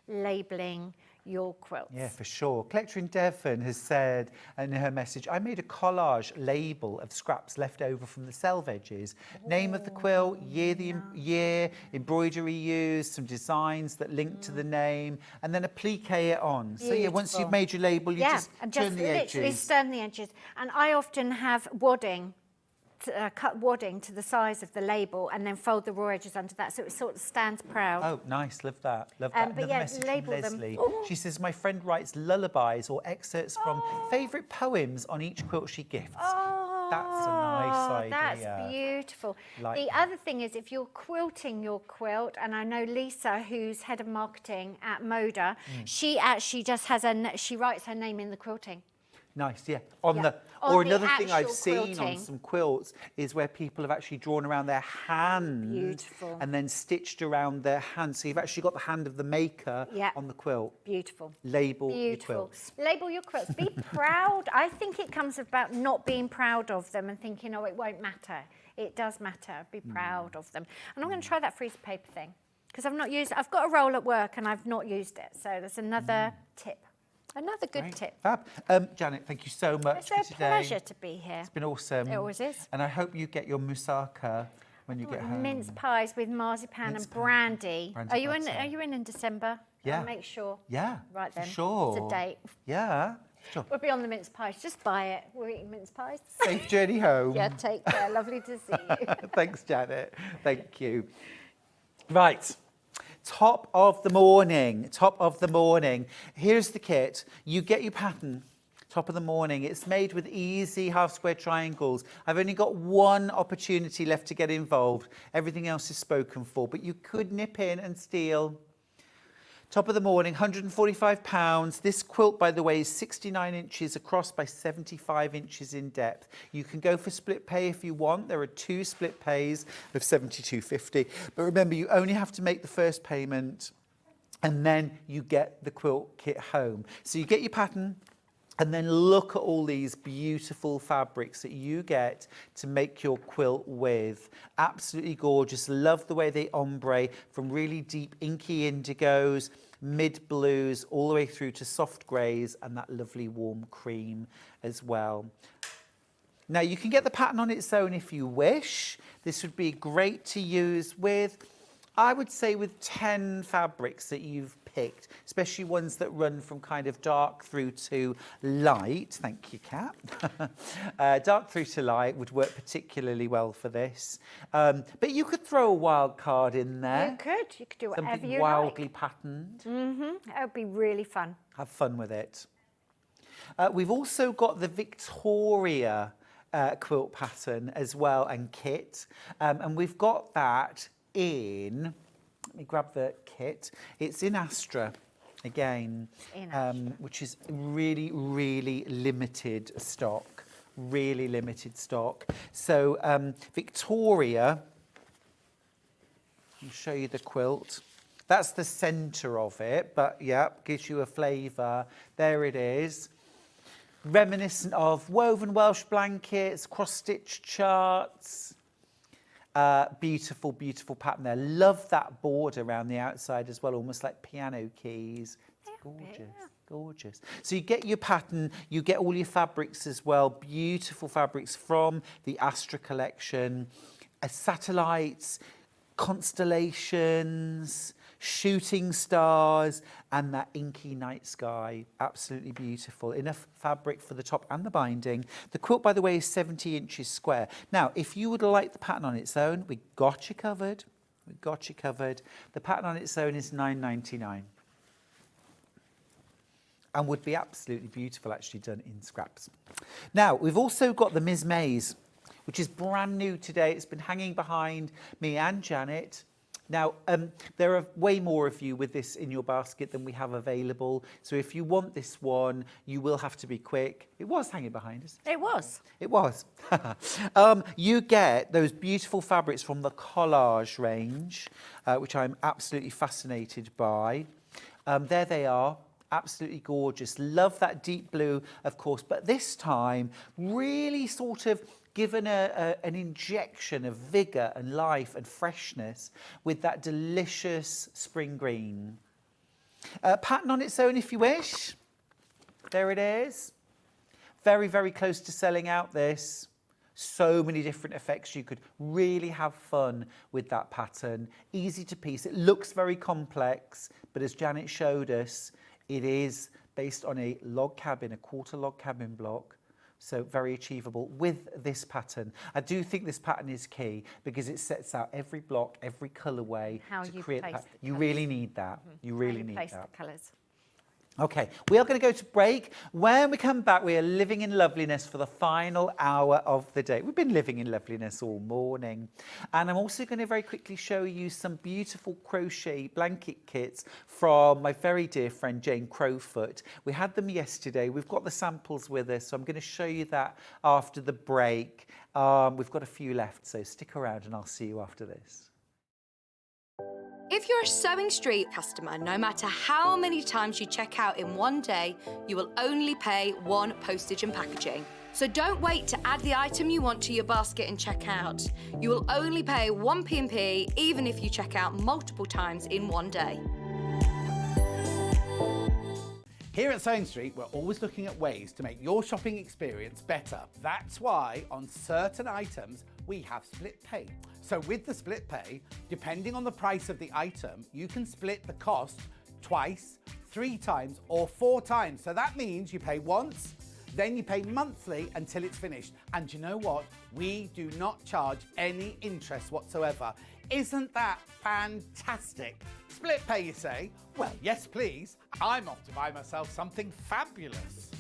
labelling your quilts. Yeah, for sure. Collector in Devon has said in her message, I made a collage label of scraps left over from the selvages. Name of the quilt, year, embroidery used, some designs that link to the name, and then applique it on. So yeah, once you've made your label, you just and turn just the literally edges. turn the edges. And I often have wadding, cut wadding to the size of the label and then fold the raw edges under that so it sort of stands proud. Oh, nice. Love that. Love that. but Another yeah, message label from them. Leslie. Oh. She says, my friend writes lullabies or excerpts from favourite poems on each quilt she gifts. That's a nice idea. That's beautiful. Like the that. other thing is if you're quilting your quilt, and I know Lisa, who's head of marketing at Moda, she actually just has she writes her name in the quilting. Nice, yeah. On Or the another thing I've actual seen on quilting. some quilts is where people have actually drawn around their hand Beautiful. and then stitched around their hand. So you've actually got the hand of the maker Yeah. on the quilt. Beautiful. Label your Beautiful. quilts. Label your quilts. Be proud. I think it comes about not being proud of them and thinking, oh, it won't matter. It does matter. Be proud of them. And I'm going to try that freezer paper thing because I've not used it. I've got a roll at work and I've not used it. So there's another tip. Another good Great. tip. Fab. Janet, thank you so much It's for a today. pleasure to be here. It's been awesome. It always is. And I hope you get your moussaka when you get home. Mince pies with marzipan Mince and pie. brandy. Brandy Are you in? butter. Are you in December? Yeah. I'll make sure. Yeah. Right for then. Sure. It's a date. Yeah. Sure. We'll be on the mince pies. Just buy it. We're eating mince pies. Safe journey home. Yeah. Take care. Lovely to see you. Thanks, Janet. Thank you. Right. Top of the morning. Top of the morning. Here's the kit. You get your pattern. Top of the morning. It's made with easy half square triangles. I've only got one opportunity left to get involved. Everything else is spoken for, but you could nip in and steal. Top of the morning, £145. This quilt, by the way, is 69 inches across by 75 inches in depth. You can go for split pay if you want. There are 2 split pays of £72.50. But remember, you only have to make the first payment and then you get the quilt kit home. So you get your pattern And then look at all these beautiful fabrics that you get to make your quilt with. Absolutely gorgeous. Love the way they ombre from really deep inky indigos, mid blues, all the way through to soft greys and that lovely warm cream as well. Now you can get the pattern on its own if you wish. This would be great to use with, I would say, with 10 fabrics that you've picked, especially ones that run from kind of dark through to light. Thank you, Kat. Dark through to light would work particularly well for this. But you could throw a wild card in there. You could do whatever Something you wildly like. patterned. That would be really fun. Have fun with it. We've also got the Victoria quilt pattern as well and kit. And we've got that in, let me grab the kit. It's in Astra again, which is really, really limited stock. Really limited stock. So Victoria, I'll show you the quilt. That's the centre of it, but yeah, gives you a flavour. There it is. Reminiscent of woven Welsh blankets, cross-stitch charts. Beautiful, beautiful pattern there. Love that border around the outside as well, almost like piano keys. It's gorgeous, gorgeous. So you get your pattern, you get all your fabrics as well, beautiful fabrics from the Astra collection, satellites, constellations, shooting stars, and that inky night sky. Absolutely beautiful. Enough fabric for the top and the binding. The quilt, by the way, is 70 inches square. Now, if you would like the pattern on its own, we got you covered. We got you covered. The pattern on its own is £9.99. And would be absolutely beautiful, actually, done in scraps. Now, we've also got the Mizmaze, which is brand new today. It's been hanging behind me and Janet. Now, there are way more of you with this in your basket than we have available. So if you want this one, you will have to be quick. It was hanging behind us. It was. It was. You get those beautiful fabrics from the Collage range, which I'm absolutely fascinated by. There they are. Absolutely gorgeous. Love that deep blue, of course, but this time really sort of given an injection of vigour and life and freshness with that delicious spring green. Pattern on its own if you wish. There it is. Very, very close to selling out this. So many different effects. You could really have fun with that pattern. Easy to piece. It looks very complex, but as Janet showed us, it is based on a log cabin, a quarter log cabin block. So very achievable with this pattern. I do think this pattern is key because it sets out every block, every colourway to create that. You really need that. You really need that. The colours. Okay, we are going to go to break. When we come back, we are living in loveliness for the final hour of the day. We've been living in loveliness all morning. And I'm also going to very quickly show you some beautiful crochet blanket kits from my very dear friend Jane Crowfoot. We had them yesterday. We've got the samples with us, so I'm going to show you that after the break. We've got a few left, so stick around and I'll see you after this. If you're a Sewing Street customer, no matter how many times you check out in one day, you will only pay one postage and packaging. So don't wait to add the item you want to your basket and check out. You will only pay one P&P even if you check out multiple times in one day. Here at Sewing Street, we're always looking at ways to make your shopping experience better. That's why on certain items, we have split pay. So with the split pay, depending on the price of the item, you can split the cost twice, 3 times, or 4 times. So that means you pay once, then you pay monthly until it's finished. And you know what? We do not charge any interest whatsoever. Isn't that fantastic? Split pay, you say? Well, yes, please. I'm off to buy myself something fabulous.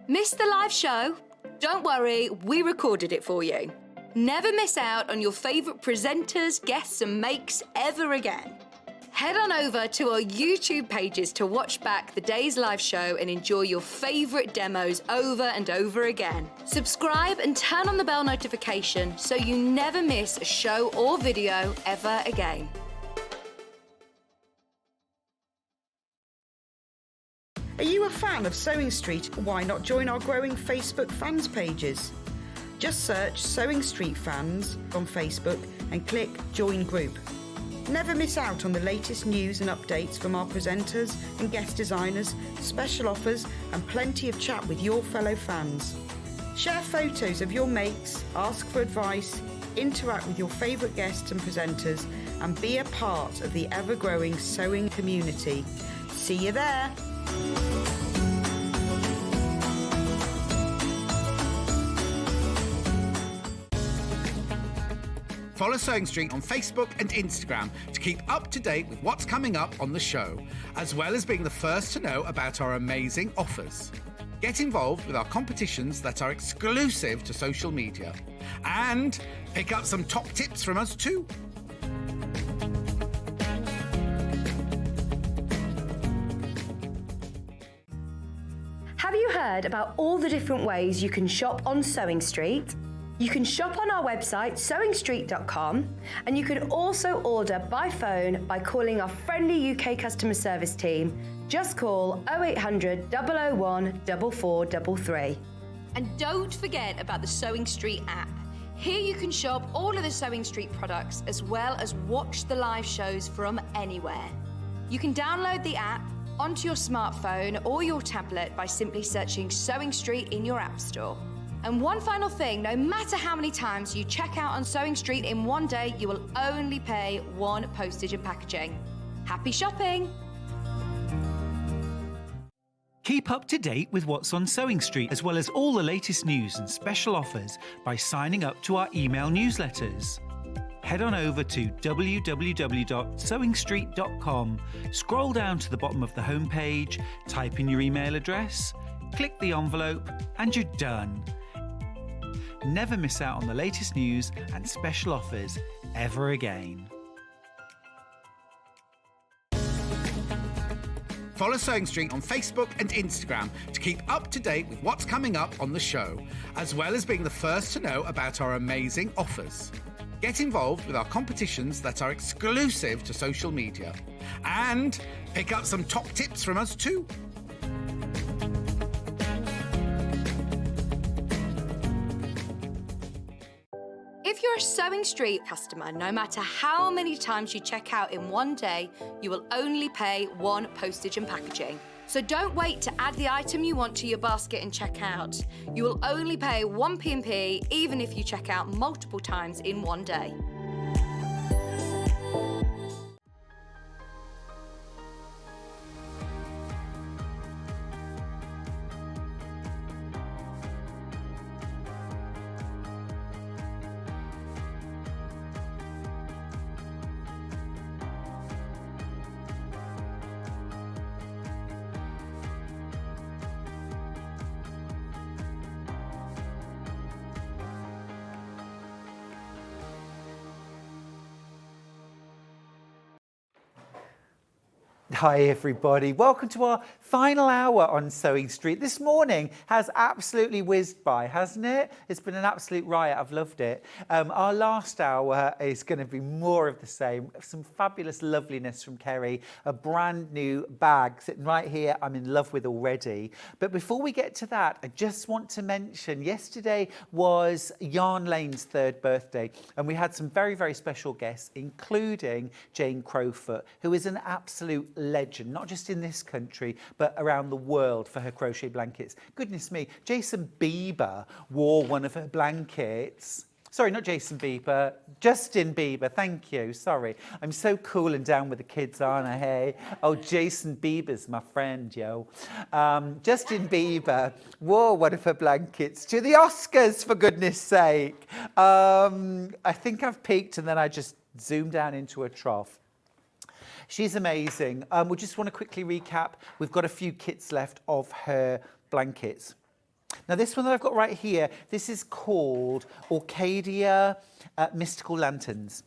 Missed the live show? Don't worry, we recorded it for you. Never miss out on your favourite presenters, guests and makes ever again. Head on over to our YouTube pages to watch back the day's live show and enjoy your favourite demos over and over again. Subscribe and turn on the bell notification so you never miss a show or video ever again. Are you a fan of Sewing Street? Why not join our growing Facebook fans pages? Just search Sewing Street Fans on Facebook and click Join Group. Never miss out on the latest news and updates from our presenters and guest designers, special offers and plenty of chat with your fellow fans. Share photos of your makes, ask for advice, interact with your favourite guests and presenters and be a part of the ever-growing sewing community. See you there! Follow Sewing Street on Facebook and Instagram to keep up to date with what's coming up on the show, as well as being the first to know about our amazing offers. Get involved with our competitions that are exclusive to social media. And pick up some top tips from us too. Have you heard about all the different ways you can shop on Sewing Street? You can shop on our website sewingstreet.com and you can also order by phone by calling our friendly UK customer service team. Just call 0800 001 4433. And don't forget about the Sewing Street app. Here you can shop all of the Sewing Street products as well as watch the live shows from anywhere. You can download the app onto your smartphone or your tablet by simply searching Sewing Street in your app store. And one final thing, no matter how many times you check out on Sewing Street in one day, you will only pay one postage and packaging. Happy shopping! Keep up to date with what's on Sewing Street, as well as all the latest news and special offers by signing up to our email newsletters. Head on over to www.sewingstreet.com, scroll down to the bottom of the homepage, type in your email address, click the envelope, and you're done. Never miss out on the latest news and special offers ever again. Follow Sewing Street on Facebook and Instagram to keep up to date with what's coming up on the show, as well as being the first to know about our amazing offers. Get involved with our competitions that are exclusive to social media. And pick up some top tips from us too. If you're a Sewing Street customer, no matter how many times you check out in one day, you will only pay one postage and packaging. So don't wait to add the item you want to your basket and check out. You will only pay one P&P even if you check out multiple times in one day. Hi everybody, welcome to our final hour on Sewing Street. This morning has absolutely whizzed by, hasn't it? It's been an absolute riot, I've loved it. Our last hour is going to be more of the same. Some fabulous loveliness from Kerrie, a brand new bag sitting right here I'm in love with already. But before we get to that, I just want to mention yesterday was Yarn Lane's 3rd birthday and we had some very, very special guests, including Jane Crowfoot, who is an absolute legend, not just in this country, but around the world for her crochet blankets. Goodness me, Jason Bieber wore one of her blankets. Sorry, not Jason Bieber, Justin Bieber, thank you, sorry. I'm so cool and down with the kids, aren't I, hey? Oh, Jason Bieber's my friend, yo. Justin Bieber wore one of her blankets to the Oscars, for goodness sake. I think I've peaked and then I just zoomed down into a trough. She's amazing. We just want to quickly recap. We've got a few kits left of her blankets. Now, this one that I've got right here, this is called Orcadia Mystical Lanterns.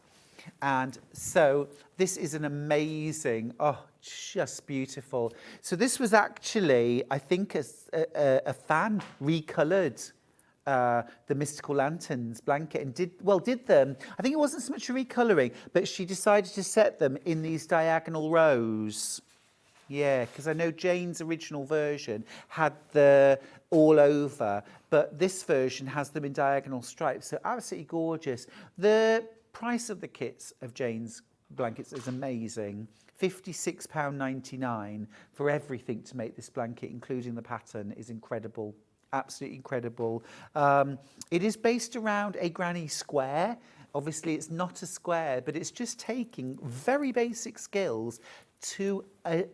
And so this is an amazing, just beautiful. So this was actually, I think, a fan recoloured the Mystical Lanterns blanket and did them. I think it wasn't so much a recolouring, but she decided to set them in these diagonal rows. Yeah, because I know Jane's original version had the all over, but this version has them in diagonal stripes, so absolutely gorgeous. The price of the kits of Jane's blankets is amazing. £56.99 for everything to make this blanket, including the pattern, is incredible. Absolutely incredible. It is based around a granny square. Obviously, it's not a square, but it's just taking very basic skills to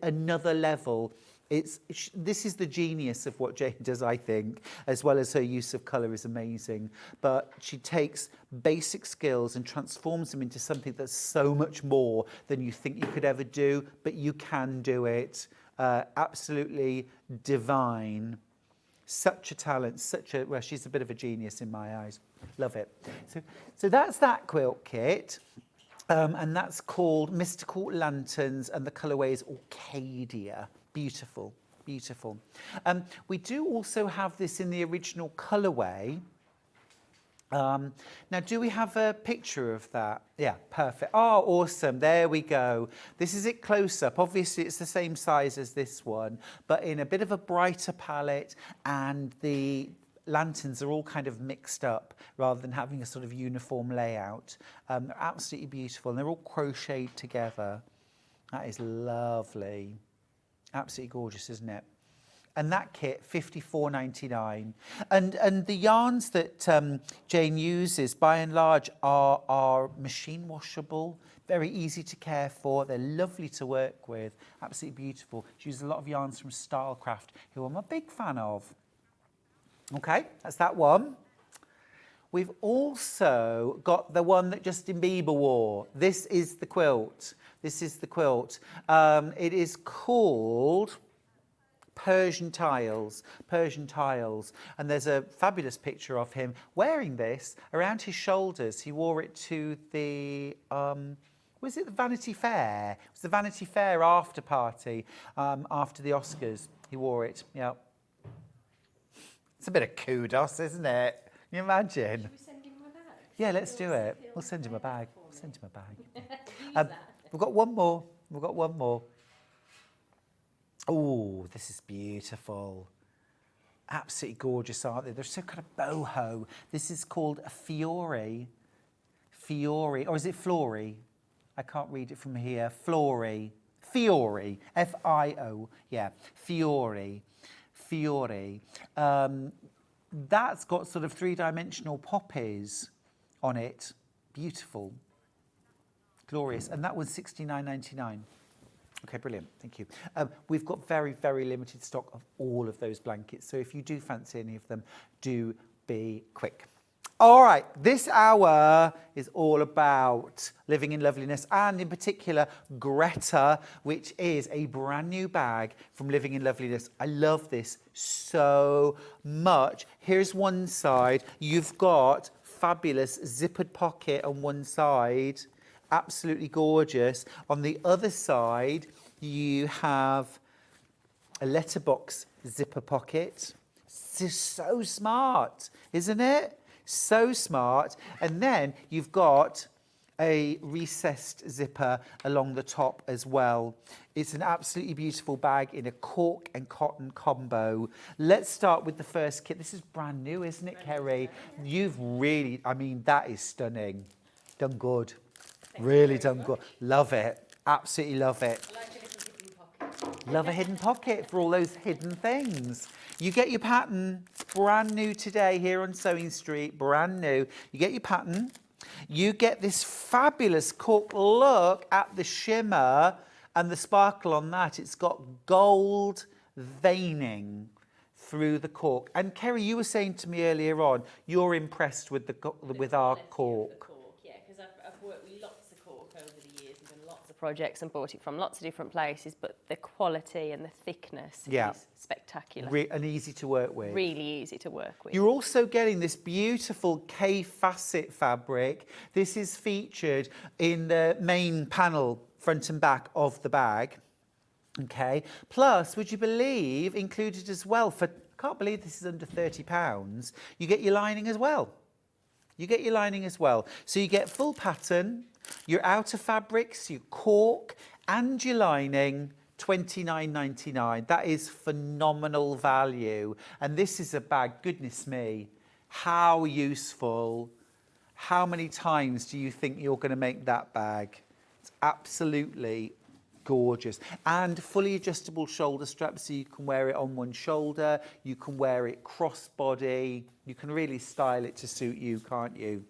another level. This is the genius of what Jane does, I think, as well as her use of colour is amazing. But she takes basic skills and transforms them into something that's so much more than you think you could ever do, but you can do it. Absolutely divine. Such a talent, well, she's a bit of a genius in my eyes. Love it. So that's that quilt kit. And that's called Mystical Lanterns, and the colourway is Orcadia. Beautiful, beautiful. We do also have this in the original colourway. Now, do we have a picture of that? Yeah, perfect. Oh, awesome. There we go. This is it close up. Obviously, it's the same size as this one, but in a bit of a brighter palette, and the lanterns are all kind of mixed up rather than having a sort of uniform layout. They're absolutely beautiful, and they're all crocheted together. That is lovely. Absolutely gorgeous, isn't it? And that kit, £54.99. And the yarns that Jane uses, by and large, are machine washable, very easy to care for. They're lovely to work with, absolutely beautiful. She uses a lot of yarns from Stylecraft, who I'm a big fan of. Okay, that's that one. We've also got the one that Justin Bieber wore. This is the quilt. This is the quilt. It is called Persian Tiles, and there's a fabulous picture of him wearing this around his shoulders. He wore it to the was it the Vanity Fair? It was the Vanity Fair after party after the Oscars. He wore it. Yeah, it's a bit of kudos, isn't it? Can you imagine? Should we send him a bag? Yeah, let's do it. We'll send him a bag. Send him a bag. We've got one more. We've got one more. Oh, this is beautiful. Absolutely gorgeous, aren't they? They're so kind of boho. This is called a Fiore. Fiore, or is it Flory? I can't read it from here. Flory. Fiore. F-I-O. Yeah, Fiore. Fiore. That's got sort of three-dimensional poppies on it. Beautiful. Glorious. And that was £69.99. Okay, brilliant. Thank you. We've got very, very limited stock of all of those blankets. So if you do fancy any of them, do be quick. All right, this hour is all about Living in Loveliness, and in particular, Greta, which is a brand new bag from Living in Loveliness. I love this so much. Here's one side. You've got fabulous zippered pocket on one side. Absolutely gorgeous. On the other side, you have a letterbox zipper pocket. So smart, isn't it? So smart. And then you've got a recessed zipper along the top as well. It's an absolutely beautiful bag in a cork and cotton combo. Let's start with the first kit. This is brand new, isn't it, Kerrie? You've really, I mean, that is stunning. Done good. Really done good. Love it. Absolutely love it. I like a little hidden pocket. Love a hidden pocket for all those hidden things. You get your pattern, brand new today here on Sewing Street, brand new. You get your pattern. You get this fabulous cork. Look at the shimmer and the sparkle on that. It's got gold veining through the cork. And Kerrie, you were saying to me earlier on, you're impressed with our cork. Yeah, because I've worked with lots of cork over the years and done lots of projects and bought it from lots of different places, but the quality and the thickness is spectacular. And easy to work with. Really easy to work with. You're also getting this beautiful K-facet fabric. This is featured in the main panel, front and back of the bag. Okay. Plus, would you believe, included as well, I can't believe this is under £30, you get your lining as well. You get your lining as well. So you get full pattern, your outer fabrics, your cork, and your lining £29.99. That is phenomenal value. And this is a bag, goodness me, how useful. How many times do you think you're going to make that bag? It's absolutely gorgeous. And fully adjustable shoulder straps, so you can wear it on one shoulder, you can wear it crossbody, you can really style it to suit you, can't you?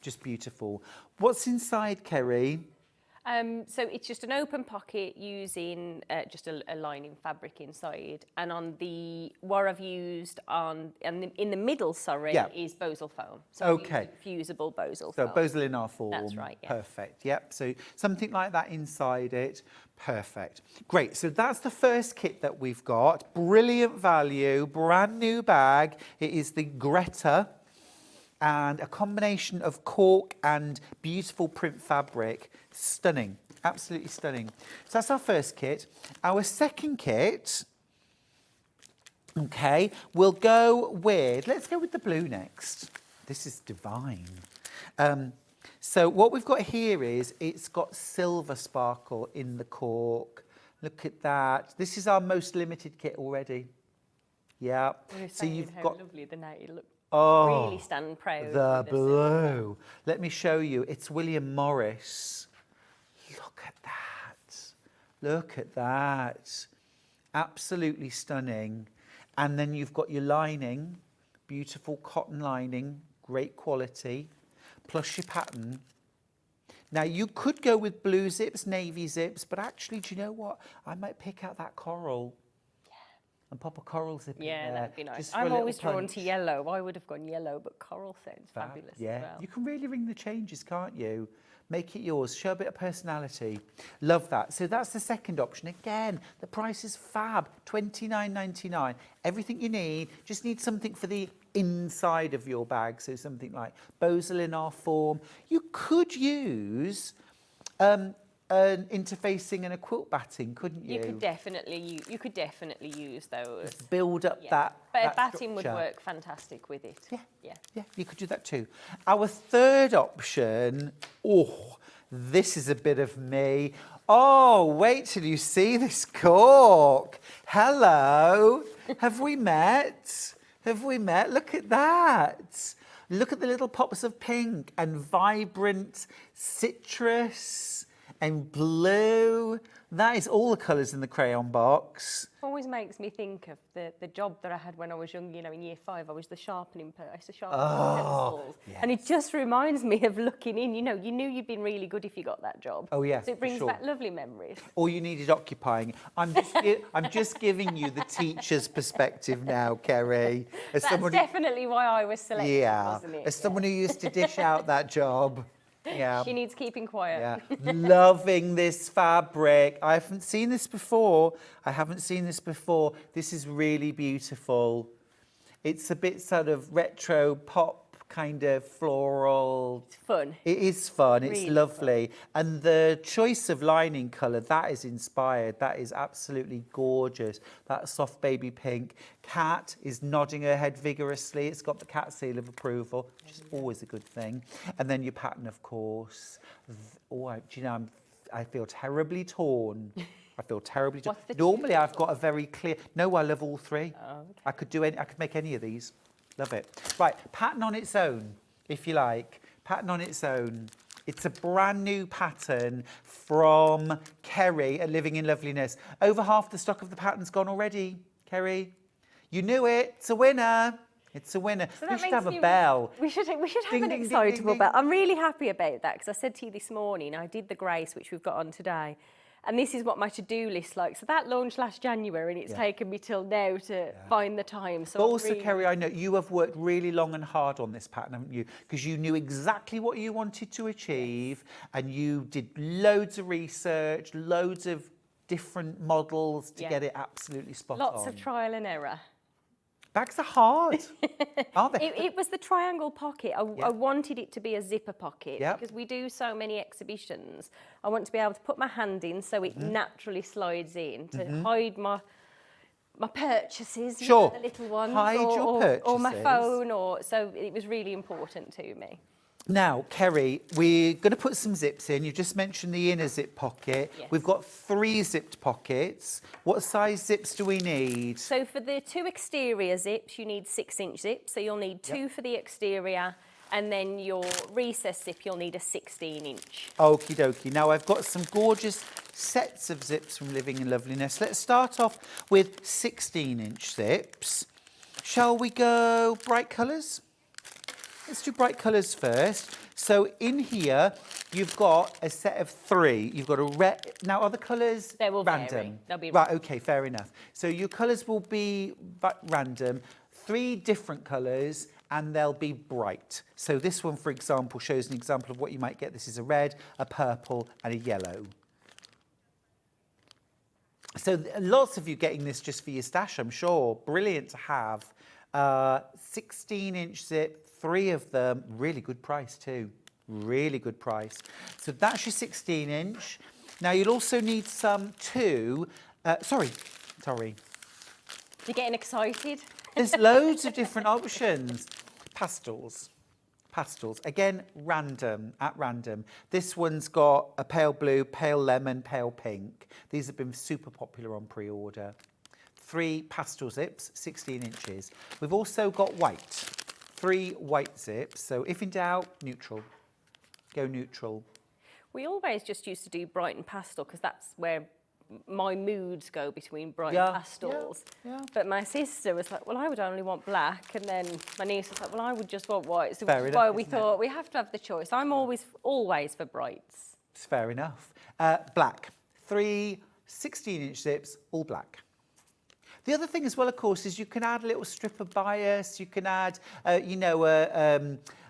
Just beautiful. What's inside, Kerrie? So it's just an open pocket using just a lining fabric inside, and on the what I've used in the middle, is bosal foam. So Okay. Fusible bosal So foam. bosal form. That's right, yeah. Perfect. Yep. So something like that inside it. Perfect. Great. So that's the first kit that we've got. Brilliant value, brand new bag. It is the Greta, and a combination of cork and beautiful print fabric. Stunning, absolutely stunning. So that's our first kit. Our second kit, okay, we'll go with, let's go with the blue next. This is divine. So what we've got here is, it's got silver sparkle in the cork. Look at that. This is our most limited kit already. Yeah. So you've got lovely the nail look. Oh, really stand proud. The with blue. Let me show you. It's William Morris. Look at that. Look at that. Absolutely stunning. And then you've got your lining, beautiful cotton lining, great quality, plus your pattern. Now, you could go with blue zips, navy zips, but actually, do you know what? I might pick out that coral. And pop a coral zip in there. Yeah, that'd be nice. Just for I'm a little always drawn punch. to yellow. I would have gone yellow, but coral sounds Fab. fabulous Yeah, as well. you can really ring the changes, can't you? Make it yours. Show a bit of personality. Love that. So that's the second option. Again, the price is fab. £29.99. Everything you need. Just need something for the inside of your bag. So something like bosal in our form. You could use an interfacing and a quilt batting, couldn't you? You could definitely use those. Build up that. But that batting would structure. work fantastic with it. Yeah, you could do that too. Our third option, this is a bit of me. Oh, wait till you see this cork. Hello. Have we met? Have we met? Look at that. Look at the little pops of pink and vibrant citrus and blue. That is all the colours in the crayon box. Always makes me think of the job that I had when I was young, in year 5. I was the sharpening I used to sharpen pencils. yes. And it just reminds me of looking in, you knew you'd been really good if you got that job. Oh, yes, So it brings for sure. back lovely memories. Or you needed occupying. I'm just giving you the teacher's perspective now, Kerrie. As That's someone definitely why I was selected, wasn't it? as someone who used to dish out that job. Yeah. She needs keeping quiet. Yeah, loving this fabric. I haven't seen this before. This is really beautiful. It's a bit sort of retro pop, kind of floral. It's fun. It is fun. It's Really lovely. And the choice of lining colour, that is inspired. That is absolutely gorgeous. That soft baby pink. Cat is nodding her head vigorously. It's got the cat seal of approval, which is always a good thing. And then your pattern, of course. I feel terribly torn. I feel terribly torn. What's the Normally, choose I've got a very clear... No, I love all three. Oh, okay. I could make any of these. Love it. Right, pattern on its own, if you like. Pattern on its own. It's a brand new pattern from Kerrie at Living in Loveliness. Over half the stock of the pattern's gone already, Kerrie. You knew it. It's a winner. It's a winner. So We that should makes have a me- bell. We should have Ding, an ding, ding, excitable ding, bell. ding. I'm really happy about that because I said to you this morning, I did the Grace, which we've got on today. And this is what my to-do list like. So that launched last January and it's taken me till now to find the time. So But I'm also, really- Kerrie, I know you have worked really long and hard on this pattern, haven't you? Because you knew exactly what you wanted to achieve and you did loads of research, loads of different models to get it absolutely spot on. Lots of trial and error. Bags are hard, aren't they? It was the triangle pocket. I wanted it to be a zipper pocket Yep. because we do so many exhibitions. I want to be able to put my hand in so it naturally slides in to hide my purchases, you know, Sure. the little ones, Hide your or my purchases. phone, so it was really important to me. Now, Kerrie, we're going to put some zips in. You just mentioned the inner zip pocket. Yes. We've got 3 zipped pockets. What size zips do we need? So for the 2 exterior zips, you need 6-inch zips. So you'll need 2 for the exterior, and then your recess zip, you'll need a 16-inch. Okie dokie. Now, I've got some gorgeous sets of zips from Living in Loveliness. Let's start off with 16-inch zips. Shall we go bright colours? Let's do bright colours first. So in here, you've got a set of 3. You've got a red. Now, are the colours They will random? vary. They'll be right. Okay, fair enough. So your colours will be random. 3 different colours, and they'll be bright. So this one, for example, shows an example of what you might get. This is a red, a purple, and a yellow. So lots of you getting this just for your stash, I'm sure. Brilliant to have. 16-inch zip. 3 of them, really good price too. Really good price. So that's your 16-inch. Now you'll also need some 2. Sorry. You're getting excited? There's loads of different options. Pastels. Again, at random. This one's got a pale blue, pale lemon, pale pink. These have been super popular on pre-order. 3 pastel zips, 16 inches. We've also got white. 3 white zips, so if in doubt, neutral. Go neutral. We always just used to do bright and pastel because that's where my moods go, between bright and pastels. Yeah. But my sister was like, well, I would only want black. And then my niece was like, well, I would just want white. So Fair which is enough, why we isn't thought we have to have the choice. I'm always for brights. It's fair enough. Black. 3 16-inch zips, all black. The other thing as well, of course, is you can add a little strip of bias. You can add,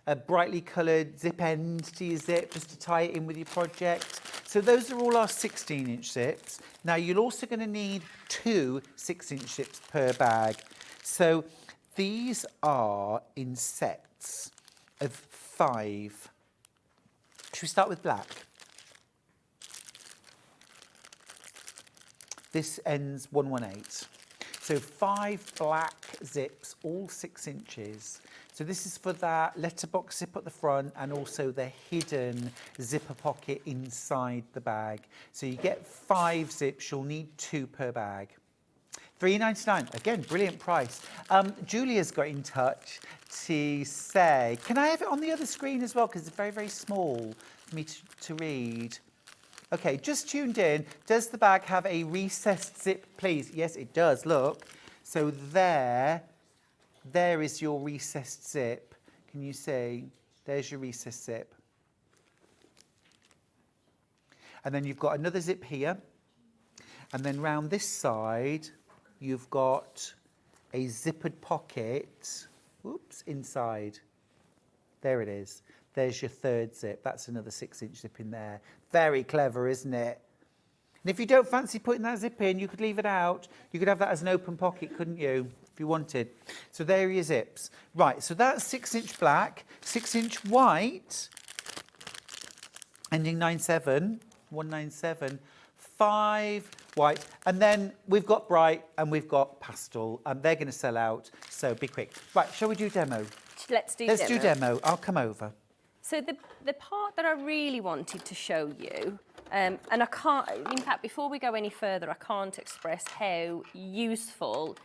a brightly coloured zip end to your zip just to tie it in with your project. So those are all our 16-inch zips. Now, you're also going to need 2 6-inch zips per bag. So these are in sets of 5. Should we start with black? This ends 118. So 5 black zips, all 6 inches. So this is for that letterbox zip at the front and also the hidden zipper pocket inside the bag. So you get 5 zips, you'll need 2 per bag. $3.99, again, brilliant price. Julia's got in touch to say, can I have it on the other screen as well? Because it's very, very small for me to read. Okay, just tuned in. Does the bag have a recessed zip, please? Yes, it does, look. So there is your recessed zip. Can you see? There's your recessed zip. And then you've got another zip here. And then round this side, you've got a zippered pocket, inside. There it is. There's your 3rd zip. That's another 6-inch zip in there. Very clever, isn't it? And if you don't fancy putting that zip in, you could leave it out. You could have that as an open pocket, couldn't you, if you wanted? So there are your zips. Right, so that's 6-inch black, 6-inch white, ending 97, 197, 5 white, and then we've got bright and we've got pastel. They're going to sell out, so be quick. Right, shall we do demo? Let's do demo. I'll come over. So the part that I really wanted to show you, and I can't, in fact, before we go any further, I can't express how useful,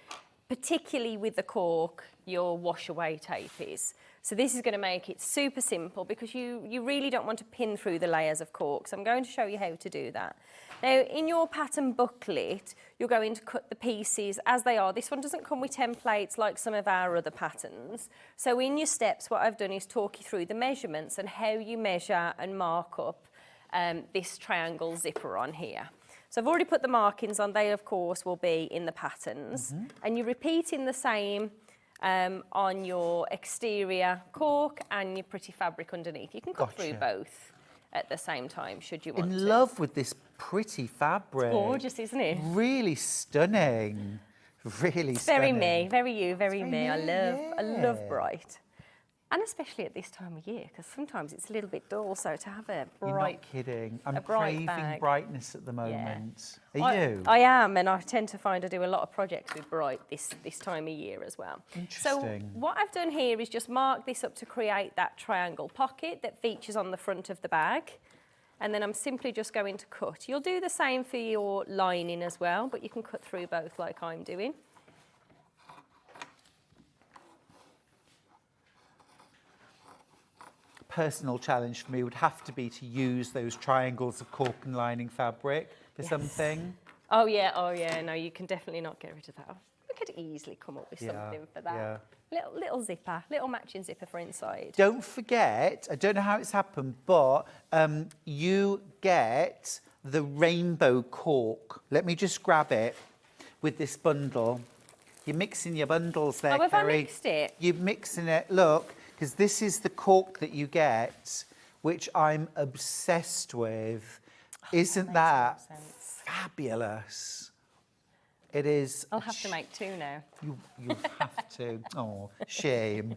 particularly with the cork, your wash away tape is. So this is going to make it super simple because you really don't want to pin through the layers of cork. So I'm going to show you how to do that. Now, in your pattern booklet, you're going to cut the pieces as they are. This one doesn't come with templates like some of our other patterns. So in your steps, what I've done is talk you through the measurements and how you measure and mark up this triangle zipper on here. So I've already put the markings on. They, of course, will be in the patterns. And you're repeating the same on your exterior cork and your pretty fabric underneath. You can cut through both at the same time, should you want to. In love with this pretty fabric. It's gorgeous, isn't it? Really stunning. Really It's stunning. very me, very you, very me. I love bright. And especially at this time of year, because sometimes it's a little bit dull, so to have a You're bright... not kidding. I'm a bright craving bag. brightness at the moment. Are I, you? I am, and I tend to find I do a lot of projects with bright this time of year as well. So Interesting. what I've done here is just mark this up to create that triangle pocket that features on the front of the bag. And then I'm simply just going to cut. You'll do the same for your lining as well, but you can cut through both like I'm doing. Personal challenge for me would have to be to use those triangles of cork and lining fabric for something. Oh yeah, no, you can definitely not get rid of that. We could easily come up with something for that. Yeah. Little zipper, little matching zipper for inside. Don't forget, I don't know how it's happened, but you get the rainbow cork. Let me just grab it with this bundle. You're mixing your bundles there, Oh, have I Kerrie. mixed it? You're mixing it, look, because this is the cork that you get, which I'm obsessed with. Isn't that fabulous? It is. I'll have to make two now. You have to. Oh, shame.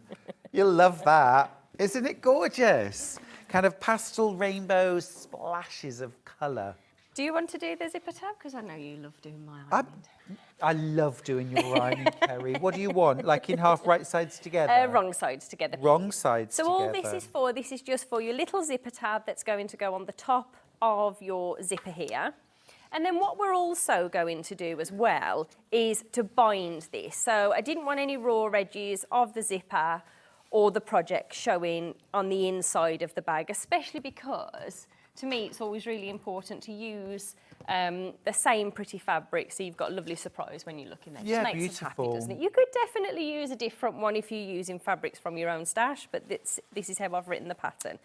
You'll love that. Isn't it gorgeous? Kind of pastel rainbow splashes of colour. Do you want to do the zipper tab? Because I know you love doing my ironing. I love doing your ironing, Kerrie. What do you want? Like in half right sides together? Wrong sides together. Wrong sides So together. all this is just for your little zipper tab that's going to go on the top of your zipper here. And then what we're also going to do as well is to bind this. So I didn't want any raw edges of the zipper or the project showing on the inside of the bag, especially because to me it's always really important to use the same pretty fabric, so you've got a lovely surprise when you look in there. Yeah, just makes us happy, beautiful. doesn't it? You could definitely use a different one if you're using fabrics from your own stash, but this is how I've written the pattern.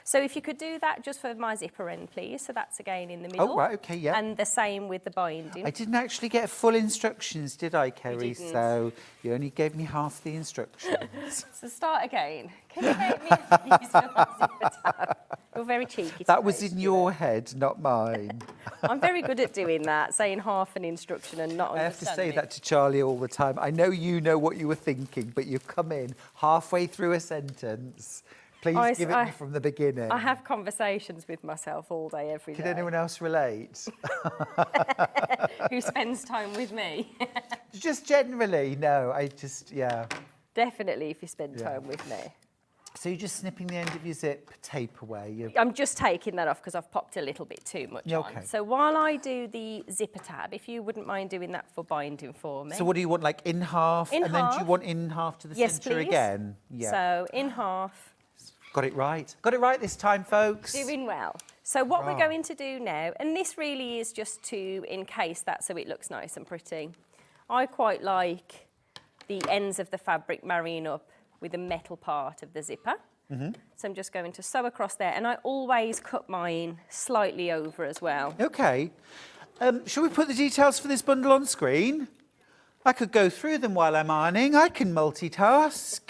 So if you could do that just for my zipper end, please. So that's again in the middle. Oh, right, okay, yeah. And the same with the binding. I didn't actually get full instructions, did I, Kerrie? didn't. So you only gave me half the instructions. So start again. Can you make me please for my zipper tab? You're very cheeky. That was today, in your head, not mine. I'm very good at doing that, saying half an instruction and not I have to say understanding. that to Charlie all the time. I know you know what you were thinking, but you've come in halfway through a sentence. Please give it me from the beginning. I have conversations with myself all day, every day. Can anyone else relate? Who spends time with me? Just generally, no, yeah. Definitely if you spend time with me. So you're just snipping the end of your zip tape away. I'm just taking that off because I've popped a little bit too much Okay. on. So while I do the zipper tab, if you wouldn't mind doing that for binding for me. So what do you want, like in half? In and then do you half. want in half to the Yes, centre please. again? Yeah. So in half. Got it right. Got it right this time, folks. Doing well. So what we're going to do now, and this really is just to encase that so it looks nice and pretty. I quite like the ends of the fabric marrying up with the metal part of the zipper. So I'm just going to sew across there, and I always cut mine slightly over as well. Okay. Shall we put the details for this bundle on screen? I could go through them while I'm ironing. I can multitask.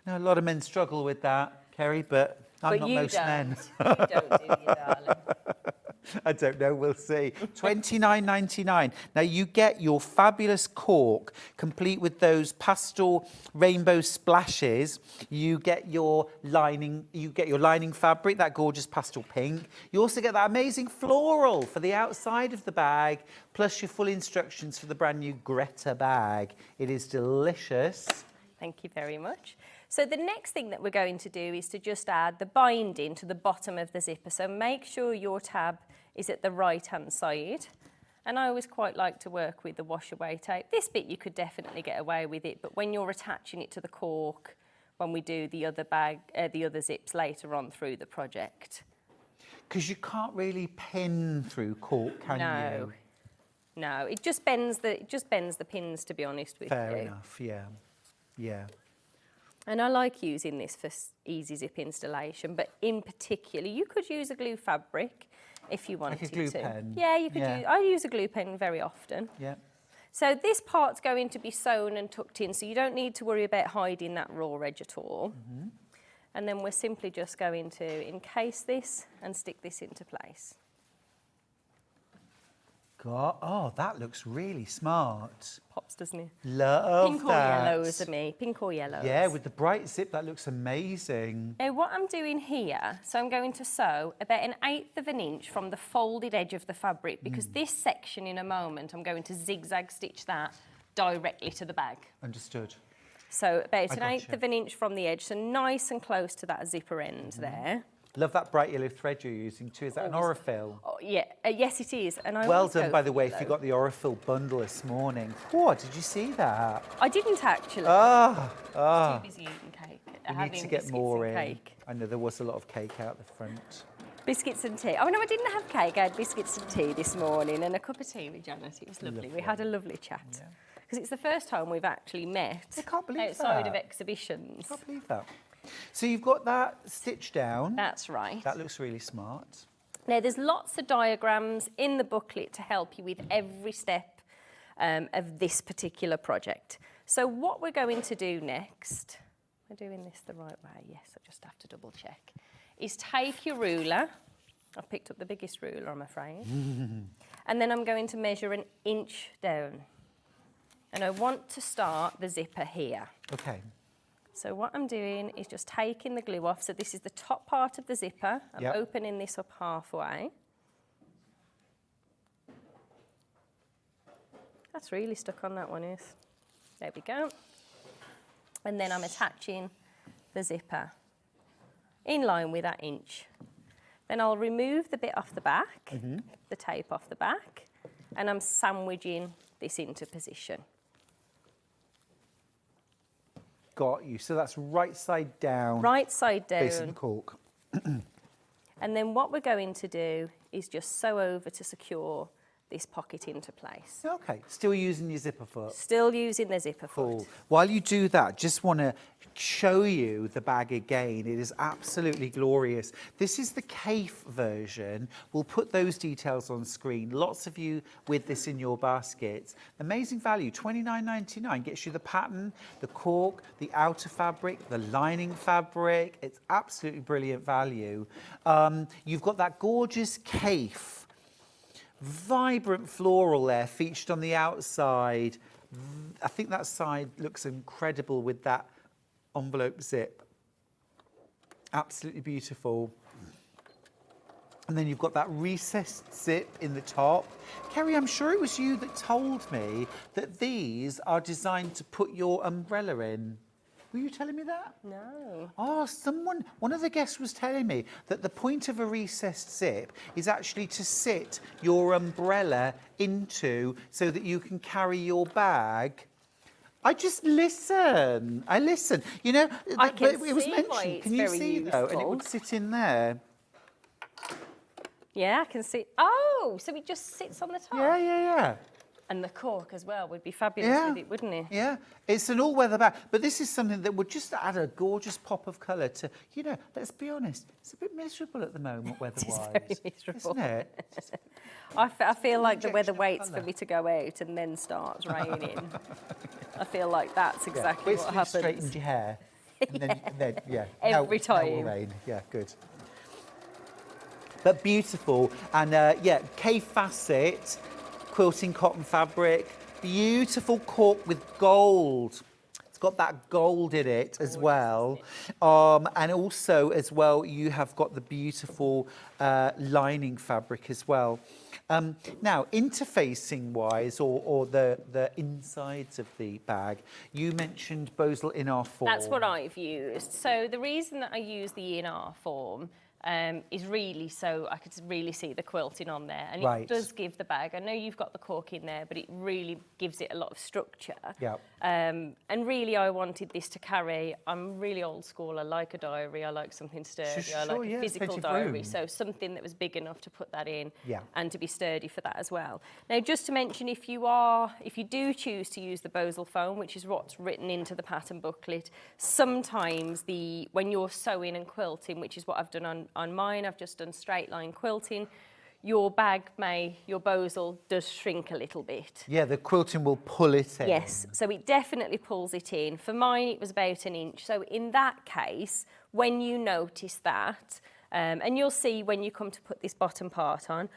I know a lot of men struggle with that, Kerrie, but I'm not most men. You don't, do you, darling? I don't know, we'll see. $29.99. Now you get your fabulous cork, complete with those pastel rainbow splashes. You get your lining fabric, that gorgeous pastel pink. You also get that amazing floral for the outside of the bag, plus your full instructions for the brand new Greta bag. It is delicious. Thank you very much. So the next thing that we're going to do is to just add the binding to the bottom of the zipper. So make sure your tab is at the right-hand side. And I always quite like to work with the wash-away tape. This bit you could definitely get away with it, but when you're attaching it to the cork, when we do the other bag, the other zips later on through the project. Because you can't really pin through cork, can you? No, it just bends the pins, to be honest with you. Fair enough, yeah. And I like using this for easy zip installation, but in particular, you could use a glue fabric if you wanted to. Like a glue pen? Yeah, you could use, I use a glue pen very often. Yeah. So this part's going to be sewn and tucked in, so you don't need to worry about hiding that raw edge at all. And then we're simply just going to encase this and stick this into place. God. Oh, that looks really smart. Pops, doesn't it? Love Pink or that. yellows are me. Pink or yellows. Yeah, with the bright zip, that looks amazing. Now what I'm doing here, so I'm going to sew about 1/8 of an inch from the folded edge of the fabric, because this section in a moment, I'm going to zigzag stitch that directly to the bag. Understood. So about I 1/8 gotcha. of an inch from the edge, so nice and close to that zipper end there. Love that bright yellow thread you're using too. Is that an Aurifil? Oh, yeah, yes it is. And I Well always done, go by for the way, if yellow. you got the Aurifil bundle this morning. What, did you see that? I didn't actually. Ah, Too busy eating cake. we need having to get biscuits more and in. cake. I know there was a lot of cake out the front. Biscuits and tea. Oh no, I didn't have cake. I had biscuits and tea this morning and a cup of tea with Janet. It was lovely. We had a lovely chat. Because it's the first time we've actually met I can't believe outside that. of exhibitions. I can't believe that. So you've got that stitched down. That's right. That looks really smart. Now, there's lots of diagrams in the booklet to help you with every step of this particular project. So what we're going to do next, we're doing this the right way, yes, I just have to double check, is take your ruler. I've picked up the biggest ruler, I'm afraid. And then I'm going to measure 1 inch down. And I want to start the zipper here. Okay. So what I'm doing is just taking the glue off. So this is the top part of the zipper. I'm Yep. opening this up halfway. That's really stuck on that one, is. There we go. And then I'm attaching the zipper in line with that inch. Then I'll remove the bit off the back, the tape off the back, and I'm sandwiching this into position. Got you. So that's right side down. Right side down. Facing the cork. And then what we're going to do is just sew over to secure this pocket into place. Okay. Still using your zipper foot. Still using the zipper Cool. foot. While you do that, just want to show you the bag again. It is absolutely glorious. This is the Cafe version. We'll put those details on screen. Lots of you with this in your baskets. Amazing value, $29.99. Gets you the pattern, the cork, the outer fabric, the lining fabric. It's absolutely brilliant value. You've got that gorgeous Cafe. Vibrant floral there featured on the outside. I think that side looks incredible with that envelope zip. Absolutely beautiful. And then you've got that recessed zip in the top. Kerrie, I'm sure it was you that told me that these are designed to put your umbrella in. Were you telling me that? No. Oh, one of the guests was telling me that the point of a recessed zip is actually to sit your umbrella into so that you can carry your bag. I just listen. I listen. You know, I can it was see why mentioned. it's Can you very see though? And it useful. would sit in there. Yeah, I can see. Oh, so it just sits on the top. Yeah. And the cork as well would be fabulous Yeah. with it, wouldn't it? Yeah, it's an all-weather bag, but this is something that would just add a gorgeous pop of colour to, you know, let's be honest, it's a bit miserable at the moment weather-wise. very miserable. Isn't it? I feel like the weather injection of waits colour. for me to go out and then starts raining. I feel like that's exactly Wait what till you've happens. straightened your hair. And then yeah. Every now will time. rain. Yeah, good. But beautiful. And yeah, K facet, quilting cotton fabric, beautiful cork with gold. It's got that gold in it as well. And also as well, you have got the beautiful lining fabric as well. Now, interfacing wise, or the insides of the bag, you mentioned Bosal in our form. That's what I've used. So the reason that I use the in-R form is really so I could really see the quilting on there. And Right. it does give the bag, I know you've got the cork in there, but it really gives it a lot of structure. Yeah. And really I wanted this to carry, I'm really old school, I like a diary, I like something sturdy, I Sure, like yeah, a physical plenty of diary. room. So something that was big enough to put that in Yeah. and to be sturdy for that as well. Now just to mention, if you do choose to use the Bosal foam, which is what's written into the pattern booklet, sometimes when you're sewing and quilting, which is what I've done on mine, I've just done straight line quilting, your Bosal does shrink a little bit. Yeah, the quilting will pull it in. Yes, so it definitely pulls it in. For mine, it was about an inch. So in that case, when you notice that, and you'll see when you come to put this bottom part on,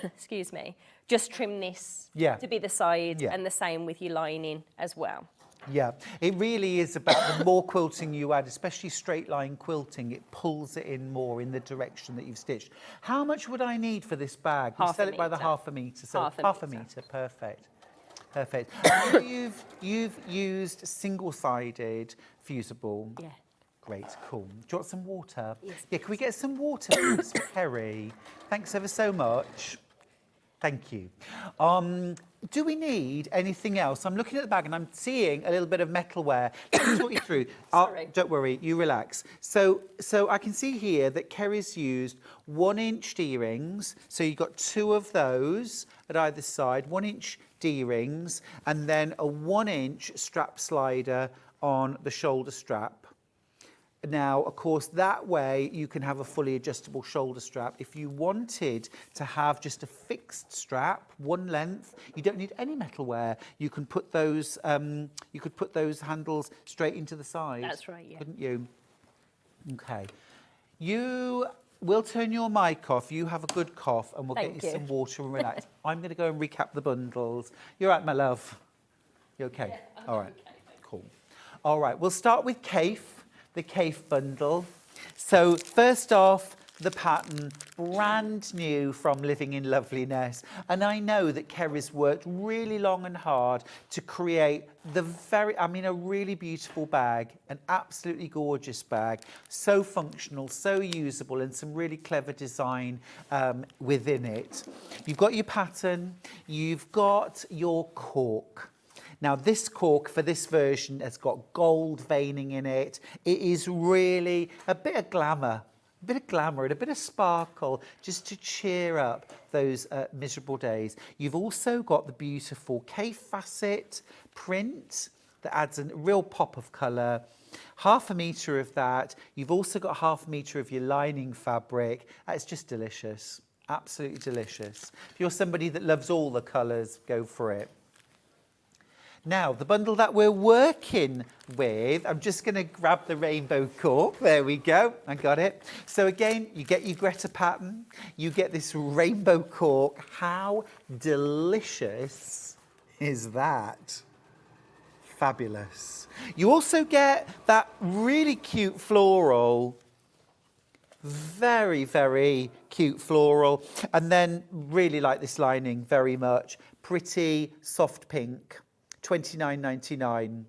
excuse me, just trim this Yeah. to be the side, Yeah. and the same with your lining as well. Yeah, it really is about the more quilting you add, especially straight line quilting, it pulls it in more in the direction that you've stitched. How much would I need for this bag? We Half a sell it by the metre. half a metre, so Half a a metre. metre, perfect. Perfect. And you've used single-sided fusible. Yeah. Great, cool. Do you want some water? Yes, Yeah, can we get some water for Miss Kerrie? Thanks ever so much. Thank you. Do we need anything else? I'm looking at the bag and I'm seeing a little bit of metalware. Let me talk you through. Sorry. Don't worry, you relax. So I can see here that Kerrie's used 1-inch D-rings. So you've got 2 of those at either side, 1-inch D-rings, and then a 1-inch strap slider on the shoulder strap. Now, of course, that way you can have a fully adjustable shoulder strap. If you wanted to have just a fixed strap, one length, you don't need any metalware. You can put those, you could put those handles straight into the side. That's right, yeah. Couldn't you? Okay. You will turn your mic off. You have a good cough, and we'll get Thank you you. some water and relax. I'm going to go and recap the bundles. You're right, my love. You okay? Yeah, All right. okay, Cool. All right. We'll start with Cafe. The Cafe bundle. So first off, the pattern, brand new from Living in Loveliness. And I know that Kerrie's worked really long and hard to create a really beautiful bag, an absolutely gorgeous bag, so functional, so usable, and some really clever design within it. You've got your pattern, you've got your cork. Now, this cork for this version has got gold veining in it. It is really a bit of glamour and a bit of sparkle just to cheer up those miserable days. You've also got the beautiful K-facet print that adds a real pop of colour. Half a metre of that. You've also got half a metre of your lining fabric. It's just delicious, absolutely delicious. If you're somebody that loves all the colours, go for it. Now, the bundle that we're working with, I'm just going to grab the rainbow cork. There we go. I got it. So again, you get your Greta pattern. You get this rainbow cork. How delicious is that? Fabulous. You also get that really cute floral. Very, very cute floral. And then really like this lining very much. Pretty soft pink. $29.99.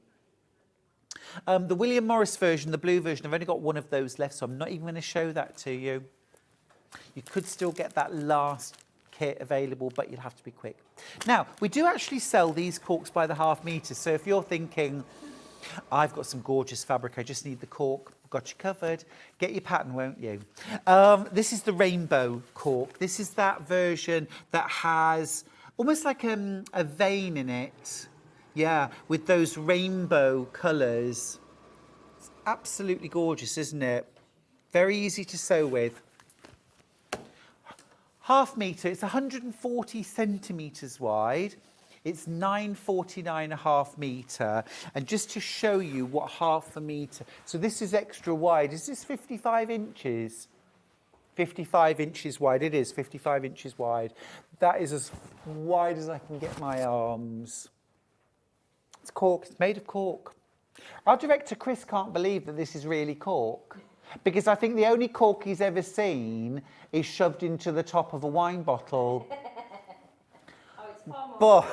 The William Morris version, the blue version, I've only got one of those left, so I'm not even going to show that to you. You could still get that last kit available, but you'll have to be quick. Now, we do actually sell these corks by the half metre, so if you're thinking, I've got some gorgeous fabric, I just need the cork, I've got you covered, get your pattern, won't you? This is the rainbow cork. This is that version that has almost like a vein in it. Yeah, with those rainbow colours. It's absolutely gorgeous, isn't it? Very easy to sew with. Half metre, it's 140 centimetres wide. It's 9.49 a half metre. And just to show you what half a metre, so this is extra wide. Is this 55 inches? 55 inches wide, it is 55 inches wide. That is as wide as I can get my arms. It's cork, it's made of cork. Our director Chris can't believe that this is really cork, because I think the only cork he's ever seen is shoved into the top of a wine bottle. But,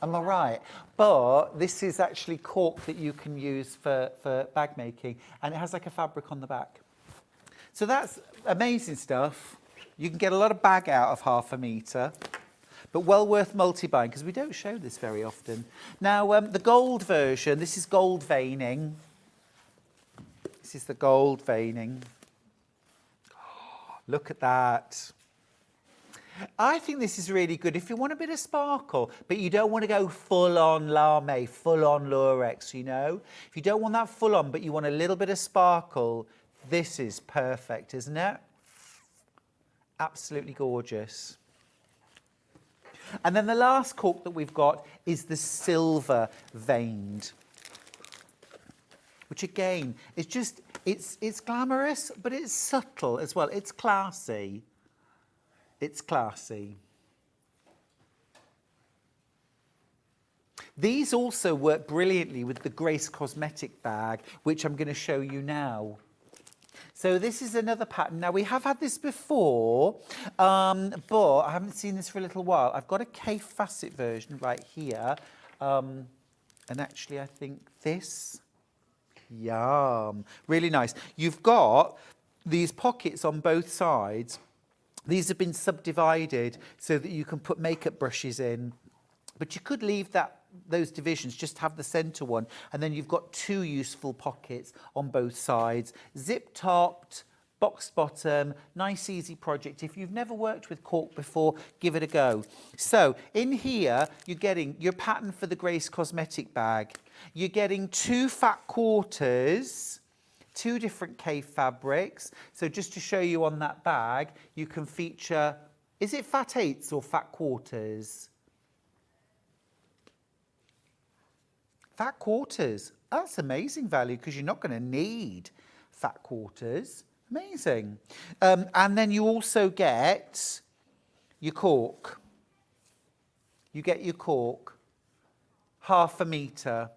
am I right? But this is actually cork that you can use for bag making, and it has like a fabric on the back. So that's amazing stuff. You can get a lot of bag out of half a metre. But well worth multi-buying, because we don't show this very often. Now, the gold version, this is gold veining. This is the gold veining. Oh, look at that. I think this is really good if you want a bit of sparkle, but you don't want to go full-on lame, full-on lurex, you know? If you don't want that full-on, but you want a little bit of sparkle, this is perfect, isn't it? Absolutely gorgeous. And then the last cork that we've got is the silver veined, which again, is just, it's glamorous, but it's subtle as well. It's classy. It's classy. These also work brilliantly with the Grace Cosmetic bag, which I'm going to show you now. So this is another pattern. Now, we have had this before, but I haven't seen this for a little while. I've got a K-facet version right here. And actually, I think this, yum, really nice. You've got these pockets on both sides. These have been subdivided so that you can put makeup brushes in. But you could leave those divisions, just have the centre one, and then you've got two useful pockets on both sides. Zip-topped, box bottom, nice easy project. If you've never worked with cork before, give it a go. So in here, you're getting your pattern for the Grace Cosmetic bag. You're getting 2 fat quarters, 2 different K fabrics. So just to show you on that bag, you can feature, is it fat 8s or fat quarters? Fat quarters. That's amazing value because you're not going to need fat quarters. Amazing. And then you also get your cork. You get your cork, 1/2 metre.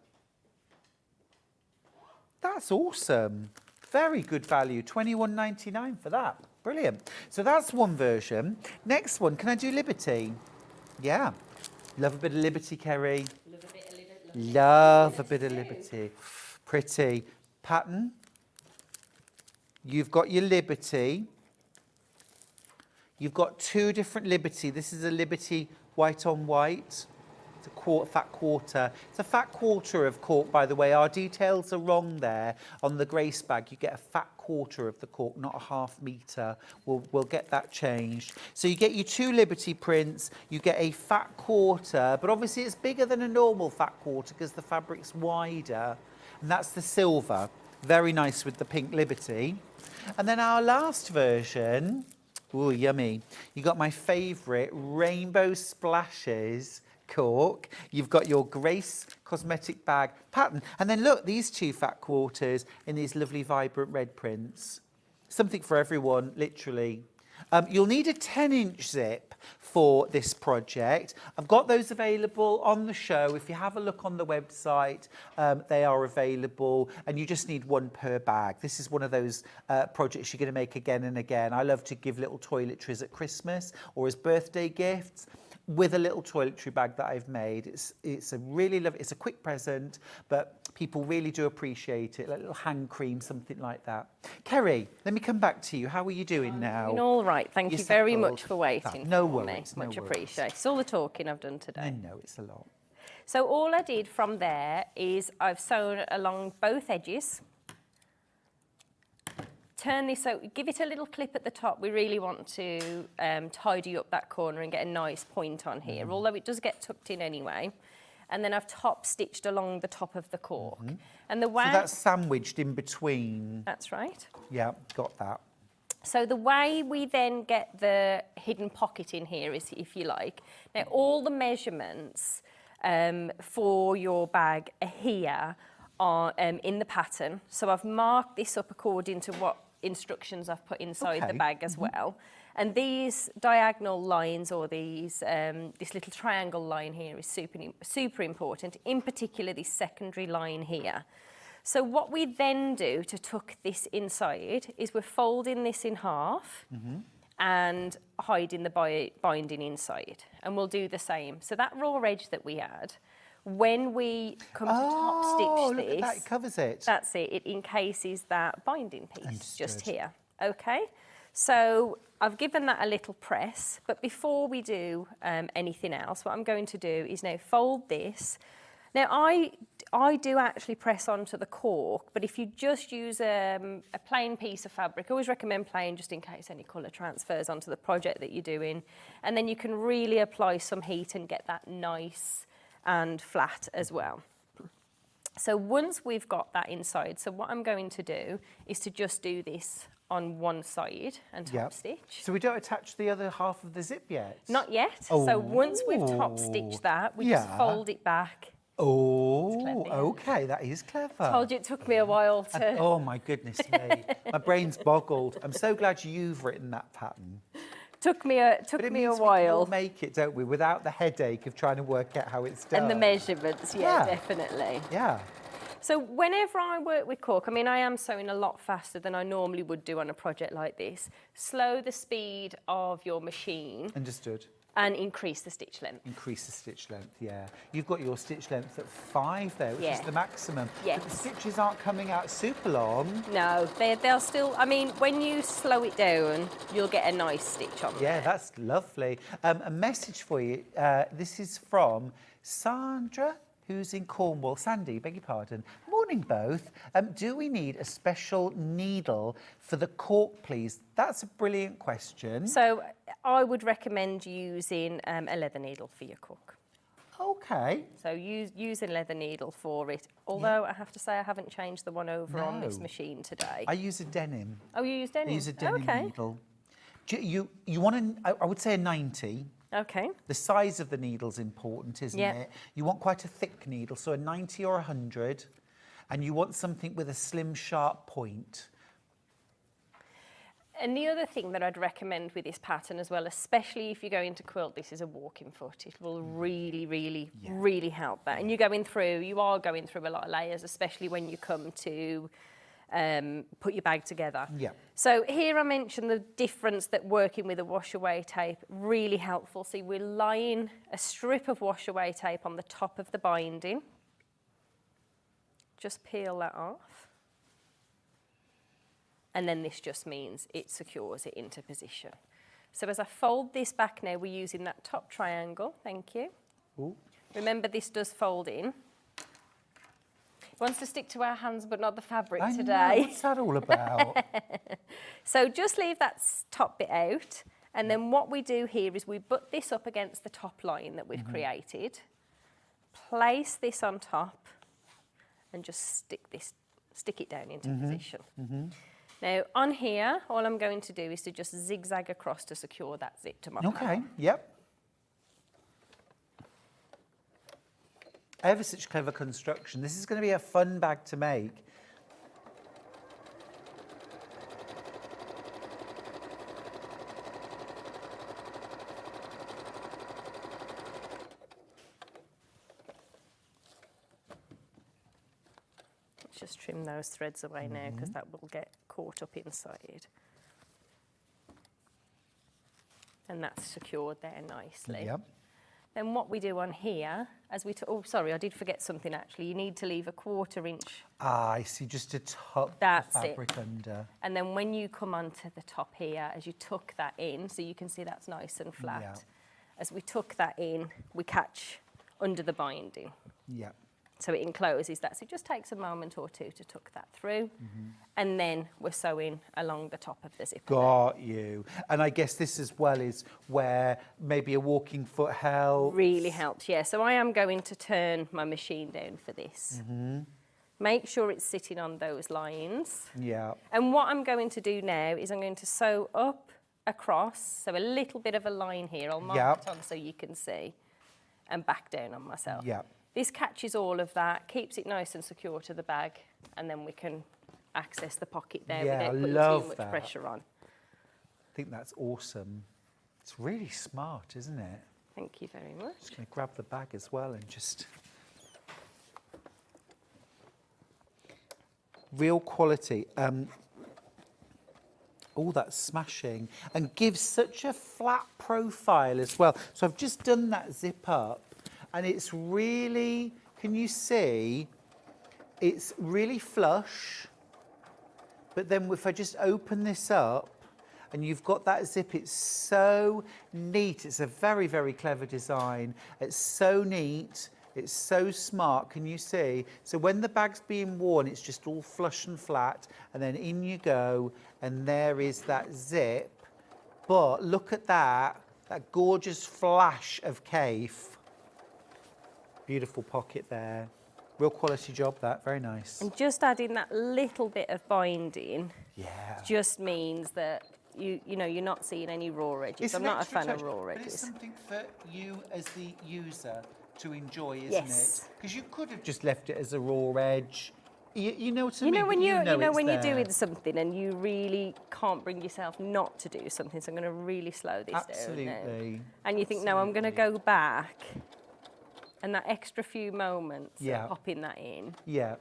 That's awesome. Very good value. £21.99 for that. Brilliant. So that's one version. Next one, can I do Liberty? Yeah. Love a bit of Liberty, Kerrie. Love a bit of Liberty. Pretty. Pattern. You've got your Liberty. You've got 2 different Liberty. This is a Liberty white on white. It's a fat quarter. It's a fat quarter of cork, by the way. Our details are wrong there. On the Grace bag, you get a fat quarter of the cork, not a 1/2 metre. We'll get that changed. So you get your 2 Liberty prints. You get a fat quarter, but obviously it's bigger than a normal fat quarter because the fabric's wider. And that's the silver. Very nice with the pink Liberty. And then our last version, ooh, yummy. You got my favourite Rainbow Splashes cork. You've got your Grace Cosmetic bag pattern. And then look, these 2 fat quarters in these lovely vibrant red prints. Something for everyone, literally. You'll need a 10-inch zip for this project. I've got those available on the show. If you have a look on the website, they are available, and you just need 1 per bag. This is one of those projects you're going to make again and again. I love to give little toiletries at Christmas or as birthday gifts with a little toiletry bag that I've made. It's a really lovely, it's a quick present, but people really do appreciate it. Like a little hand cream, something like that. Kerrie, let me come back to you. How are you doing now? Doing all right. Thank you very much for waiting. No for me. worries. No Much worries. appreciated. It's all the talking I've done today. I know, it's a lot. So all I did from there is I've sewn along both edges. Turn this out, give it a little clip at the top. We really want to tidy up that corner and get a nice point on here, although it does get tucked in anyway. And then I've top stitched along the top of the cork. And the way... So that's sandwiched in between. That's right. Yeah, got that. So the way we then get the hidden pocket in here is, if you like, now all the measurements for your bag are here in the pattern. So I've marked this up according to what instructions I've put inside the bag as well. And these diagonal lines, or these this little triangle line here, is super important, in particular this secondary line here. So what we then do to tuck this inside is we're folding this in half and hiding the binding inside. And we'll do the same. So that raw edge that we had, when we come to top stitch this, look at that, it covers it. That's it. It encases that binding piece just here. Okay. So I've given that a little press, but before we do anything else, what I'm going to do is now fold this. Now I do actually press onto the cork, but if you just use a plain piece of fabric, I always recommend plain just in case any colour transfers onto the project that you're doing, and then you can really apply some heat and get that nice and flat as well. So once we've got that inside, so what I'm going to do is to just do this on one side and top stitch. So we don't attach the other half of the zip yet? Not yet. Oh. So once we've top stitched that, we just fold it back. Oh, okay, that is clever. Told you it took me a while to... Oh my goodness me, my brain's boggled. I'm so glad you've written that pattern. Took me a But it me a means we can all while. make it, don't we, without the headache of trying to work out how it's done. And the measurements, yeah, Yeah. definitely. Yeah. So whenever I work with Cork, I mean, I am sewing a lot faster than I normally would do on a project like this. Slow the speed of your machine Understood. and increase the stitch length. Increase the stitch length, yeah. You've got your stitch length at 5 there, which is Yeah. the maximum. Yes. But the stitches aren't coming out super long. No, they'll still, I mean, when you slow it down, you'll get a nice stitch on Yeah, there. that's lovely. A message for you. This is from Sandra, who's in Cornwall. Sandy, beg your pardon. Morning, both. Do we need a special needle for the cork, please? That's a brilliant question. So I would recommend using a leather needle for your cork. Okay. So use a leather needle for it. Although I have to say I haven't changed the one over on this No. machine today. I use a denim. Oh, you use denim? I use a denim okay. needle. You want I would say a 90. Okay. The size of the needle's important, isn't Yeah. it? You want quite a thick needle, so a 90 or a 100. And you want something with a slim, sharp point. And the other thing that I'd recommend with this pattern as well, especially if you're going to quilt this as a walking foot, it will really, really, really help that. And you are going through a lot of layers, especially when you come to put your bag together. Yeah. So here I mentioned the difference that working with a wash away tape, really helpful. See, we're laying a strip of wash away tape on the top of the binding. Just peel that off. And then this just means it secures it into position. So as I fold this back now, we're using that top triangle, thank you. Ooh. Remember, this does fold in. It wants to stick to our hands, but not the fabric I know, today. what's that all about? So just leave that top bit out. And then what we do here is we butt this up against the top line that we've created. Place this on top and just stick it down into position. Now on here, all I'm going to do is to just zigzag across to secure that zip to my Okay, panel. yep. Ever such clever construction. This is going to be a fun bag to make. Let's just trim those threads away now because that will get caught up inside. And that's secured there nicely. Yep. Then what we do on here, as we, oh sorry, I did forget something actually. You need to leave a 1/4 inch. Ah, I see, just to tuck That's the it. fabric under. And then when you come onto the top here, as you tuck that in, so you can see that's nice and flat. Yeah. As we tuck that in, we catch under the binding. Yep. So it encloses that. So it just takes a moment or two to tuck that through. And then we're sewing along the top of the zipper. Got you. And I guess this as well is where maybe a walking foot helps. Really helps, yeah. So I am going to turn my machine down for this. Make sure it's sitting on those lines. Yeah. And what I'm going to do now is I'm going to sew up across, so a little bit of a line here. I'll mark Yep. it on so you can see, and back down on myself. Yeah. This catches all of that, keeps it nice and secure to the bag, and then we can access the pocket there Yeah, without I putting love too much that. pressure on. I think that's awesome. It's really smart, isn't it? Thank you very much. Just going to grab the bag as well and just... Real quality. Oh, that's smashing. And gives such a flat profile as well. So I've just done that zip up and it's really, can you see? It's really flush. But then if I just open this up and you've got that zip, it's so neat. It's a very, very clever design. It's so neat. It's so smart, can you see? So when the bag's being worn, it's just all flush and flat, and then in you go, and there is that zip. But look at that gorgeous flash of Kaif. Beautiful pocket there. Real quality job, that, very nice. And just adding that little bit of binding Yeah. just means that you know, you're not seeing any raw edges. I'm not a fan of raw But it's edges. something for you as the user to enjoy, isn't Yes. it? Because you could have just left it as a raw edge, You know what I You mean? know when But when it's you're there. doing something and you really can't bring yourself not to do something. So I'm going to really slow this down Absolutely. now. And you think, no, I'm going to go back, and that extra few moments Yeah. of popping that in. Yeah,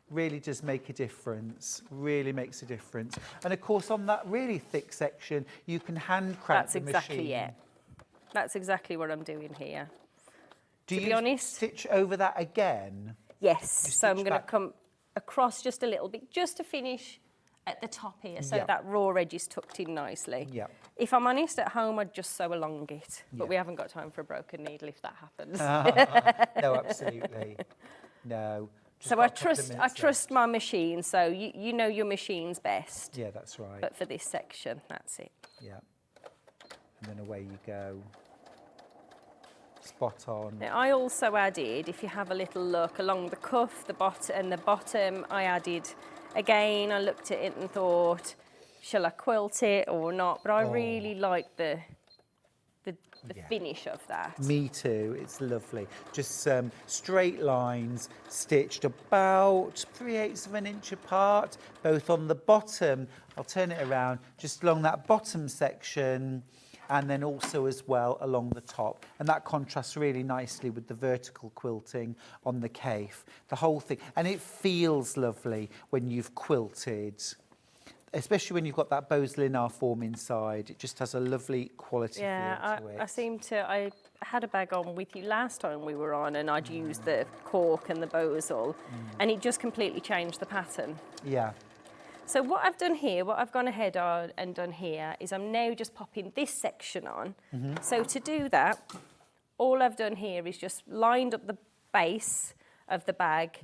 really does make a difference. Really makes a difference. And of course, on that really thick section, you can hand crank That's the exactly machine. it. That's exactly what I'm doing here. Do To you be honest- stitch over that again? Yes. So I'm stitch going to back. come across just a little bit, just to finish at the top here, so Yeah. that raw edge is tucked in nicely. Yeah. If I'm honest, at home I'd just sew along it, but Yeah. we haven't got time for a broken needle if that happens. No, absolutely. No. Just So got I a couple of trust minutes trust my machine. So you know your machine's best. Yeah, that's right. But for this section, that's it. Yeah. And then away you go. Spot on. Now I also added, if you have a little look along the cuff, the bottom, I added. Again, I looked at it and thought, shall I quilt it or not? But I really like the Yeah. finish of that. Me too, it's lovely. Just straight lines stitched about 3/8 of an inch apart, both on the bottom, I'll turn it around, just along that bottom section, and then also as well along the top. And that contrasts really nicely with the vertical quilting on the cafe, the whole thing. And it feels lovely when you've quilted, especially when you've got that Bows-Linar form inside. It just has a lovely quality feel to it. I had a bag on with you last time we were on, and I'd used the cork and the Bowsel, and it just completely changed the pattern. Yeah. So what I've done here, what I've gone ahead on and done here, is I'm now just popping this section on. So to do that, all I've done here is just lined up the base of the bag,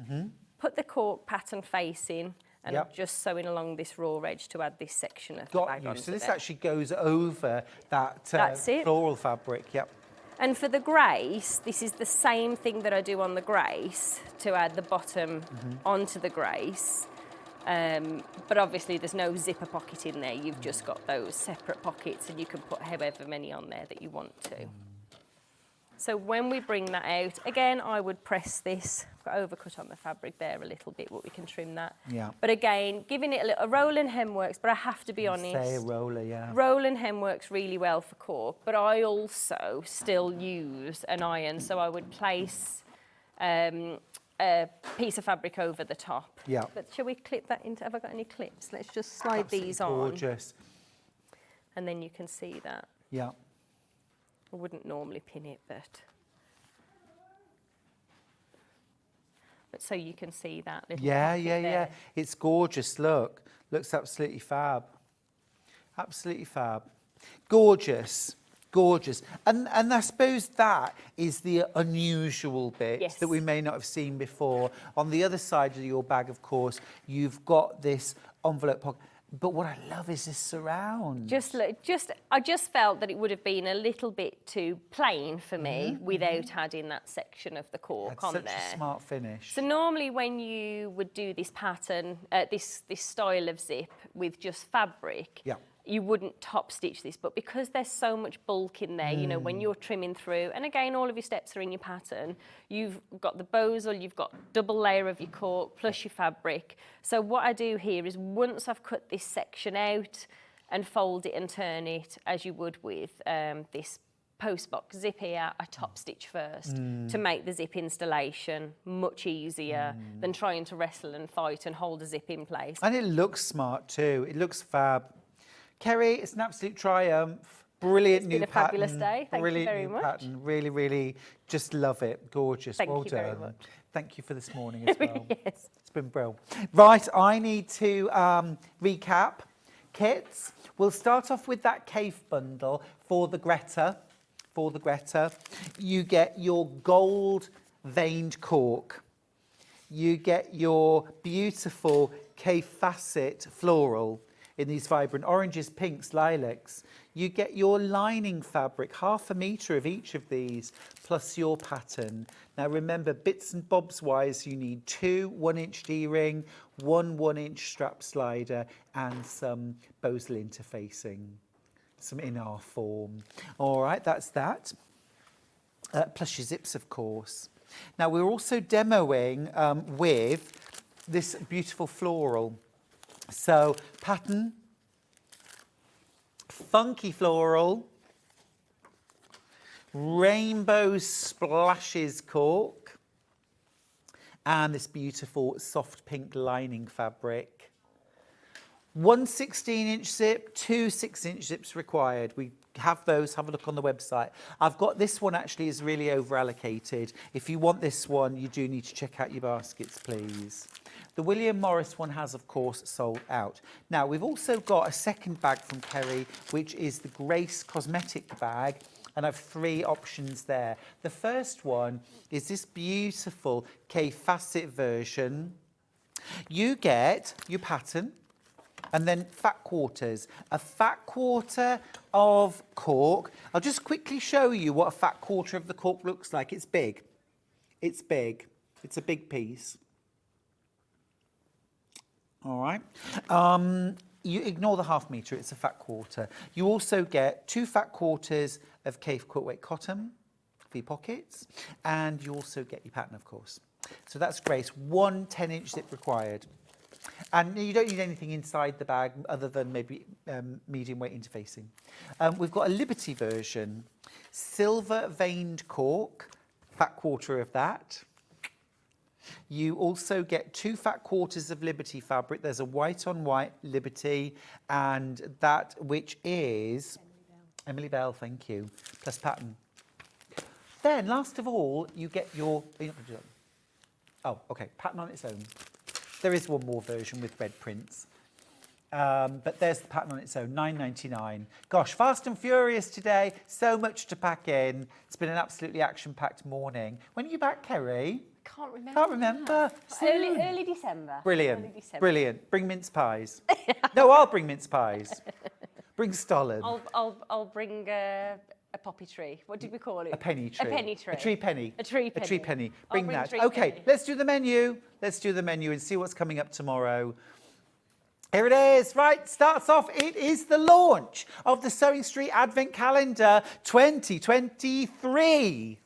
put the cork pattern facing, and I'm Yep. just sewing along this raw edge to add this section of the Got bag you. onto So this there. actually goes over that That's it. floral fabric. Yep. And for the grace, this is the same thing that I do on the grace to add the bottom onto the grace. But obviously there's no zipper pocket in there. You've just got those separate pockets, and you can put however many on there that you want to. So when we bring that out, again, I would press this. I've got overcut on the fabric there a little bit, but we can trim that. Yeah. But again, giving it a roll and hem works, but I have to be honest. Say a roller, yeah. Roll and hem works really well for cork, but I also still use an iron, so I would place a piece of fabric over the top. Yeah. But shall we clip that into, have I got any clips? Let's just slide Absolutely these on, gorgeous. and then you can see that. Yeah. I wouldn't normally pin it, but so you can see that little Yeah, pocket yeah, yeah. there. It's gorgeous. Look. Looks absolutely fab. Absolutely fab. Gorgeous. Gorgeous. And I suppose that is the unusual bit Yes. that we may not have seen before. On the other side of your bag, of course, you've got this envelope pocket. But what I love is this surround. I just felt that it would have been a little bit too plain for me without adding that section of the cork That's on such there. a smart finish. So normally when you would do this pattern, this style of zip with just fabric, Yeah. you wouldn't top stitch this, but because there's so much bulk in there, you know, when you're trimming through, and again, all of your steps are in your pattern, you've got the Bowsel, you've got double layer of your cork plus your fabric. So what I do here is once I've cut this section out and fold it and turn it as you would with this post box zip here, I top stitch first to make the zip installation much easier than trying to wrestle and fight and hold a zip in place. And it looks smart too. It looks fab. Kerrie, it's an absolute triumph. Brilliant It's new been a pattern. fabulous day. Thank you Brilliant very new much. pattern. Really, really just love it. Gorgeous. Thank well you done. very much. Thank you for this morning as well. Yes. It's been brilliant. Right, I need to recap kits. We'll start off with that cave bundle for the Greta. For the Greta, you get your gold veined cork. You get your beautiful cave facet floral in these vibrant oranges, pinks, lilacs. You get your lining fabric, 1/2 metre of each of these, plus your pattern. Now remember, bits and bobs wise, you need 2 1-inch D-ring, 1 1-inch strap slider, and some Bowsel interfacing, some in our form. All right, that's that. Plus your zips, of course. Now we're also demoing with this beautiful floral. So pattern, funky floral, rainbow splashes cork, and this beautiful soft pink lining fabric. 1 16-inch zip, 2 6-inch zips required. We have those, have a look on the website. I've got this one actually is really over allocated. If you want this one, you do need to check out your baskets, please. The William Morris one has, of course, sold out. Now, we've also got a second bag from Kerrie, which is the Grace Cosmetic bag, and I have 3 options there. The first one is this beautiful K-facet version. You get your pattern, and then fat quarters. A fat quarter of cork. I'll just quickly show you what a fat quarter of the cork looks like. It's big. It's big. It's a big piece. All right. You ignore the ½ metre. It's a fat quarter. You also get 2 fat quarters of Kaffe quilt weight cotton for your pockets. And you also get your pattern, of course. So that's Grace. 1 10-inch zip required. And you don't need anything inside the bag other than maybe medium weight interfacing. We've got a Liberty version, silver veined cork, fat quarter of that. You also get 2 fat quarters of Liberty fabric. There's a white on white Liberty, and that which is Emily Bell, thank you, plus pattern. Then last of all, you get your, oh, okay, pattern on its own. There is one more version with red prints. But there's the pattern on its own, £9.99. Gosh, fast and furious today. So much to pack in. It's been an absolutely action-packed morning. When are you back, Kerrie? Can't remember. Can't remember. Early December. Brilliant. Early December. Brilliant. Bring mince pies. No, I'll bring mince pies. Bring stollen. I'll bring a poppy tree. What did we call it? A penny tree. A penny tree. A tree penny. A tree penny. A tree penny. I'll Bring bring that. tree Okay, penny. let's do the menu. Let's do the menu and see what's coming up tomorrow. Here it is. Right, starts off. It is the launch of the Sewing Street Advent Calendar 2023.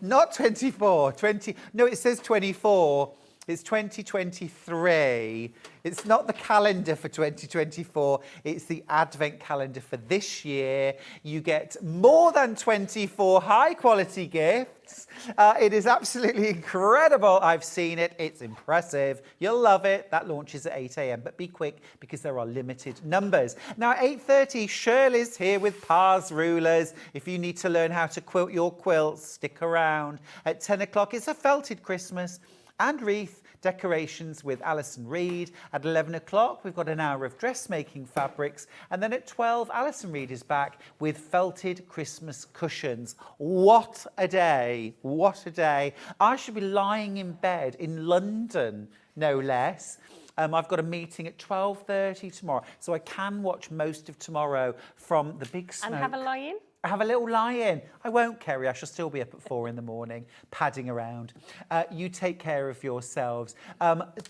Not 24. 20. No, it says 24. It's 2023. It's not the calendar for 2024. It's the Advent calendar for this year. You get more than 24 high-quality gifts. It is absolutely incredible. I've seen it. It's impressive. You'll love it. That launches at 8 a.m. But be quick because there are limited numbers. Now, at 8:30, Shirley's here with Pars Rulers. If you need to learn how to quilt your quilts, stick around. At 10 o'clock, it's a felted Christmas and wreath decorations with Alison Reed. At 11 o'clock, we've got an hour of dressmaking fabrics. And then at 12, Alison Reed is back with felted Christmas cushions. What a day. What a day. I should be lying in bed in London, no less. I've got a meeting at 12:30 tomorrow, so I can watch most of tomorrow from the big smoke. And have a lie-in? Have a little lie-in. I won't, Kerrie. I shall still be up at 4 in the morning, padding around. You take care of yourselves.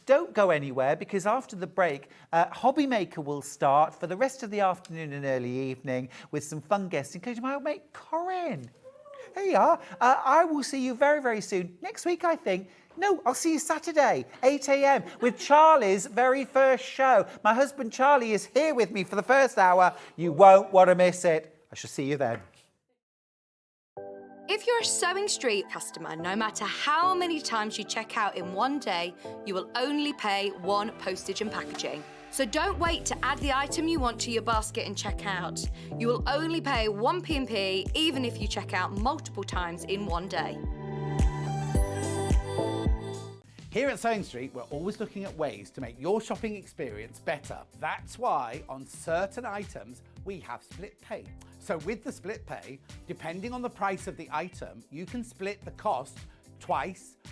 Don't go anywhere because after the break, Hobby Maker will start for the rest of the afternoon and early evening with some fun guests, including my old mate Corinne. There you are. I will see you very, very soon. Next week, I think. No, I'll see you Saturday, 8 a.m. with Charlie's very first show. My husband Charlie is here with me for the first hour. You won't want to miss it. I shall see you then. If you're a Sewing Street customer, no matter how many times you check out in one day, you will only pay 1 postage and packaging. So don't wait to add the item you want to your basket and check out. You will only pay 1 P&P even if you check out multiple times in one day. Here at Sewing Street, we're always looking at ways to make your shopping experience better. That's why on certain items, we have split pay. So with the split pay, depending on the price of the item, you can split the cost twice